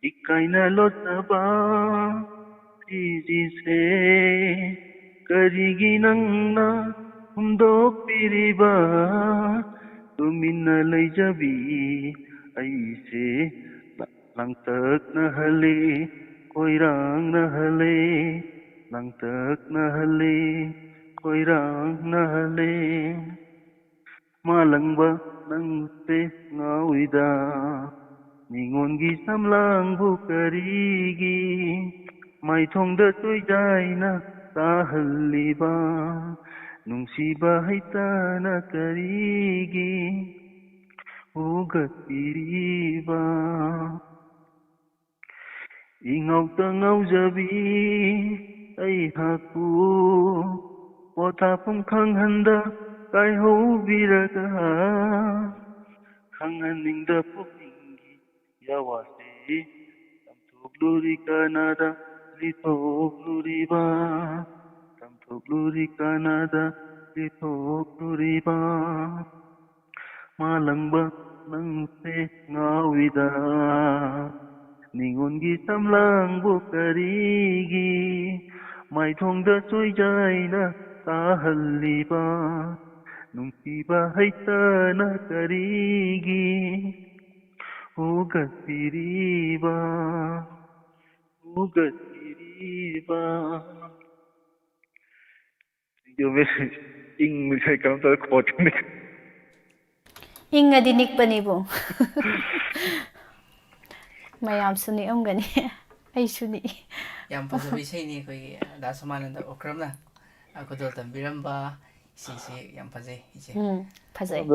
Ikaina lotaba. Ijise. Karigi nangna. Humdok piriba. Tumina layjabi. Aise. Langtak na hale. Koirang na hale. Langtak na hale. Koirang na hale. malangba nangse ngawida ningongi samlangbu karigi maithongda soidaina tahalliba nungsiba haitana karigi ugatiriba ingauta ngaujabi ai haku potapum khanghanda kai hobiraga khanghaningda pukingi yawase tamthugluri kanada lithogluriba tamthugluri kanada lithogluriba malangba nangse ngawida ningongi samlangbu karigi maithongda soijaina tahalliba nungsiba haitana karigi ugatiriba yo message ing sai kam ta quote ni Inga dinik bani bu. Mayam suni amgani. Ai suni. Yam pasabi sai ni koi da samananda okramna. Akodol tambiramba si yam pazai ise. Pazai.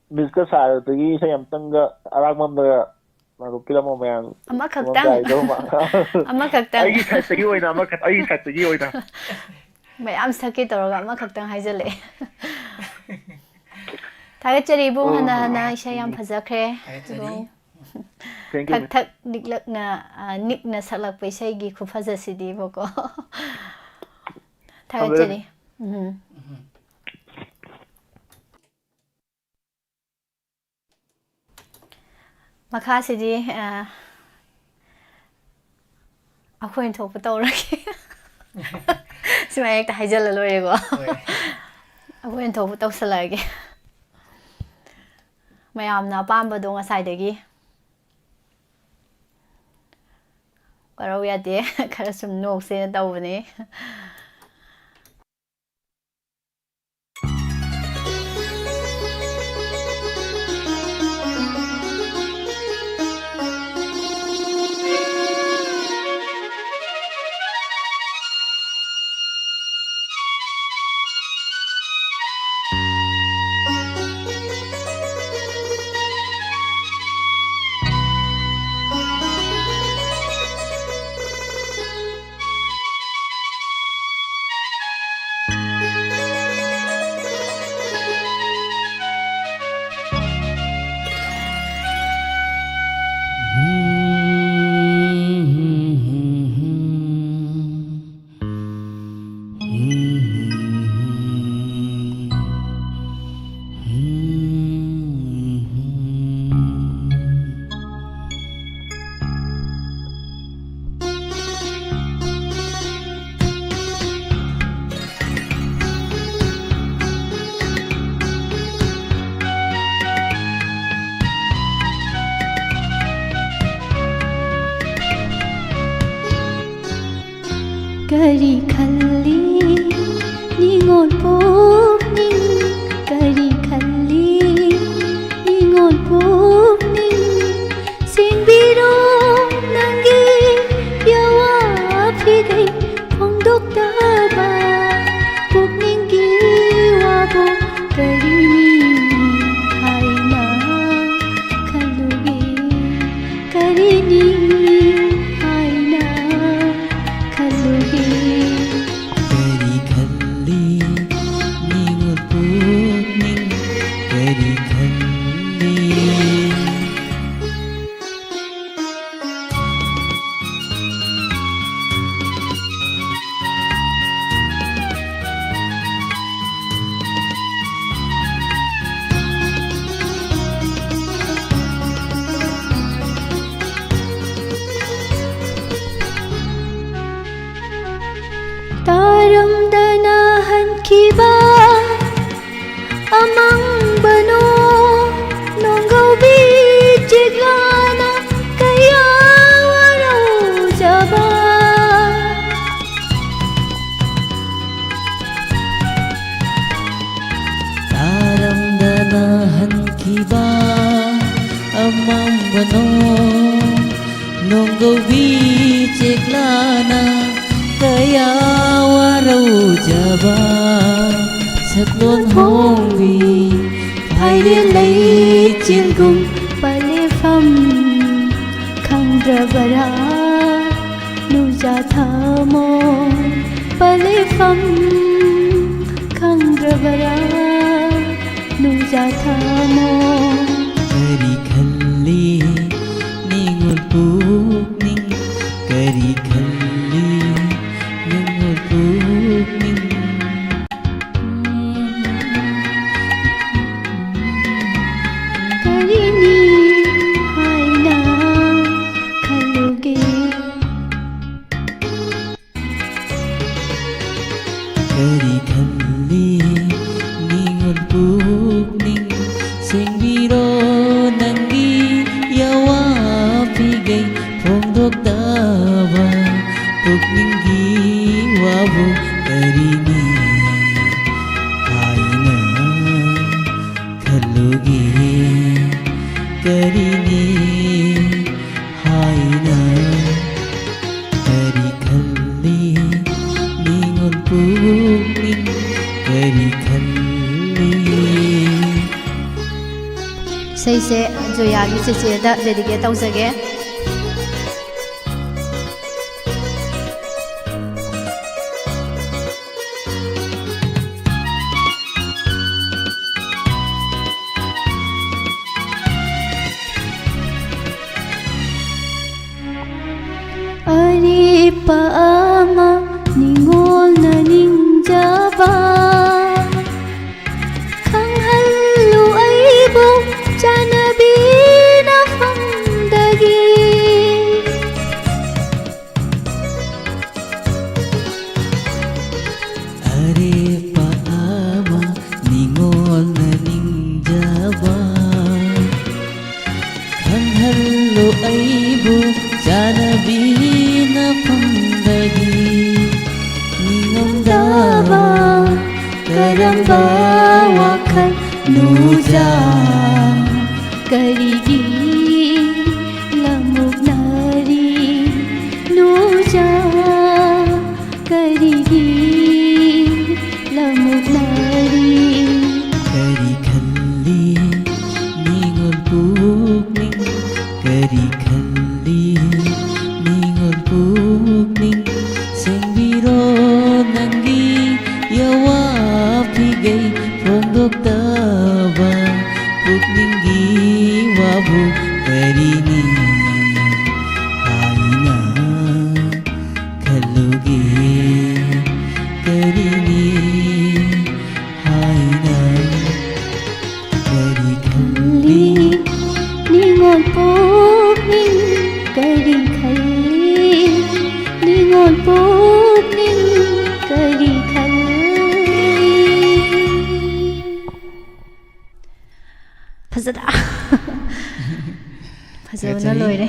Biska sa tagi sai yam tanga aragmam da maru kila mo mayang. Ama kaktang. Ama kaktang. Ai sa tagi oina ama kat ai sa tagi oina. Mayam sakit toroga ama kaktang haijale. Thagachari bu hana isa yam phajakre. Thak thak nikna salak paisai gi khufajasidi boko. Thagachari. Makasidi akhoi thokpa tawraki. Sima ekta haijala loirego. Akhoi thokpa tawsalage. mayamna apambado ngasaidagi karaw yade kara sum noksena tawbane Kari khalli ningon pokning kari khalli ningon pokning singbirong nangi yawa phigai phongdok taba pokning gi wabo kari ni haina khalugi kari ni mambano nonggobi ceklana kaya warau jaba saklon hongbi phai lei chilgum pale pham khandrabara nuja thamo pale pham khandrabara nuja thamo kari khalli ningul pukning kari khalli ningul pukning karini haina khaluge kari khalli ningul pukning sengbiro nangi yawa pigai phongdok daba pukning gi wabu karini haina khaluge karini haina kari khalli ningol pukning kari khalli Say se Joyagi che da dedicate tausage Ari paama ningol na ningjaba khanghallu aibo janabi na famdagi are paama ningol na ningjaba khanghallo aibu janabi na pamdagi ningomdaba karamba wakhal nuja karigi lamuk nari nuja karigi lamuk nari kari khalli ningol pukning kari khalli ningol pukning sengbiro nangi yawa pigai phongdok daba pukning gi wabu karini haina khaluge karini haina kari khalli ningol pukning kari khalli ningol pukning kari khalli fazada fazana loire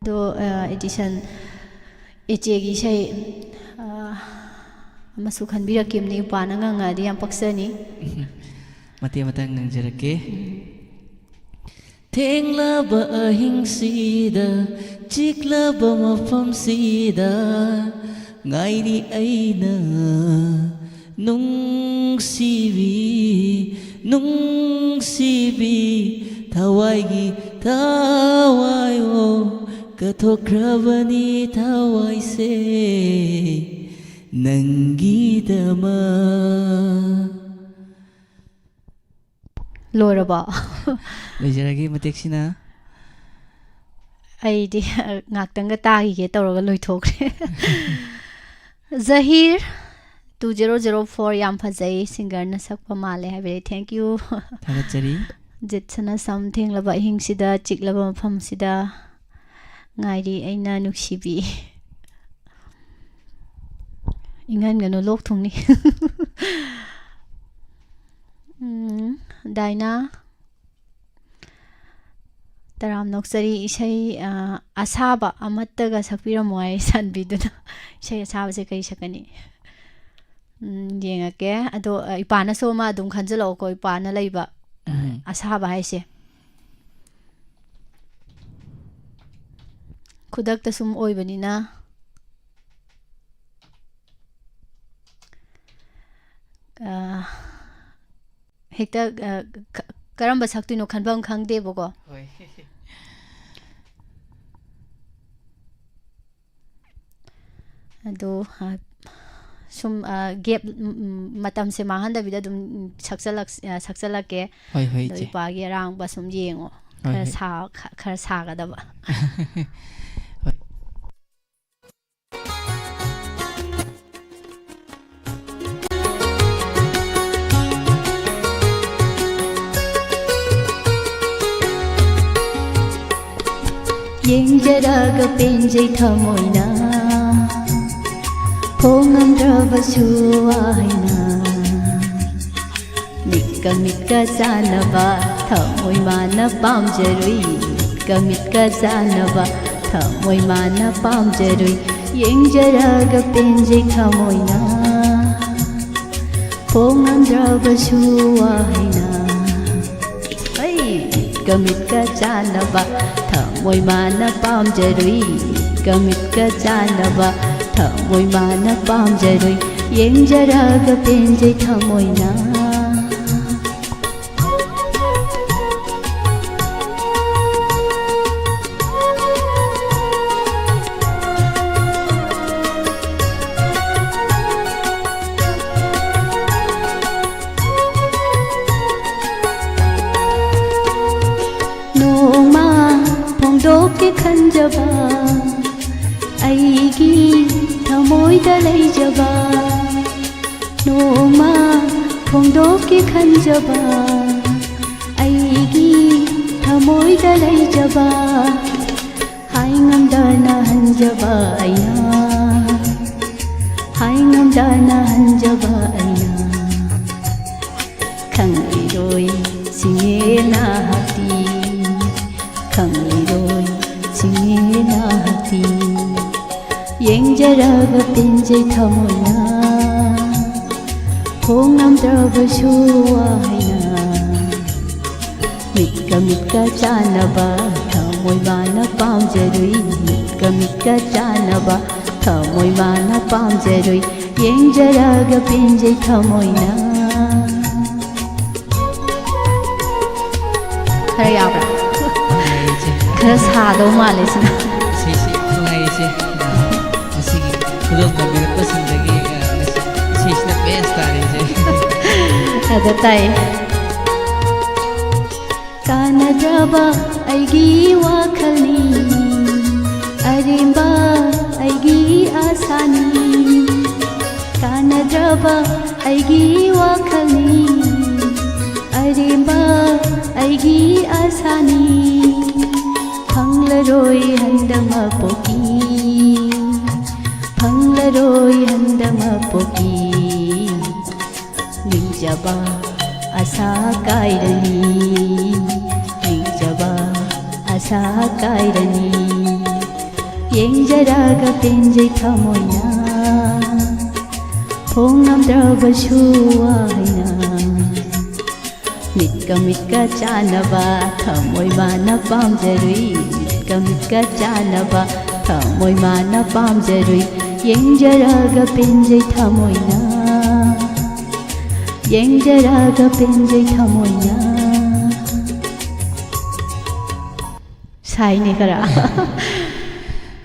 do edition echegi sei amasu khanbirakimni upana ngangadi yam paksani mati matang nangjarake thenglaba ahingsida chiklaba mafamsida ngairi aina nungsibi thawaigi thawaio kathokrabani thawai se nangidama loiraba lejaragi mateksina aidi ngaktanga tagige tawraga loithokre Zahir 2004 yam phajai singer na sakpa male have thank you thagachari jitsana something laba hing sida chiklaba pham sida ngairi aina nuksibi ingan gano lok thungni Daina taram noksari isai asaba amattaga sakpiramoy sanbiduna isai asaba se kai sakani yengake ado ipana soma adum khanjalo ko ipana leiba ꯑꯁꯥꯕ ꯍꯥꯏꯁꯦ ꯈꯨꯗꯛꯇ ꯁꯨꯝ ꯑꯣꯏꯕꯅꯤꯅ ꯍꯦꯛꯇ ꯀꯔꯝꯕ ꯁꯛꯇꯣꯏꯅꯣ ꯈꯟꯐꯝ ꯈꯪꯗꯦꯕꯀꯣ ꯑꯗꯣ ꯁꯨꯝ ꯒꯦꯞ ꯃꯇꯝꯁꯦ ꯃꯥꯡꯍꯟꯗꯕꯤꯗ ꯑꯗꯨꯝ ꯁꯛꯆꯜꯂꯛꯀꯦ ꯑꯗꯣ ꯏꯄꯥꯒꯤ ꯑꯔꯥꯡꯕ ꯁꯨꯝ ꯌꯦꯡꯉꯣ ꯈꯔ ꯁꯥꯒꯗꯕ ꯌꯦꯡꯖꯔꯒ ꯄꯦꯟꯖꯩ ꯊꯃꯣꯏꯅ ꯐꯣꯡꯉꯝꯗ꯭ꯔꯕꯁꯨ ꯋꯥꯍꯩꯅ ꯃꯤꯠꯀ ꯃꯤꯠꯀ ꯆꯥꯟꯅꯕ ꯊꯃꯣꯏ ꯃꯥꯅ ꯄꯥꯝꯖꯔꯨꯏ ꯃꯤꯠꯀ ꯃꯤꯠꯀ ꯆꯥꯟꯅꯕ ꯊꯃꯣꯏ ꯃꯥꯅ ꯄꯥꯝꯖꯔꯨꯏ ꯌꯦꯡꯖꯔꯒ ꯄꯦꯟꯖꯩ ꯊꯃꯣꯏꯅ ꯐꯣꯡꯉꯝꯗ꯭ꯔꯕꯁꯨ ꯋꯥꯍꯩꯅ ꯃꯤꯠꯀ ꯃꯤꯠꯀ ꯆꯥꯟꯅꯕ ꯊꯃꯣꯏ ꯃꯥꯅ ꯄꯥꯝꯖꯔꯨꯏ ꯃꯤꯠꯀ ꯃꯤꯠꯀ ꯆꯥꯟꯅꯕ ꯊꯃꯣꯏ ꯃꯥꯅ ꯄꯥꯝꯖꯔꯨꯏ ꯌꯦꯡꯖꯔꯒ ꯄꯦꯟꯖꯩ ꯊꯃꯣꯏꯅ ꯅꯣꯡꯃ ꯐꯣꯡꯗꯣꯛꯀꯦ ꯈꯟꯖꯕ ꯑꯩꯒꯤ ꯊꯃꯣꯏꯗ ꯂꯩꯖꯕ ꯅꯣꯡꯃ ꯐꯣꯡꯗꯣꯛꯀꯦ ꯈꯟꯖꯕ ꯑꯩꯒꯤ ꯊꯃꯣꯏꯗ ꯂꯩꯖꯕ ꯍꯥꯏꯉꯝꯗꯅ ꯍꯟꯖꯕ ꯑꯩꯅ ꯍꯥꯏꯉꯝꯗꯅ ꯍꯟꯖꯕ ꯑꯩꯅ ꯈꯪꯂꯤꯔꯣꯏ ꯁꯤꯡꯉꯦꯅ ꯍꯥꯛꯇꯤ ꯈꯪꯂꯤꯔꯣꯏ ꯁꯤꯡꯉꯦꯅ ꯍꯥꯛꯇꯤ ꯌꯦꯡꯖꯔꯒ ꯄꯦꯟꯖꯩ ꯊꯃꯣꯏꯅ ꯐꯣꯡꯉꯝꯗ꯭ꯔꯕꯁꯨ ꯋꯥꯍꯩꯅ ꯃꯤꯠꯀ ꯃꯤꯠꯀ ꯆꯥꯟꯅꯕ ꯊꯃꯣꯏ ꯃꯥꯅ ꯄꯥꯝꯖꯔꯨꯏ ꯃꯤꯠꯀ ꯃꯤꯠꯀ ꯆꯥꯟꯅꯕ ꯊꯃꯣꯏ ꯃꯥꯅ ꯄꯥꯝꯖꯔꯨꯏ ꯌꯦꯡꯖꯔꯒ ꯄꯦꯟꯖꯩ ꯊꯃꯣꯏꯅ ꯈꯔ ꯌꯥꯕ꯭ꯔꯥ ꯈꯔ ꯁꯥꯗꯧ ꯃꯥꯜꯂꯦ ꯁꯤꯅ ꯁꯤꯁꯤ ꯅꯨꯡꯉꯥꯏꯔꯤꯁꯦ ꯉꯁꯤꯒꯤ ꯈꯨꯗꯣꯜꯇꯝꯕꯤꯔꯛꯄꯁꯤꯡꯗꯒꯤ ꯁꯤꯁꯤꯅ ꯕꯦꯁ ꯇꯥꯔꯤꯁꯦ ꯑꯗ ꯇꯥꯏꯌꯦ ꯀꯥꯟꯅꯗ꯭ꯔꯕ ꯑꯩꯒꯤ ꯋꯥꯈꯜꯅꯤ ꯑꯔꯦꯝꯕ ꯑꯩꯒꯤ ꯑꯁꯥꯅꯤ ꯀꯥꯟꯅꯗ꯭ꯔꯕ ꯑꯩꯒꯤ ꯋꯥꯈꯜꯅꯤ ꯑꯔꯦꯝꯕ ꯑꯩꯒꯤ ꯑꯁꯥꯅꯤ ꯐꯪꯂꯔꯣꯏ ꯍꯟꯗꯃꯛ ꯄꯣꯛꯀꯤ ꯐꯪꯂꯔꯣꯏ ꯍꯟꯗꯃꯛ ꯄꯣꯛꯀꯤ ꯅꯤꯡꯖꯕ ꯑꯁꯥ ꯀꯥꯏꯔꯅꯤ ꯅꯤꯡꯖꯕ ꯑꯁꯥ ꯀꯥꯏꯔꯅꯤ ꯌꯦꯡꯖꯔꯒ ꯄꯦꯟꯖꯩ ꯊꯃꯣꯏꯅ ꯐꯣꯡꯉꯝꯗ꯭ꯔꯕꯁꯨ ꯋꯥꯍꯩꯅ ꯃꯤꯠꯀ ꯃꯤꯠꯀ ꯆꯥꯟꯅꯕ ꯊꯃꯣꯏ ꯃꯥꯅ ꯄꯥꯝꯖꯔꯨꯏ ꯃꯤꯠꯀ ꯃꯤꯠꯀ ꯆꯥꯟꯅꯕ ꯊꯃꯣꯏ ꯃꯥꯅ ꯄꯥꯝꯖꯔꯨꯏ ꯌꯦꯡꯖꯔꯒ ꯄꯦꯟꯖꯩ ꯊꯃꯣꯏꯅ ꯌꯦꯡꯖꯔꯒ ꯄꯦꯟꯖꯩ ꯊꯃꯣꯏꯅ ꯁꯥꯏꯅꯦ ꯈꯔ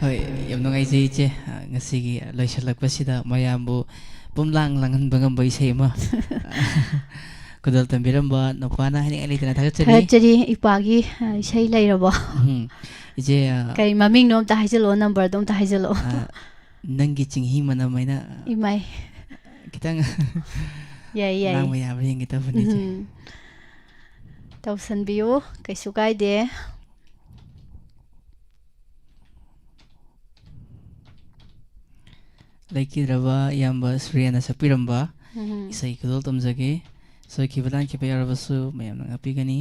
ꯍꯣꯏ ꯌꯥꯝ ꯅꯨꯡꯉꯥꯏꯖꯩ ꯏꯆꯦ ꯉꯁꯤꯒꯤ ꯂꯣꯏꯁꯤꯜꯂꯛꯄꯁꯤꯗ ꯃꯌꯥꯝꯕꯨ ꯄꯨꯝꯂꯥꯡ ꯂꯥꯡꯍꯟꯕ ꯉꯝꯕ ꯏꯁꯩ ꯑꯃ ꯈꯨꯗꯣꯜ ꯇꯝꯕꯤꯔꯝꯕ ꯅꯨꯄꯥꯅ ꯍꯥꯏꯅꯤꯡꯉꯥꯏ ꯂꯩꯇꯅ ꯊꯥꯒꯠꯆꯔꯤ ꯏꯄꯥꯒꯤ ꯏꯁꯩ ꯂꯩꯔꯕꯣ ꯏꯆꯦ ꯀꯩ ꯃꯃꯤꯡꯅꯣ ꯑꯝꯇ ꯍꯥꯏꯖꯜꯂꯛꯑꯣ ꯅꯝꯕꯔꯗꯣ ꯑꯝꯇ ꯍꯥꯏꯖꯜꯂꯛꯑꯣ ꯅꯪꯒꯤ ꯆꯤꯡꯍꯤ ꯃꯅꯝ ꯍꯥꯏꯅ ꯏꯃꯥꯏ ꯈꯤꯇꯪ ꯌꯥꯏ ꯌꯥꯏ ꯂꯥꯡꯕ ꯌꯥꯕ꯭ꯔꯥ ꯌꯦꯡꯒꯦ ꯇꯧꯕꯅꯤ ꯏꯆꯦ ꯇꯧꯁꯟꯕꯤꯌꯨ ꯀꯩꯁꯨ ꯀꯥꯏꯗꯦ ꯂꯩꯈꯤꯗ꯭ꯔꯕ ꯏꯌꯥꯝꯕ ꯁꯨꯔꯦꯅ ꯁꯛꯄꯤꯔꯝꯕ ꯏꯁꯩ ꯈꯨꯗꯣꯜ ꯇꯝꯖꯒꯦ ꯁꯣꯏꯈꯤꯕ ꯂꯥꯟꯈꯤꯕ ꯌꯥꯎꯔꯕꯁꯨ ꯃꯌꯥꯝꯅ ꯉꯥꯛꯄꯤꯒꯅꯤ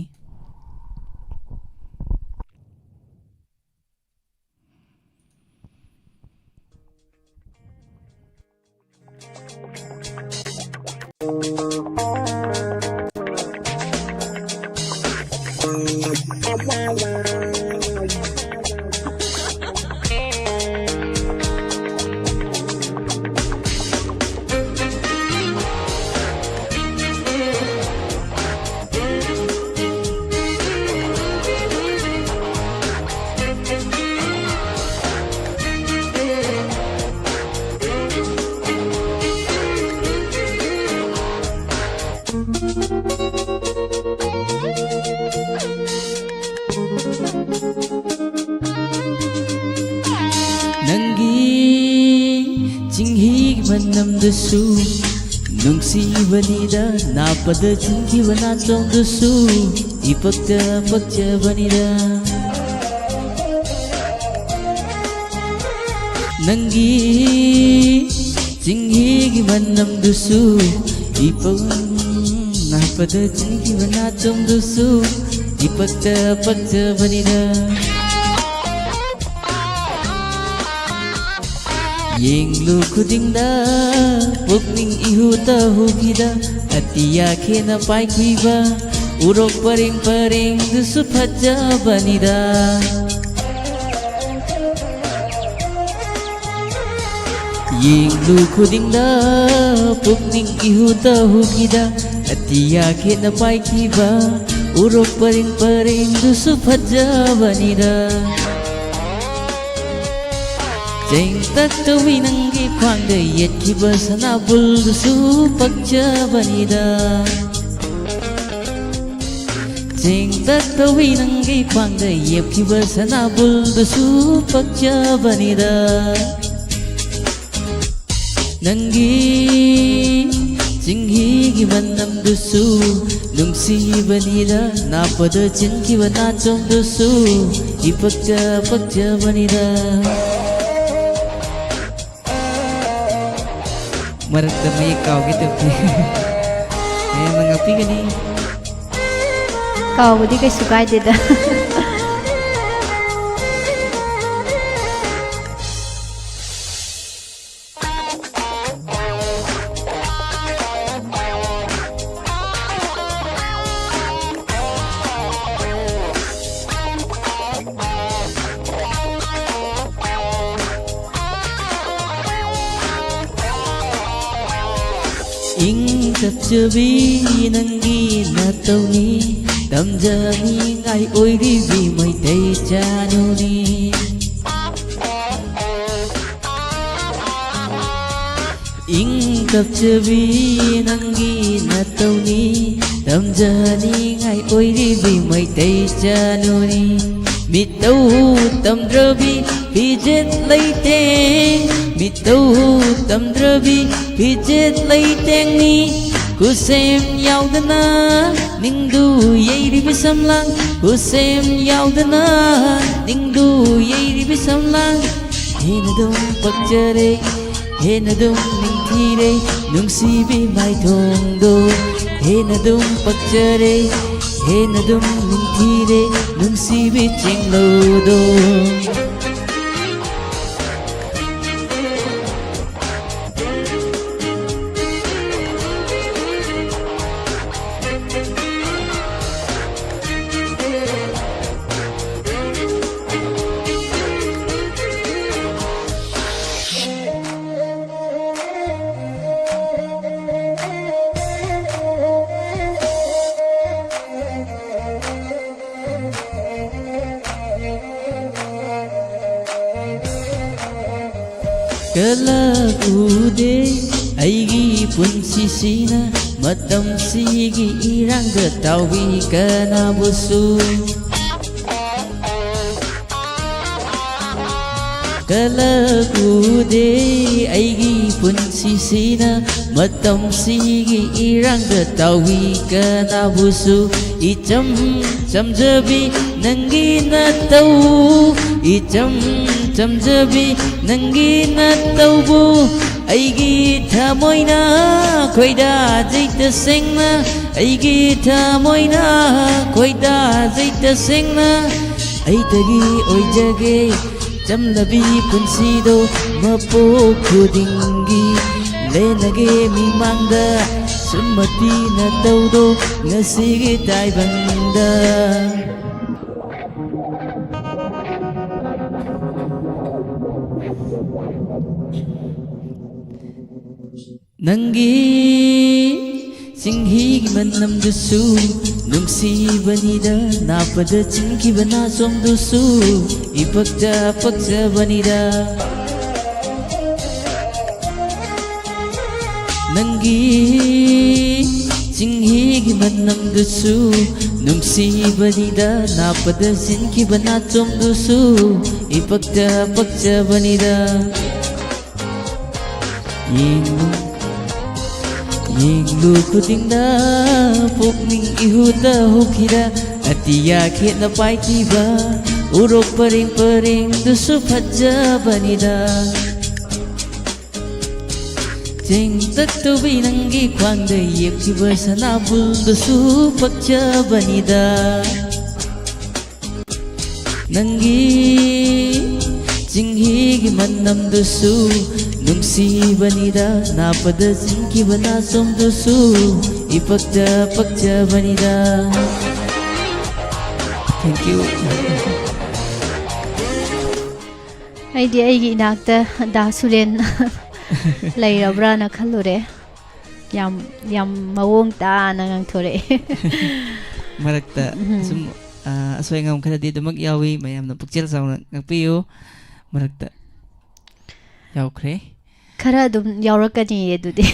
manamdasu nungsibanida napada cinkiwa natongdasu ipakta pakjabanida nangi cinghigi manamdasu ipang napada cinkiwa natongdasu ipakta pakjabanida Yenglu kudingda pukning ihuta hukida atiya khena paikiba urok paring paring dusu phaja banida Yenglu kudingda pukning ihuta hukida atiya khena paikiba urok paring paring dusu phaja banida Jeng tatawi nanggi kwangda yetkiba sanabul dusu pakjabanida Jeng tatawi nanggi kwangda yetkiba sanabul dusu pakjabanida Nanggi jinghigi manam dusu nungsibanida napada jinkiba nachong dusu ipakja pakjabanida Marakta may ikaw gitu eh mengapi gani kau budi kay sukay dida Ing tapjabi nanggi natawni tamjani ngai oiri vi mai tei januni Ing tapjabi nanggi natawni tamjani ngai oiri vi mai tei januni mitau tamdrabi pijet leite mitau tamdrabi pijet leiteng ni kusem yaudana ningdu yeiri bisamlang kusem yaudana ningdu yeiri bisamlang henadum pakjare henadum ningthire nungsibi mai thongdo henadum pakjare henadum ningthire nungsibi chenglodo Kalakude aigi punsisina matam sigi irangga tawi kana busu Kalakude aigi punsisina matam sigi irangga tawi kana busu Icam jamjabi nanggi natau Icam jamjabi nanggi nataubu aigi thamoina khoida jaita sengna aigi thamoina khoida jaita sengna aitagi oijage jamlabi punsido mapo khudingi lenage mimangda Sumati na taudo ngasigi taibanda Nangi Singhi manam dusu Nungsi banida Napada cingki banasong dusu Ipakja pakja banida Nangi Singhi manam dusu Nungsi banida Napada cingki banasong dusu Ipakja pakja banida Yinglu kutingda Pukning ihuda hukira Atiya khit na paitiba Urok paring dusu phaja banida Jeng tak tubi nangi kwangda Yekhiba sanabul dusu pakja banida Nangi Jinghi manam dusu Nungsi banida Napada zinki banasong dusu Ipakja pakja banida Thank you Aidi aigi inakta da suren lairabra na khalure yam mawong ta na ngangthore Marakta sum asway ngam khara di dumag yawi mayam na pukchel sauna ngakpiyo Marakta Yaukre khara dum yaurakani edudi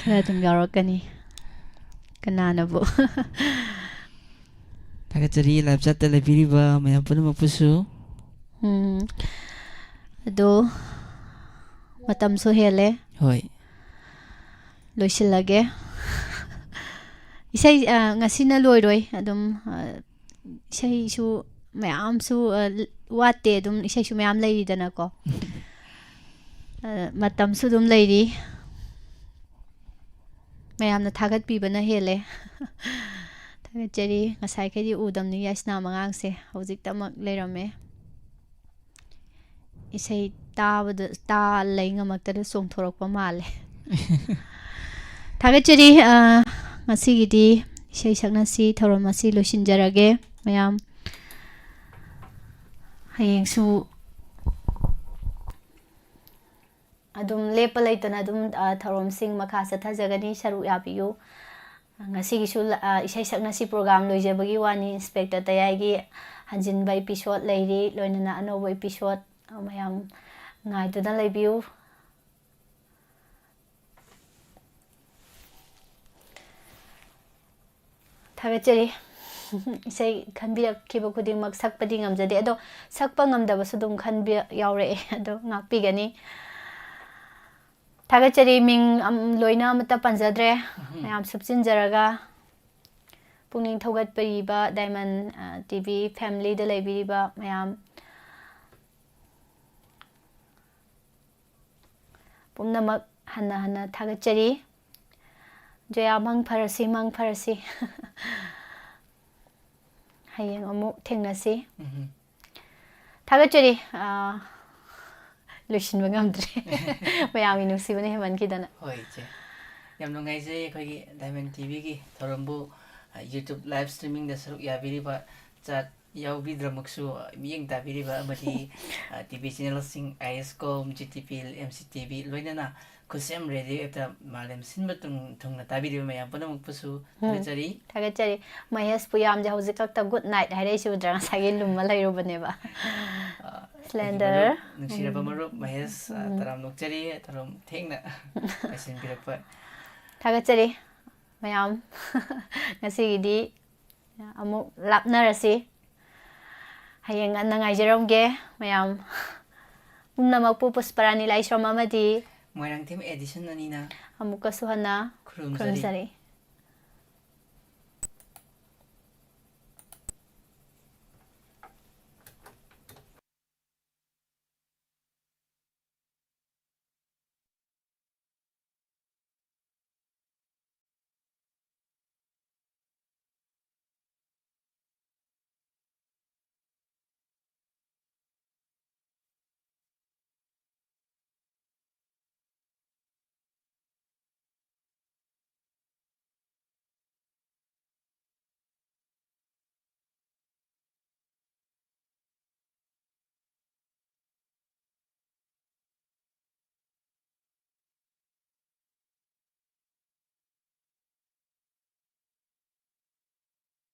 khara dum yaurakani kanana bo Thagachari live chat la biriba mayam punamak pusu ado matam so hele Hoi loisilage isai ngasina loiroi adum isai su mayam su wate dum isai su mayam leiri dana ko matam su dum leiri mayam na thagat pi bana hele thagat jari ngasai khadi udam ni yasna mangang se hojik tamak leirame isai ta leinga makta song thorok pa male thagat jari ngasi gidi isai sakna si thorom asi losinjarage mayam hayeng su adum lepa laitana adum thorom sing makha sathajagani saru yabiyu ngasi gi su isai sakna si program loijabagi wani inspector tayagi hanjin by episode leiri loinana anobo episode mayam ngai duna leibiu thagachari isai khanbirak khiba khuding mak sakpadi ngamjade ado sakpa ngamdaba sudum khanbi yaure ado ngakpi gani thagachari ming loina mata panjadre mayam subsin jaraga pungning thogat pariba diamond tv family da leibiriba mayam pumnamak hana thagachari joya mang pharasi hayeng amu thengnasi thagachari loisin bangamdre mayam inusi bane heman kidana hoi che yam nungai je khoi gi diamond tv gi thorombu YouTube live streaming da saruk yabiriba chat yawi dramaksu miyeng tabiriba amati TV channel sing ISCOM GTP MCTV loinana kusem radio eta malem sinba tungna tabiriba mayam punamak pusu thagachari Mahesh puyam ja hojik ta good night haire su drang sagi lumma lairu baneba slender nuksira pamaru Mahesh taram nokchari taram thengna asin birakpa thagachari mayam ngasi gidi amu lapnarasi hayeng anangai jeromge mayam pumnamak pu pusparani laisrom amadi moirang team edition anina amuka suhana khurumsari